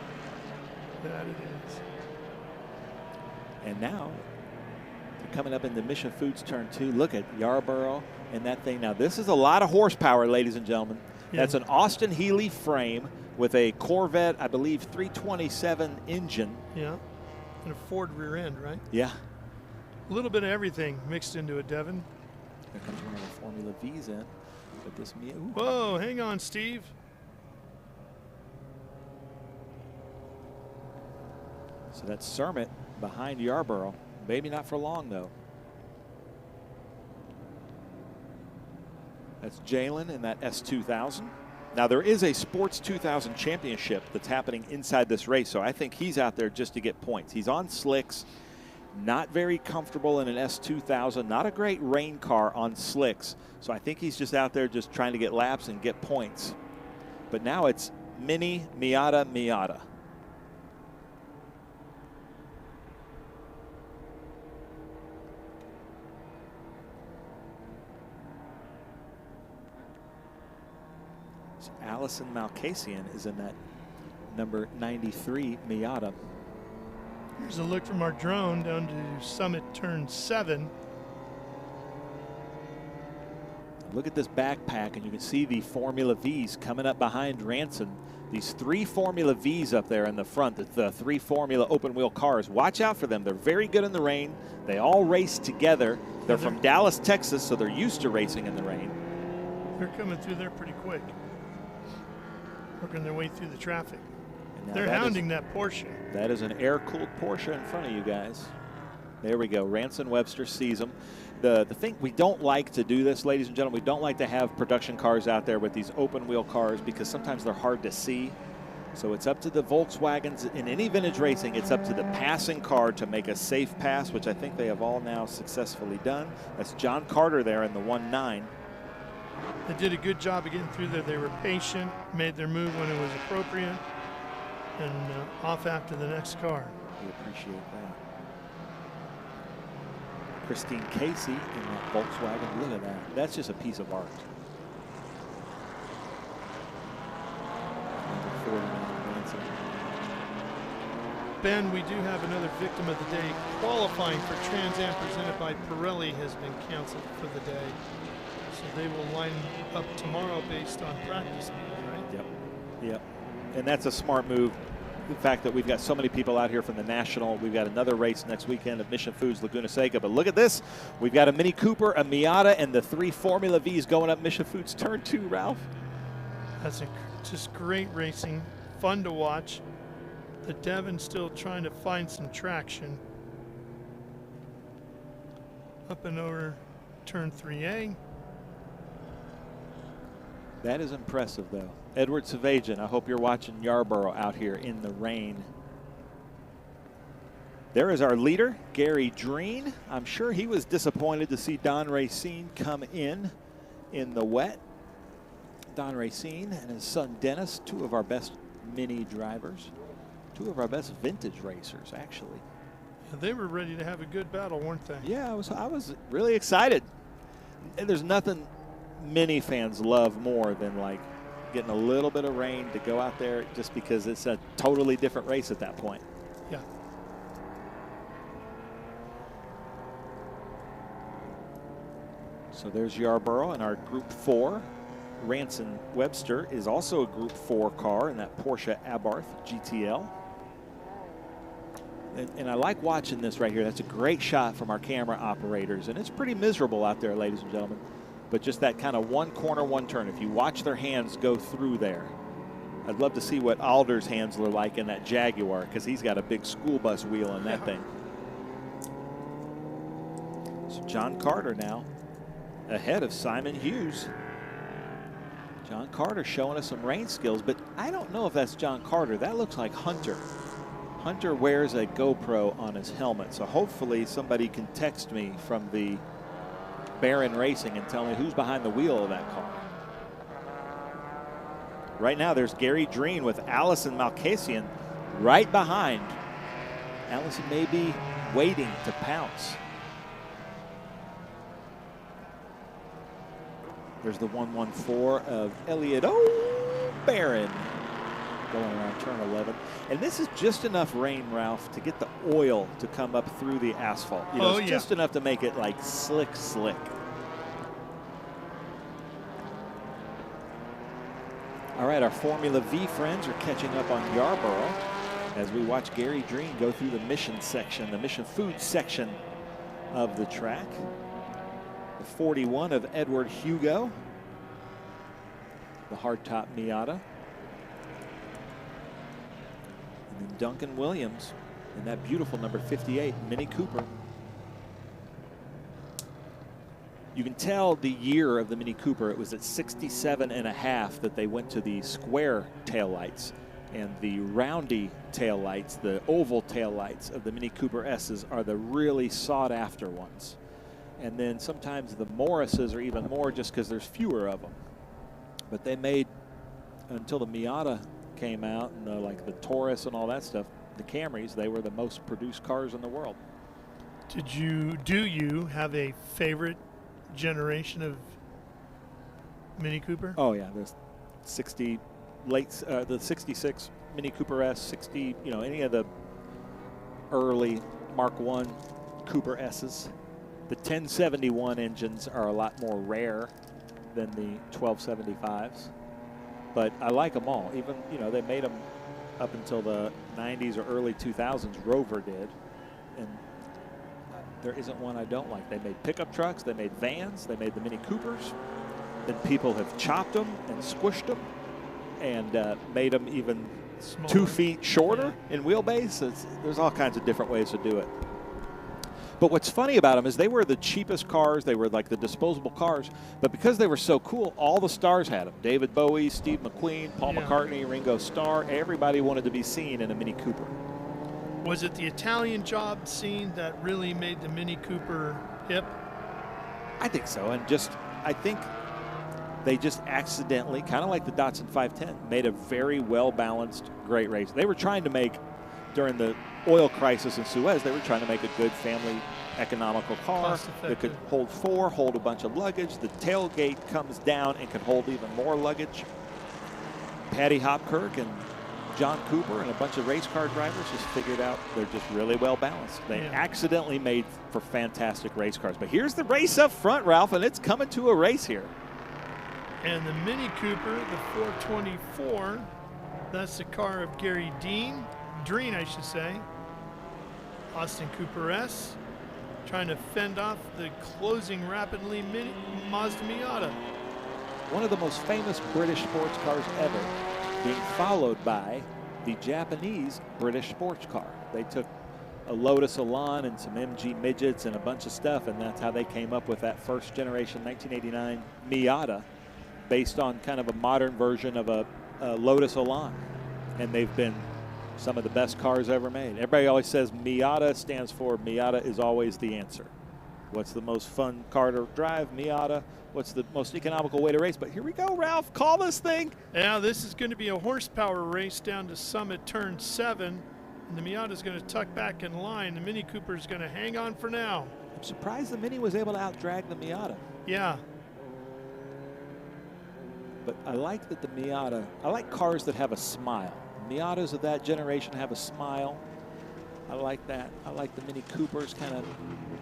That it is. And now, they're coming up into Mission Foods Turn 2. Look at Yarborough and that thing. Now, this is a lot of horsepower, ladies and gentlemen. Yeah. That's an Austin Healey frame with a Corvette, I believe, 327 engine. Yeah, and a Ford rear end, right? Yeah. A little bit of everything mixed into a Devon. Here comes one of the Formula V's in. But this whoa, hang on, Steve. So that's Sermit behind Yarborough. Maybe not for long, though. That's Jalen in that S2000. Now, there is a Sports 2000 championship that's happening inside this race, so I think he's out there just to get points. He's on slicks, not very comfortable in an S2000, not a great rain car on slicks. So I think he's just out there just trying to get laps and get points. But now it's Mini Miata. Allison Malkasian is in that number 93 Miata. Here's a look from our drone down to Summit Turn 7. Look at this backpack, and you can see the Formula V's coming up behind Ranson. These 3 Formula V's up there in the front, the 3 Formula open-wheel cars. Watch out for them. They're very good in the rain. They all race together. They're from Dallas, Texas, so they're used to racing in the rain. They're coming through there pretty quick, working their way through the traffic. They're that hounding that Porsche. That is an air-cooled Porsche in front of you guys. There we go. Ranson Webster sees them. The thing, we don't like to do this, ladies and gentlemen. We don't like to have production cars out there with these open-wheel cars because sometimes they're hard to see. So it's up to the Volkswagens. In any vintage racing, it's up to the passing car to make a safe pass, which I think they have all now successfully done. That's John Carter there in the 1.9. They did a good job of getting through there. They were patient, made their move when it was appropriate, and off after the next car. We appreciate that. Christine Casey in that Volkswagen. Look at that. That's just a piece of art. Ben, we do have another victim of the day. Qualifying for Trans Am presented by Pirelli has been canceled for the day. So they will line up tomorrow based on practice speed, right? Yep. And that's a smart move. The fact that we've got so many people out here from the National. We've got another race next weekend at Mission Foods Laguna Seca. But look at this. We've got a Mini Cooper, a Miata, and the 3 Formula V's going up Mission Foods Turn 2, Ralph. That's just great racing. Fun to watch. The Devon still trying to find some traction. Up and over Turn 3A. That is impressive, though. Edward Savajan, I hope you're watching Yarborough out here in the rain. There is our leader, Gary Dreen. I'm sure he was disappointed to see Don Racine come in the wet. Don Racine and his son Dennis, 2 of our best mini drivers, 2 of our best vintage racers, actually. Yeah, they were ready to have a good battle, weren't they? Yeah, I was really excited. And there's nothing mini fans love more than like getting a little bit of rain to go out there, just because it's a totally different race at that point. Yeah. So there's Yarborough in our Group 4. Ranson Webster is also a Group 4 car in that Porsche Abarth GTL. And I like watching this right here. That's a great shot from our camera operators. And it's pretty miserable out there, ladies and gentlemen. But just that kind of one corner, one turn. If you watch their hands go through there. I'd love to see what Alder's hands are like in that Jaguar, because he's got a big school bus wheel on that thing. So John Carter now ahead of Simon Hughes. John Carter showing us some rain skills, but I don't know if that's John Carter. That looks like Hunter. Hunter wears a GoPro on his helmet, so hopefully somebody can text me from the Barron Racing and tell me who's behind the wheel of that car. Right now there's Gary Dreen with Allison Malkasian right behind. Allison may be waiting to pounce. There's the 114 of Elliott Barron going around turn 11. And this is just enough rain, Ralph, to get the oil to come up through the asphalt. You know, it's just enough to make it like slick. All right, our Formula V friends are catching up on Yarborough as we watch Gary Dreen go through the mission section, the mission food section of the track. The 41 of Edward Hugo, the hardtop Miata. And then Duncan Williams in that beautiful number 58 Mini Cooper. You can tell the year of the Mini Cooper. It was at 67.5 that they went to the square taillights, and the roundy taillights, the oval taillights of the Mini Cooper S's are the really sought after ones. And then sometimes the Morrises are even more just because there's fewer of them. But they made, until the Miata came out and like the Taurus and all that stuff, the Camrys, they were the most produced cars in the world. Do you have a favorite generation of Mini Cooper? Oh yeah, the 66 Mini Cooper S, 60, you know, any of the early Mark I Cooper S's. The 1071 engines are a lot more rare than the 1275s, but I like them all. Even, you know, they made them up until the 90s or early 2000s. Rover did, and there isn't one I don't like. They made pickup trucks, they made vans, they made the Mini Coopers. Then people have chopped them and squished them and made them even smaller, 2 feet shorter in wheelbase. There's all kinds of different ways to do it. But what's funny about them is they were the cheapest cars. They were like the disposable cars. But because they were so cool, all the stars had them. David Bowie, Steve McQueen, Paul McCartney, Ringo Starr. Everybody wanted to be seen in a Mini Cooper. Was it the Italian job scene that really made the Mini Cooper hip? I think so. And just, I think they just accidentally, kind of like the Datsun 510, made a very well-balanced, great race. They were trying to make, during the oil crisis in Suez, they were trying to make a good family economical car that could hold 4, hold a bunch of luggage. The tailgate comes down and can hold even more luggage. Patty Hopkirk and John Cooper and a bunch of race car drivers just figured out they're just really well balanced. They accidentally made for fantastic race cars. But here's the race up front, Ralph, and it's coming to a race here. And the Mini Cooper, the 424, that's the car of Gary Dreen, I should say. Austin Cooper S, trying to fend off the closing rapidly Mazda Miata. One of the most famous British sports cars ever, being followed by the Japanese British sports car. They took a Lotus Elan and some MG midgets and a bunch of stuff, and that's how they came up with that first generation 1989 Miata, based on kind of a modern version of a Lotus Elan. And they've been some of the best cars ever made. Everybody always says Miata stands for Miata is always the answer. What's the most fun car to drive? Miata. What's the most economical way to race? But here we go, Ralph. Call this thing. Yeah, this is going to be a horsepower race down to Summit Turn 7. And the Miata is going to tuck back in line. The Mini Cooper is going to hang on for now. I'm surprised the Mini was able to outdrag the Miata. Yeah. But I like that the Miata, I like cars that have a smile. Miatas of that generation have a smile. I like that. I like the Mini Coopers kind of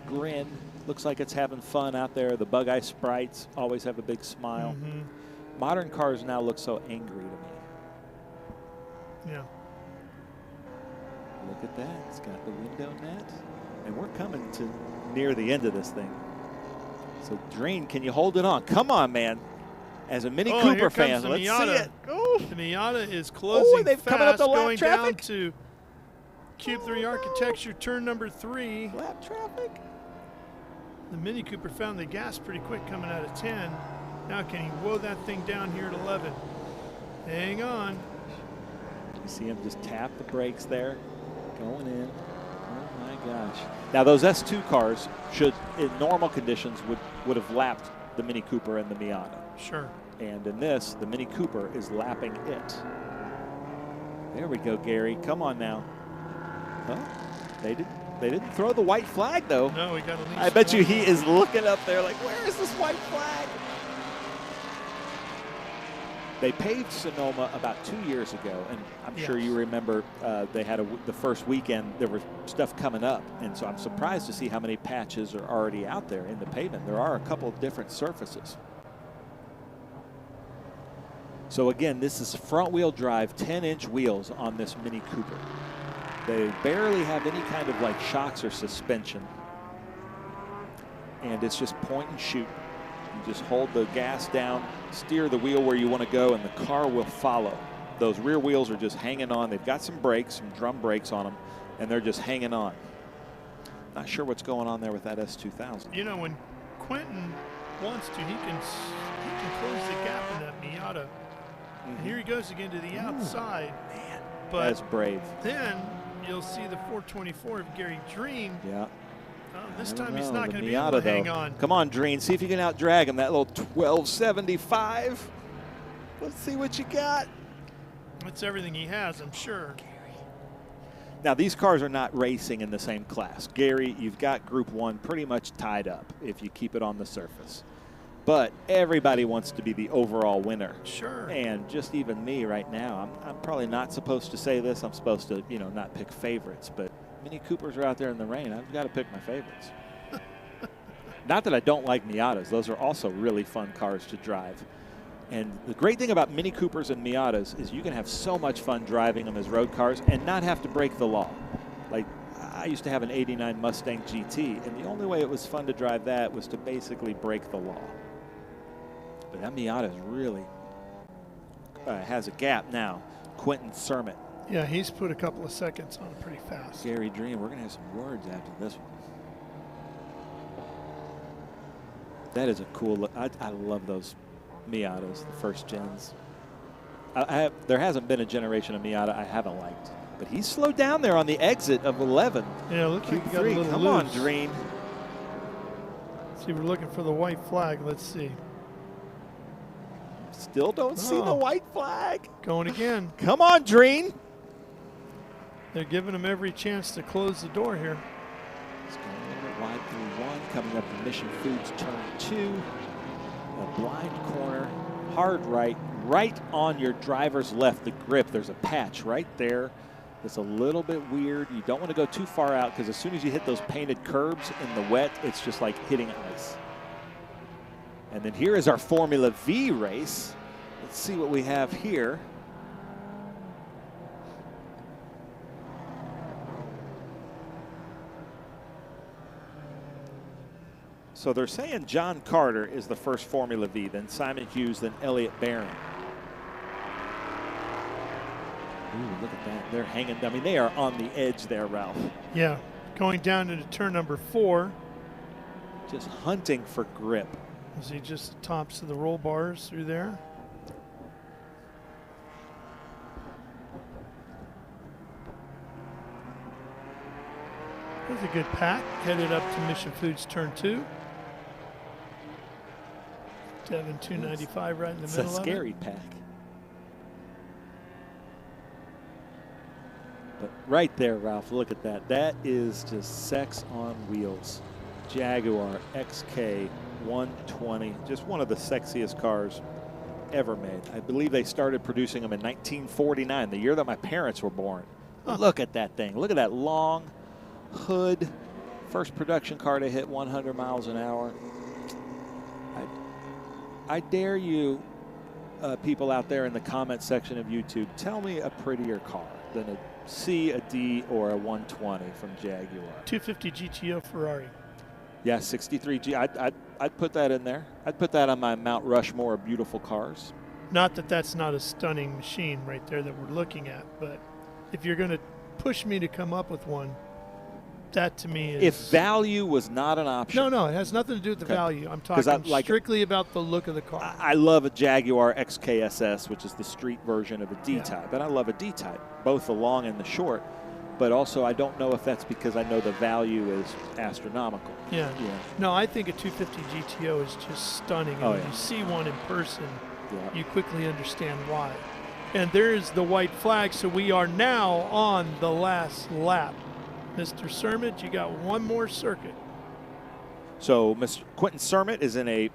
grin. Looks like it's having fun out there. The Bug Eye Sprites always have a big smile. Modern cars now look so angry to me. Yeah. Look at that. It's got the window net. And we're coming to near the end of this thing. So, Dreen, can you hold it on? Come on, man. As a Mini Cooper fan, let's see it. Oh. The Miata is closing they've fast, coming up the lap going down traffic. to Cube 3 Architecture, turn number 3. Lap traffic. The Mini Cooper found the gas pretty quick coming out of 10. Now can he woe that thing down here at 11? Hang on. You see him just tap the brakes there, going in. Oh my gosh. Now those S2 cars should, in normal conditions, would have lapped the Mini Cooper and the Miata. Sure. And in this, the Mini Cooper is lapping it. There we go, Gary. Come on now. Well, they didn't throw the white flag though. No, we got at least I bet you one. he is looking up there like, where is this white flag? They paved Sonoma about 2 years ago, and I'm sure you remember they had the first weekend, there was stuff coming up, and so I'm surprised to see how many patches are already out there in the pavement. There are a couple of different surfaces. So again, this is front-wheel drive, 10-inch wheels on this Mini Cooper. They barely have any kind of like shocks or suspension, and it's just point and shoot. You just hold the gas down, steer the wheel where you want to go, and the car will follow. Those rear wheels are just hanging on. They've got some brakes, some drum brakes on them, and they're just hanging on. Not sure what's going on there with that S2000. You know, when Quentin wants to, he can close the gap in that Miata. And here he goes again to the outside. Man, but that's brave. Then you'll see the 424 of Gary Dream. Yeah. This time he's not The going to be able to hang on. Come on, Dreen. See if you can out-drag him. That little 1275. Let's see what you got. That's everything he has, I'm sure. Now, these cars are not racing in the same class. Gary, you've got Group 1 pretty much tied up if you keep it on the surface. But everybody wants to be the overall winner. Sure. And just even me right now, I'm probably not supposed to say this. I'm supposed to, you know, not pick favorites. But Mini Coopers are out there in the rain. I've got to pick my favorites. Not that I don't like Miatas. Those are also really fun cars to drive. And the great thing about Mini Coopers and Miatas is you can have so much fun driving them as road cars and not have to break the law. Like, I used to have an 89 Mustang GT, and the only way it was fun to drive that was to basically break the law. But that Miata is really has a gap now. Quentin Sermon. Yeah, he's put a couple of seconds on it pretty fast. Gary Dream, we're going to have some words after this one. That is a cool look. I love those Miatas, the first gens. There hasn't been a generation of Miata I haven't liked. But he's slowed down there on the exit of 11. Yeah, looks like he got a little Come loose. on, Dream. See, we're looking for the white flag. Let's see. Still don't see the white flag. Going again. Come on, Dream. They're giving him every chance to close the door here. It's going a little bit wide through 1, coming up to Mission Foods turn 2. A blind corner, hard right on your driver's left, the grip. There's a patch right there. It's a little bit weird. You don't want to go too far out because as soon as you hit those painted curbs in the wet, it's just like hitting ice. And then here is our Formula V race. Let's see what we have here. So they're saying John Carter is the first Formula V, then Simon Hughes, then Elliott Barron. Ooh, look at that. They're hanging. I mean, they are on the edge there, Ralph. Yeah, going down into turn number 4. Just hunting for grip. As he just tops of the roll bars through there. That's a good pack. Headed up to Mission Foods turn 2. Devin 295 right in the It's middle a of it. scary pack. But right there, Ralph, look at that. That is just sex on wheels. Jaguar XK 120, just one of the sexiest cars ever made. I believe they started producing them in 1949, the year that my parents were born. Look at that thing. Look at that long hood. First production car to hit 100 miles an hour. I dare you, people out there in the comment section of YouTube, tell me a prettier car than a C, a D, or a 120 from Jaguar. 250 GTO Ferrari. Yeah, 63G. I'd put that in there. I'd put that on my Mount Rushmore of beautiful cars. Not that that's not a stunning machine right there that we're looking at, but if you're going to push me to come up with one, that to me is. If value was not an option. No, it has nothing to do with the Okay. value. I'm 'Cause I talking like- strictly about the look of the car. I love a Jaguar XKSS, which is the street version of a D-Type, and I love a D-Type, both the long and the short. But also, I don't know if that's because I know the value is astronomical. Yeah. No, I think a 250 GTO is just stunning. And Oh, when yeah. you see one in person, Yeah. you quickly understand why. And there's the white flag, so we are now on the last lap. Mr. Sermon, you got one more circuit. So Mr. Quentin Sermon is in a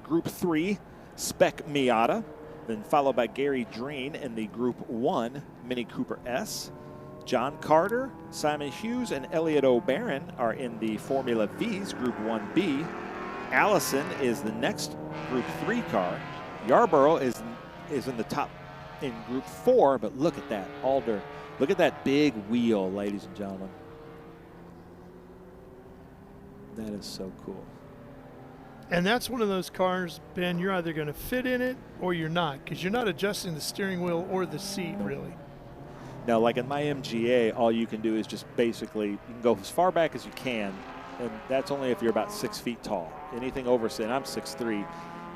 Group 3 Spec Miata, then followed by Gary Dreen in the Group 1 Mini Cooper S. John Carter, Simon Hughes, and Elliot O'Barron are in the Formula V's Group 1B. Allison is the next Group 3 car. Yarborough is in the top in Group 4, but look at that, Alder. Look at that big wheel, ladies and gentlemen. That is so cool. And that's one of those cars, Ben, you're either going to fit in it or you're not, because you're not adjusting the steering wheel or the seat, really. Now, like in my MGA, all you can do is just basically, you can go as far back as you can, and that's only if you're about 6 feet tall. Anything over, say, and I'm 6'3",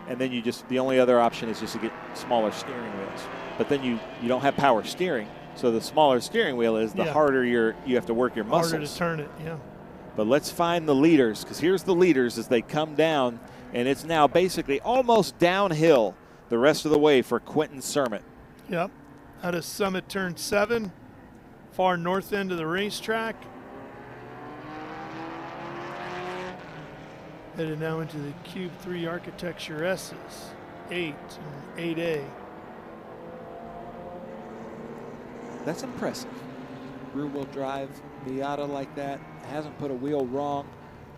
and then the only other option is just to get smaller steering wheels. But then you don't have power steering, so the smaller steering wheel is, the harder you have to work your muscles. Harder to turn it, yeah. But let's find the leaders, because here's the leaders as they come down, and it's now basically almost downhill the rest of the way for Quentin Sermon. Yep. Out of Summit Turn 7, far north end of the racetrack. Headed now into the Cube 3 Architecture S's, 8 and 8A. That's impressive. Rear-wheel drive Miata like that, hasn't put a wheel wrong.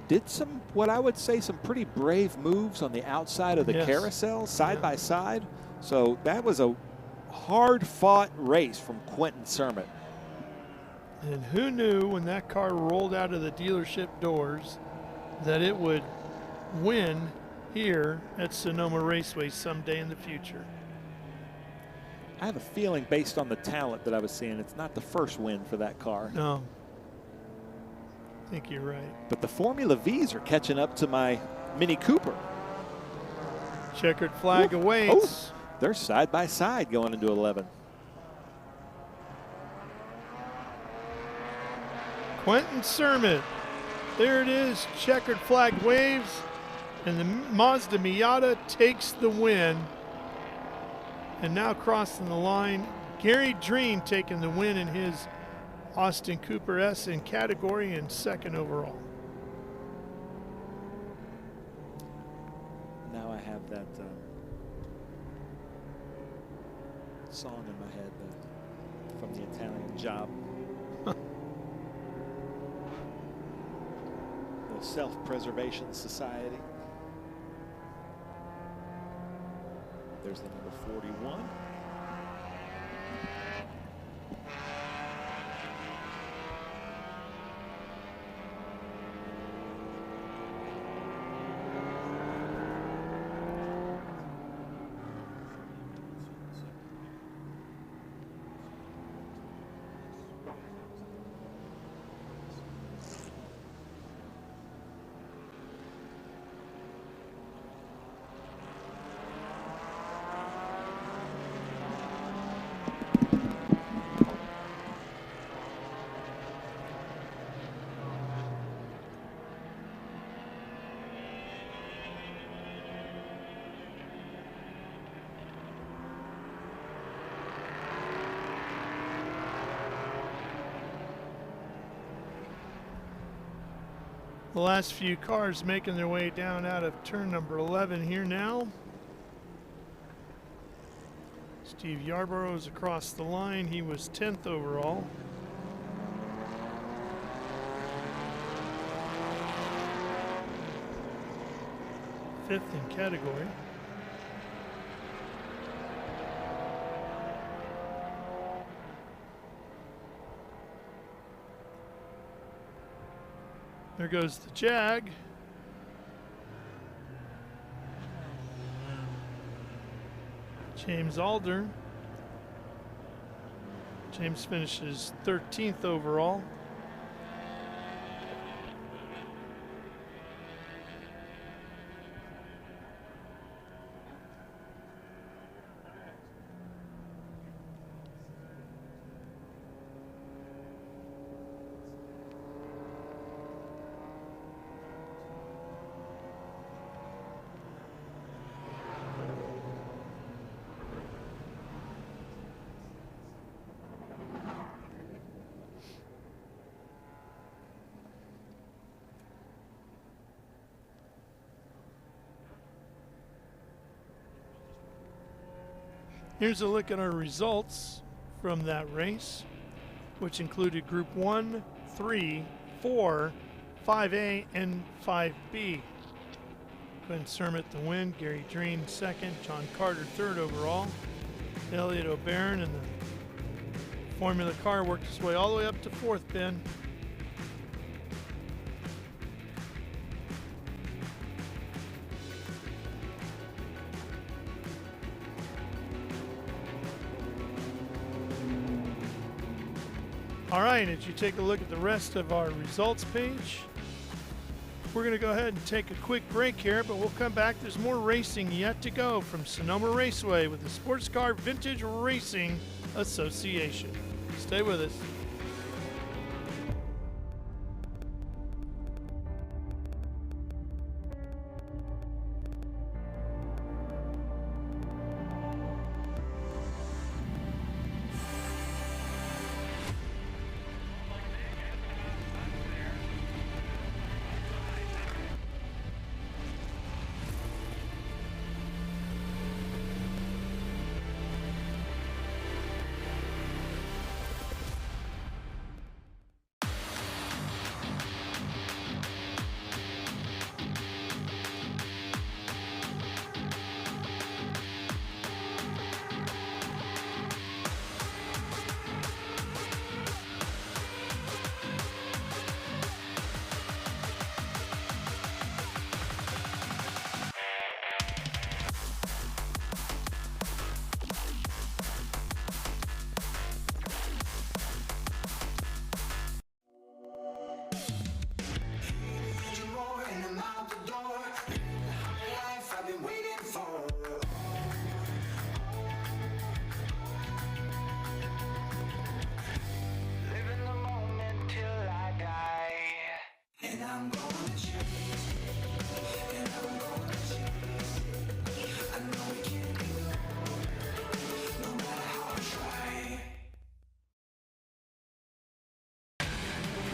Did some, what I would say, some pretty brave moves on the outside of the carousel, side by side. So that was a hard-fought race from Quentin Sermon. And who knew when that car rolled out of the dealership doors that it would win here at Sonoma Raceway someday in the future? I have a feeling, based on the talent that I was seeing, it's not the first win for that car. No. I think you're right. But the Formula V's are catching up to my Mini Cooper. Checkered flag awaits. Oh, they're side by side going into 11. Quentin Sermon. There it is. Checkered flag waves. And the Mazda Miata takes the win. And now crossing the line, Gary Dreen taking the win in his Austin Cooper S in category and second overall. Now I have that song in my head from the Italian Job. The Self-Preservation Society. There's the number 41. The last few cars making their way down out of turn number 11 here now. Steve Yarborough is across the line. He was 10th overall. Fifth in category. There goes the Jag. James Alder. James finishes 13th overall. Here's a look at our results from that race, which included Group 1, 3, 4, 5A, and 5B. Glenn Sermett the win, Gary Dreen second, John Carter third overall. Elliot O'Barron and the Formula car worked its way all the way up to fourth, Ben. All right, as you take a look at the rest of our results page, we're going to go ahead and take a quick break here, but we'll come back. There's more racing yet to go from Sonoma Raceway with the Sports Car Vintage Racing Association. Stay with us.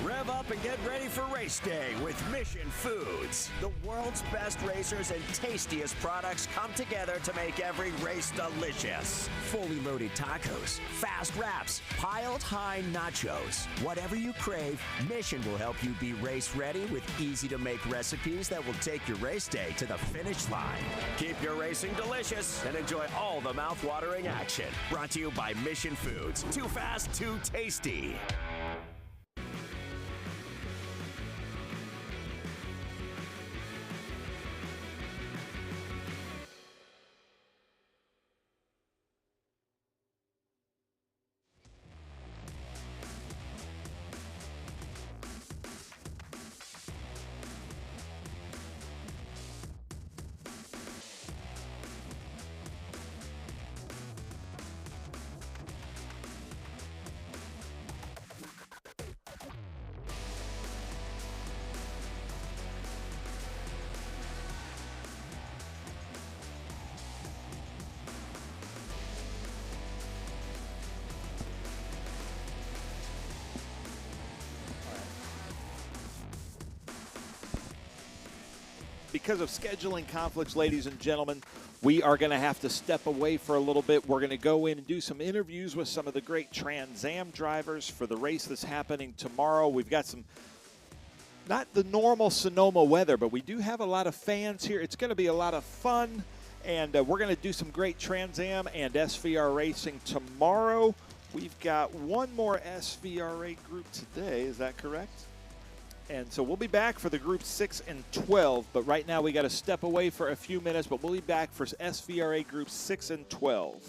Rev up and get ready for race day with Mission Foods. The world's best racers and tastiest products come together to make every race delicious. Fully loaded tacos, fast wraps, piled high nachos. Whatever you crave, Mission will help you be race ready with easy to make recipes that will take your race day to the finish line. Keep your racing delicious and enjoy all the mouth-watering action. Brought to you by Mission Foods. Too fast, too tasty. Because of scheduling conflicts, ladies and gentlemen, we are going to have to step away for a little bit. We're going to go in and do some interviews with some of the great Trans Am drivers for the race that's happening tomorrow. We've got some, not the normal Sonoma weather, but we do have a lot of fans here. It's going to be a lot of fun, and we're going to do some great Trans Am and SVR racing tomorrow. We've got one more SVRA group today. Is that correct? And so we'll be back for the group 6 and 12, but right now we got to step away for a few minutes, but we'll be back for SVRA groups 6 and 12.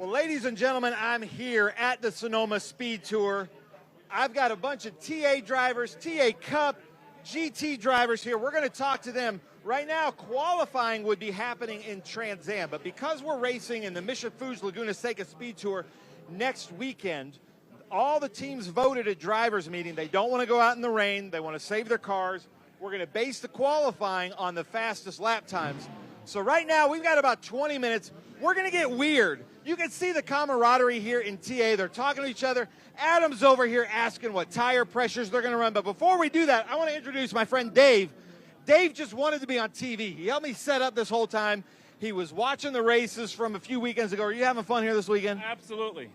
Well, ladies and gentlemen, I'm here at the Sonoma Speed Tour. I've got a bunch of TA drivers, TA Cup, GT drivers here. We're going to talk to them. Right now, qualifying would be happening in Trans Am, but because we're racing in the Mission Foods Laguna Seca Speed Tour next weekend, all the teams voted at drivers' meeting. They don't want to go out in the rain. They want to save their cars. We're going to base the qualifying on the fastest lap times. So right now, we've got about 20 minutes. We're going to get weird. You can see the camaraderie here in TA. They're talking to each other. Adam's over here asking what tire pressures they're going to run. But before we do that, I want to introduce my friend Dave. Dave just wanted to be on TV. He helped me set up this whole time. He was watching the races from a few weekends ago. Are you having fun here this weekend? Absolutely.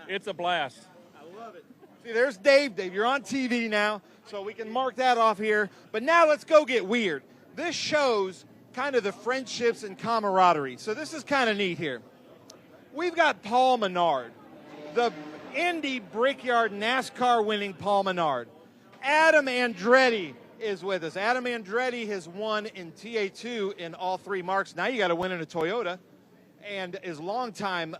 It's a blast. I love it. See, there's Dave. Dave, you're on TV now, so we can mark that off here. But now let's go get weird. This shows kind of the friendships and camaraderie. So this is kind of neat here. We've got Paul Menard, the Indy Brickyard NASCAR winning Paul Menard. Adam Andretti is with us. Adam Andretti has won in TA2 in all three marks. Now you got to win in a Toyota, and is longtime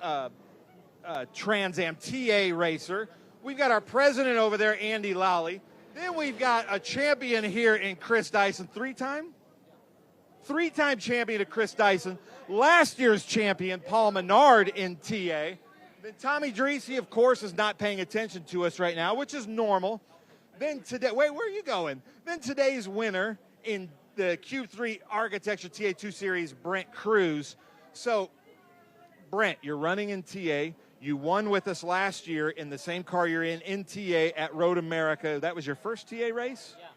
Trans Am TA racer. We've got our president over there, Andy Lally. Then we've got a champion here in Chris Dyson, three-time champion of Chris Dyson. Last year's champion, Paul Menard in TA. Then Tommy Dreesy, of course, is not paying attention to us right now, which is normal. Then today, wait, where are you going? Then today's winner in the Q3 Architecture TA2 Series, Brent Cruz. So, Brent, you're running in TA. You won with us last year in the same car you're in TA at Road America. That was your first TA race? Yeah.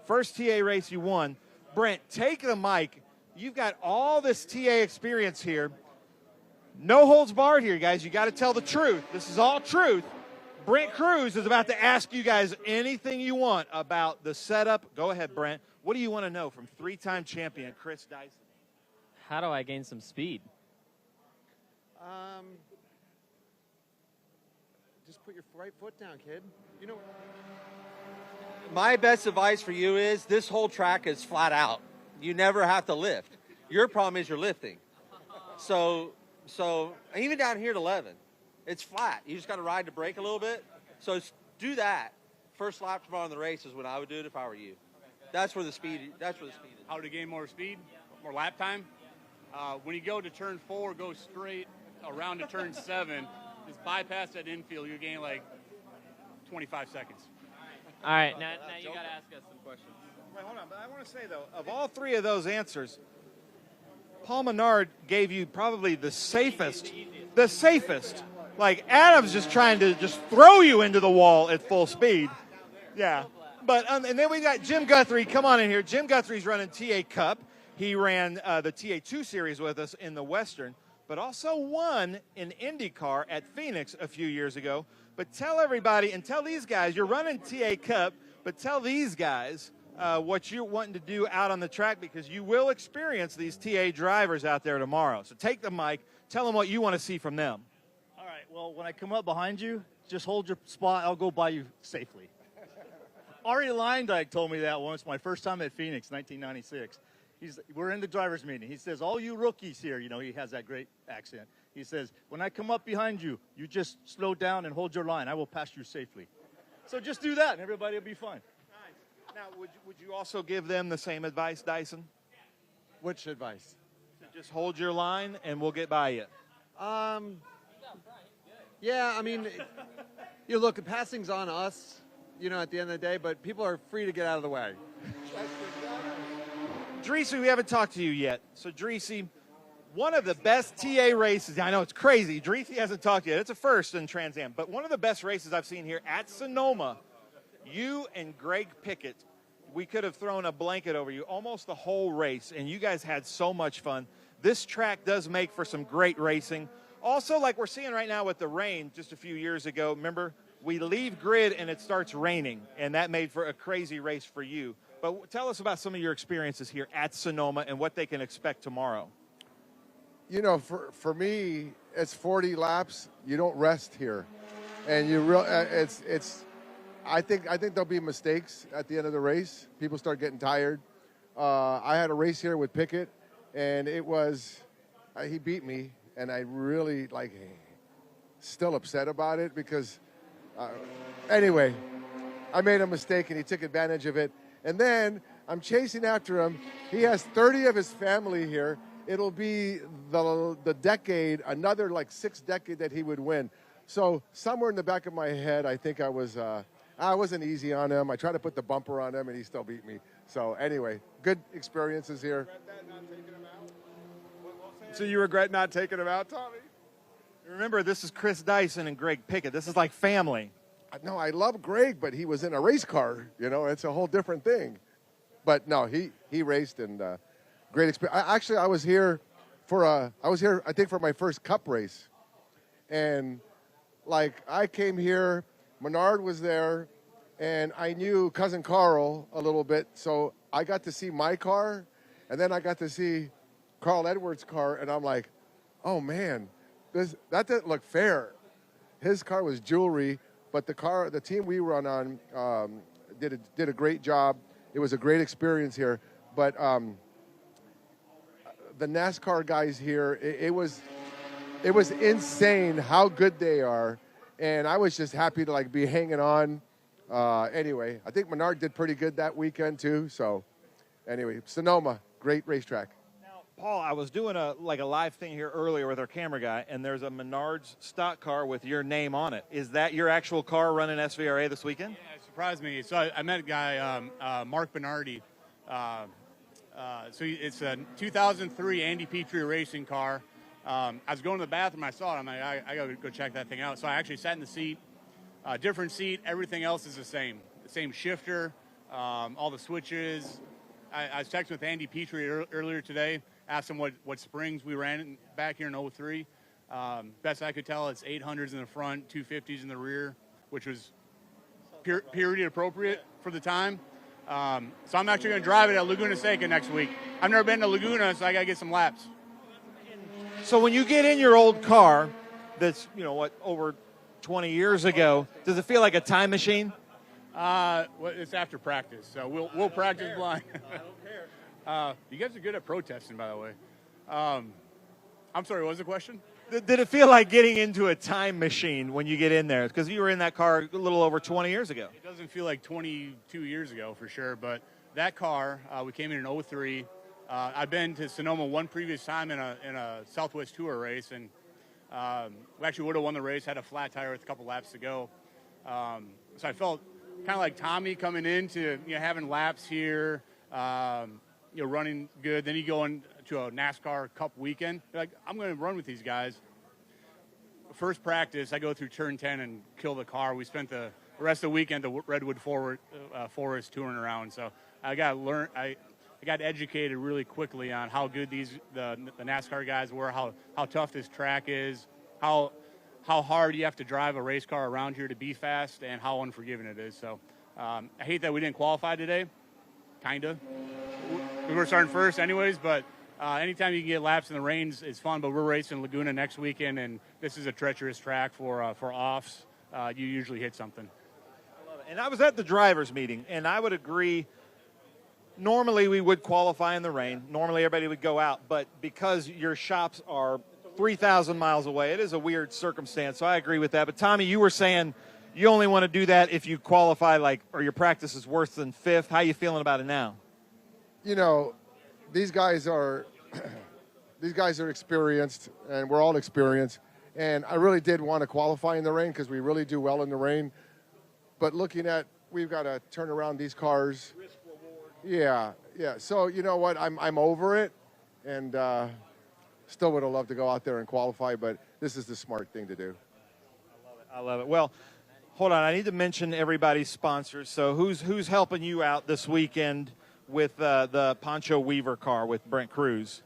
First TA race you won. Brent, take the mic. You've got all this TA experience here. No holds barred here, guys. You got to tell the truth. This is all truth. Brent Cruz is about to ask you guys anything you want about the setup. Go ahead, Brent. What do you want to know from three-time champion Chris Dyson? How do I gain some speed? Just put your right foot down, kid. You know, my best advice for you is this whole track is flat out. You never have to lift. Your problem is you're lifting. So even down here at 11, it's flat. You just got to ride the brake a little bit. So do that. First lap tomorrow in the race is when I would do it if I were you. That's where the speed is. How to gain more speed, more lap time? When you go to turn 4, go straight around to turn 7. Just bypass that infield. You gain like 25 seconds. All right, now you got to ask us some questions. Wait, hold on. But I want to say, though, of all three of those answers, Paul Menard gave you probably the safest. The safest. Like, Adam's just trying to just throw you into the wall at full speed. Yeah. But and then we got Jim Guthrie. Come on in here. Jim Guthrie's running TA Cup. He ran the TA2 series with us in the Western, but also won in IndyCar at Phoenix a few years ago. But tell everybody and tell these guys, you're running TA Cup, but tell these guys what you're wanting to do out on the track, because you will experience these TA drivers out there tomorrow. So take the mic. Tell them what you want to see from them. All right, well, when I come up behind you, just hold your spot. I'll go by you safely. Ari Lindike told me that once, my first time at Phoenix, 1996. We're in the driver's meeting. He says, all you rookies here, you know, he has that great accent. He says, when I come up behind you, you just slow down and hold your line. I will pass you safely. So just do that, and everybody will be fine. Nice. Now, would you also give them the same advice, Dyson? Which advice? To just hold your line, and we'll get by you. Yeah, I mean, you look, passing's on us, you know, at the end of the day, but people are free to get out of the way. Dreesy, we haven't talked to you yet. So, Dreesy, one of the best TA races, I know it's crazy. Dreesy hasn't talked yet. It's a first in Trans Am. But one of the best races I've seen here at Sonoma, you and Greg Pickett, we could have thrown a blanket over you almost the whole race, and you guys had so much fun. This track does make for some great racing. Also, like we're seeing right now with the rain just a few years ago, remember, we leave grid and it starts raining, and that made for a crazy race for you. But tell us about some of your experiences here at Sonoma and what they can expect tomorrow. You know, for me, it's 40 laps. You don't rest here, and I think there'll be mistakes at the end of the race. People start getting tired. I had a race here with Pickett, and it was he beat me, and I really still upset about it because, anyway, I made a mistake and he took advantage of it. And then I'm chasing after him. He has 30 of his family here. It'll be the decade, another like 6th decade that he would win. So somewhere in the back of my head, I think I wasn't easy on him. I tried to put the bumper on him, and he still beat me. So anyway, good experiences here. So you regret not taking him out, Tommy? Remember, this is Chris Dyson and Greg Pickett. This is like family. No, I love Greg, but he was in a race car. You know, it's a whole different thing. But no, he raced and great experience. Actually, I was here I think for my first Cup race, and like I came here, Menard was there, and I knew Cousin Carl a little bit, so I got to see my car, and then I got to see Carl Edwards' car, and I'm like, oh man, that didn't look fair. His car was jewelry, but the team we run on did a great job. It was a great experience here, but the NASCAR guys here, it was insane how good they are, and I was just happy to like be hanging on. Anyway, I think Menard did pretty good that weekend too. So, anyway, Sonoma, great racetrack. Now, Paul, I was doing a live thing here earlier with our camera guy, and there's a Menards stock car with your name on it. Is that your actual car running SVRA this weekend? Yeah, it surprised me. So I met a guy, Mark Bernardi. So it's a 2003 Andy Petrie racing car. I was going to the bathroom, I saw it. I'm like, I got to go check that thing out. So I actually sat in the seat, different seat. Everything else is the same shifter, all the switches. I was texting with Andy Petrie earlier today, asked him what springs we ran back here in 03. Best I could tell, it's 800s in the front, 250s in the rear, which was period appropriate for the time. So I'm actually going to drive it at Laguna Seca next week. I've never been to Laguna, so I got to get some laps. So when you get in your old car that's, over 20 years ago, does it feel like a time machine? Well, it's after practice, so we'll practice blind. I don't care. You guys are good at protesting, by the way. I'm sorry, what was the question? Did it feel like getting into a time machine when you get in there? Because you were in that car a little over 20 years ago. It doesn't feel like 22 years ago for sure, but that car, we came in 03. I've been to Sonoma one previous time in a Southwest Tour race, and we actually would have won the race, had a flat tire with a couple laps to go. So I felt kind of like Tommy coming into having laps here, running good. Then you go into a NASCAR Cup weekend. You're like, I'm going to run with these guys. First practice, I go through turn 10 and kill the car. We spent the rest of the weekend at Redwood Forest touring around. So I got educated really quickly on how good the NASCAR guys were, how tough this track is, how hard you have to drive a race car around here to be fast, and how unforgiving it is. So I hate that we didn't qualify today, kind of. We were starting first anyways, but anytime you can get laps in the rain is fun, but we're racing Laguna next weekend, and this is a treacherous track for offs. You usually hit something. I love it. And I was at the drivers' meeting, and I would agree. Normally, we would qualify in the rain. Normally, everybody would go out. But because your shops are 3,000 miles away, it is a weird circumstance. So I agree with that. But, Tommy, you were saying you only want to do that if you qualify, or your practice is worse than fifth. How are you feeling about it now? These guys are experienced, and we're all experienced. And I really did want to qualify in the rain because we really do well in the rain. But looking at, we've got to turn around these cars. Yeah. So you know what? I'm over it, and still would have loved to go out there and qualify, but this is the smart thing to do. I love it. Well, hold on. I need to mention everybody's sponsors. So who's helping you out this weekend with the Pancho Weaver car with Brent Cruz?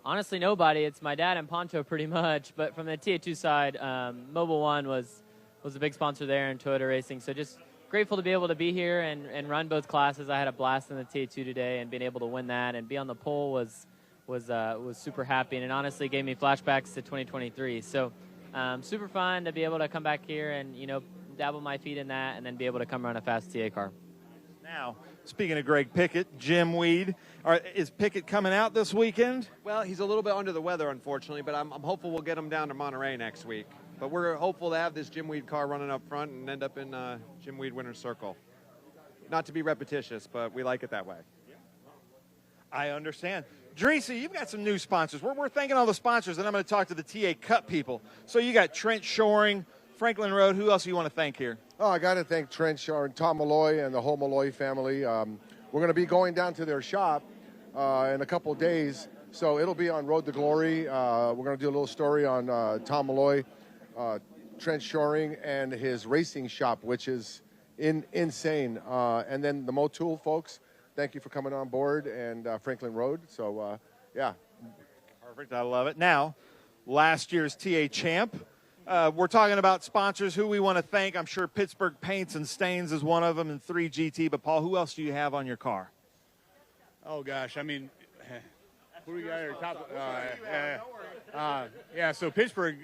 Honestly, nobody. It's my dad and Pancho pretty much. But from the TA2 side, Mobil One was a big sponsor there in Toyota Racing. So just grateful to be able to be here and run both classes. I had a blast in the TA2 today, and being able to win that and be on the pole was super happy, and it honestly gave me flashbacks to 2023. So super fun to be able to come back here and dabble my feet in that, and then be able to come run a fast TA car. Now, speaking of Greg Pickett, Jim Weed, is Pickett coming out this weekend? Well, he's a little bit under the weather, unfortunately, but I'm hopeful we'll get him down to Monterey next week. But we're hopeful to have this Jim Weed car running up front and end up in Jim Weed winner's circle. Not to be repetitious, but we like it that way. I understand. Dreesy, you've got some new sponsors. We're thanking all the sponsors, and I'm going to talk to the TA Cup people. So you got Trent Shoring, Franklin Road. Who else do you want to thank here? Oh, I got to thank Trent Shoring, Tom Malloy, and the whole Malloy family. We're going to be going down to their shop in a couple days, so it'll be on Road to Glory. We're going to do a little story on Tom Malloy, Trent Shoring, and his racing shop, which is insane. And then the Motul folks, thank you for coming on board, and Franklin Road. So, yeah. Perfect. I love it. Now, last year's TA champ. We're talking about sponsors who we want to thank. I'm sure Pittsburgh Paints and Stains is one of them, and 3GT. But, Paul, who else do you have on your car? Oh, gosh. I mean, who do we got here? Top, so Pittsburgh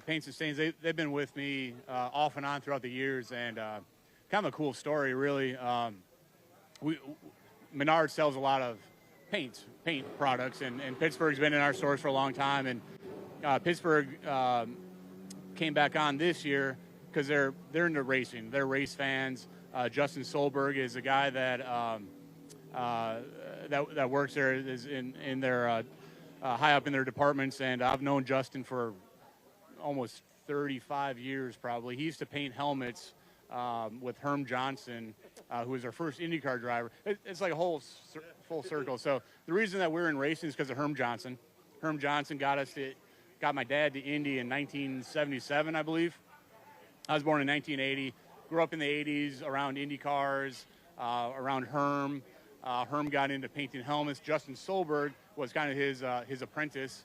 Paints and Stains, they've been with me off and on throughout the years, and kind of a cool story, really. Menards sells a lot of paint products, and Pittsburgh's been in our stores for a long time, and Pittsburgh came back on this year because they're into racing. They're race fans. Justin Solberg is a guy that works there, is in their high up in their departments, and I've known Justin for almost 35 years probably. He used to paint helmets with Herm Johnson, who was our first IndyCar driver. It's like a whole full circle. So the reason that we're in racing is because of Herm Johnson. Herm Johnson got my dad to Indy in 1977, I believe. I was born in 1980. Grew up in the 80s around Indy cars, around Herm. Herm got into painting helmets. Justin Solberg was kind of his apprentice.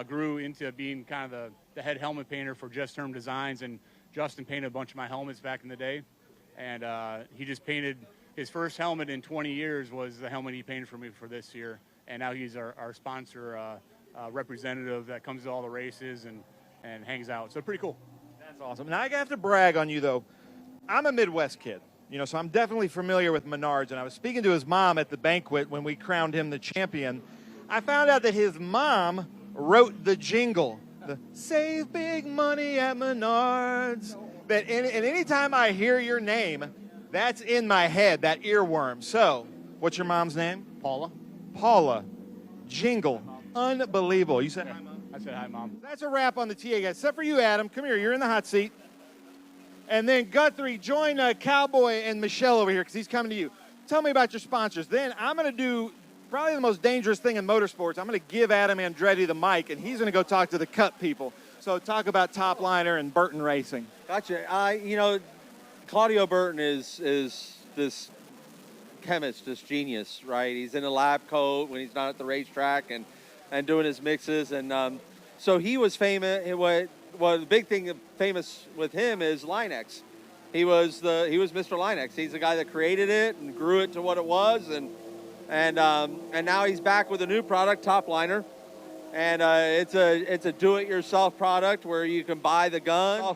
Grew into being kind of the head helmet painter for Just Herm Designs, and Justin painted a bunch of my helmets back in the day. And he just painted his first helmet in 20 years was the helmet he painted for me for this year. And now he's our sponsor representative that comes to all the races and hangs out. So pretty cool. That's awesome. Now I have to brag on you, though. I'm a Midwest kid, so I'm definitely familiar with Menards. And I was speaking to his mom at the banquet when we crowned him the champion. I found out that his mom wrote the jingle, the "Save Big Money at Menards." And anytime I hear your name, that's in my head, that earworm. So, what's your mom's name? Paula. Paula. Jingle. Unbelievable. You said hi, Mom? I said hi, Mom. That's a wrap on the TA, guys. Except for you, Adam. Come here. You're in the hot seat. And then Guthrie, join Cowboy and Michelle over here because he's coming to you. Tell me about your sponsors. Then I'm going to do probably the most dangerous thing in motorsports. I'm going to give Adam Andretti the mic, and he's going to go talk to the Cup people. So talk about Top Liner and Burton Racing. Gotcha. Claudio Burton is this chemist, this genius, right? He's in a lab coat when he's not at the racetrack and doing his mixes. And so he was famous. The big thing famous with him is Linex. He was Mr. Linex. He's the guy that created it and grew it to what it was. And now he's back with a new product, Top Liner. And it's a do-it-yourself product where you can buy the gun.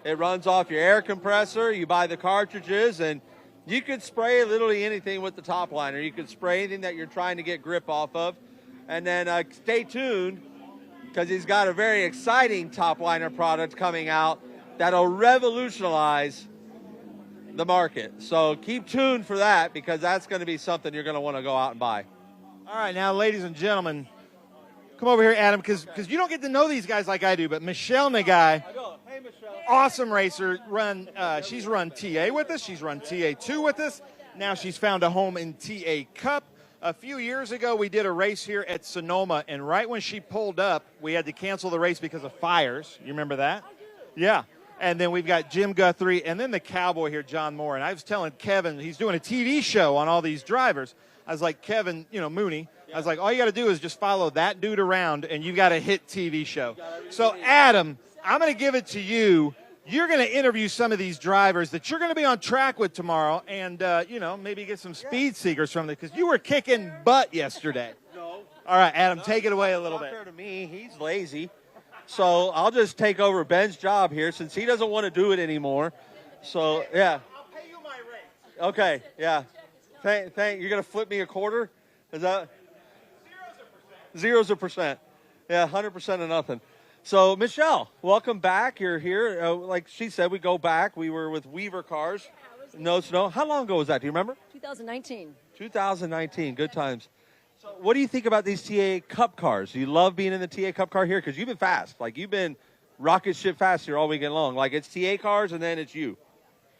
It runs off your air compressor. You buy the cartridges, and you could spray literally anything with the Top Liner. You could spray anything that you're trying to get grip off of. And then stay tuned because he's got a very exciting Top Liner product coming out that'll revolutionize the market. So keep tuned for that because that's going to be something you're going to want to go out and buy. All right, now, ladies and gentlemen, come over here, Adam, because you don't get to know these guys like I do, but Michelle Nagai, awesome racer, she's run TA with us, she's run TA2 with us, now she's found a home in TA Cup. A few years ago, we did a race here at Sonoma, and right when she pulled up, we had to cancel the race because of fires. You remember that? Yeah. And then we've got Jim Guthrie, and then the Cowboy here, John Moore. And I was telling Kevin, he's doing a TV show on all these drivers. I was like, Kevin, Mooney, I was like, all you got to do is just follow that dude around, and you got a hit TV show. So, Adam, I'm going to give it to you. You're going to interview some of these drivers that you're going to be on track with tomorrow and, maybe get some speed seekers from them because you were kicking butt yesterday. No. All right, Adam, take it away a little bit. Not fair to me. He's lazy. So I'll just take over Ben's job here since he doesn't want to do it anymore. So, yeah. I'll pay you my rate. Okay, yeah. You're going to flip me a quarter? Is that? Zero's a percent. Yeah, 100% of nothing. So, Michelle, welcome back. You're here. Like she said, we go back. We were with Weaver Cars. No snow. How long ago was that? Do you remember? 2019. 2019. Good times. So what do you think about these TA Cup cars? Do you love being in the TA Cup car here? Because you've been fast. Like, you've been rocket ship fast here all weekend long. Like, it's TA cars, and then it's you.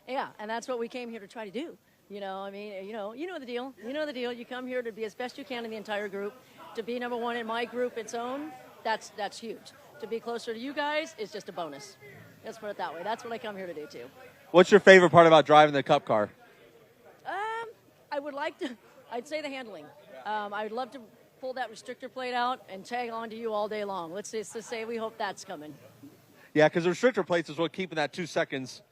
Yeah, and that's what we came here to try to do. You know, I mean, you know the deal. You know the deal. You come here to be as best you can in the entire group. To be number one in my group, its own, that's huge. To be closer to you guys is just a bonus. Let's put it that way. That's what I come here to do, too. What's your favorite part about driving the Cup car? I would like to, I'd say the handling. I would love to pull that restrictor plate out and tag on to you all day long. Let's just say we hope that's coming. Yeah, because the restrictor plates is what keeping that 2 seconds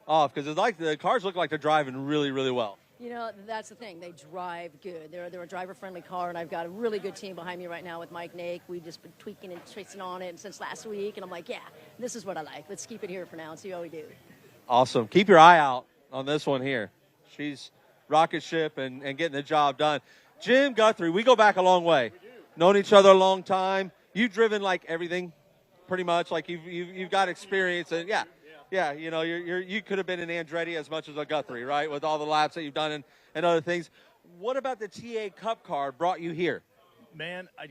off. Because it's like the cars look like they're driving really, really well. You know, that's the thing. They drive good. They're a driver-friendly car, and I've got a really good team behind me right now with Mike Nake. We've just been tweaking and tracing on it since last week, and I'm like, yeah, this is what I like. Let's keep it here for now and see how we do. Awesome. Keep your eye out on this one here. She's rocket ship and getting the job done. Jim Guthrie, we go back a long way. Known each other a long time. You've driven like everything, pretty much. Like you've got experience, and yeah. You know, you could have been an Andretti as much as a Guthrie, right? With all the laps that you've done and other things. What about the TA Cup car brought you here? Man, I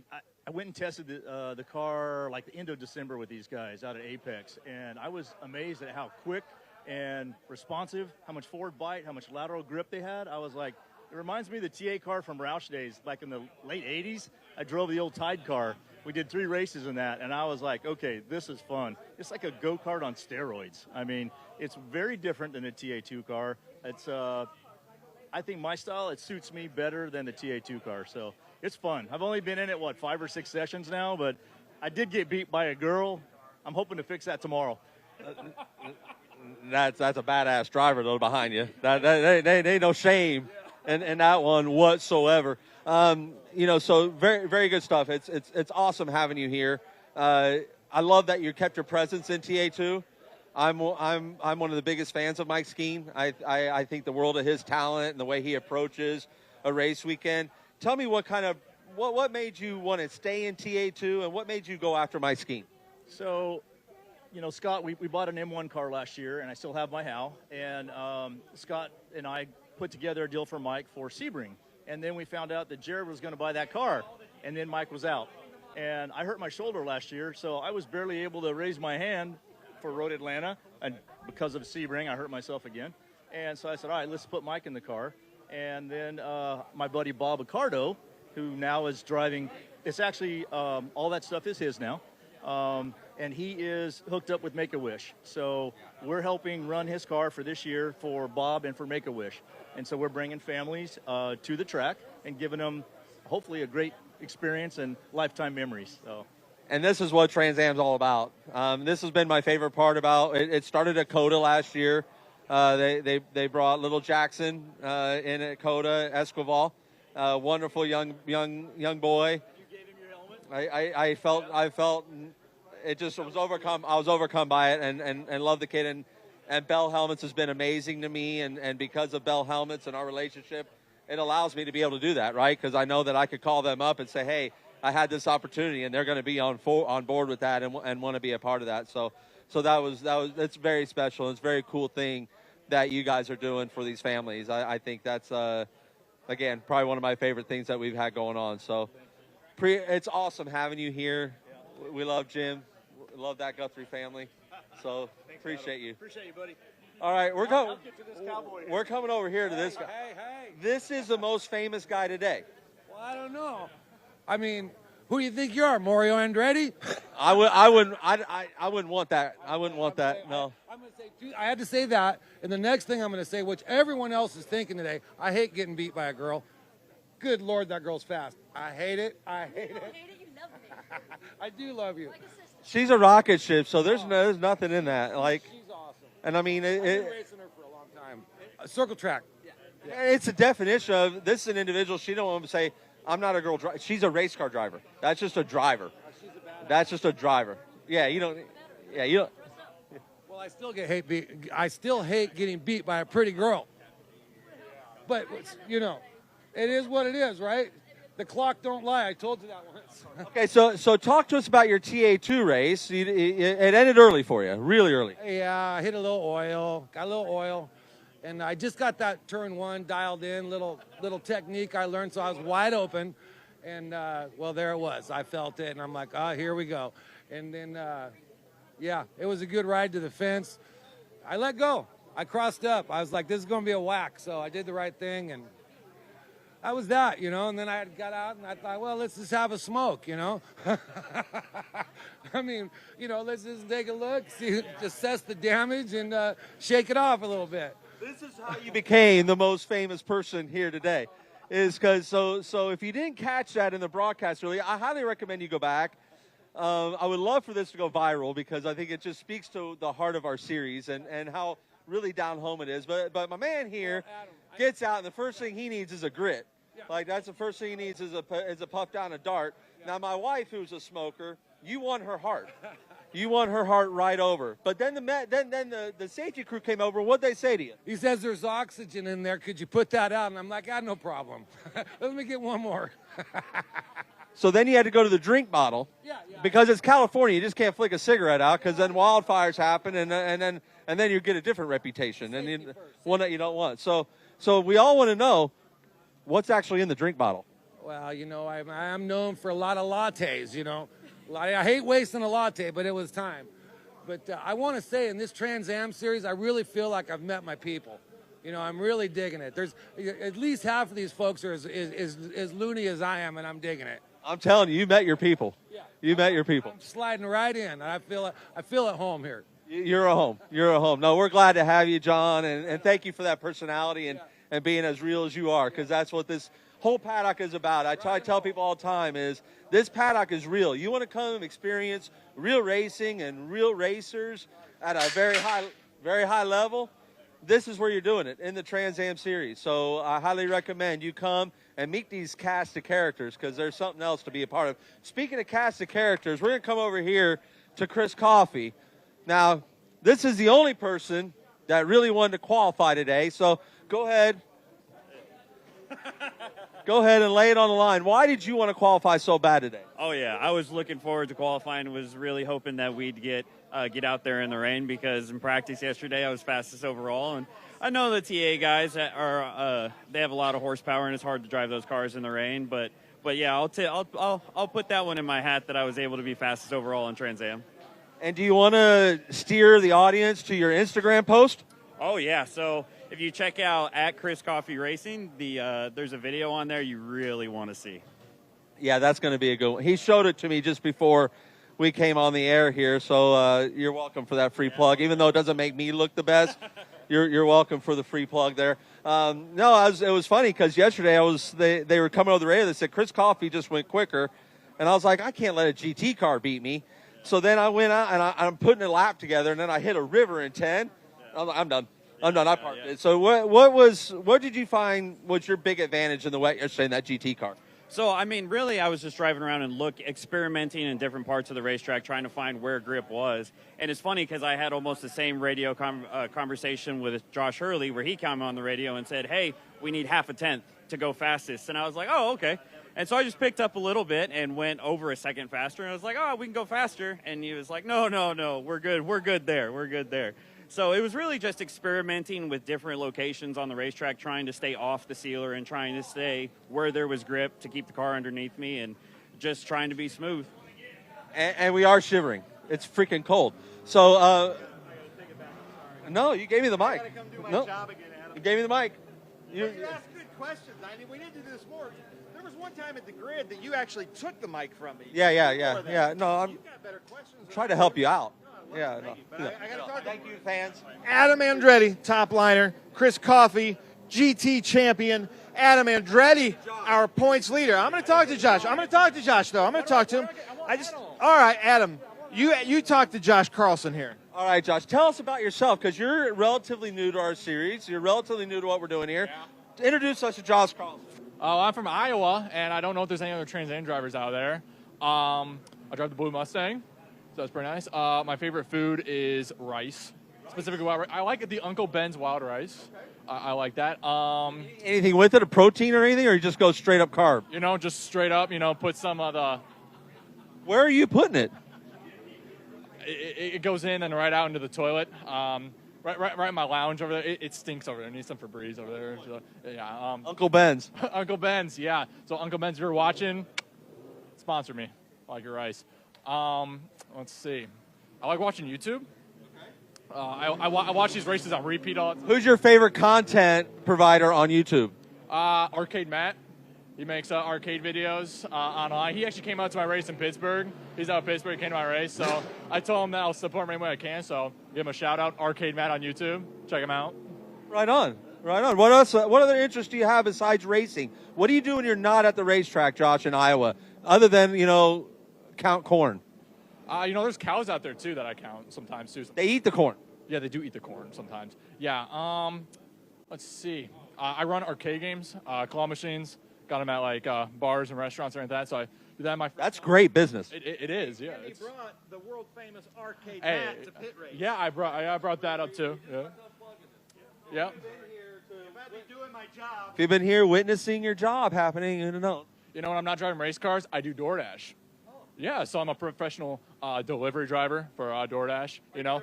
went and tested the car like the end of December with these guys out at Apex, and I was amazed at how quick and responsive, how much forward bite, how much lateral grip they had. I was like, it reminds me of the TA car from Roush days back in the late 80s. I drove the old Tide car. We did 3 races in that, and I was like, okay, this is fun. It's like a go-kart on steroids. I mean, it's very different than a TA2 car. It's, I think my style, it suits me better than the TA2 car, so it's fun. I've only been in it, 5 or 6 sessions now, but I did get beat by a girl. I'm hoping to fix that tomorrow. That's a badass driver, though, behind you. They ain't no shame in that one whatsoever. You know, so very, very good stuff. It's awesome having you here. I love that you kept your presence in TA2. I'm one of the biggest fans of Mike Skeen. I think the world of his talent and the way he approaches a race weekend. Tell me what made you want to stay in TA2 and what made you go after Mike Skeen? So, you know, Scott, we bought an M1 car last year, and I still have my HAL. And Scott and I put together a deal for Mike for Sebring. And then we found out that Jared was going to buy that car, and then Mike was out. And I hurt my shoulder last year, so I was barely able to raise my hand for Road Atlanta. And because of Sebring, I hurt myself again. And so I said, all right, let's put Mike in the car. And then my buddy Bob Accardo, who now is driving, it's actually, all that stuff is his now. And he is hooked up with Make-A-Wish. So we're helping run his car for this year for Bob and for Make-A-Wish. And so we're bringing families to the track and giving them, hopefully, a great experience and lifetime memories. So. And this is what Trans Am's all about. This has been my favorite part about it. It started at COTA last year. They brought little Jackson in at COTA, Esquivel. Wonderful young boy. You gave him your helmet? I felt it just was overcome. I was overcome by it and love the kid. And Bell Helmets has been amazing to me. And because of Bell Helmets and our relationship, it allows me to be able to do that, right? Because I know that I could call them up and say, hey, I had this opportunity, and they're going to be on board with that and want to be a part of that. So that's very special. It's a very cool thing that you guys are doing for these families. I think that's, again, probably one of my favorite things that we've had going on. So it's awesome having you here. We love Jim. We love that Guthrie family. So appreciate you. Appreciate you, buddy. All right, we're coming over here to this guy. Hey. This is the most famous guy today. Well, I don't know. I mean, who do you think you are, Mario Andretti? I wouldn't want that. I wouldn't want that. No. I'm going to say I had to say that, and the next thing I'm going to say, which everyone else is thinking today, I hate getting beat by a girl. Good Lord, that girl's fast. I hate it. I hate it. You hate it, you love me. I do love you. She's a rocket ship, so there's nothing in that. Like, she's awesome. And I mean, I've been racing her for a long time. Circle track. Yeah. It's a definition of this is an individual. She don't want to say, I'm not a girl driver. She's a race car driver. That's just a driver. That's just a driver. Yeah, you don't. Yeah, you don't. Well, I still hate getting beat by a pretty girl. But you know, it is what it is, right? The clock don't lie. I told you that once. Okay, so talk to us about your TA2 race. It ended early for you, really early. Yeah, I hit a little oil, got a little oil, and I just got that turn 1 dialed in, little technique I learned, so I was wide open, and well, there it was. I felt it, and I'm like, here we go. And then, yeah, it was a good ride to the fence. I let go. I crossed up. I was like, this is going to be a whack, so I did the right thing, and that was that, you know. And then I got out, and I thought, well, let's just have a smoke, you know. I mean, you know, let's just take a look, see, assess the damage, and shake it off a little bit. This is how you became the most famous person here today, is because so if you didn't catch that in the broadcast earlier, I highly recommend you go back. I would love for this to go viral because I think it just speaks to the heart of our series and how really down home it is. But my man here gets out, and the first thing he needs is a grit. Like, that's the first thing he needs is a puff down a dart. Now, my wife, who's a smoker, you won her heart. You won her heart right over. But then the safety crew came over. What'd they say to you? He says there's oxygen in there. Could you put that out? And I'm like, no problem. Let me get one more. So then you had to go to the drink bottle. Yeah. Because it's California, you just can't flick a cigarette out because then wildfires happen and then you get a different reputation and one that you don't want. So we all want to know what's actually in the drink bottle. Well, you know, I'm known for a lot of lattes, you know. I hate wasting a latte, but it was time. But I want to say in this Trans Am series, I really feel like I've met my people. You know, I'm really digging it. There's at least half of these folks are as loony as I am, and I'm digging it. I'm telling you, you met your people. Yeah. You met your people. I'm sliding right in. I feel at home here. You're a home. You're a home. No, we're glad to have you, John, and thank you for that personality and being as real as you are, because that's what this whole paddock is about. I try to tell people all the time is this paddock is real. You want to come and experience real racing and real racers at a very high level, this is where you're doing it, in the Trans Am Series. So I highly recommend you come and meet these cast of characters because there's something else to be a part of. Speaking of cast of characters, we're going to come over here to Chris Coffey. Now, this is the only person that really wanted to qualify today, so go ahead. Go ahead and lay it on the line. Why did you want to qualify so bad today? Oh, yeah. I was looking forward to qualifying. Was really hoping that we'd get out there in the rain because in practice yesterday I was fastest overall. And I know the TA guys they have a lot of horsepower and it's hard to drive those cars in the rain. But yeah, I'll put that one in my hat that I was able to be fastest overall in Trans Am. And do you want to steer the audience to your Instagram post? Oh, yeah. So if you check out at Chris Coffey Racing, there's a video on there you really want to see. Yeah, that's going to be a good one. He showed it to me just before we came on the air here, so you're welcome for that free plug. Even though it doesn't make me look the best, you're welcome for the free plug there. No, it was funny because yesterday they were coming over the radio. They said Chris Coffey just went quicker, and I was like, I can't let a GT car beat me. So then I went out and I'm putting a lap together, and then I hit a river in 10. I'm done. I parked it. So what did you find was your big advantage in the wet yesterday in that GT car? So, I mean, really, I was just driving around and experimenting in different parts of the racetrack, trying to find where grip was. And it's funny because I had almost the same radio conversation with Josh Hurley where he came on the radio and said, hey, we need half a tenth to go fastest. And I was like, oh, okay. And so I just picked up a little bit and went over a second faster. And I was like, oh, we can go faster. And he was like, no, we're good. We're good there. So it was really just experimenting with different locations on the racetrack, trying to stay off the sealer and trying to stay where there was grip to keep the car underneath me and just trying to be smooth. And we are shivering. It's freaking cold. So, no, you gave me the mic. No, you gave me the mic. You asked good questions. I mean, we need to do this more. There was one time at the grid that you actually took the mic from me. Yeah. No, I'm trying to help you out. Yeah, no. I got to talk. Thank you, fans. Adam Andretti, top liner. Chris Coffey, GT champion. Adam Andretti, our points leader. I'm going to talk to Josh. Though. I'm going to talk to him. All right, Adam, you talk to Josh Carlson here. All right, Josh, tell us about yourself because you're relatively new to our series. You're relatively new to what we're doing here. Yeah. Introduce us to Josh Carlson. I'm from Iowa, and I don't know if there's any other Trans Am drivers out there. I drive the Blue Mustang. So that's pretty nice. My favorite food is rice. specifically wild rice. I like the Uncle Ben's wild rice. I like that. Anything with it, a protein or anything, or you just go straight up carb? You know, just straight up, you know, put some of the... Where are you putting it? It goes in and right out into the toilet. Right in my lounge over there. It stinks over there. I need some Febreze over there. So, yeah. Uncle Ben's. Uncle Ben's, yeah. So Uncle Ben's, if you're watching, sponsor me. I like your rice. Let's see. I like watching YouTube. I watch these races on repeat all the time. Who's your favorite content provider on YouTube? Arcade Matt. He makes arcade videos online. He actually came out to my race in Pittsburgh. He's out of Pittsburgh. He came to my race. So I told him that I'll support him any way I can. So give him a shout out, Arcade Matt on YouTube. Check him out. Right on. Right on. What else? What other interests do you have besides racing? What do you do when you're not at the racetrack, Josh, in Iowa, other than, you know, count corn? You know, there's cows out there, too, that I count sometimes, too. They eat the corn. Yeah, they do eat the corn sometimes. Yeah. Let's see. I run arcade games, claw machines. Got them at, like, bars and restaurants and like that. So I do that in my... That's great business. It is, yeah. And he brought the world-famous arcade Hey, mat to pit race. yeah, I brought that up, too. Yeah. Yep. If you've been here witnessing your job happening, you know. You know, when I'm not driving race cars, I do DoorDash. Yeah, so I'm a professional delivery driver for DoorDash. You know,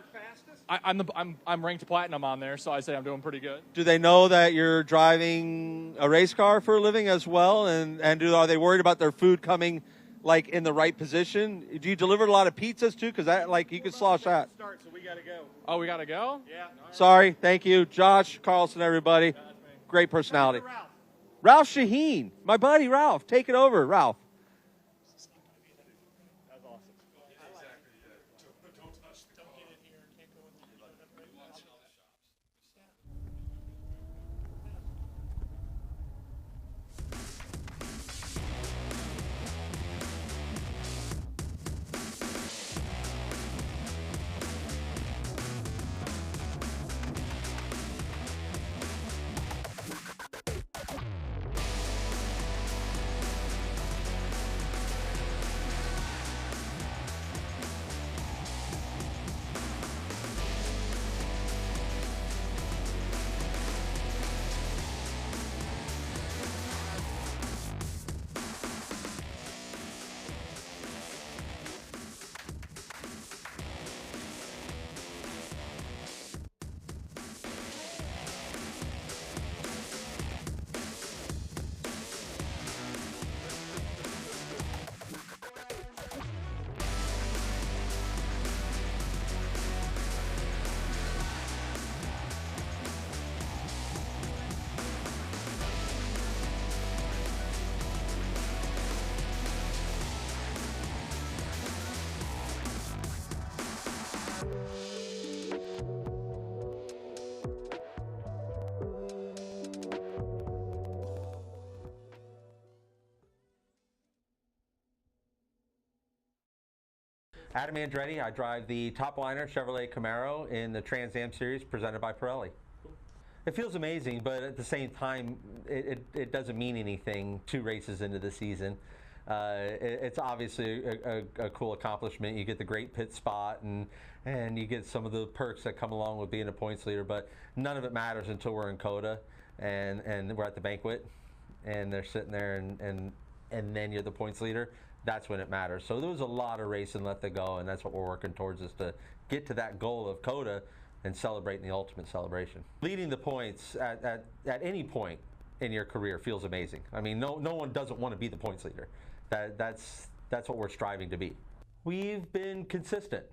I'm ranked platinum on there, so I say I'm doing pretty good. Do they know that you're driving a race car for a living as well? And are they worried about their food coming, like, in the right position? Do you deliver a lot of pizzas, too? Because, you could slosh that. So we got to go. Oh, we got to go? Yeah. Sorry. Thank you. Josh Carlson, everybody. Great personality. Ralph Shaheen. My buddy, Ralph. Take it over, Ralph. Adam Andretti, I drive the top liner Chevrolet Camaro in the Trans Am Series presented by Pirelli. It feels amazing, but at the same time, it doesn't mean anything 2 races into the season. It's obviously a cool accomplishment. You get the great pit spot and you get some of the perks that come along with being a points leader, but none of it matters until we're in COTA and we're at the banquet and they're sitting there and then you're the points leader. That's when it matters. So there was a lot of racing left to go, and that's what we're working towards, is to get to that goal of COTA and celebrating the ultimate celebration. Leading the points at any point in your career feels amazing. I mean, no one doesn't want to be the points leader. That's what we're striving to be. We've been consistent.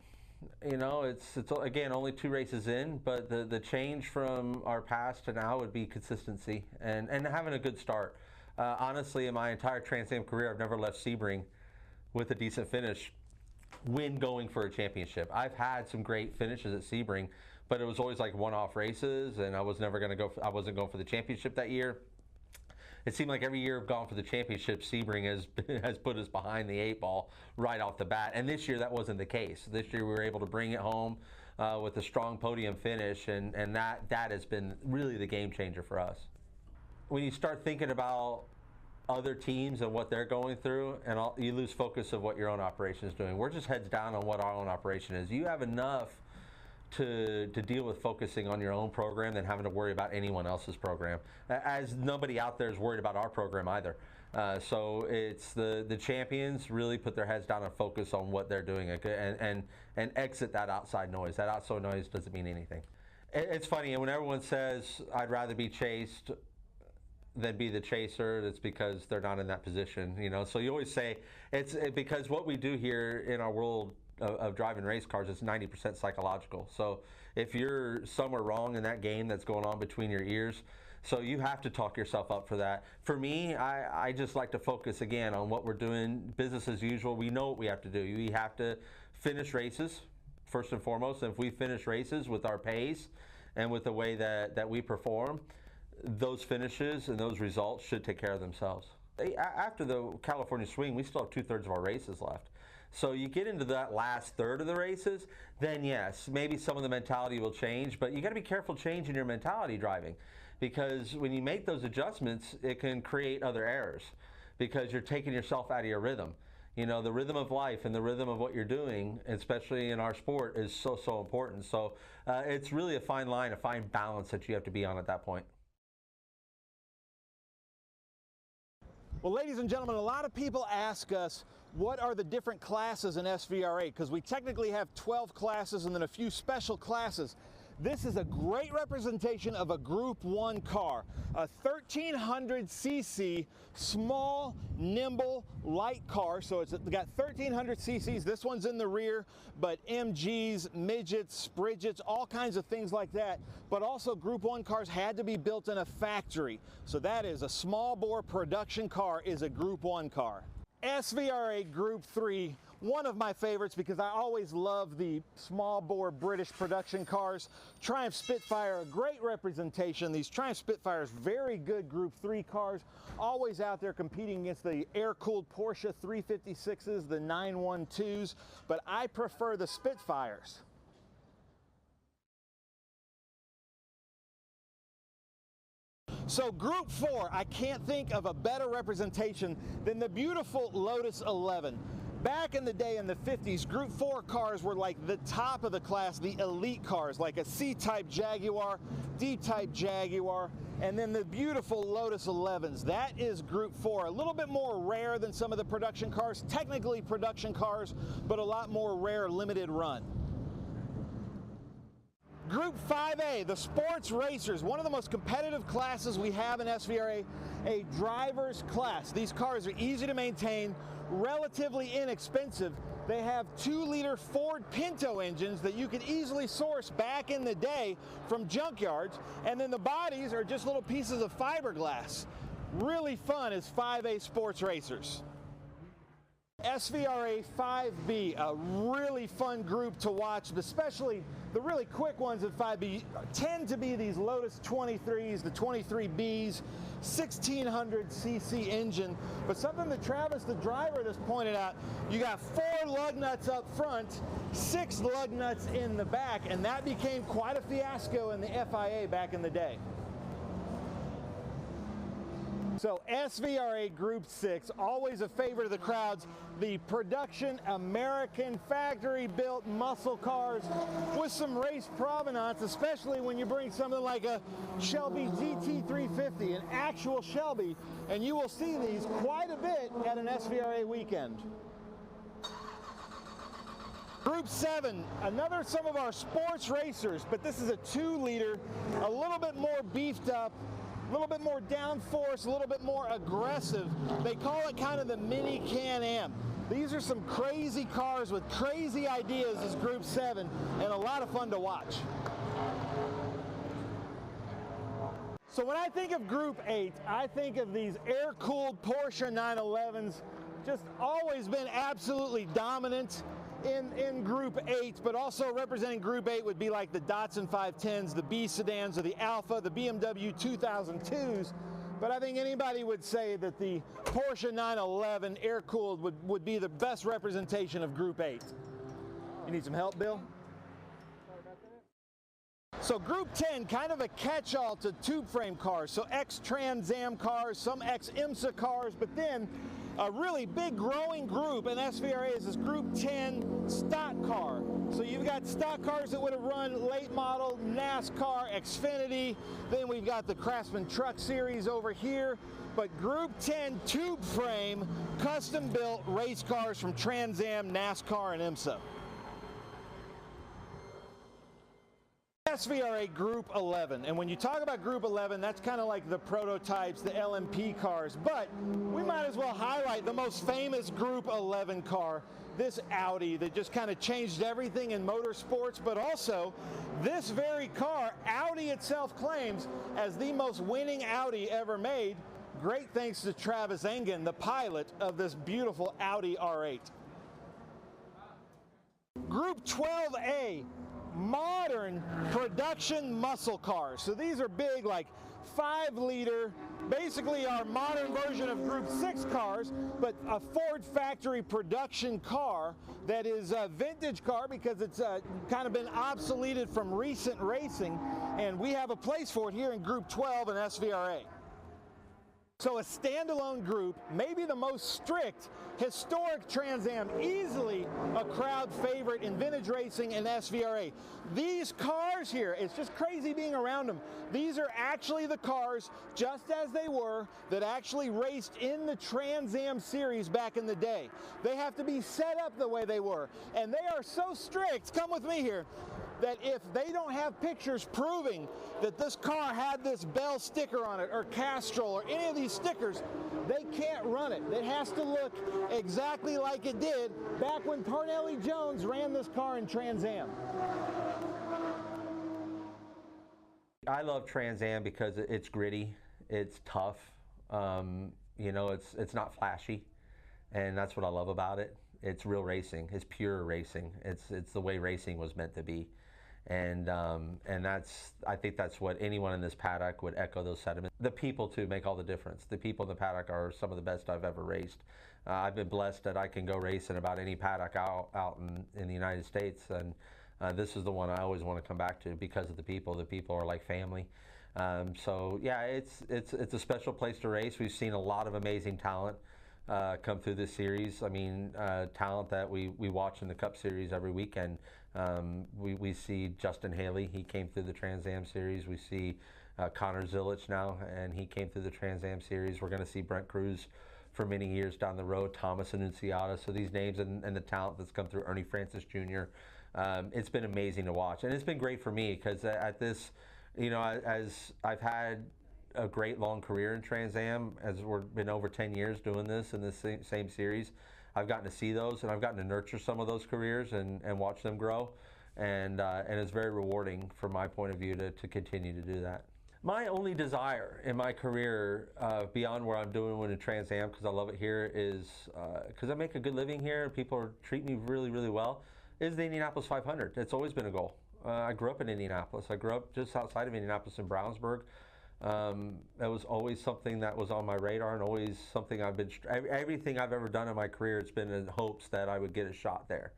You know, it's again only 2 races in, but the change from our past to now would be consistency and having a good start. Honestly, in my entire Trans Am career, I've never left Sebring with a decent finish when going for a championship. I've had some great finishes at Sebring, but it was always like one-off races, and I was never going to go. I wasn't going for the championship that year. It seemed like every year I've gone for the championship, Sebring has put us behind the 8 ball right off the bat. And this year that wasn't the case. This year we were able to bring it home with a strong podium finish, and that has been really the game changer for us. When you start thinking about other teams and what they're going through, and you lose focus of what your own operation is doing. We're just heads down on what our own operation is. You have enough to deal with focusing on your own program than having to worry about anyone else's program, as nobody out there is worried about our program either. So it's the champions really put their heads down and focus on what they're doing and exit that outside noise. That outside noise doesn't mean anything. It's funny, and when everyone says, I'd rather be chased than be the chaser, it's because they're not in that position, you know. So you always say, because what we do here in our world of driving race cars is 90% psychological. So if you're somewhere wrong in that game that's going on between your ears, so you have to talk yourself up for that. For me, I just like to focus again on what we're doing, business as usual. We know what we have to do. We have to finish races first and foremost. And if we finish races with our pace and with the way that we perform, those finishes and those results should take care of themselves. After the California swing, we still have 2/3 of our races left. So you get into that last third of the races, then yes, maybe some of the mentality will change, but you got to be careful changing your mentality driving, because when you make those adjustments, it can create other errors because you're taking yourself out of your rhythm. You know, the rhythm of life and the rhythm of what you're doing, especially in our sport, is so important. So it's really a fine line, a fine balance that you have to be on at that point. Well, ladies and gentlemen, a lot of people ask us, what are the different classes in SVRA? Because we technically have 12 classes and then a few special classes. This is a great representation of a Group 1 car, a 1300cc small, nimble, light car. So it's got 1300 cc's. This one's in the rear, but MGs, midgets, Bridgets, all kinds of things like that. But also Group 1 cars had to be built in a factory. So that is a small bore production car is a Group 1 car. SVRA Group 3, one of my favorites because I always love the small bore British production cars. Triumph Spitfire, a great representation. These Triumph Spitfires, very good Group 3 cars, always out there competing against the air-cooled Porsche 356s, the 912s, but I prefer the Spitfires. So Group 4, I can't think of a better representation than the beautiful Lotus 11. Back in the day in the 50s, Group 4 cars were like the top of the class, the elite cars, like a C-type Jaguar, D-type Jaguar, and then the beautiful Lotus 11s. That is Group 4, a little bit more rare than some of the production cars, technically production cars, but a lot more rare limited run. Group 5A, the sports racers, one of the most competitive classes we have in SVRA, a driver's class. These cars are easy to maintain, relatively inexpensive. They have 2-liter Ford Pinto engines that you could easily source back in the day from junkyards, and then the bodies are just little pieces of fiberglass. Really fun as 5A sports racers. SVRA 5B, a really fun group to watch, especially the really quick ones at 5B tend to be these Lotus 23s, the 23Bs, 1600cc engine. But something that Travis, the driver, just pointed out, you got 4 lug nuts up front, 6 lug nuts in the back, and that became quite a fiasco in the FIA back in the day. So SVRA Group 6, always a favorite of the crowds, the production American factory-built muscle cars with some race provenance, especially when you bring something like a Shelby GT350, an actual Shelby, and you will see these quite a bit at an SVRA weekend. Group 7, some of our sports racers, but this is a 2-liter, a little bit more beefed up, a little bit more downforce, a little bit more aggressive. They call it kind of the mini Can-Am. These are some crazy cars with crazy ideas as Group 7 and a lot of fun to watch. So when I think of Group 8, I think of these air-cooled Porsche 911s, just always been absolutely dominant in Group 8, but also representing Group 8 would be like the Datsun 510s, the B sedans, or the Alpha, the BMW 2002s. But I think anybody would say that the Porsche 911 air-cooled would be the best representation of Group 8. You need some help, Bill? So Group 10, kind of a catch-all to tube frame cars. So ex-Trans Am cars, some ex-IMSA cars, but then a really big growing group in SVRA is this Group 10 stock car. So you've got stock cars that would have run late model, NASCAR, Xfinity. Then we've got the Craftsman Truck Series over here. But Group 10 tube frame, custom built race cars from Trans Am, NASCAR, and IMSA. SVRA Group 11, and when you talk about Group 11, that's kind of like the prototypes, the LMP cars, but we might as well highlight the most famous Group 11 car, this Audi that just kind of changed everything in motorsports, but also this very car, Audi itself claims as the most winning Audi ever made, great thanks to Travis Engen, the pilot of this beautiful Audi R8. Group 12A, modern production muscle cars. So these are big, like 5-liter, basically our modern version of Group 6 cars, but a Ford factory production car that is a vintage car because it's kind of been obsoleted from recent racing, and we have a place for it here in Group 12 and SVRA. So a standalone group, maybe the most strict, historic Trans Am, easily a crowd favorite in vintage racing and SVRA. These cars here, it's just crazy being around them. These are actually the cars, just as they were, that actually raced in the Trans Am series back in the day. They have to be set up the way they were. And they are so strict, come with me here, that if they don't have pictures proving that this car had this Bell sticker on it or Castrol or any of these stickers, they can't run it. It has to look exactly like it did back when Parnelli Jones ran this car in Trans Am. I love Trans Am because it's gritty, it's tough, you know, it's not flashy, and that's what I love about it. It's real racing. It's pure racing. It's the way racing was meant to be. And I think that's what anyone in this paddock would echo those sentiments. The people too make all the difference. The people in the paddock are some of the best I've ever raced. I've been blessed that I can go race in about any paddock out in the United States, and this is the one I always want to come back to because of the people. The people are like family. So yeah, it's a special place to race. We've seen a lot of amazing talent come through this series. I mean, talent that we watch in the Cup Series every weekend. We see Justin Haley, he came through the Trans Am Series. We see Connor Zilich now, and he came through the Trans Am Series. We're going to see Brent Cruz for many years down the road, Thomas Annunziata. So these names and the talent that's come through, Ernie Francis Jr., it's been amazing to watch. And it's been great for me because at this, you know, as I've had a great long career in Trans Am, as we've been over 10 years doing this in this same series, I've gotten to see those, and I've gotten to nurture some of those careers and watch them grow, and it's very rewarding from my point of view to continue to do that. My only desire in my career, beyond where I'm doing in Trans Am, because I love it here, is because I make a good living here and people treat me really, really well, is the Indianapolis 500. It's always been a goal. I grew up in Indianapolis. I grew up just outside of Indianapolis in Brownsburg. That was always something that was on my radar, and always something everything I've ever done in my career, it's been in hopes that I would get a shot there.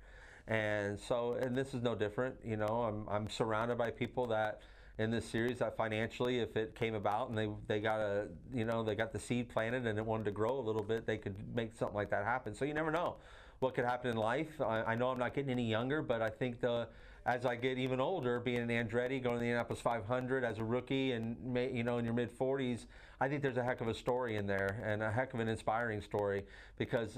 And so, and this is no different. You know, I'm surrounded by people that in this series that financially, if it came about and they got the seed planted and it wanted to grow a little bit, they could make something like that happen. So you never know what could happen in life. I know I'm not getting any younger, but I think as I get even older, being an Andretti, going to the Indianapolis 500 as a rookie, and you know, in your mid-40s, I think there's a heck of a story in there, and a heck of an inspiring story, because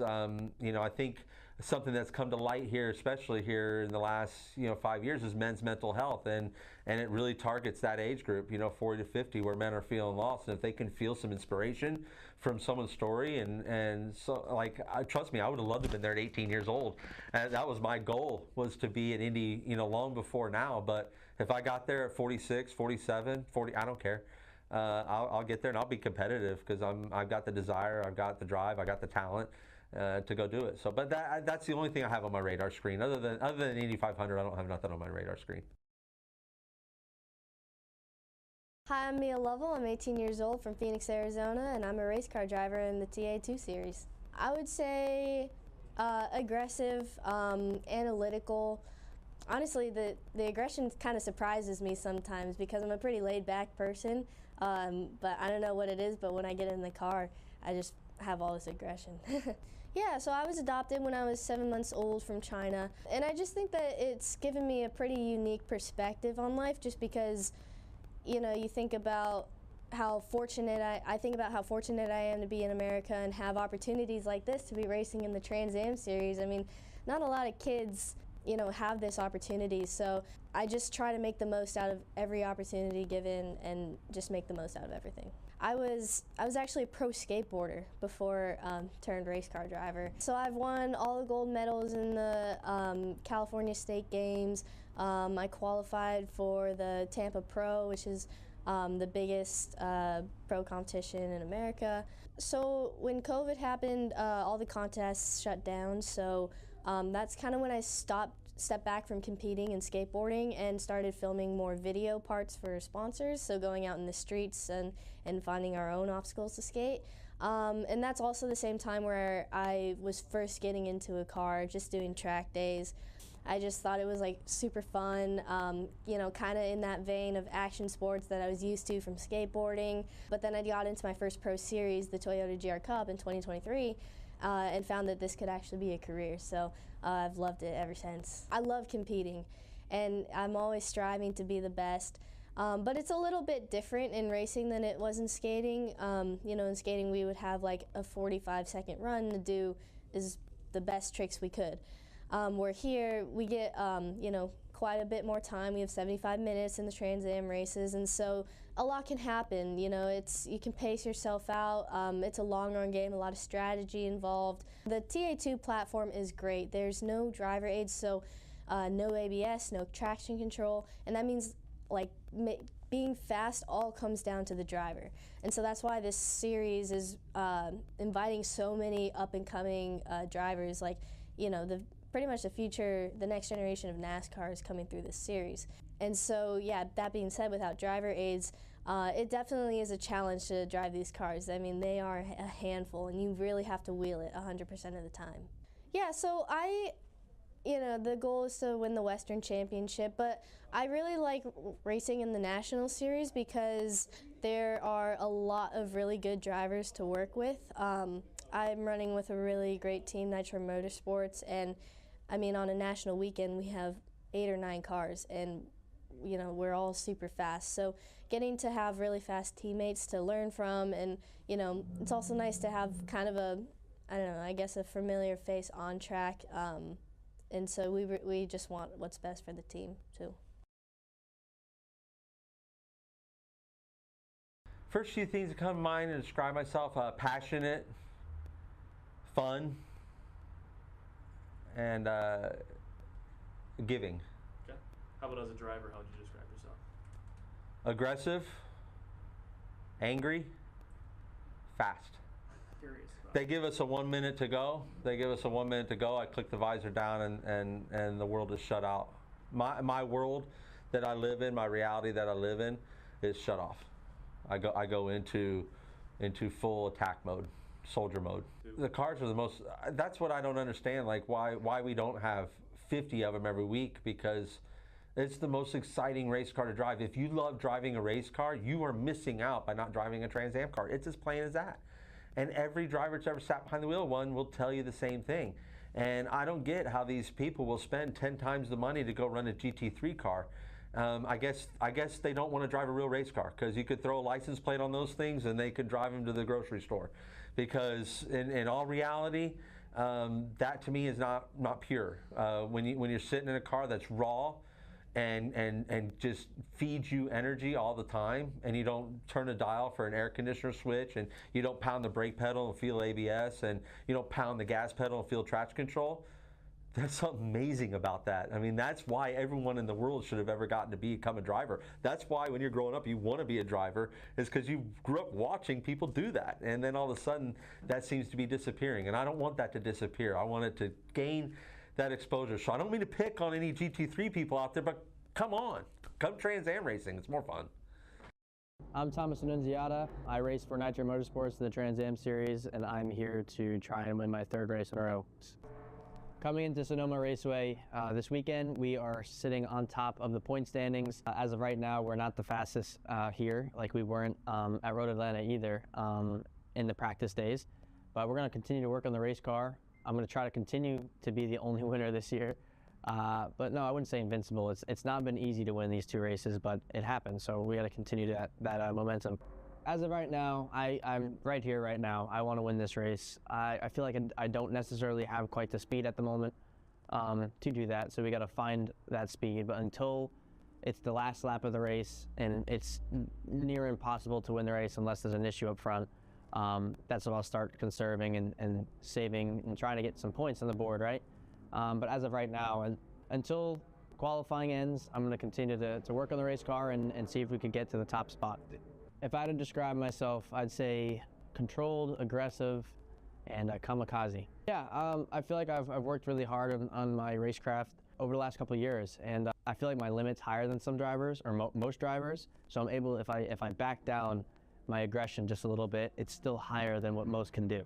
you know, I think something that's come to light here, especially here in the last 5 years, is men's mental health, and it really targets that age group, 40 to 50, where men are feeling lost, and if they can feel some inspiration from someone's story, and so, like, trust me, I would have loved to have been there at 18 years old, and that was my goal, was to be at Indy, long before now. But if I got there at 46, 47, 40, I don't care. I'll get there and I'll be competitive, because I've got the desire, I've got the drive, I got the talent to go do it. So, but that's the only thing I have on my radar screen. Other than Indy 500, I don't have nothing on my radar screen. Hi, I'm Mia Lovell. I'm 18 years old from Phoenix, Arizona, and I'm a race car driver in the TA2 series. I would say aggressive, analytical. Honestly, the aggression kind of surprises me sometimes, because I'm a pretty laid-back person, but I don't know what it is, but when I get in the car, I just have all this aggression. Yeah, so I was adopted when I was 7 months old from China, and I just think that it's given me a pretty unique perspective on life, just because, you know, you think about how fortunate I think about how fortunate I am to be in America and have opportunities like this to be racing in the Trans Am Series. I mean, not a lot of kids, you know, have this opportunity, so I just try to make the most out of every opportunity given and just make the most out of everything. I was actually a pro skateboarder before turned race car driver. So I've won all the gold medals in the California State Games. I qualified for the Tampa Pro, which is the biggest pro competition in America. So when COVID happened, all the contests shut down, so that's kind of when I stepped back from competing and skateboarding and started filming more video parts for sponsors, so going out in the streets and finding our own obstacles to skate. And that's also the same time where I was first getting into a car, just doing track days. I just thought it was like super fun, you know, kind of in that vein of action sports that I was used to from skateboarding. But then I got into my first pro series, the Toyota GR Cup in 2023, and found that this could actually be a career. So I've loved it ever since. I love competing, and I'm always striving to be the best. But it's a little bit different in racing than it was in skating. You know, in skating we would have like a 45-second run to do is the best tricks we could. Where here we get, you know, quite a bit more time. We have 75 minutes in the Trans Am races, and so a lot can happen. You know, you can pace yourself out. It's a long run game, a lot of strategy involved. The TA2 platform is great. There's no driver aids, so no ABS, no traction control, and that means like being fast all comes down to the driver. And so that's why this series is inviting so many up and coming drivers, like, you know, pretty much the next generation of NASCAR is coming through this series. And so, yeah, that being said, without driver aids, it definitely is a challenge to drive these cars. I mean, they are a handful, and you really have to wheel it 100% of the time. Yeah, so you know, the goal is to win the Western Championship, but I really like racing in the National Series because there are a lot of really good drivers to work with. I'm running with a really great team, Nitro Motorsports, and I mean, on a national weekend, we have 8 or 9 cars, and you know, we're all super fast. So getting to have really fast teammates to learn from, and you know, it's also nice to have kind of a, I don't know, I guess a familiar face on track. And so we just want what's best for the team too. First few things that come to mind to describe myself: passionate, fun, and giving. Okay. How about as a driver? How would you describe yourself? Aggressive, angry, fast. Curious. They give us a 1 minute to go. I click the visor down, and the world is shut out. My world that I live in, my reality that I live in, is shut off. I go into full attack mode, soldier mode. The cars are the most. That's what I don't understand. Like why we don't have 50 of them every week, because it's the most exciting race car to drive. If you love driving a race car, you are missing out by not driving a Trans Am car. It's as plain as that. And every driver that's ever sat behind the wheel of one will tell you the same thing. And I don't get how these people will spend 10 times the money to go run a GT3 car. I guess they don't want to drive a real race car, because you could throw a license plate on those things and they could drive them to the grocery store. Because in all reality, that to me is not pure. When you're sitting in a car that's raw and just feeds you energy all the time, and you don't turn a dial for an air conditioner switch, and you don't pound the brake pedal and feel ABS, and you don't pound the gas pedal and feel traction control, there's something amazing about that. I mean, that's why everyone in the world should have ever gotten to become a driver. That's why when you're growing up you want to be a driver, is because you grew up watching people do that, and then all of a sudden that seems to be disappearing, and I don't want that to disappear. I want it to gain that exposure. So I don't mean to pick on any GT3 people out there, but come on, come Trans Am racing. It's more fun. I'm Thomas Annunziata. I race for Nitro Motorsports in the Trans Am Series, and I'm here to try and win my 3rd race in a row. Coming into Sonoma Raceway this weekend, we are sitting on top of the point standings. As of right now, we're not the fastest here, like we weren't at Road Atlanta either in the practice days. But we're going to continue to work on the race car, I'm going to try to continue to be the only winner this year. But no, I wouldn't say invincible. It's not been easy to win these 2 races, but it happened. So we got to continue that momentum. As of right now, I'm right here right now. I want to win this race. I feel like I don't necessarily have quite the speed at the moment to do that. So we got to find that speed. But until it's the last lap of the race and it's near impossible to win the race unless there's an issue up front, that's when I'll start conserving and saving and trying to get some points on the board, right? But as of right now, until qualifying ends, I'm going to continue to work on the race car and see if we could get to the top spot. If I had to describe myself, I'd say controlled, aggressive, and a kamikaze. Yeah, I feel like I've worked really hard on my racecraft over the last couple of years, and I feel like my limit's higher than some drivers, or most drivers, so I'm able, if I back down my aggression just a little bit, it's still higher than what most can do.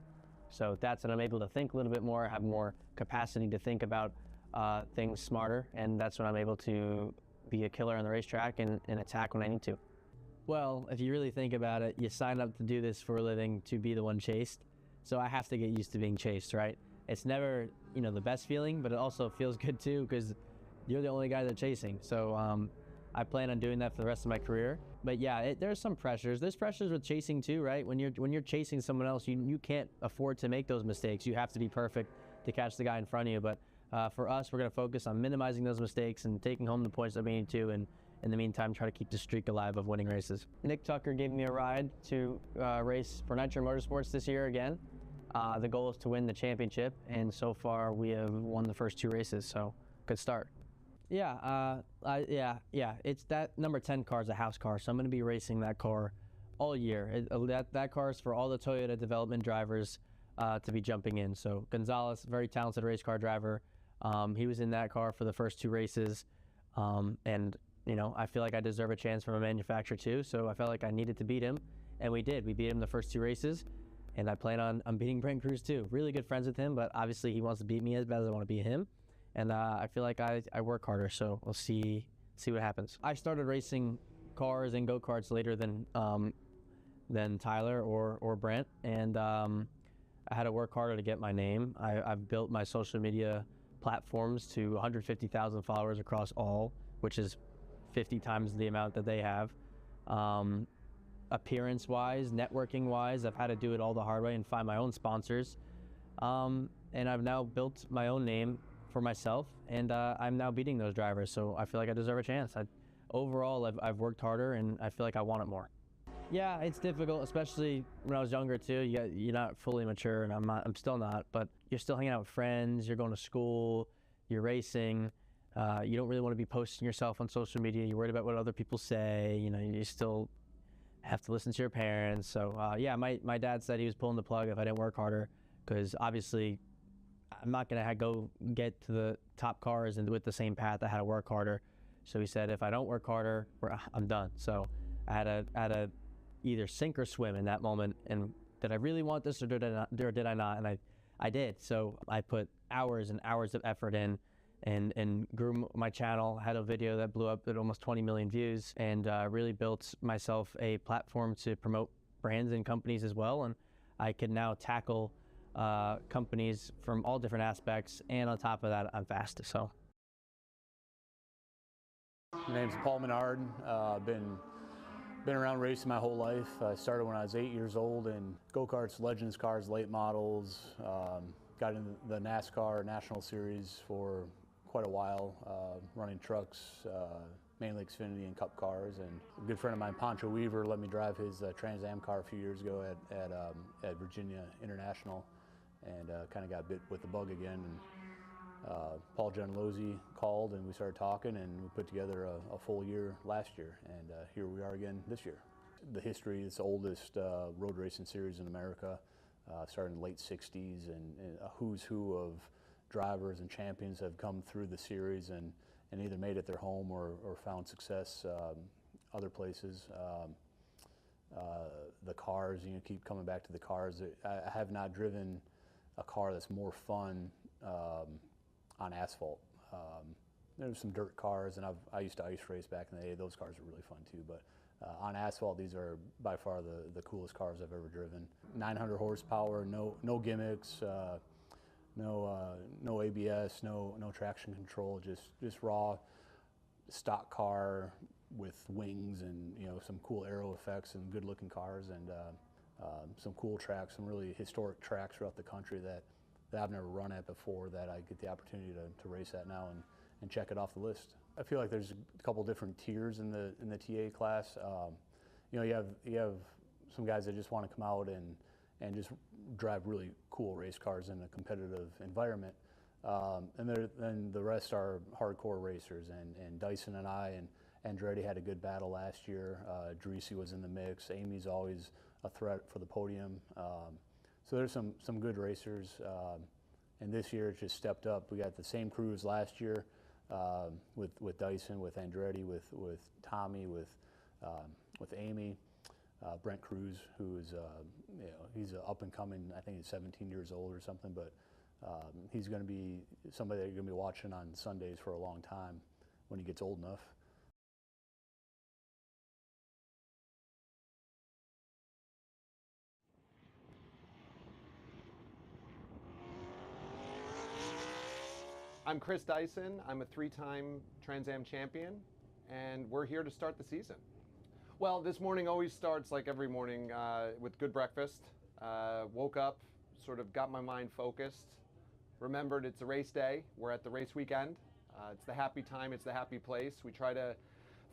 So that's when I'm able to think a little bit more, have more capacity to think about things smarter, and that's when I'm able to be a killer on the racetrack and attack when I need to. Well, if you really think about it, you sign up to do this for a living to be the one chased. So I have to get used to being chased, right? It's never, the best feeling, but it also feels good too because you're the only guy they're chasing. So I plan on doing that for the rest of my career. But yeah, there's some pressures. There's pressures with chasing too, right? When you're chasing someone else, you can't afford to make those mistakes. You have to be perfect to catch the guy in front of you. But for us, we're going to focus on minimizing those mistakes and taking home the points that we need to, and in the meantime, try to keep the streak alive of winning races. Nick Tucker gave me a ride to race for Nitro Motorsports this year again. The goal is to win the championship, and so far we have won the first 2 races, so good start. Yeah, it's that number 10 car is a house car, so I'm going to be racing that car all year. That car is for all the Toyota development drivers to be jumping in. So Gonzalez, very talented race car driver, he was in that car for the first 2 races, and I feel like I deserve a chance from a manufacturer too, so I felt like I needed to beat him, and we did. We beat him the first 2 races, and I plan on beating Brent Cruz too. Really good friends with him, but obviously he wants to beat me as bad as I want to beat him, and I feel like I work harder, so we'll see what happens. I started racing cars and go-karts later than Tyler or Brent, and I had to work harder to get my name. I've built my social media platforms to 150,000 followers across all, which is 50 times the amount that they have. Appearance-wise, networking-wise, I've had to do it all the hard way and find my own sponsors. And I've now built my own name for myself, and I'm now beating those drivers, so I feel like I deserve a chance. Overall, I've worked harder, and I feel like I want it more. Yeah, it's difficult, especially when I was younger too. You're not fully mature, and I'm still not, but you're still hanging out with friends, you're going to school, you're racing. You don't really want to be posting yourself on social media. You're worried about what other people say. You still have to listen to your parents. So yeah, my dad said he was pulling the plug if I didn't work harder, because obviously I'm not going to go get to the top cars and with the same path. I had to work harder. So he said, if I don't work harder, I'm done. So I had to either sink or swim in that moment. And did I really want this, or did I not? And I did. So I put hours and hours of effort in and grew my channel, had a video that blew up at almost 20 million views, and really built myself a platform to promote brands and companies as well. And I can now tackle companies from all different aspects, and on top of that, I'm fast. So. My name's Paul Menard. Been around racing my whole life. I started when I was 8 years old in go-karts, Legends cars, late models. Got into the NASCAR National Series for quite a while, running trucks, mainly Xfinity and Cup cars. And a good friend of mine, Pancho Weaver, let me drive his Trans Am car a few years ago at Virginia International, and kind of got bit with the bug again. And Paul Gianlozzi called, and we started talking, and we put together a full year last year, and here we are again this year. The history, it's the oldest road racing series in America, started in the late 60s, and a who's who of drivers and champions have come through the series and either made it their home or found success other places. The cars, keep coming back to the cars. I have not driven a car that's more fun on asphalt. There's some dirt cars, and I used to ice race back in the day. Those cars are really fun too, but on asphalt, these are by far the coolest cars I've ever driven. 900 horsepower, no gimmicks, no ABS, no traction control, just raw stock car with wings and some cool aero effects and good looking cars and some cool tracks, some really historic tracks throughout the country that I've never run at before, that I get the opportunity to race at now and check it off the list. I feel like there's a couple different tiers in the TA class. You have some guys that just want to come out and just drive really cool race cars in a competitive environment. And then the rest are hardcore racers, and Dyson and I and Andretti had a good battle last year. Dreesy was in the mix. Amy's always a threat for the podium. So there's some good racers, and this year it's just stepped up. We got the same crews last year with Dyson, with Andretti, with Tommy, with Amy. Brent Cruz, who is he's up and coming. I think he's 17 years old or something, but he's going to be somebody that you're going to be watching on Sundays for a long time when he gets old enough. I'm Chris Dyson. I'm a 3-time Trans Am champion, and we're here to start the season. Well, this morning always starts like every morning with good breakfast. Woke up, sort of got my mind focused, remembered it's a race day. We're at the race weekend. It's the happy time, it's the happy place. We try to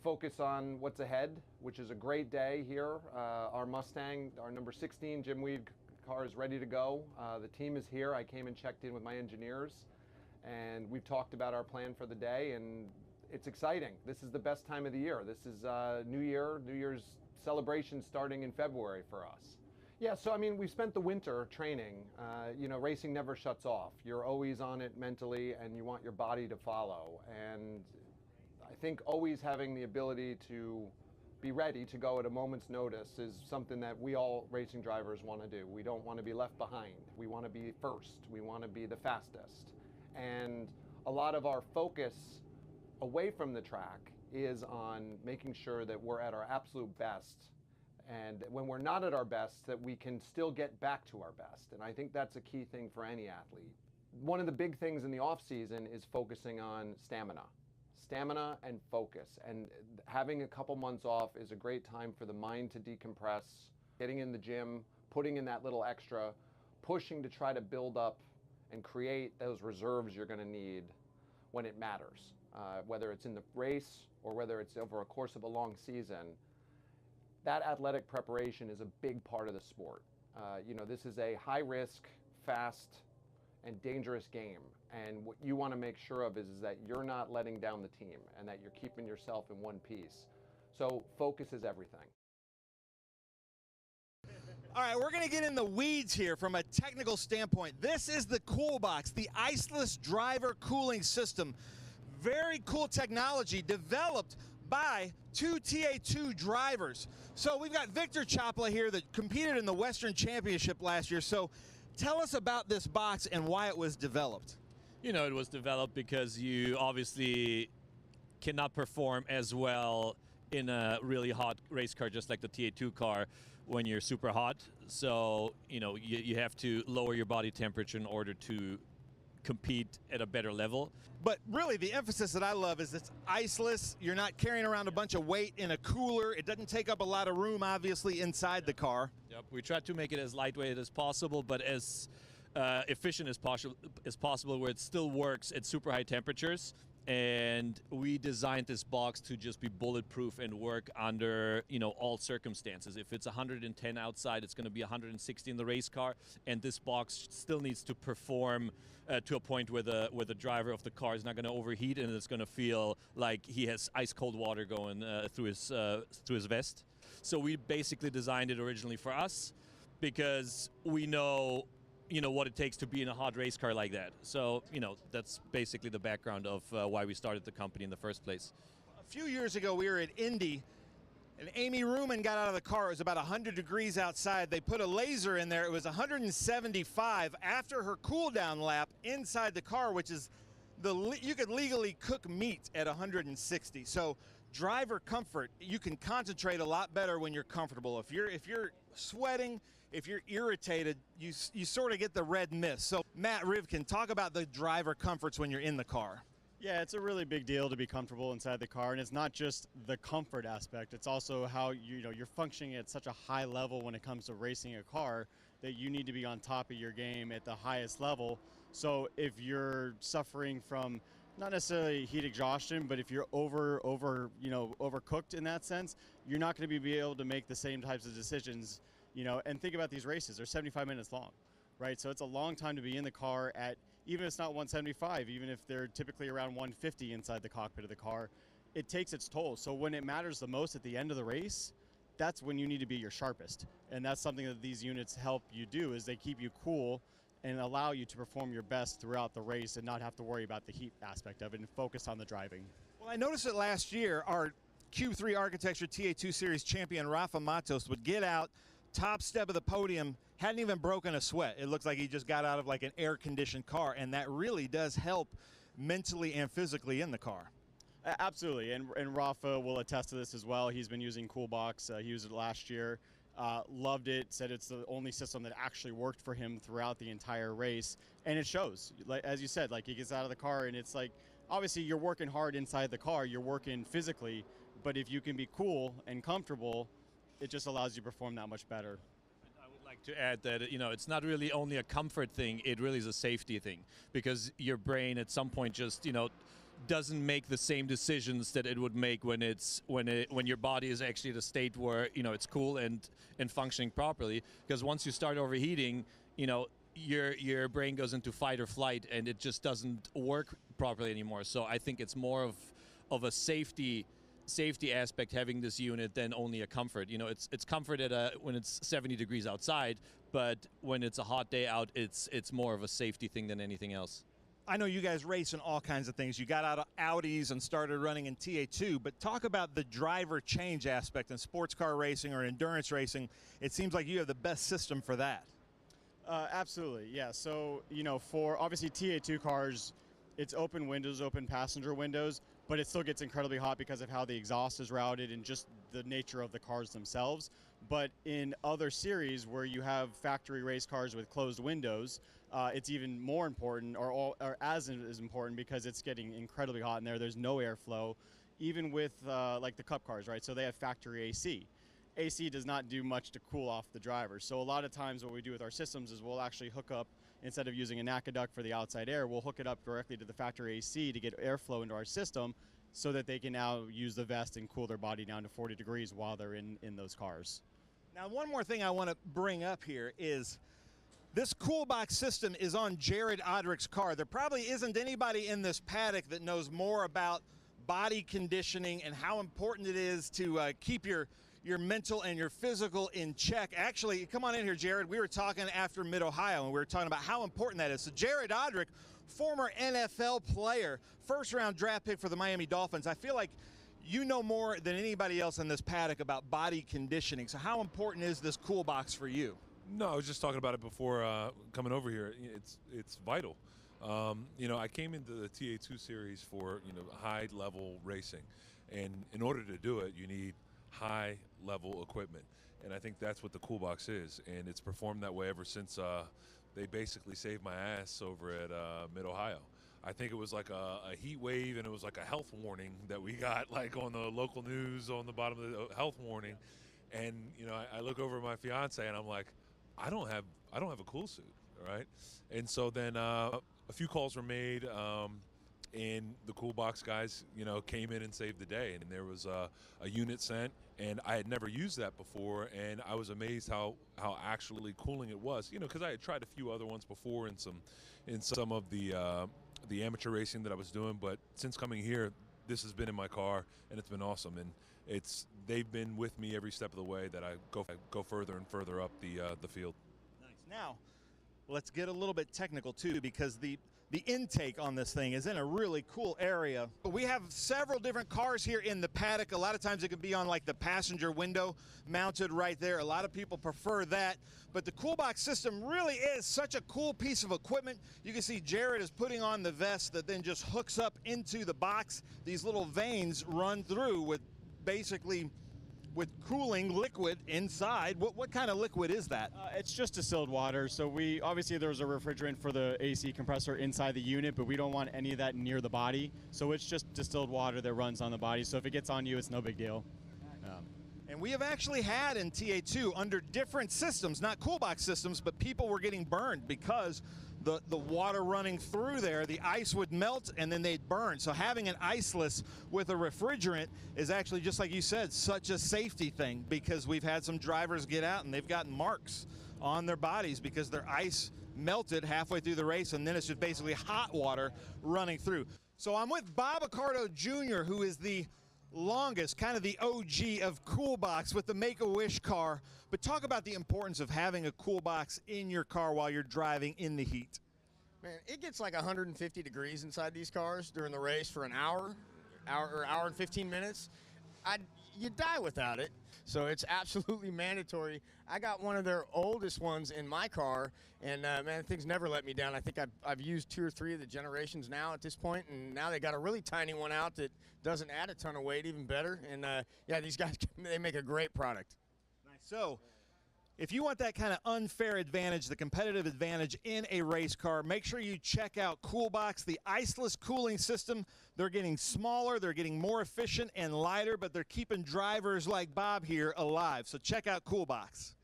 focus on what's ahead, which is a great day here. Our Mustang, our number 16 Jim Weed car is ready to go. The team is here. I came and checked in with my engineers, and we've talked about our plan for the day, and it's exciting. This is the best time of the year. This is New Year's celebration starting in February for us. Yeah, so I mean, we spent the winter training. Racing never shuts off. You're always on it mentally, and you want your body to follow. And I think always having the ability to be ready to go at a moment's notice is something that we all racing drivers want to do. We don't want to be left behind. We want to be first. We want to be the fastest. And a lot of our focus away from the track is on making sure that we're at our absolute best, and when we're not at our best, that we can still get back to our best. And I think that's a key thing for any athlete. One of the big things in the off season is focusing on stamina and focus, and having a couple months off is a great time for the mind to decompress, getting in the gym, putting in that little extra, pushing to try to build up and create those reserves you're going to need when it matters. Whether it's in the race or whether it's over a course of a long season, that athletic preparation is a big part of the sport. This is a high-risk, fast, and dangerous game. And what you want to make sure of is that you're not letting down the team and that you're keeping yourself in one piece. So focus is everything. All right, we're going to get in the weeds here from a technical standpoint. This is the Cool Box, the iceless driver cooling system. Very cool technology developed by 2 TA2 drivers. So we've got Victor Chopla here that competed in the Western Championship last year. So tell us about this box and why it was developed. It was developed because you obviously cannot perform as well in a really hot race car, just like the TA2 car, when you're super hot. So, you have to lower your body temperature in order to compete at a better level. But really, the emphasis that I love is it's iceless. You're not carrying around a bunch of weight in a cooler. It doesn't take up a lot of room, obviously, inside the car. Yep, we try to make it as lightweight as possible, but as efficient as possible, where it still works at super high temperatures. And we designed this box to just be bulletproof and work under, all circumstances. If it's 110 outside, it's going to be 160 in the race car. And this box still needs to perform to a point where the driver of the car is not going to overheat, and it's going to feel like he has ice cold water going through his vest. So we basically designed it originally for us because we know what it takes to be in a hot race car like that. So, that's basically the background of why we started the company in the first place. A few years ago, we were at Indy, and Amy Ruman got out of the car. It was about 100 degrees outside. They put a laser in there. It was 175 after her cool-down lap inside the car, which is you could legally cook meat at 160. So driver comfort, you can concentrate a lot better when you're comfortable. If you're sweating, if you're irritated, you sort of get the red mist. So Matt Rivkin, talk about the driver comforts when you're in the car. Yeah, it's a really big deal to be comfortable inside the car, and it's not just the comfort aspect. It's also how you're functioning at such a high level when it comes to racing a car that you need to be on top of your game at the highest level. So if you're suffering from not necessarily heat exhaustion, but if you're overcooked in that sense, you're not going to be able to make the same types of decisions. And think about these races; they're 75 minutes long, right? So it's a long time to be in the car at. Even if it's not 175, even if they're typically around 150 inside the cockpit of the car, it takes its toll. So when it matters the most at the end of the race, that's when you need to be your sharpest. And that's something that these units help you do, is they keep you cool and allow you to perform your best throughout the race and not have to worry about the heat aspect of it and focus on the driving. Well, I noticed that last year, our Q3 Architecture TA2 Series champion Rafa Matos would get out, top step of the podium, hadn't even broken a sweat. It looks like he just got out of like an air-conditioned car, and that really does help mentally and physically in the car. Absolutely, and Rafa will attest to this as well. He's been using CoolBox. He used it last year, loved it, said it's the only system that actually worked for him throughout the entire race, and it shows. Like, as you said, like he gets out of the car, and it's like, obviously you're working hard inside the car, you're working physically, but if you can be cool and comfortable, it just allows you to perform that much better. To add that, it's not really only a comfort thing, it really is a safety thing, because your brain at some point just doesn't make the same decisions that it would make when your body is actually at a state where it's cool and functioning properly. Because once you start overheating, your brain goes into fight or flight, and it just doesn't work properly anymore. So I think it's more of a safety aspect having this unit than only a comfort. It's comfort when it's 70 degrees outside, but when it's a hot day out, it's more of a safety thing than anything else. I know you guys race in all kinds of things. You got out of Audis and started running in TA2, but talk about the driver change aspect in sports car racing or endurance racing. It seems like you have the best system for that. Absolutely, yeah. So, for obviously TA2 cars, it's open windows, open passenger windows, but it still gets incredibly hot because of how the exhaust is routed and just the nature of the cars themselves. But in other series where you have factory race cars with closed windows, it's even more important, or as important, because it's getting incredibly hot in there. There's no airflow, even with like the Cup cars, right? So they have factory AC. AC does not do much to cool off the driver. So a lot of times what we do with our systems is we'll actually hook up, instead of using a NACA duct for the outside air, we'll hook it up directly to the factory AC to get airflow into our system so that they can now use the vest and cool their body down to 40 degrees while they're in those cars. Now, one more thing I want to bring up here is this CoolBox system is on Jared Odrick's car. There probably isn't anybody in this paddock that knows more about body conditioning and how important it is to keep your mental and your physical in check. Actually, come on in here, Jared. We were talking after Mid-Ohio, and we were talking about how important that is. So Jared Odrick, former NFL player, first-round draft pick for the Miami Dolphins. I feel like you know more than anybody else in this paddock about body conditioning. So how important is this CoolBox for you? No, I was just talking about it before coming over here. It's vital. I came into the TA2 series for high-level racing, and in order to do it, you need high-level equipment, and I think that's what the CoolBox is, and it's performed that way ever since they basically saved my ass over at Mid-Ohio. I think it was like a heat wave, and it was like a health warning that we got, like on the local news on the bottom of the health warning, and I look over at my fiance, and I'm like, I don't have a cool suit, all right? And so then a few calls were made. And the CoolBox guys, came in and saved the day. And there was a unit sent, and I had never used that before, and I was amazed how actually cooling it was. Because I had tried a few other ones before in some of the amateur racing that I was doing, but since coming here, this has been in my car, and it's been awesome. And they've been with me every step of the way that I go further and further up the field. Nice. Now, let's get a little bit technical too, because the the intake on this thing is in a really cool area. We have several different cars here in the paddock. A lot of times it can be on like the passenger window mounted right there. A lot of people prefer that. But the cool box system really is such a cool piece of equipment. You can see Jared is putting on the vest that then just hooks up into the box. These little veins run through with basically with cooling liquid inside. What kind of liquid is that? It's just distilled water. So obviously there's a refrigerant for the AC compressor inside the unit, but we don't want any of that near the body. So it's just distilled water that runs on the body. So if it gets on you, it's no big deal. And we have actually had in TA2 under different systems, not cool box systems, but people were getting burned because the water running through there, the ice would melt and then they'd burn. So having an iceless with a refrigerant is actually, just like you said, such a safety thing, because we've had some drivers get out and they've gotten marks on their bodies because their ice melted halfway through the race, and then it's just basically hot water running through. So I'm with Bob Accardo Jr., who is the longest, kind of the OG of cool box with the Make-A-Wish car. But talk about the importance of having a cool box in your car while you're driving in the heat. Man, it gets like 150 degrees inside these cars during the race for an hour and 15 minutes. You die without it. So it's absolutely mandatory. I got one of their oldest ones in my car, and man, things never let me down. I think I've used 2 or 3 of the generations now at this point, and now they got a really tiny one out that doesn't add a ton of weight, even better. And yeah, these guys, they make a great product. Nice. So if you want that kind of unfair advantage, the competitive advantage in a race car, make sure you check out CoolBox, the iceless cooling system. They're getting smaller, they're getting more efficient and lighter, but they're keeping drivers like Bob here alive. So check out CoolBox.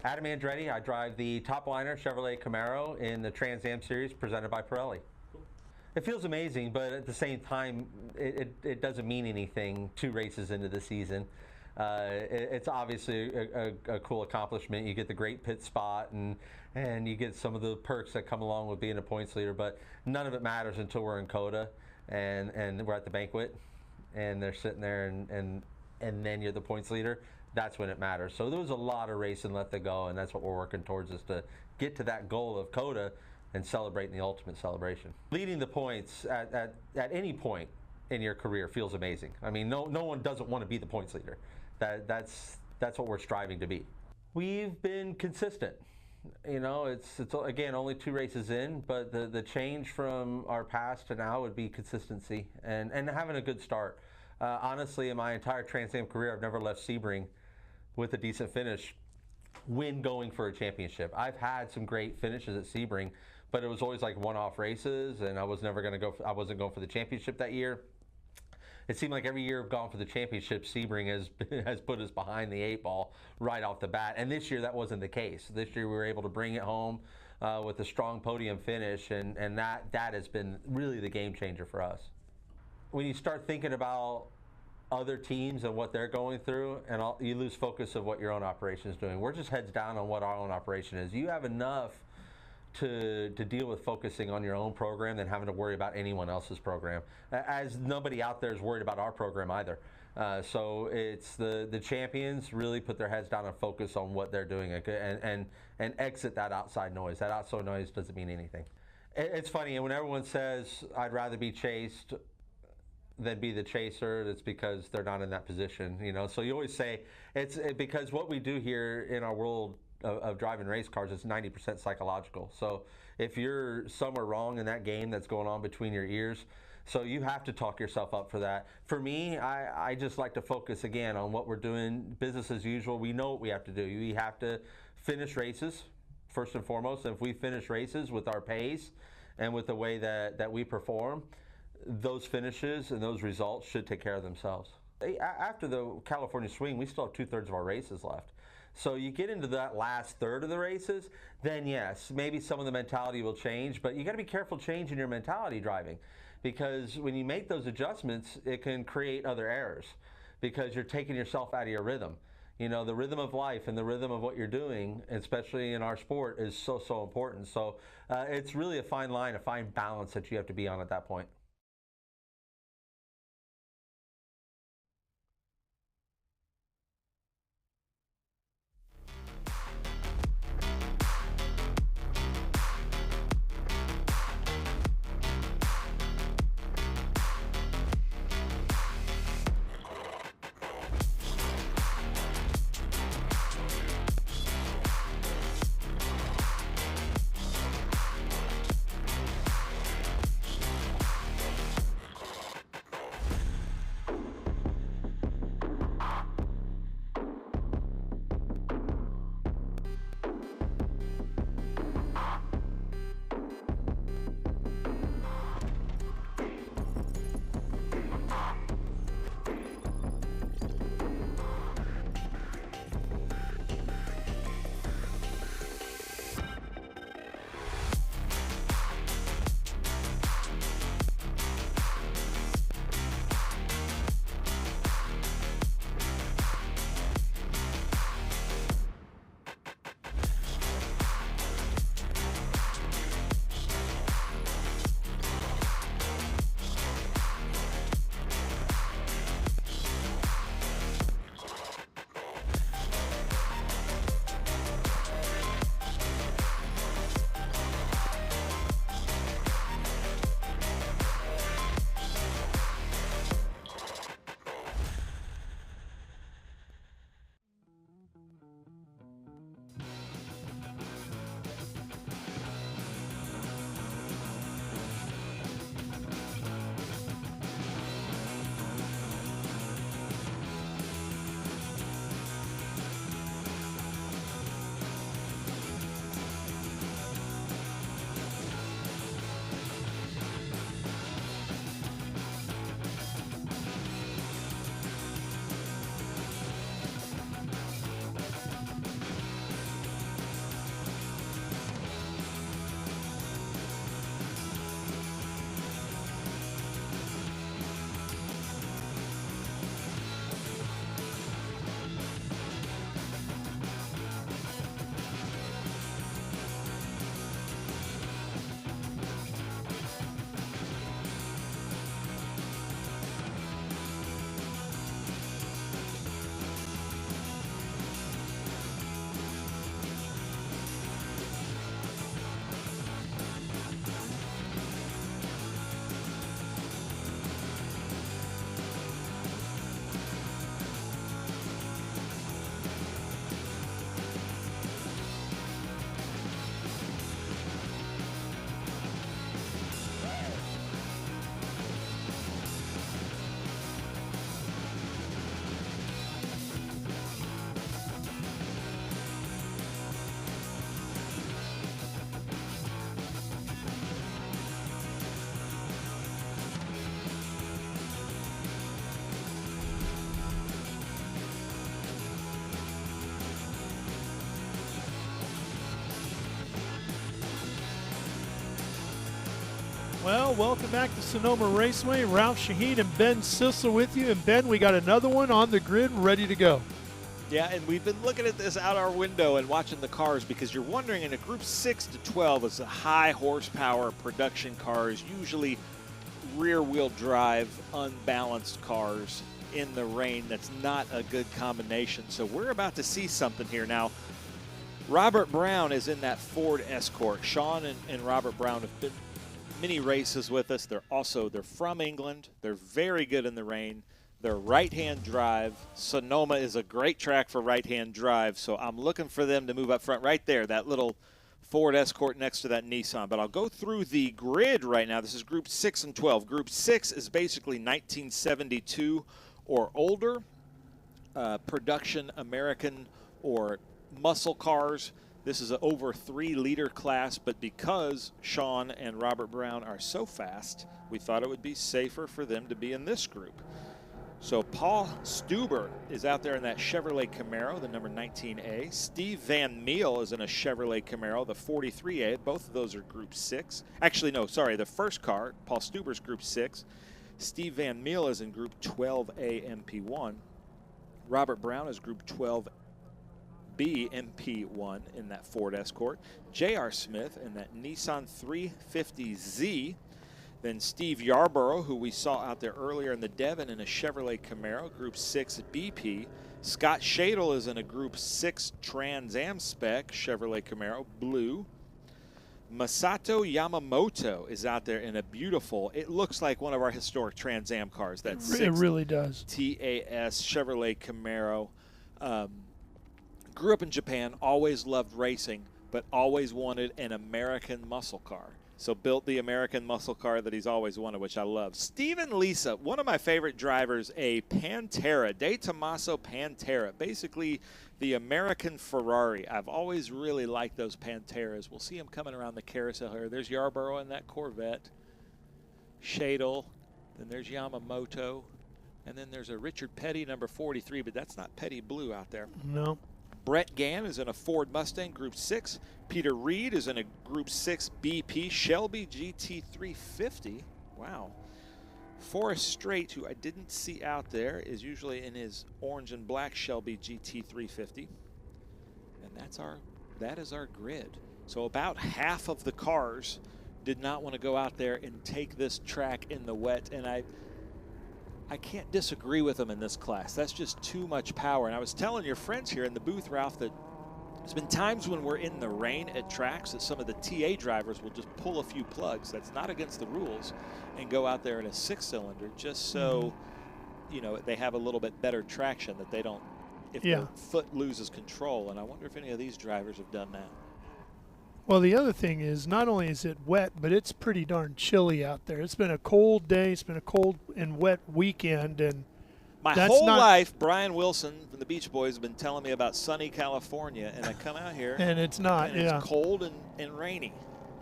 Adam Andretti, I drive the top liner Chevrolet Camaro in the Trans Am Series presented by Pirelli. It feels amazing, but at the same time, it doesn't mean anything 2 races into the season. It's obviously a cool accomplishment. You get the great pit spot, and you get some of the perks that come along with being a points leader, but none of it matters until we're in COTA and we're at the banquet, and they're sitting there, and then you're the points leader. That's when it matters. So there was a lot of racing left to go, and that's what we're working towards, is to get to that goal of COTA and celebrating the ultimate celebration. Leading the points at any point in your career feels amazing. I mean, no one doesn't want to be the points leader. That's what we're striving to be. We've been consistent. You know, it's again only 2 races in, but the change from our past to now would be consistency and having a good start. Honestly, in my entire Trans Am career, I've never left Sebring with a decent finish when going for a championship. I've had some great finishes at Sebring, but it was always like one-off races, and I was never going to go. I wasn't going for the championship that year. It seemed like every year I've gone for the championship, Sebring has put us behind the 8 ball right off the bat. And this year that wasn't the case. This year we were able to bring it home with a strong podium finish, and that has been really the game changer for us. When you start thinking about other teams and what they're going through, and you lose focus of what your own operation is doing. We're just heads down on what our own operation is. You have enough to deal with focusing on your own program than having to worry about anyone else's program, as nobody out there is worried about our program either. So it's the champions really put their heads down and focus on what they're doing and exit that outside noise. That outside noise doesn't mean anything. It's funny, and when everyone says I'd rather be chased than be the chaser, it's because they're not in that position, you know. So you always say because what we do here in our world of driving race cars is 90% psychological. So if you're somewhere wrong in that game that's going on between your ears, so you have to talk yourself up for that. For me, I just like to focus again on what we're doing, business as usual. We know what we have to do. We have to finish races first and foremost. And if we finish races with our pace and with the way that we perform, those finishes and those results should take care of themselves. After the California swing, we still have 2/3 of our races left. So you get into that last third of the races, then yes, maybe some of the mentality will change, but you got to be careful changing your mentality driving, because when you make those adjustments, it can create other errors because you're taking yourself out of your rhythm. You know, the rhythm of life and the rhythm of what you're doing, especially in our sport, is so important. So it's really a fine line, a fine balance that you have to be on at that point. Well, welcome back to Sonoma Raceway. Ralph Shaheen and Ben Sissel with you. And Ben, we got another one on the grid ready to go. Yeah, and we've been looking at this out our window and watching the cars because you're wondering in a group 6 to 12 is a high horsepower production cars, usually rear wheel drive, unbalanced cars in the rain. That's not a good combination. So we're about to see something here. Now, Robert Brown is in that Ford Escort. Sean and Robert Brown have been many races with us. They're from England. They're very good in the rain. They're right-hand drive. Sonoma is a great track for right-hand drive, so I'm looking for them to move up front right there, that little Ford Escort next to that Nissan. But I'll go through the grid right now. This is Group 6 and 12. Group 6 is basically 1972 or older, production American or muscle cars. This is an over 3-liter class, but because Sean and Robert Brown are so fast, we thought it would be safer for them to be in this group. So Paul Stuber is out there in that Chevrolet Camaro, the number 19A. Steve Van Meel is in a Chevrolet Camaro, the 43A. Both of those are Group 6. Actually, no, sorry, the first car, Paul Stuber's Group 6. Steve Van Meel is in Group 12A MP1. Robert Brown is Group 12B MP1 in that Ford Escort. J.R. Smith in that Nissan 350Z. Then Steve Yarborough, who we saw out there earlier in the Devon in a Chevrolet Camaro, Group 6 BP. Scott Shadle is in a Group 6 Trans Am spec Chevrolet Camaro, blue. Masato Yamamoto is out there in a beautiful, it looks like one of our historic Trans Am cars. That's It really does. TAS Chevrolet Camaro. Grew up in Japan, always loved racing, but always wanted an American muscle car. So built the American muscle car that he's always wanted, which I love. Steven Lisa, one of my favorite drivers, a Pantera, De Tomaso Pantera, basically the American Ferrari. I've always really liked those Panteras. We'll see him coming around the carousel here. There's Yarborough in that Corvette. Shadle, then there's Yamamoto, and then there's a Richard Petty, number 43, but that's not Petty Blue out there. No. Brett Gann is in a Ford Mustang Group 6. Peter Reed is in a Group 6 BP Shelby GT350. Wow. Forrest Strait, who I didn't see out there, is usually in his orange and black Shelby GT350. And that is our grid. So about half of the cars did not want to go out there and take this track in the wet, and I can't disagree with them in this class. That's just too much power. And I was telling your friends here in the booth, Ralph, that there's been times when we're in the rain at tracks that some of the TA drivers will just pull a few plugs. That's not against the rules, and go out there in a 6-cylinder just so, you know, they have a little bit better traction, that they don't, if their foot loses control. And I wonder if any of these drivers have done that. Well, the other thing is, not only is it wet, but it's pretty darn chilly out there. It's been a cold day. It's been a cold and wet weekend. And my whole life, Brian Wilson from the Beach Boys have been telling me about sunny California, and I come out here. And it's not, and it's cold and rainy.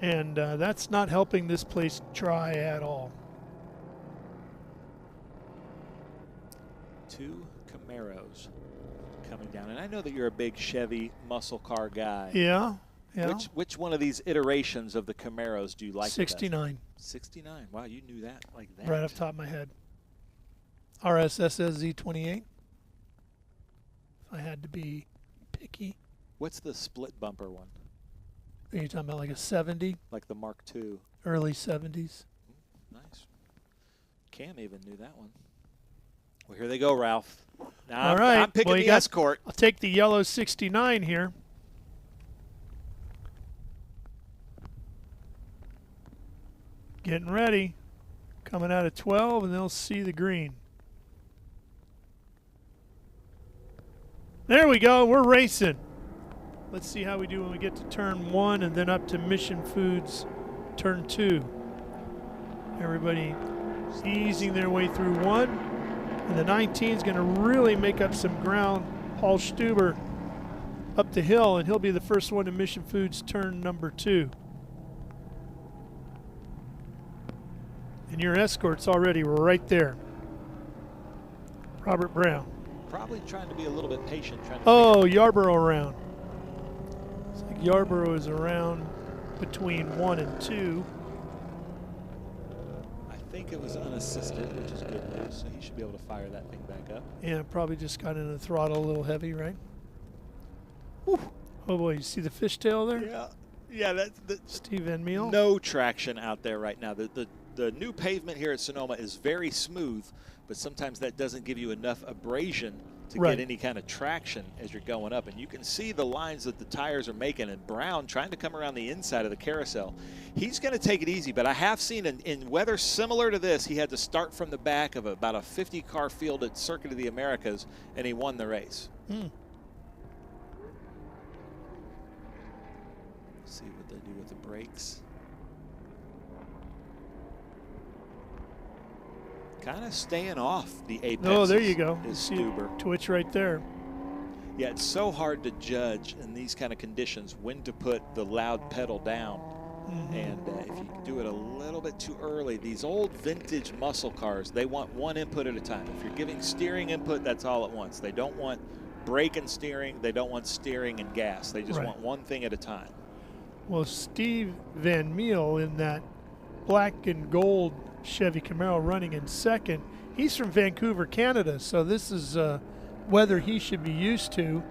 And that's not helping this place dry at all. 2 Camaros coming down. And I know that you're a big Chevy muscle car guy. Yeah. Yeah. Which one of these iterations of the Camaros do you like? 69. 69. Wow, you knew that like that. Right off the top of my head. RSSS Z28. If I had to be picky. What's the split bumper one? Are you talking about like a 70? Like the Mark II. Early 70s. Nice. Cam even knew that one. Well, here they go, Ralph. Now all right. I'm picking the Escort. I'll take the yellow 69 here. Getting ready. Coming out of 12, and they'll see the green. There we go. We're racing. Let's see how we do when we get to turn 1 and then up to Mission Foods turn 2. Everybody easing their way through 1. And the 19 is going to really make up some ground. Paul Stuber up the hill, and he'll be the first one to Mission Foods turn number 2. And your Escort's already right there. Robert Brown. Probably trying to be a little bit patient. Yarborough around. It's like Yarborough is around between 1 and 2. think it was unassisted, which is good news. So he should be able to fire that thing back up. Yeah, probably just got in the throttle a little heavy, right? Whew. Oh boy, you see the fishtail there? Yeah, yeah. That's the Steve Van Meel. No traction out there right now. The new pavement here at Sonoma is very smooth, but sometimes that doesn't give you enough abrasion to Right. get any kind of traction as you're going up. And you can see the lines that the tires are making, and Brown trying to come around the inside of the carousel. He's going to take it easy, but I have seen in weather similar to this, he had to start from the back of about a 50-car field at Circuit of the Americas, and he won the race. Hmm. See what they do with the brakes. Kind of staying off the apex. Oh, there you go. Is See it Stuber. twitch right there. Yeah, it's so hard to judge in these kind of conditions when to put the loud pedal down. And if you do it a little bit too early, these old vintage muscle cars, they want one input at a time. If you're giving steering input, that's all at once. They don't want brake and steering. They don't want steering and gas. They just Right. want one thing at a time. Well, Steve Van Meel in that black and gold Chevy Camaro running in second. He's from Vancouver, Canada, so this is weather he should be used to.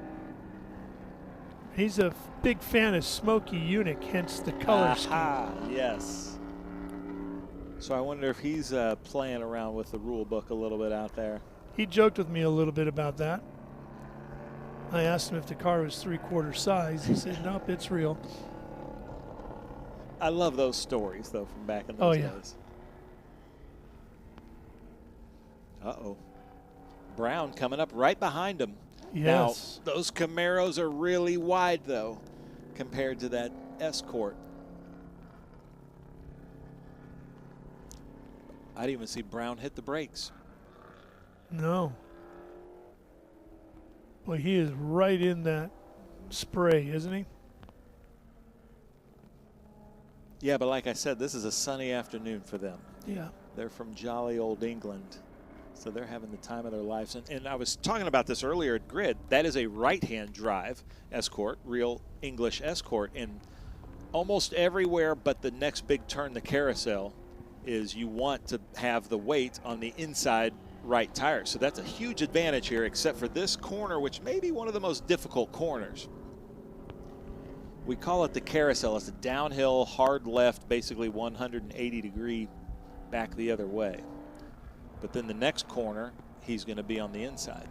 He's a big fan of Smokey Unique, hence the color scheme. Aha, yes. So I wonder if he's playing around with the rule book a little bit out there. He joked with me a little bit about that. I asked him if the car was 3/4 size. He said, nope, it's real. I love those stories, though, from back in Oh, those yeah. days. Uh-oh. Brown coming up right behind him. Yes. Now, those Camaros are really wide, though, compared to that Escort. I didn't even see Brown hit the brakes. No. Well, he is right in that spray, isn't he? Yeah, but like I said, this is a sunny afternoon for them. Yeah. They're from jolly old England, so they're having the time of their lives. And I was talking about this earlier at Grid. That is a right-hand drive Escort, real English Escort. And almost everywhere but the next big turn, the carousel, is you want to have the weight on the inside right tire. So that's a huge advantage here, except for this corner, which may be one of the most difficult corners. We call it the carousel. It's a downhill, hard left, basically 180-degree back the other way. But then the next corner, he's going to be on the inside.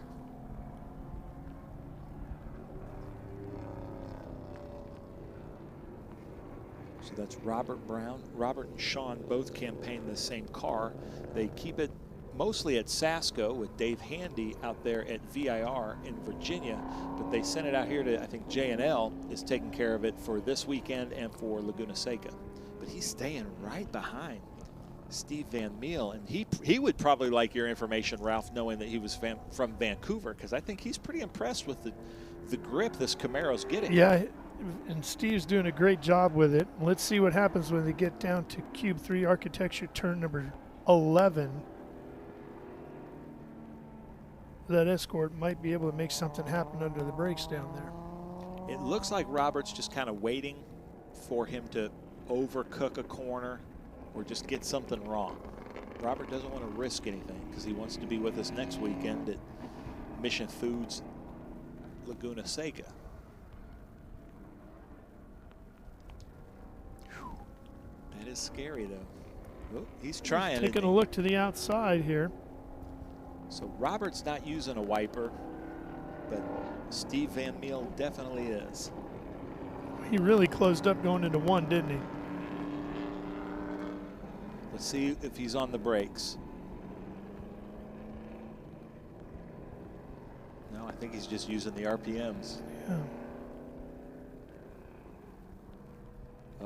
So that's Robert Brown. Robert and Sean both campaign the same car. They keep it mostly at Sasco with Dave Handy out there at VIR in Virginia, but they sent it out here to, I think J&L is taking care of it for this weekend and for Laguna Seca. But he's staying right behind Steve Van Meel, and he would probably like your information, Ralph, knowing that he was from Vancouver, because I think he's pretty impressed with the grip this Camaro's getting. Yeah, and Steve's doing a great job with it. Let's see what happens when they get down to Cube 3 architecture turn number 11. That Escort might be able to make something happen under the brakes down there. It looks like Robert's just kind of waiting for him to overcook a corner or just get something wrong. Robert doesn't want to risk anything because he wants to be with us next weekend at Mission Foods Laguna Seca. Whew. That is scary, though. Oh, he's trying. He's taking a look to the outside here. So Robert's not using a wiper, but Steve Van Meel definitely is. He really closed up going into one, didn't he? Let's see if he's on the brakes. No, I think he's just using the RPMs. Yeah.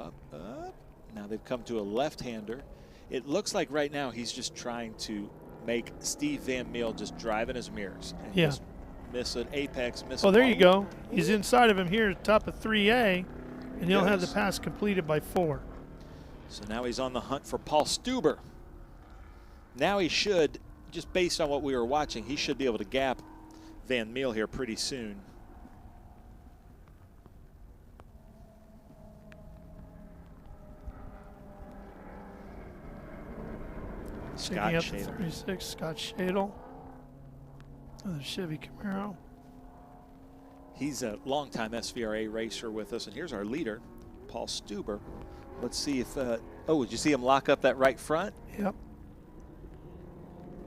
Up, up. Now they've come to a left-hander. It looks like right now he's just trying to make Steve Van Meel just drive in his mirrors and Yeah. just miss an apex, miss Oh, a there ball. you go. He's inside of him here at the top of 3A, and he'll have the Yes. pass completed by 4. So now he's on the hunt for Paul Stuber. Now he should, just based on what we were watching, he should be able to gap Van Meel here pretty soon. Scott Taking up the Shadle. 36, Scott Shadle. Another Chevy Camaro. He's a longtime SVRA racer with us, and here's our leader, Paul Stuber. Let's see if, oh, did you see him lock up that right front? Yep.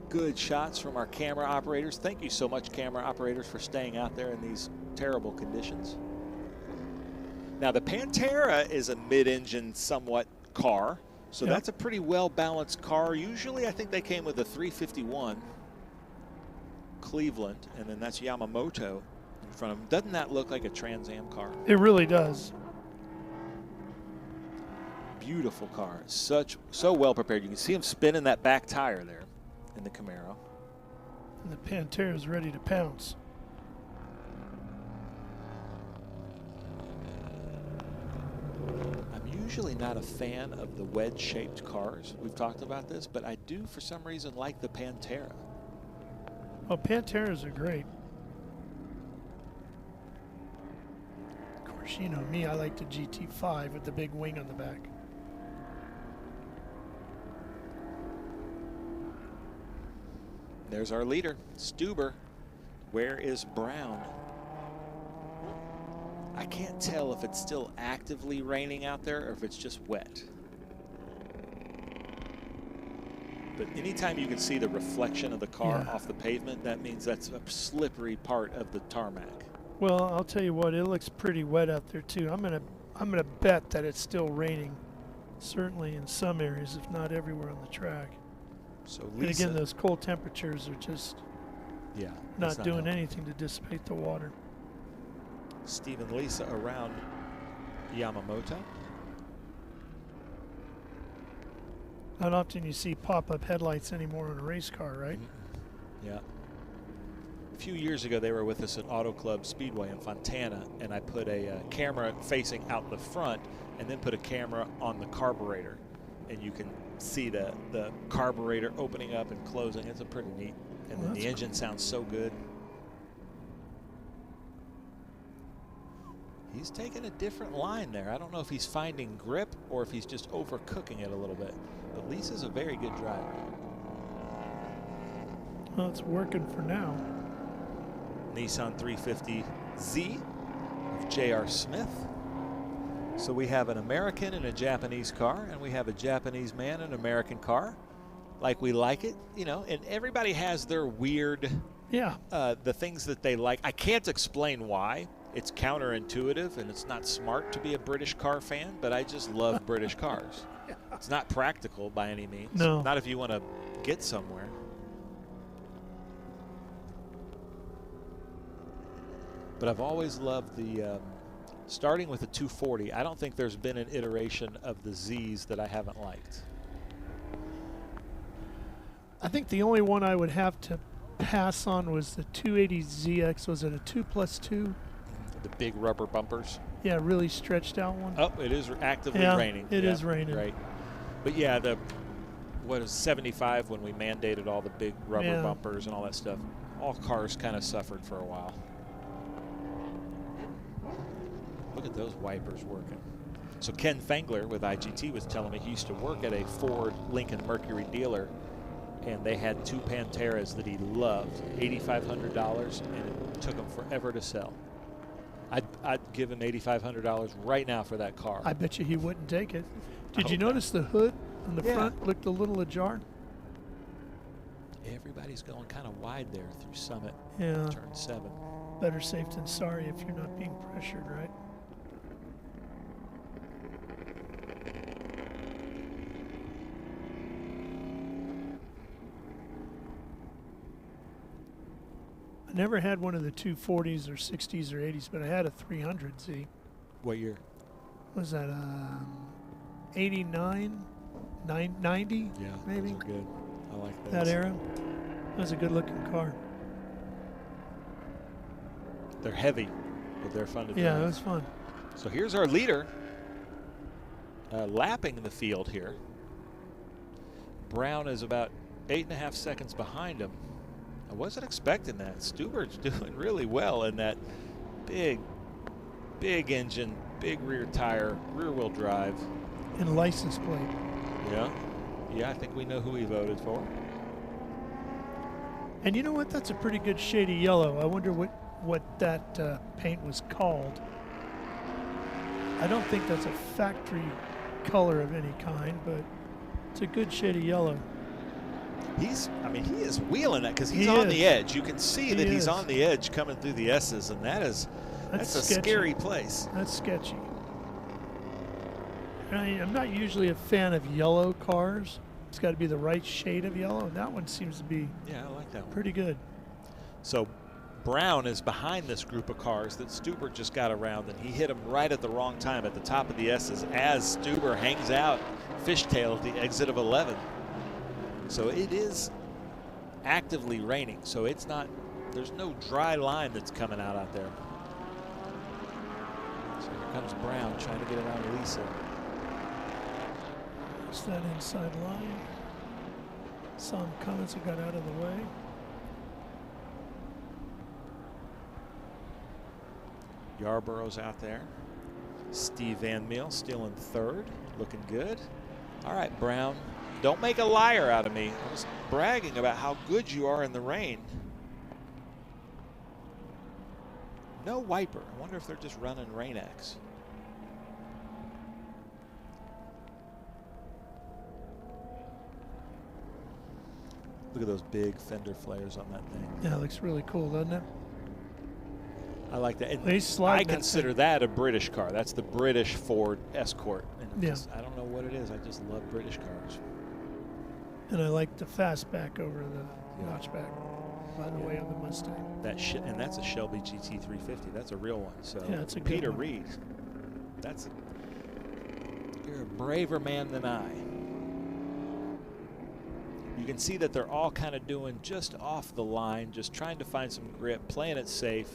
Good shots from our camera operators. Thank you so much, camera operators, for staying out there in these terrible conditions. Now, the Pantera is a mid-engine somewhat car, so Yep. that's a pretty well-balanced car. Usually, I think they came with a 351 Cleveland, and then that's Yamamoto in front of them. Doesn't that look like a Trans Am car? It really does. Beautiful car. So well prepared. You can see him spinning that back tire there in the Camaro. And the Pantera is ready to pounce. I'm usually not a fan of the wedge-shaped cars. We've talked about this, but I do, for some reason, like the Pantera. Oh, Panteras are great. Of course, you know me, I like the GT5 with the big wing on the back. There's our leader, Stuber. Where is Brown? I can't tell if it's still actively raining out there or if it's just wet. But anytime you can see the reflection of the car off the pavement, that means that's a slippery part of the tarmac. Well, I'll tell you what, it looks pretty wet out there too. I'm gonna bet that it's still raining, certainly in some areas, if not everywhere on the track. So and again, those cold temperatures are just not doing anything to dissipate the water. Steve and Lisa around Yamamoto. Not often you see pop-up headlights anymore on a race car, right? Yeah. A few years ago, they were with us at Auto Club Speedway in Fontana, and I put a camera facing out the front and then put a camera on the carburetor. And you can see the carburetor opening up and closing. It's a pretty neat. And then the engine sounds so good. He's taking a different line there. I don't know if he's finding grip or if he's just overcooking it a little bit. But Lisa's a very good driver. Well, it's working for now. Nissan 350Z of J.R. Smith. So we have an American and a Japanese car, and we have a Japanese man and an American car, like we like it, you know, and everybody has their weird, the things that they like. I can't explain why. It's counterintuitive, and it's not smart to be a British car fan, but I just love British cars. It's not practical by any means. No. Not if you want to get somewhere. But I've always loved the, starting with the 240, I don't think there's been an iteration of the Zs that I haven't liked. I think the only one I would have to pass on was the 280ZX. Was it a 2+2? The big rubber bumpers. Yeah, really stretched out one. Oh, it is actively raining. It is raining. Right. But yeah, what is 75 when we mandated all the big rubber bumpers and all that stuff. All cars kind of suffered for a while. Look at those wipers working. So Ken Fengler with IGT was telling me he used to work at a Ford Lincoln Mercury dealer, and they had two Panteras that he loved, $8,500, and it took him forever to sell. I'd give him $8,500 right now for that car. I bet you he wouldn't take it. Did you notice the hood on the front looked a little ajar? Everybody's going kind of wide there through Summit, turn 7. Better safe than sorry if you're not being pressured, right? I never had one of the 240s or 60s or 80s, but I had a 300Z. What year? Was that 89, 90? Yeah, maybe. Those are good. I like those. That era. That was a good-looking car. They're heavy, but they're fun to drive. Yeah, it was fun. So here's our leader, lapping the field here. Brown is about 8.5 seconds behind him. I wasn't expecting that. Stubert's doing really well in that big engine, big rear tire, rear wheel drive. And license plate. Yeah. Yeah, I think we know who he voted for. And you know what? That's a pretty good shady yellow. I wonder what that paint was called. I don't think that's a factory color of any kind, but it's a good shady yellow. I mean, he is wheeling it because he's on the edge. You can see that he's on the edge coming through the S's, and that's a scary place. That's sketchy. I'm not usually a fan of yellow cars. It's got to be the right shade of yellow, and that one seems to be I like that one. Pretty good. So Brown is behind this group of cars that Stuber just got around, and he hit him right at the wrong time at the top of the S's as Stuber hangs out fishtail at the exit of 11. So it is actively raining, so it's not, there's no dry line that's coming out there. So here comes Brown trying to get around Lisa. What's that inside line? Some comments who got out of the way. Yarborough's out there. Steve Van Meel still in third, looking good. All right, Brown, don't make a liar out of me. I was bragging about how good you are in the rain. No wiper. I wonder if they're just running Rain-X. Look at those big fender flares on that thing. Yeah, it looks really cool, doesn't it? I like that. And He's sliding I consider that a British car. That's the British Ford Escort. And Yeah. I don't know what it is. I just love British cars. And I like the fastback over the notchback, by the way, of the Mustang. And that's a Shelby GT 350. That's a real one. So Yeah, it's a good Peter one. Reed. You're a braver man than I. You can see that they're all kind of doing just off the line, just trying to find some grip, playing it safe,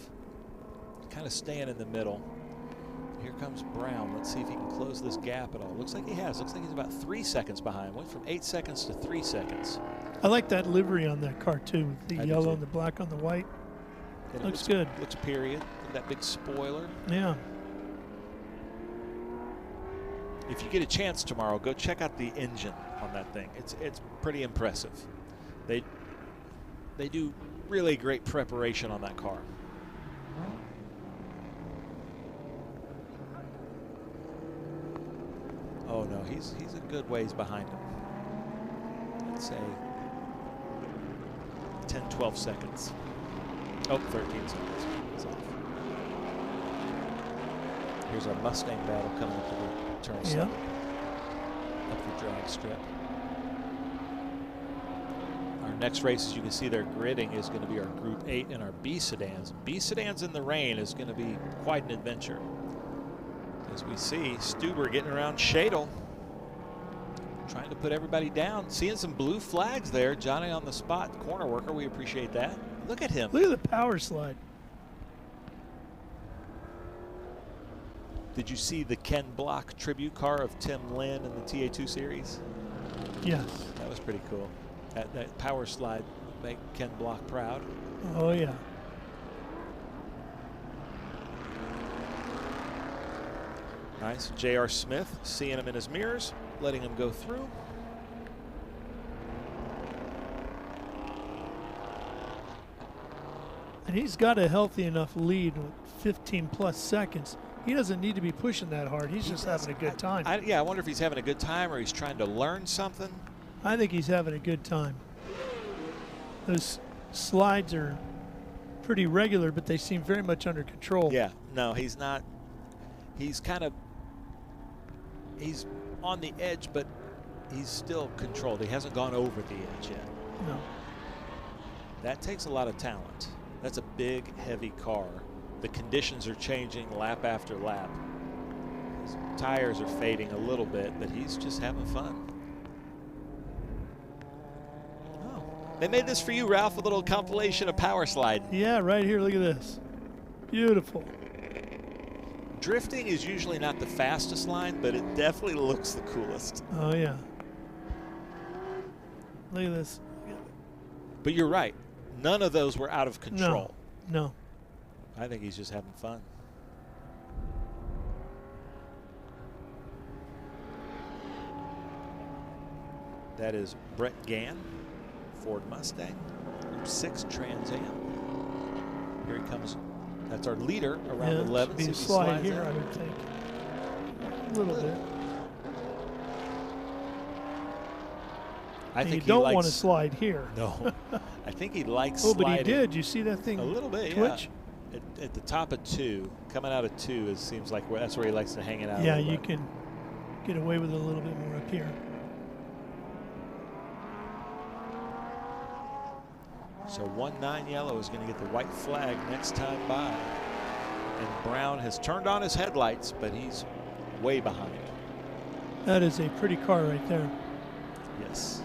kind of staying in the middle. Here comes Brown. Let's see if he can close this gap at all. Looks like he has. Looks like he's about 3 seconds behind. Went from 8 seconds to 3 seconds. I like that livery on that car too, with the I do yellow too. and the black on the white. And it Looks good. Looks period. Look at that big spoiler. Yeah. If you get a chance tomorrow, go check out the engine on that thing. It's pretty impressive. They do really great preparation on that car. Oh no, he's a good ways behind him. Let's say 10, 12 seconds. Oh, 13 seconds. It's off. Here's our Mustang battle coming up to the turn 7. Up the drag strip. Our next race, as you can see there gridding, is going to be our Group 8 and our B sedans. B sedans in the rain is going to be quite an adventure. As we see, Stuber getting around Shadle, trying to put everybody down. Seeing some blue flags there. Johnny on the spot, corner worker. We appreciate that. Look at him. Look at the power slide. Did you see the Ken Block tribute car of Tim Lynn in the TA2 series? Yes. That was pretty cool. That power slide would make Ken Block proud. Oh, yeah. Nice. J.R. Smith seeing him in his mirrors, letting him go through. And he's got a healthy enough lead with 15 plus seconds. He doesn't need to be pushing that hard. He's just having a good time. Yeah, I wonder if he's having a good time or he's trying to learn something. I think he's having a good time. Those slides are pretty regular, but they seem very much under control. Yeah, no, he's not. He's he's on the edge, but he's still controlled. He hasn't gone over the edge yet. No. That takes a lot of talent. That's a big, heavy car. The conditions are changing lap after lap. His tires are fading a little bit, but he's just having fun. Oh, they made this for you, Ralph, a little compilation of power slide. Yeah, right here. Look at this. Beautiful. Drifting is usually not the fastest line, but it definitely looks the coolest. Oh, yeah. Look at this. But you're right. None of those were out of control. No. I think he's just having fun. That is Brett Gann, Ford Mustang, Group 6 Trans Am. Here he comes. That's our leader around 11. Be a slide here, I would think. A little bit. I think you don't want to slide here. No. I think he likes Oh, sliding. but he did. You see that thing? A little bit, twitch? Yeah. At the top of 2, coming out of 2, it seems like that's where he likes to hang it out. Yeah, you can get away with it a little bit more up here. So 1-9 yellow is going to get the white flag next time by. And Brown has turned on his headlights, but he's way behind. That is a pretty car right there. Yes.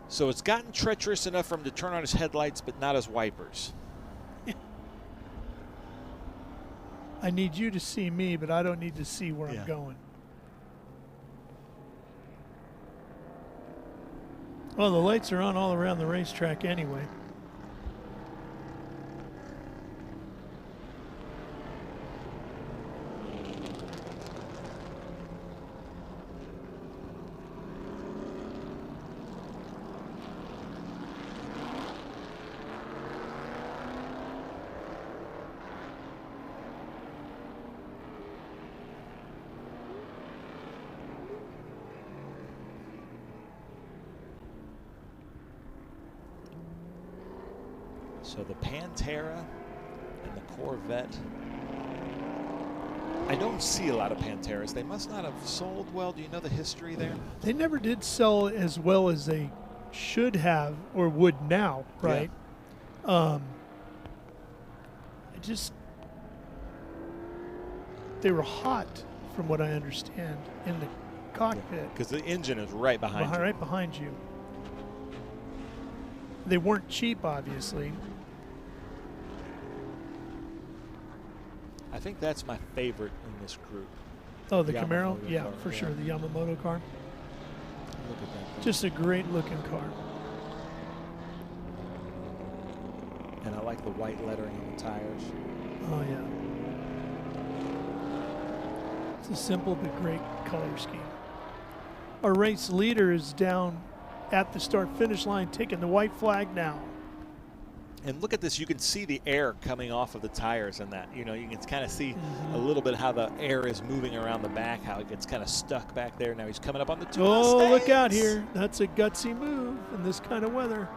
So it's gotten treacherous enough for him to turn on his headlights, but not his wipers. I need you to see me, but I don't need to see where Yeah. I'm going. Well, the lights are on all around the racetrack anyway. So the Pantera and the Corvette. I don't see a lot of Panteras. They must not have sold well. Do you know the history there? They never did sell as well as they should have or would now, right? They were hot from what I understand in the cockpit. Because the engine is right behind you. Right behind you. They weren't cheap, obviously. I think that's my favorite in this group. Oh, the Yamamoto Camaro? Yeah, car, for sure, the Yamamoto car. Look at that. Just a great looking car. And I like the white lettering on the tires. Oh, yeah. It's a simple but great color scheme. Our race leader is down at the start-finish line, taking the white flag now. And look at this. You can see the air coming off of the tires and that. You know, you can kind of see a little bit how the air is moving around the back, how it gets kind of stuck back there. Now he's coming up on the two. Oh, look out here. That's a gutsy move in this kind of weather.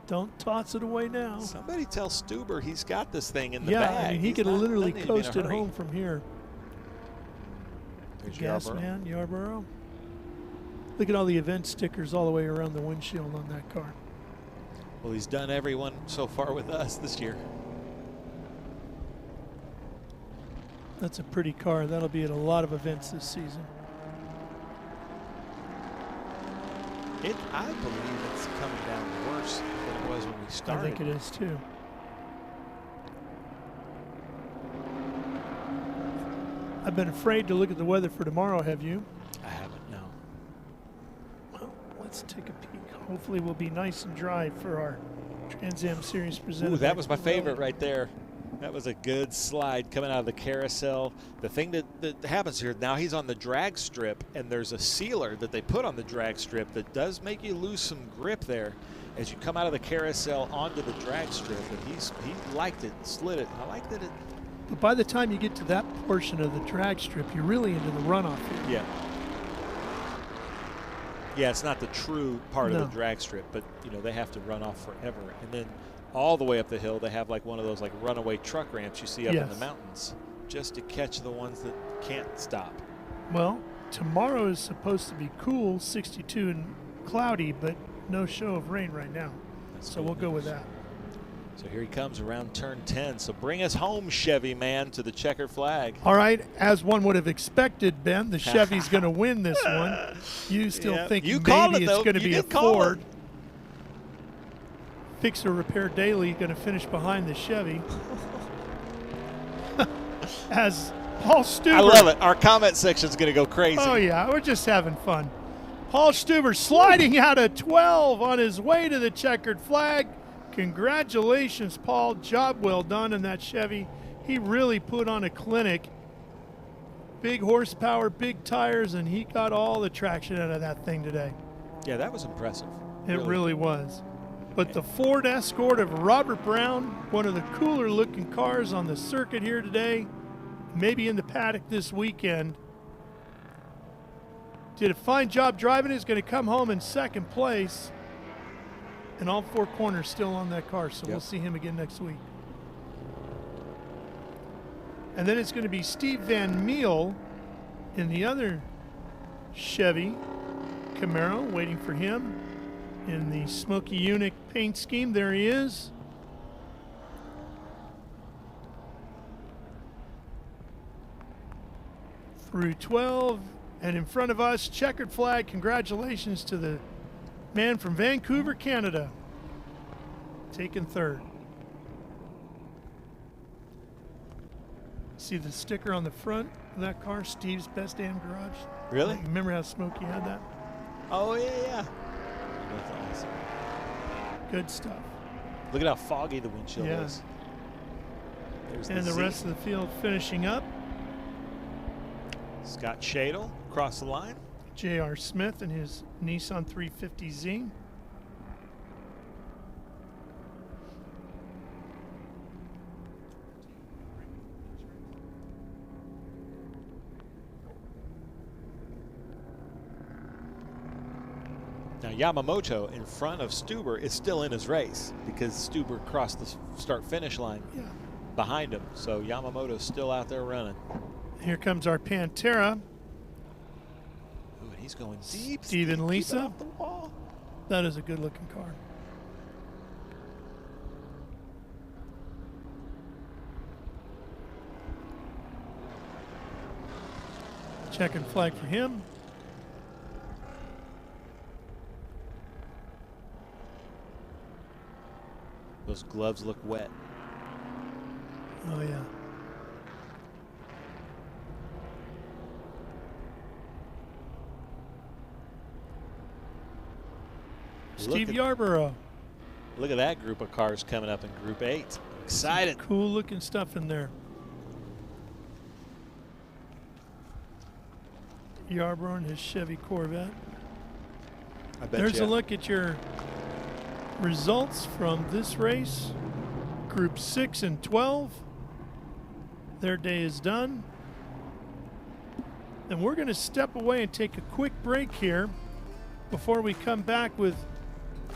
Don't toss it away now. Somebody tell Stuber he's got this thing in the bag. bag. I mean, he could literally coast it home from here. There's Gas Yarborough. man, Yarborough. Look at all the event stickers all the way around the windshield on that car. Well, he's done everyone so far with us this year. That's a pretty car. That'll be at a lot of events this season. I believe it's coming down worse than it was when we started. I think it is too. I've been afraid to look at the weather for tomorrow, have you? I haven't, no. Well, let's take a peek. Hopefully we'll be nice and dry for our Trans Am Series presented. Ooh, that by was my Pirelli. favorite right there. That was a good slide coming out of the carousel. The thing that happens here, now he's on the drag strip, and there's a sealer that they put on the drag strip that does make you lose some grip there as you come out of the carousel onto the drag strip. And he liked it, slid it. I like that it. But by the time you get to that portion of the drag strip, you're really into the runoff here. Yeah. Yeah, it's not the true part of No. the drag strip, but you know they have to run off forever, and then all the way up the hill they have like one of those like runaway truck ramps you see up in the Yes. mountains, just to catch the ones that can't stop. Well, tomorrow is supposed to be cool, 62 and cloudy, but no show of rain right now. So we'll go with that. So here he comes around turn 10. So bring us home, Chevy man, to the checkered flag. All right, as one would have expected, Ben, the Chevy's going to win this one. You still think You called maybe it, it's though. going to You be a did call Ford. it. Fix or Repair Daily going to finish behind the Chevy. As Paul Stuber. I love it. Our comment section's going to go crazy. Oh, yeah, we're just having fun. Paul Stuber sliding out of 12 on his way to the checkered flag. Congratulations, Paul. Job well done in that Chevy. He really put on a clinic. big horsepower, big tires, and he got all the traction out of that thing today. Yeah, that was impressive. It really was. But the Ford Escort of Robert Brown, one of the cooler looking cars on the circuit here today, maybe in the paddock this weekend, did a fine job driving it. Is going to come home in second place. And all four corners still on that car, so we'll see him again next week. And then it's going to be Steve Van Meel in the other Chevy Camaro, waiting for him in the Smoky Unique paint scheme. There he is. Through 12, and in front of us, checkered flag. Congratulations to the man from Vancouver, Canada, taking third. See the sticker on the front of that car, Steve's Best Damn Garage? Really? Remember how Smokey had that? Oh, yeah. That's awesome. Good stuff. Look at how foggy the windshield is. There's and the rest of the field finishing up. Scott Shadle across the line. J.R. Smith and his Nissan 350Z. Now Yamamoto in front of Stuber is still in his race because Stuber crossed the start-finish line behind him. So Yamamoto's still out there running. Here comes our Pantera. Ooh, and he's going deep. Steve and Lisa. Off the wall. That is a good-looking car. Checkered flag for him. Those gloves look wet. Oh, yeah. Steve Yarborough. Look at that group of cars coming up in Group 8. Excited. Cool looking stuff in there. Yarborough and his Chevy Corvette. I bet There's a look at your results from this race. Group 6 and 12. Their day is done. And we're going to step away and take a quick break here before we come back with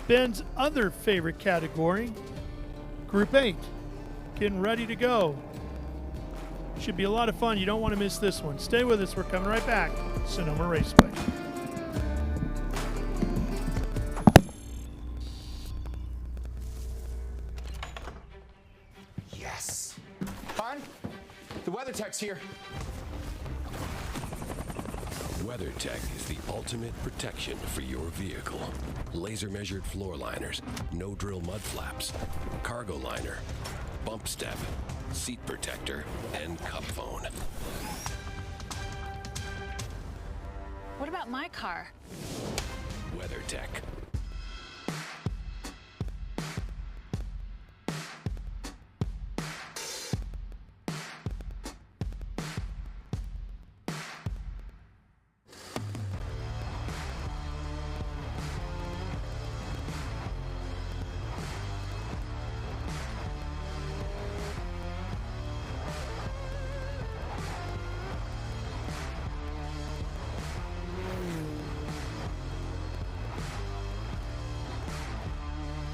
Ben's other favorite category, Group 8. Getting ready to go. Should be a lot of fun. You don't want to miss this one. Stay with us. We're coming right back. Sonoma Raceway. Yes. Hon, the weather tech's here. WeatherTech is the ultimate protection for your vehicle. Laser measured floor liners, no drill mud flaps, cargo liner, bump step, seat protector, and cup phone. What about my car? WeatherTech.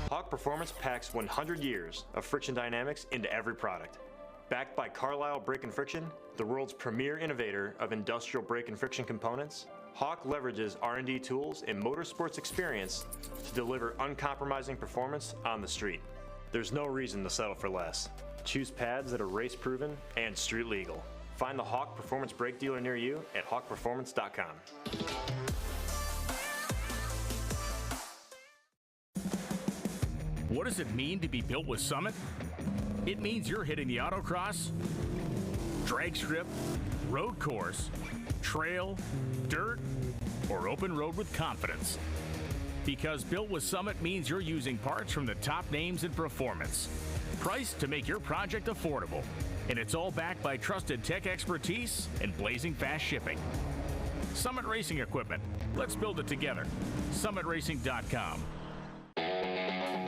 Hawk Performance packs 100 years of friction dynamics into every product. Backed by Carlisle Brake and Friction, the world's premier innovator of industrial brake and friction components, Hawk leverages R&D tools and motorsports experience to deliver uncompromising performance on the street. There's no reason to settle for less. Choose pads that are race-proven and street-legal. Find the Hawk Performance brake dealer near you at hawkperformance.com. What does it mean to be built with Summit? It means you're hitting the autocross, drag strip, road course, trail, dirt, or open road with confidence. Because built with Summit means you're using parts from the top names in performance. Priced to make your project affordable. And it's all backed by trusted tech expertise and blazing fast shipping. Summit Racing Equipment. Let's build it together. SummitRacing.com.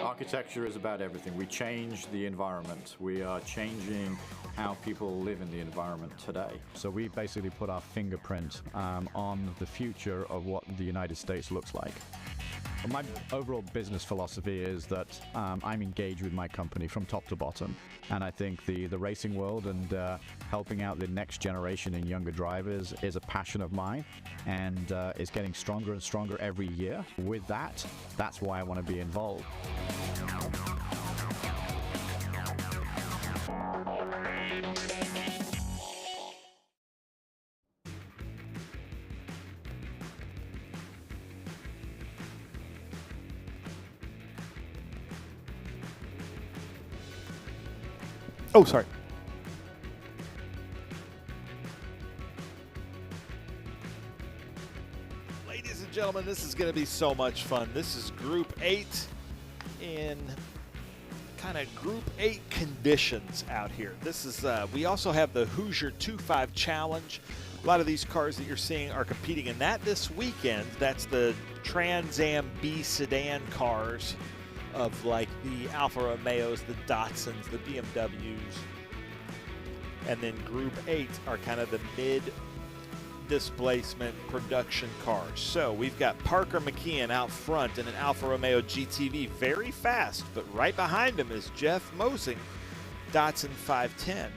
Architecture is about everything. We change the environment. We are changing how people live in the environment today. So we basically put our fingerprint on the future of what the United States looks like. My overall business philosophy is that I'm engaged with my company from top to bottom, and I think the racing world and helping out the next generation and younger drivers is a passion of mine, and is getting stronger and stronger every year. With that, that's why I want to be involved. Oh, sorry. Ladies and gentlemen, this is going to be so much fun. This is Group 8 in kind of Group 8 conditions out here. This is, we also have the Hoosier 2.5 Challenge. A lot of these cars that you're seeing are competing in that this weekend. That's the Trans Am B sedan cars of like the Alfa Romeos, the Datsuns, the BMWs. And then Group 8 are kind of the mid-displacement production cars. So we've got Parker McKeon out front in an Alfa Romeo GTV, very fast, but right behind him is Jeff Mosing, Datsun 510.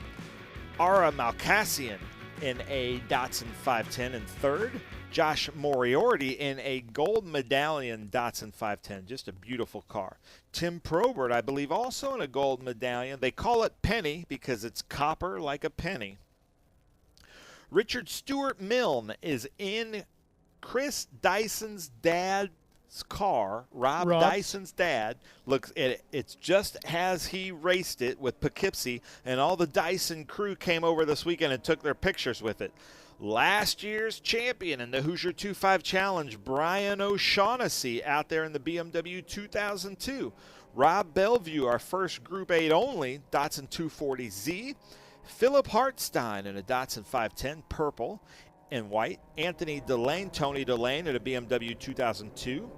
Ara Malkassian in a Datsun 510 in third. Josh Moriarty in a gold medallion Datsun 510. Just a beautiful car. Tim Probert, I believe, also in a gold medallion. They call it penny because it's copper like a penny. Richard Stewart Milne is in Chris Dyson's dad's car. Rob Dyson's dad. Looks, it's just as he raced it with Poughkeepsie, and all the Dyson crew came over this weekend and took their pictures with it. Last year's champion in the Hoosier 2.5 Challenge, Brian O'Shaughnessy, out there in the BMW 2002. Rob Bellevue, our first Group 8 only, Datsun 240Z. Philip Hartstein in a Datsun 510, purple and white. Anthony Delane, Tony Delane in a BMW 2002.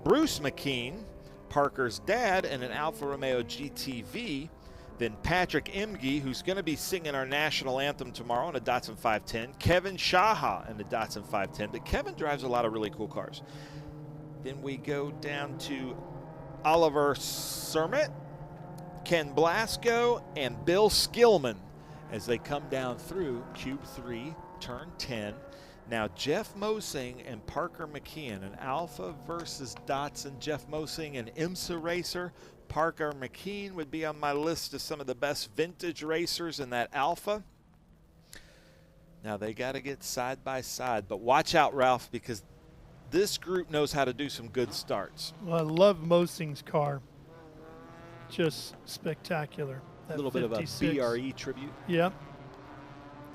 Bruce McKean, Parker's dad, in an Alfa Romeo GTV. Then Patrick Imge, who's going to be singing our national anthem tomorrow in a Datsun 510. Kevin Shaha in the Datsun 510. But Kevin drives a lot of really cool cars. Then we go down to Oliver Sermett, Ken Blasco, and Bill Skillman as they come down through Cube 3, Turn 10. Now, Jeff Mosing and Parker McKeon, an Alfa versus Datsun. Jeff Mosing, an IMSA racer. Parker McKean would be on my list of some of the best vintage racers in that Alfa. Now, they got to get side by side. But watch out, Ralph, because this group knows how to do some good starts. Well, I love Mosing's car. Just spectacular. A little bit of a BRE tribute. Yep.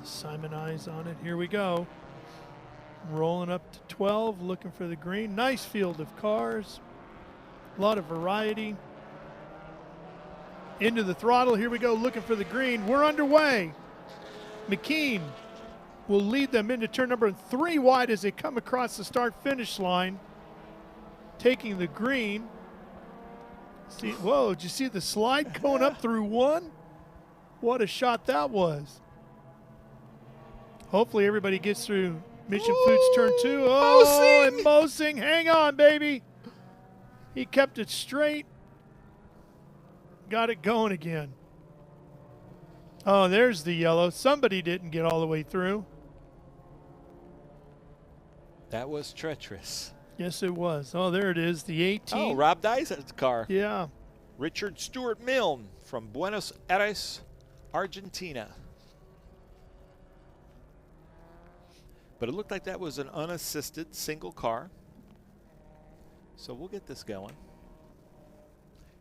Simon Eyes on it. Here we go. Rolling up to 12, looking for the green. Nice field of cars. A lot of variety. Into the throttle. Here we go, looking for the green. We're underway. McKean will lead them into turn number 3 wide as they come across the start-finish line. Taking the green. See, whoa, did you see the slide going up through 1? What a shot that was. Hopefully everybody gets through Mission Foods turn 2. Oh, and Mosing, hang on, baby. He kept it straight. Got it going again. Oh, there's the yellow. Somebody didn't get all the way through. That was treacherous. Yes, it was. Oh, there it is, the 18. Oh, Rob Dyson's car. Yeah. Richard Stewart Milne from Buenos Aires, Argentina. But it looked like that was an unassisted single car. So we'll get this going.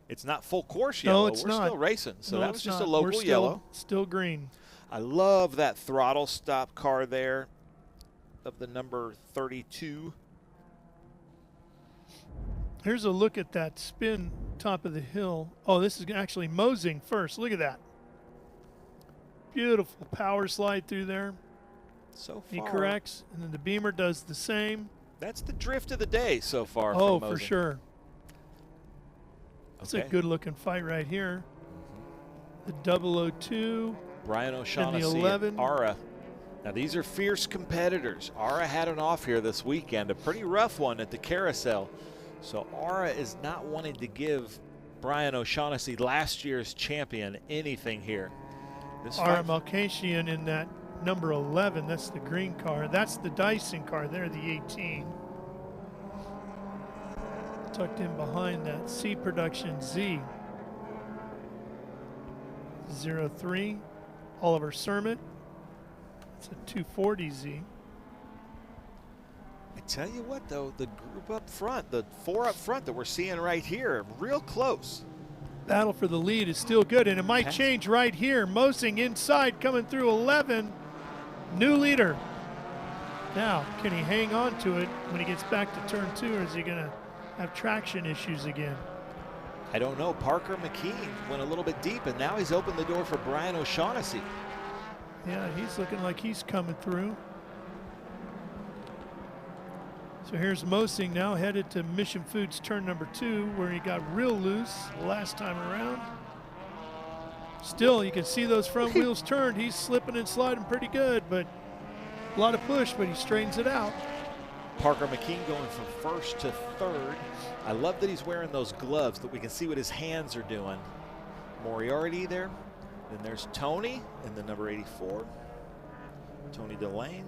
It's not full course yellow. No, it's We're not. still racing. So No, that was it's just not. a local We're yellow. Still green. I love that throttle stop car there of the number 32. Here's a look at that spin top of the hill. Oh, this is actually Mosing first. Look at that. Beautiful power slide through there. So He far, corrects, and then the Beamer does the same. that's the drift of the day so far. Oh, from for Mosen. sure. It's a Okay. good-looking fight right here. The 002. Brian and O'Shaughnessy, the 11. and Ara. Now these are fierce competitors. Ara had an off here this weekend, a pretty rough one at the carousel. So Ara is not wanting to give Brian O'Shaughnessy, last year's champion, anything here. This Ara fight, Malkasian in that number 11. That's the green car. That's the Dyson car. They're the 18. Tucked in behind that C Production Z. 03. Oliver Sermon. It's a 240Z. I tell you what though, the group up front, the 4 up front that we're seeing right here, real close. Battle for the lead is still good, and it might change right here. Mosing inside, coming through 11. New leader. Now, can he hang on to it when he gets back to turn 2, or is he going to have traction issues again? I don't know. Parker McKean went a little bit deep, and now he's opened the door for Brian O'Shaughnessy. Yeah, he's looking like he's coming through. So here's Mosing now headed to Mission Foods turn number 2, where he got real loose last time around. Still, you can see those front wheels turned. He's slipping and sliding pretty good, but a lot of push, but he straightens it out. Parker McKean going from first to third. I love that he's wearing those gloves that we can see what his hands are doing. Moriarty there. Then there's Tony in the number 84. Tony Delane.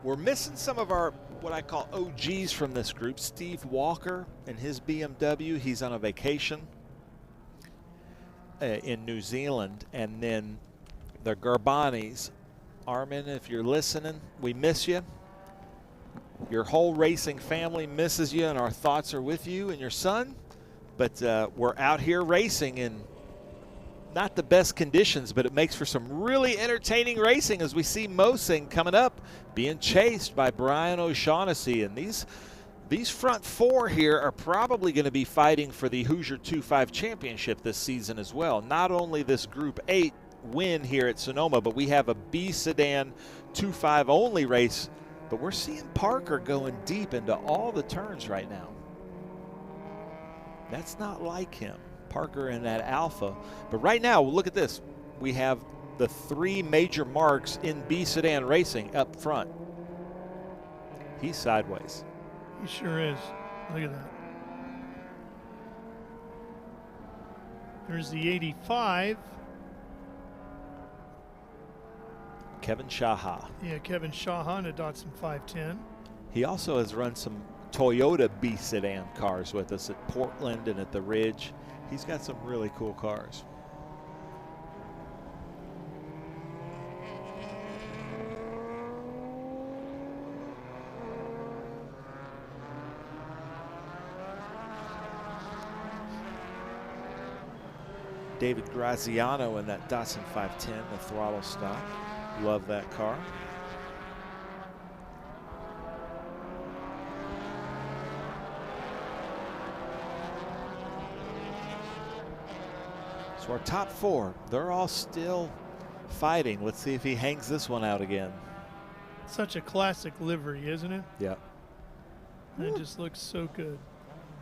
We're missing some of our, what I call OGs from this group. Steve Walker and his BMW. He's on a vacation in New Zealand. And then the Garbanis. Armin, if you're listening, we miss you. Your whole racing family misses you, and our thoughts are with you and your son. But we're out here racing in not the best conditions, but it makes for some really entertaining racing as we see Mosing coming up, being chased by Brian O'Shaughnessy. And these front 4 here are probably going to be fighting for the Hoosier 2.5 championship this season as well. Not only this Group 8 win here at Sonoma, but we have a B sedan 2.5 only race. But we're seeing Parker going deep into all the turns right now. That's not like him, Parker in that Alpha. But right now, look at this. We have the 3 major marks in B sedan racing up front. He's sideways. He sure is. Look at that. There's the 85. Kevin Shaha. Yeah, Kevin Shaha in a Datsun 510. He also has run some Toyota B sedan cars with us at Portland and at the Ridge. He's got some really cool cars. David Graziano in that Datsun 510, the throttle stop. Love that car. So our top 4, they're all still fighting. Let's see if he hangs this one out again. Such a classic livery, isn't it? Yeah. It just looks so good.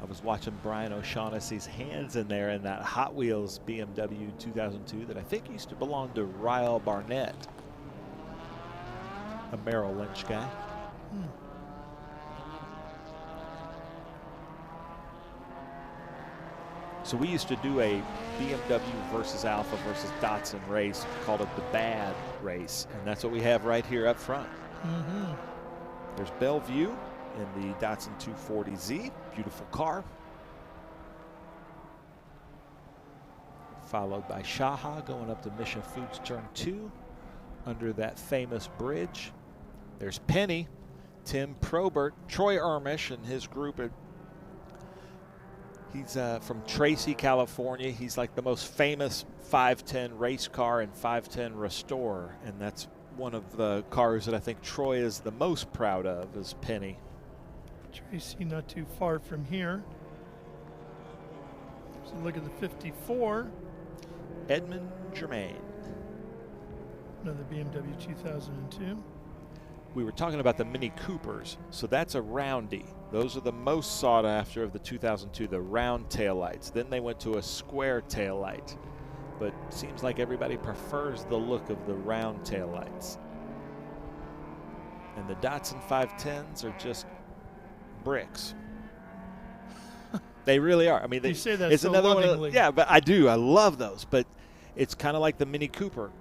I was watching Brian O'Shaughnessy's hands in there in that Hot Wheels BMW 2002 that I think used to belong to Ryle Barnett, a Merrill Lynch guy. So we used to do a BMW versus Alpha versus Datsun race, called it the Bad Race, and that's what we have right here up front. There's Bellevue in the Datsun 240Z, beautiful car. Followed by Shaha going up to Mission Foods turn 2 under that famous bridge. There's Penny, Tim Probert, Troy Ermish and his group. He's from Tracy, California. He's like the most famous 510 race car and 510 restorer, and that's one of the cars that I think Troy is the most proud of, is Penny. Tracy not too far from here. So look at the 54. Edmund Germain. Another BMW 2002. We were talking about the Mini Coopers, so that's a roundy. Those are the most sought after of the 2002, the round taillights. Then they went to a square taillight, but seems like everybody prefers the look of the round taillights. And the Datsun 510s are just bricks. They really are. I mean, You say that it's so another one. lovingly. Yeah, but I do. I love those. But it's kind of like the Mini Cooper.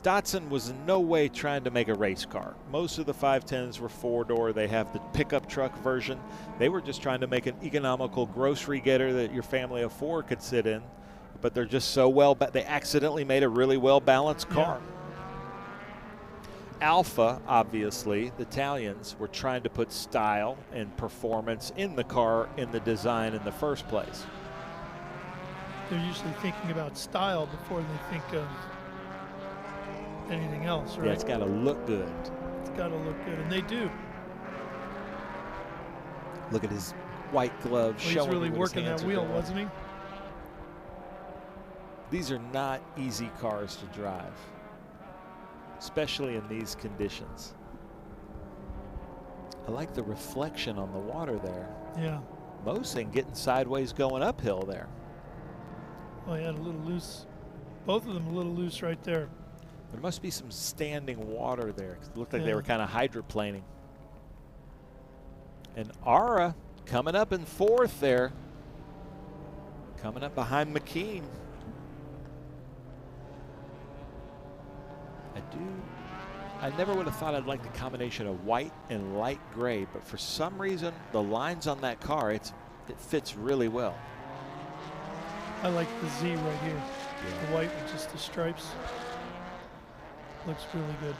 Datsun was in no way trying to make a race car. Most of the 510s were four-door. They have the pickup truck version. They were just trying to make an economical grocery getter that your family of four could sit in. But they're just so well, they accidentally made a really well-balanced car. Yeah. Alfa, obviously, the Italians were trying to put style and performance in the car in the design in the first place. They're usually thinking about style before they think of anything else, right? Yeah, it's got to look good. It's got to look good, and they do. Look at his white glove showing. He's really working that wheel, wasn't he? These are not easy cars to drive, especially in these conditions. I like the reflection on the water there. Yeah. Mosing getting sideways going uphill there. Oh, yeah, a little loose. Both of them a little loose right there. There must be some standing water there. It looked like they were kind of hydroplaning. And Ara coming up in fourth there. Coming up behind McKean. I never would have thought I'd like the combination of white and light gray, but for some reason, the lines on that car, it fits really well. I like the Z right here. Yeah. The white with just the stripes. Looks really good.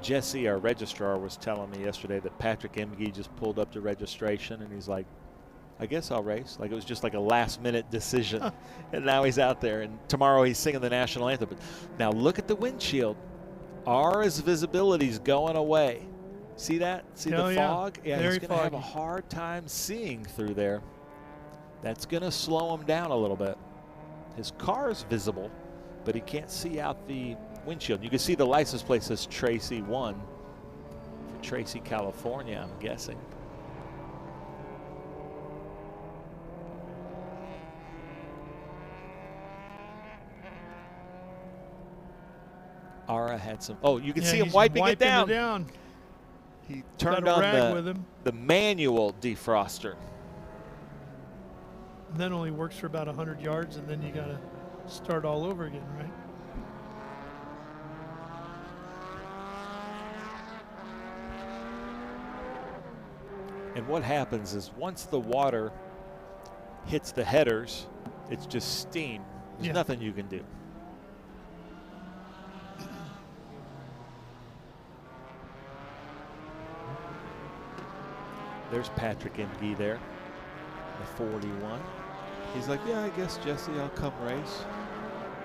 Jesse, our registrar, was telling me yesterday that Patrick Emge just pulled up to registration, and he's like, I guess I'll race. Like it was just like a last-minute decision. And now he's out there, and tomorrow he's singing the national anthem. But now look at the windshield. Ara's visibility's going away. See that? See the fog? Yeah, he's going to have a hard time seeing through there. That's going to slow him down a little bit. His car's visible, but he can't see out the windshield. You can see the license plate says Tracy 1 for Tracy, California, I'm guessing. Ara had some. Oh, you can see him wiping it down. He turned on the manual defroster. And that only works for about 100 yards, and then you got to start all over again, right? And what happens is once the water hits the headers, it's just steam. There's nothing you can do. There's Patrick Emge there, the 41. He's like, yeah, I guess, Jesse, I'll come race.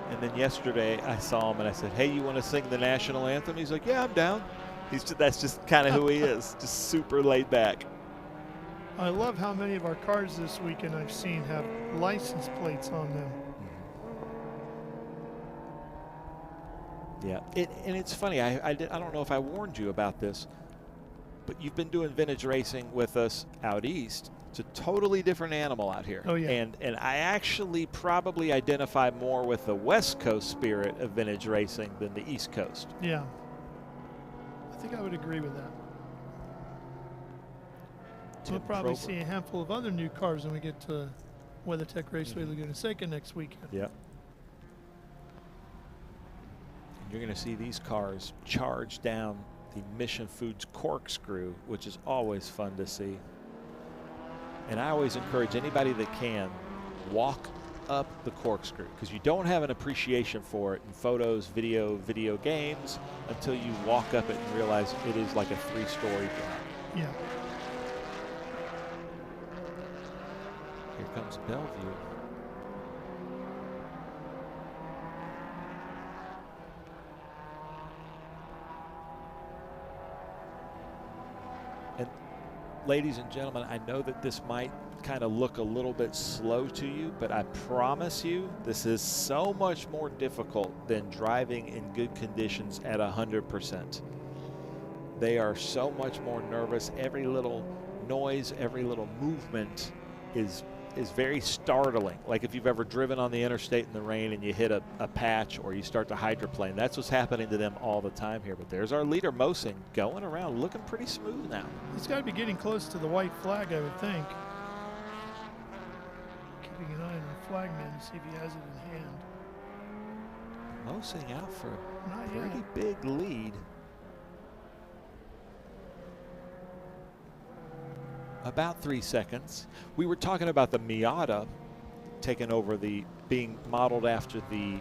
And then yesterday I saw him and I said, hey, you want to sing the national anthem? He's like, yeah, I'm down. That's just kind of who he is, just super laid back. I love how many of our cars this weekend I've seen have license plates on them. Yeah, and it's funny, I don't know if I warned you about this, but you've been doing vintage racing with us out east. It's a totally different animal out here. Oh, yeah. And I actually probably identify more with the West Coast spirit of vintage racing than the East Coast. Yeah. I think I would agree with that. We'll probably see a handful of other new cars when we get to WeatherTech Raceway Laguna Seca next weekend. Yep. You're going to see these cars charge down the Mission Foods corkscrew, which is always fun to see. And I always encourage anybody that can, walk up the corkscrew, because you don't have an appreciation for it in photos, video games until you walk up it and realize it is like a 3-story drop. Yeah. Here comes Bellevue. And ladies and gentlemen, I know that this might kind of look a little bit slow to you, but I promise you this is so much more difficult than driving in good conditions at 100%. They are so much more nervous. Every little noise, every little movement is very startling. Like if you've ever driven on the interstate in the rain and you hit a patch or you start to hydroplane, that's what's happening to them all the time here. But there's our leader, Mosing, going around looking pretty smooth now. He's got to be getting close to the white flag, I would think. Keeping an eye on the flagman to see if he has it in hand. Mosing out for a Not pretty yet. big lead. About 3 seconds. We were talking about the Miata taking over being modeled after the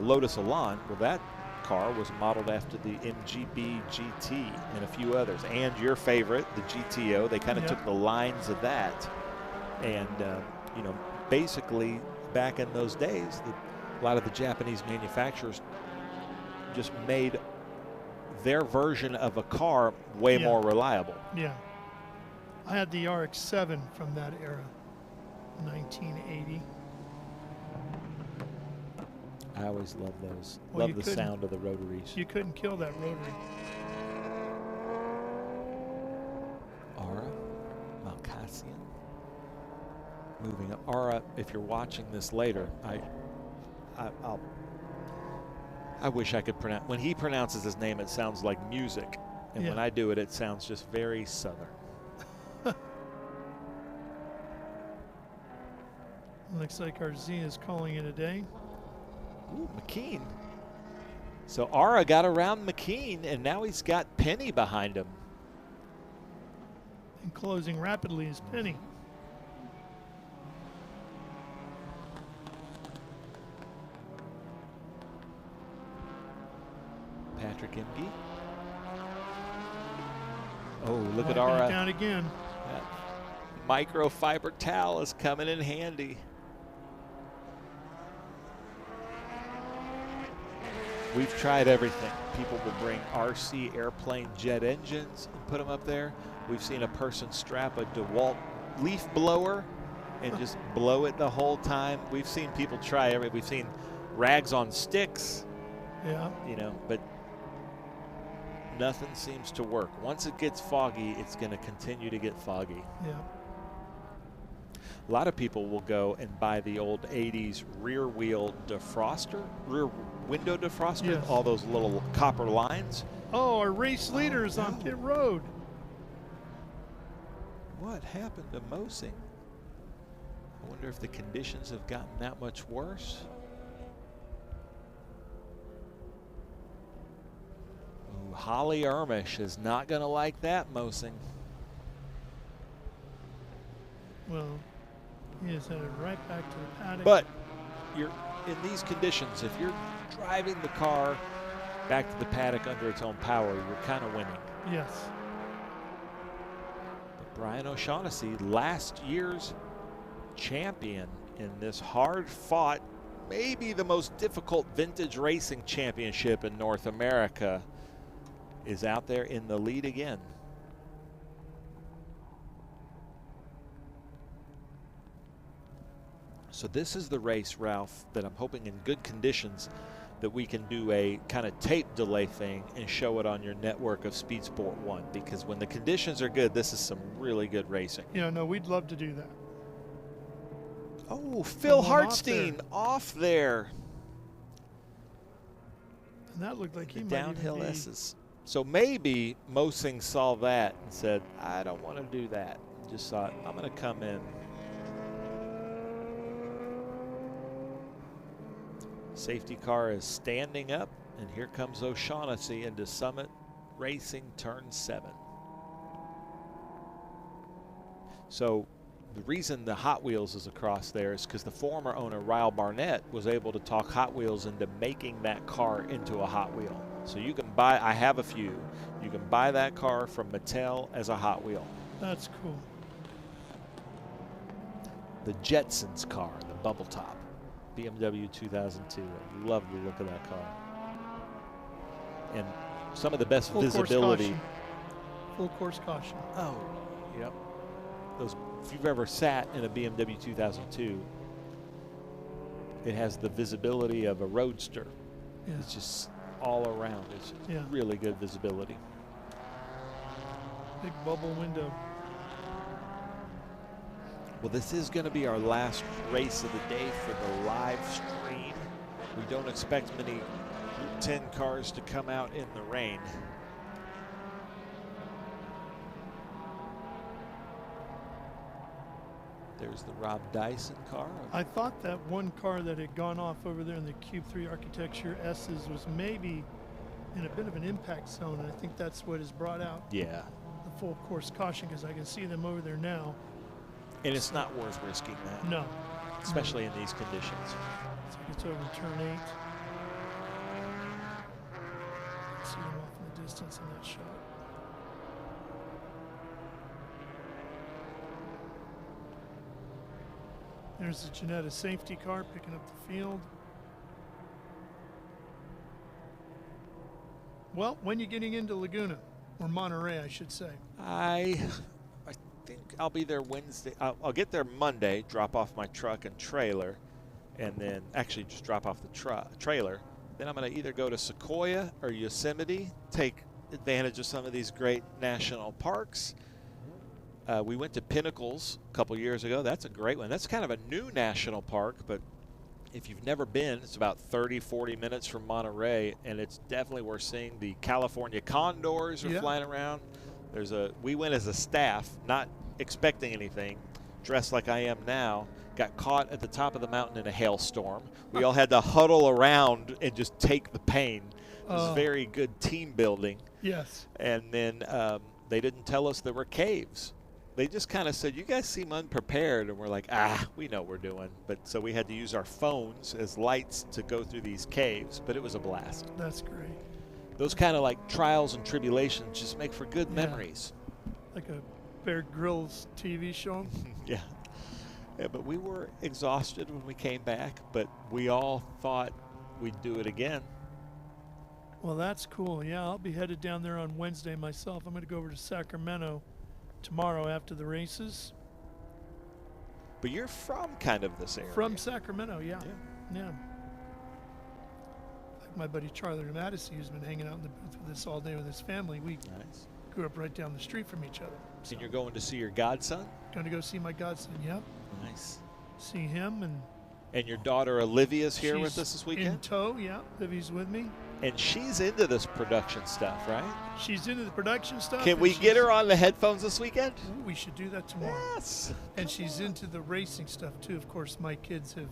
Lotus Elan. Well, that car was modeled after the MGB GT and a few others, and your favorite, the GTO. They kind of took the lines of that, and you know, basically back in those days, a lot of the Japanese manufacturers just made their version of a car way more reliable. Yeah. I had the RX-7 from that era, 1980. I always love those. Well, love the sound of the rotaries. You couldn't kill that rotary. Ara Malkassian moving up. Ara, if you're watching this later, I wish I could pronounce. When he pronounces his name, it sounds like music, and when I do it, it sounds just very southern. Looks like our Z is calling it a day. Ooh, McKean. So Ara got around McKean, and now he's got Penny behind him. And closing rapidly is Penny. Patrick Imge. Oh, look at Wiping it Ara. down again. That microfiber towel is coming in handy. We've tried everything. People will bring RC airplane jet engines and put them up there. We've seen a person strap a DeWalt leaf blower and just blow it the whole time. We've seen people try everything. We've seen rags on sticks. Yeah. You know, but nothing seems to work. Once it gets foggy, it's going to continue to get foggy. Yeah. A lot of people will go and buy the old 80s rear wheel defroster, rear window defroster, Yes. all those little copper lines. Oh, our race leaders on pit road. What happened to Mosing? I wonder if the conditions have gotten that much worse. Ooh, Holly Ermish is not going to like that, Mosing. Well, he is headed right back to the paddock. But you're in these conditions, if you're driving the car back to the paddock under its own power, you're kind of winning. Yes. But Brian O'Shaughnessy, last year's champion in this hard-fought, maybe the most difficult vintage racing championship in North America, is out there in the lead again. So this is the race, Ralph, that I'm hoping in good conditions that we can do a kind of tape delay thing and show it on your network of Speed Sport 1, because when the conditions are good, this is some really good racing. Yeah, no, we'd love to do that. Oh, Phil Someone Hartstein off there. And that looked like he might Downhill even be. S's. So maybe Mosing saw that and said, I don't want to do that. Just thought, I'm going to come in. Safety car is standing up, and here comes O'Shaughnessy into Summit Racing Turn 7. So the reason the Hot Wheels is across there is because the former owner, Ryle Barnett, was able to talk Hot Wheels into making that car into a Hot Wheel. So you can buy, I have a few, you can buy that car from Mattel as a Hot Wheel. That's cool. The Jetsons car, the bubble top. BMW 2002. I love the look of that car. And some of the best Full visibility. Course caution. Full course caution. Oh, yep. if you've ever sat in a BMW 2002, it has the visibility of a Roadster. Yeah. It's just all around. It's really good visibility. Big bubble window. Well, this is going to be our last race of the day for the live stream. We don't expect many Route 10 cars to come out in the rain. There's the Rob Dyson car. I thought that one car that had gone off over there in the Cube 3 architecture S's was maybe in a bit of an impact zone, and I think that's what has brought out the full course caution, because I can see them over there now. And it's not worth risking that. No. Especially in these conditions. So it gets over turn 8. See them off in the distance in that shot. There's the Janetta safety car picking up the field. Well, when are you getting into Laguna? Or Monterey, I should say. I think I'll be there Wednesday. I'll get there Monday, drop off my truck and trailer, and then actually just drop off the trailer. Then I'm going to either go to Sequoia or Yosemite, take advantage of some of these great national parks. We went to Pinnacles a couple years ago. That's a great one. That's kind of a new national park, but if you've never been, it's about 30-40 minutes from Monterey, and it's definitely worth seeing. The California condors are flying around. We went as a staff, not expecting anything, dressed like I am now, got caught at the top of the mountain in a hailstorm. We all had to huddle around and just take the pain. It was very good team building. Yes. And then they didn't tell us there were caves. They just kind of said, you guys seem unprepared, and we're like, we know what we're doing. But so we had to use our phones as lights to go through these caves, but it was a blast. That's great. Those kind of like trials and tribulations just make for good memories. Like a Bear Grylls TV show. Yeah, but we were exhausted when we came back, but we all thought we'd do it again. Well, that's cool. Yeah, I'll be headed down there on Wednesday myself. I'm going to go over to Sacramento tomorrow after the races. But you're from kind of this area. From Sacramento, yeah. Like my buddy Charlie Madison, who's been hanging out in the booth with us all day with his family. We grew up right down the street from each other. So. And you're going to see your godson? Going to go see my godson, yep. Nice. See him. And your daughter Olivia's here with us this weekend? In tow, yeah. Livy's with me. And she's into this production stuff, right? She's into the production stuff. Can we get her on the headphones this weekend? Ooh, we should do that tomorrow. Yes. And she's into the racing stuff too. Of course, my kids have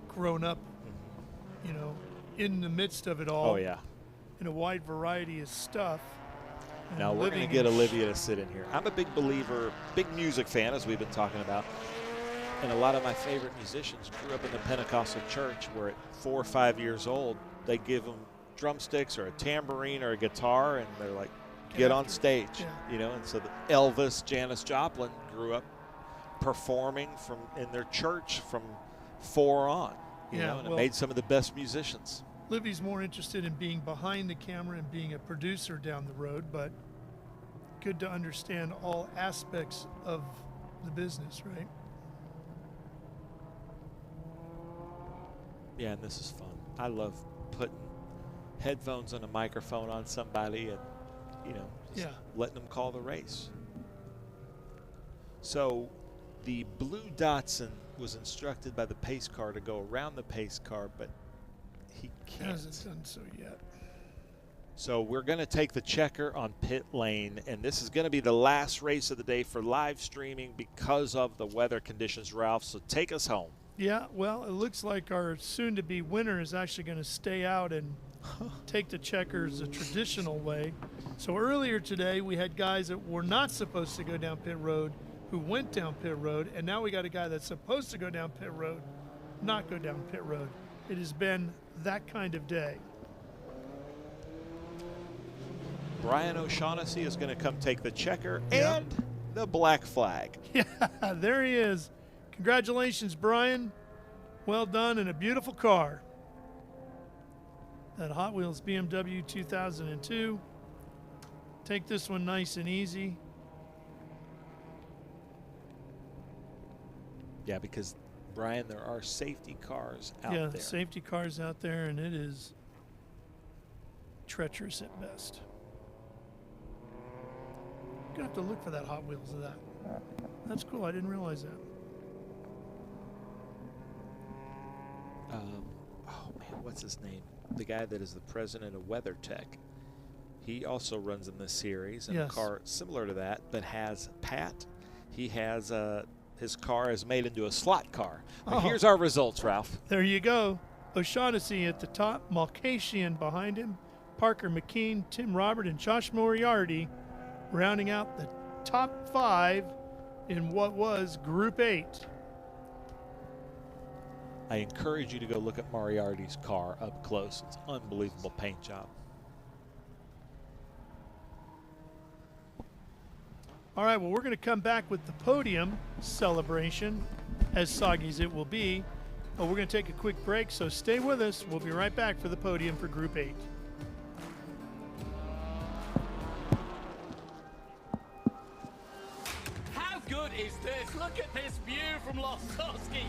grown up, you know, in the midst of it all. Oh, yeah. In a wide variety of stuff. Now we're going to get Olivia to sit in here. I'm a big believer, big music fan, as we've been talking about. And a lot of my favorite musicians grew up in the Pentecostal church where at 4 or 5 years old, they give them drumsticks or a tambourine or a guitar, and they're like, get on stage, you know. And so Elvis, Janis Joplin grew up performing in their church from 4 on, you know, and it made some of the best musicians. Livy's more interested in being behind the camera and being a producer down the road, but good to understand all aspects of the business, right? Yeah, and this is fun. I love putting headphones and a microphone on somebody and, you know, just letting them call the race. So the blue Datsun was instructed by the pace car to go around the pace car, but he can't. Hasn't done so yet. So we're going to take the checker on pit lane, and this is going to be the last race of the day for live streaming because of the weather conditions, Ralph. So take us home. Yeah, well, it looks like our soon-to-be winner is actually going to stay out and take the checkers the traditional way. So earlier today, we had guys that were not supposed to go down pit road who went down pit road, and now we got a guy that's supposed to go down pit road, not go down pit road. It has been that kind of day. Brian O'Shaughnessy is going to come take the checker and the black flag. Yeah, there he is. Congratulations, Brian. Well done, and a beautiful car. That Hot Wheels BMW 2002. Take this one nice and easy. Yeah, because, Brian, there are safety cars out yeah, there. Safety cars out there, and it is treacherous at best. You're gonna have to look for that Hot Wheels of that. That's cool. I didn't realize that. Oh man, what's his name? The guy that is the president of WeatherTech. He also runs in this series in a car similar to that, but has Pat. He has his car is made into a slot car. But here's our results, Ralph. There you go. O'Shaughnessy at the top, Malkasian behind him, Parker McKean, Tim Robert, and Josh Moriarty rounding out the top 5 in what was Group 8. I encourage you to go look at Moriarty's car up close. It's an unbelievable paint job. All right, well, we're going to come back with the podium celebration, as soggy as it will be. But we're going to take a quick break, so stay with us. We'll be right back for the podium for Group 8. How good is this? Look at this view from Losowski.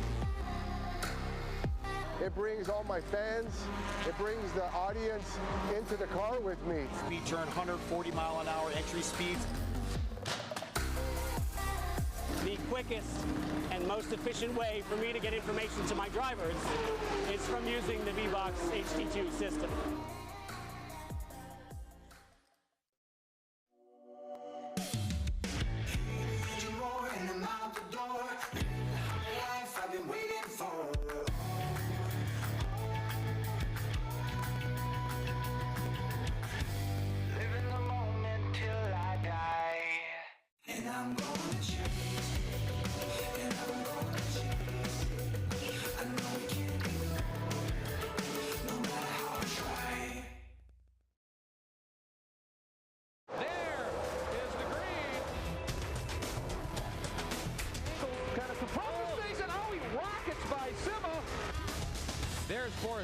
It brings all my fans, it brings the audience into the car with me. Speed turn, 140-mile-an-hour entry speeds. The quickest and most efficient way for me to get information to my drivers is from using the VBox HD2 system.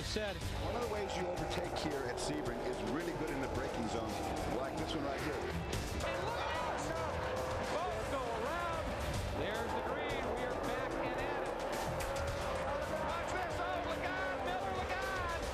Said. One of the ways you overtake here at Sebring is really good in the braking zone, like this one right here. Both go around. There's the green. We are back and at it. Watch this. Oh, Lagarde, Miller, Lagarde.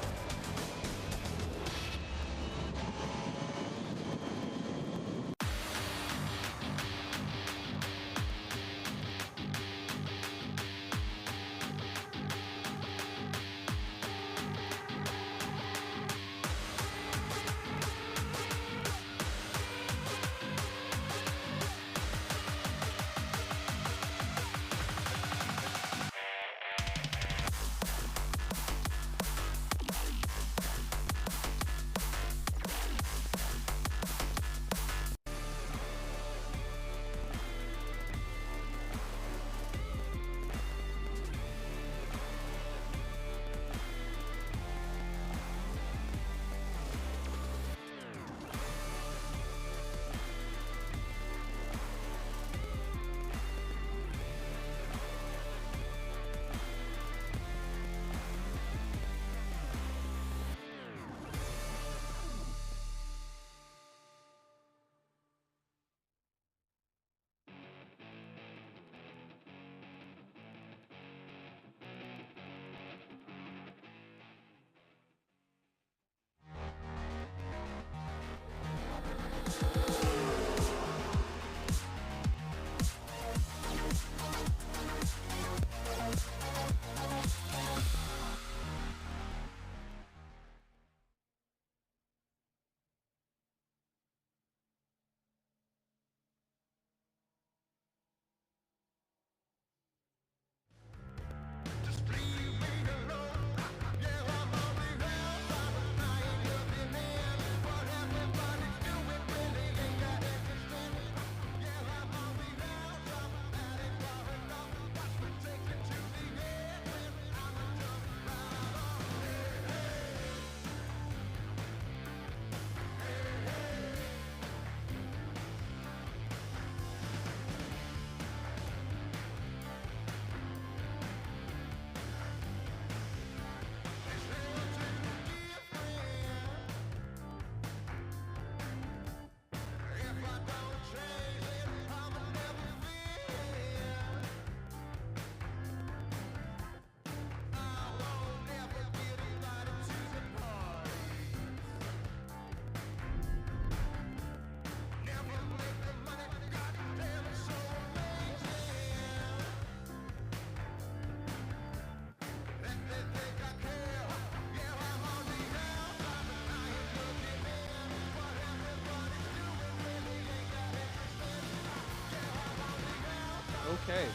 Okay,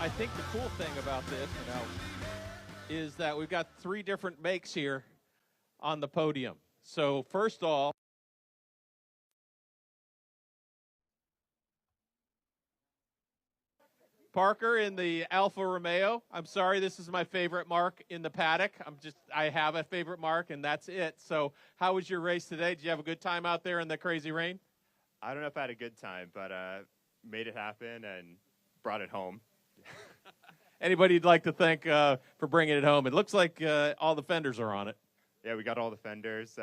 I think the cool thing about this, is that we've got 3 different makes here on the podium. So first off, Parker in the Alfa Romeo. I'm sorry, this is my favorite mark in the paddock. I have a favorite mark, and that's it. So how was your race today? Did you have a good time out there in the crazy rain? I don't know if I had a good time, but made it happen and brought it home. Anybody you'd like to thank for bringing it home? It looks like all the fenders are on it. Yeah, we got all the fenders.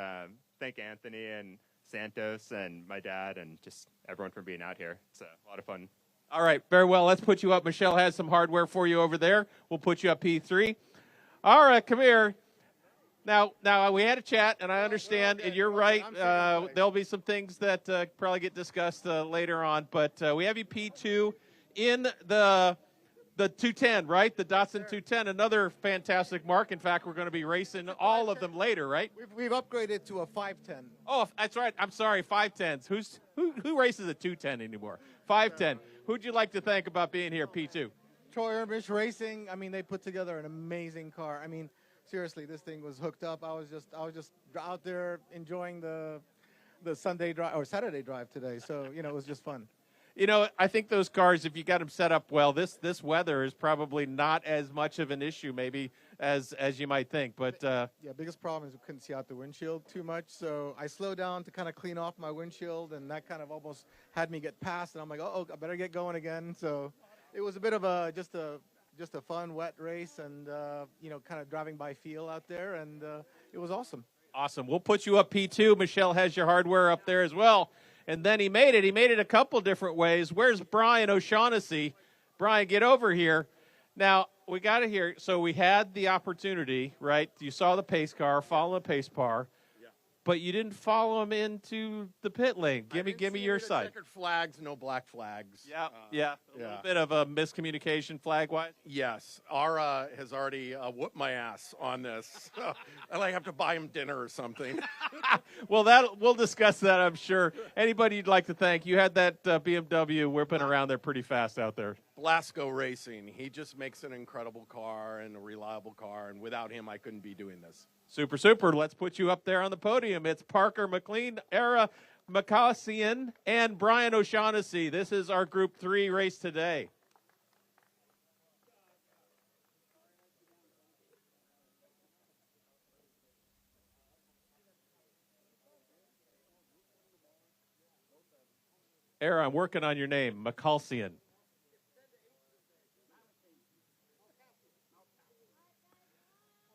Thank Anthony and Santos and my dad and just everyone for being out here. It's a lot of fun. All right, very well. Let's put you up. Michelle has some hardware for you over there. We'll put you up P3. All right, come here. Now we had a chat, and I understand, and you're right. There'll be some things that probably get discussed later on, but we have you P2 in the 210, right? The Datsun 210, another fantastic mark. In fact, we're going to be racing all of them later, right? We've upgraded to a 510. Oh, that's right. I'm sorry, 510s. Who races a 210 anymore? 510. Who'd you like to thank about being here, P2? Troy Erbish Racing. I mean, they put together an amazing car. I mean, seriously, this thing was hooked up. I was just out there enjoying the Sunday drive or Saturday drive today. So, it was just fun. I think those cars, if you got them set up well, this weather is probably not as much of an issue maybe as you might think. But biggest problem is we couldn't see out the windshield too much. So I slowed down to kind of clean off my windshield, and that kind of almost had me get past. And I'm like, I better get going again. So it was a bit of just a fun wet race, and kind of driving by feel out there, and it was awesome. Awesome. We'll put you up P2. Michelle has your hardware up there as well. And then he made it. He made it a couple different ways. Where's Brian O'Shaughnessy? Brian, get over here. Now, we got to hear. So we had the opportunity, right? You saw the pace car, follow the pace car, but you didn't follow him into the pit lane. Give me your side. Checkered flags, no black flags. A little bit of a miscommunication flag-wise. Yes, Ara has already whooped my ass on this. I have to buy him dinner or something. Well, we'll discuss that, I'm sure. Anybody you'd like to thank? You had that BMW whipping around there pretty fast out there. Blasco Racing. He just makes an incredible car and a reliable car, and without him, I couldn't be doing this. Super, super. Let's put you up there on the podium. It's Parker McLean, Era Makassian, and Brian O'Shaughnessy. This is our Group 3 race today. Era, I'm working on your name, Makassian.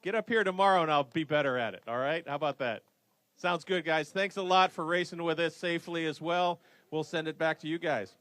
Get up here tomorrow, and I'll be better at it, all right? How about that? Sounds good, guys. Thanks a lot for racing with us safely as well. We'll send it back to you guys.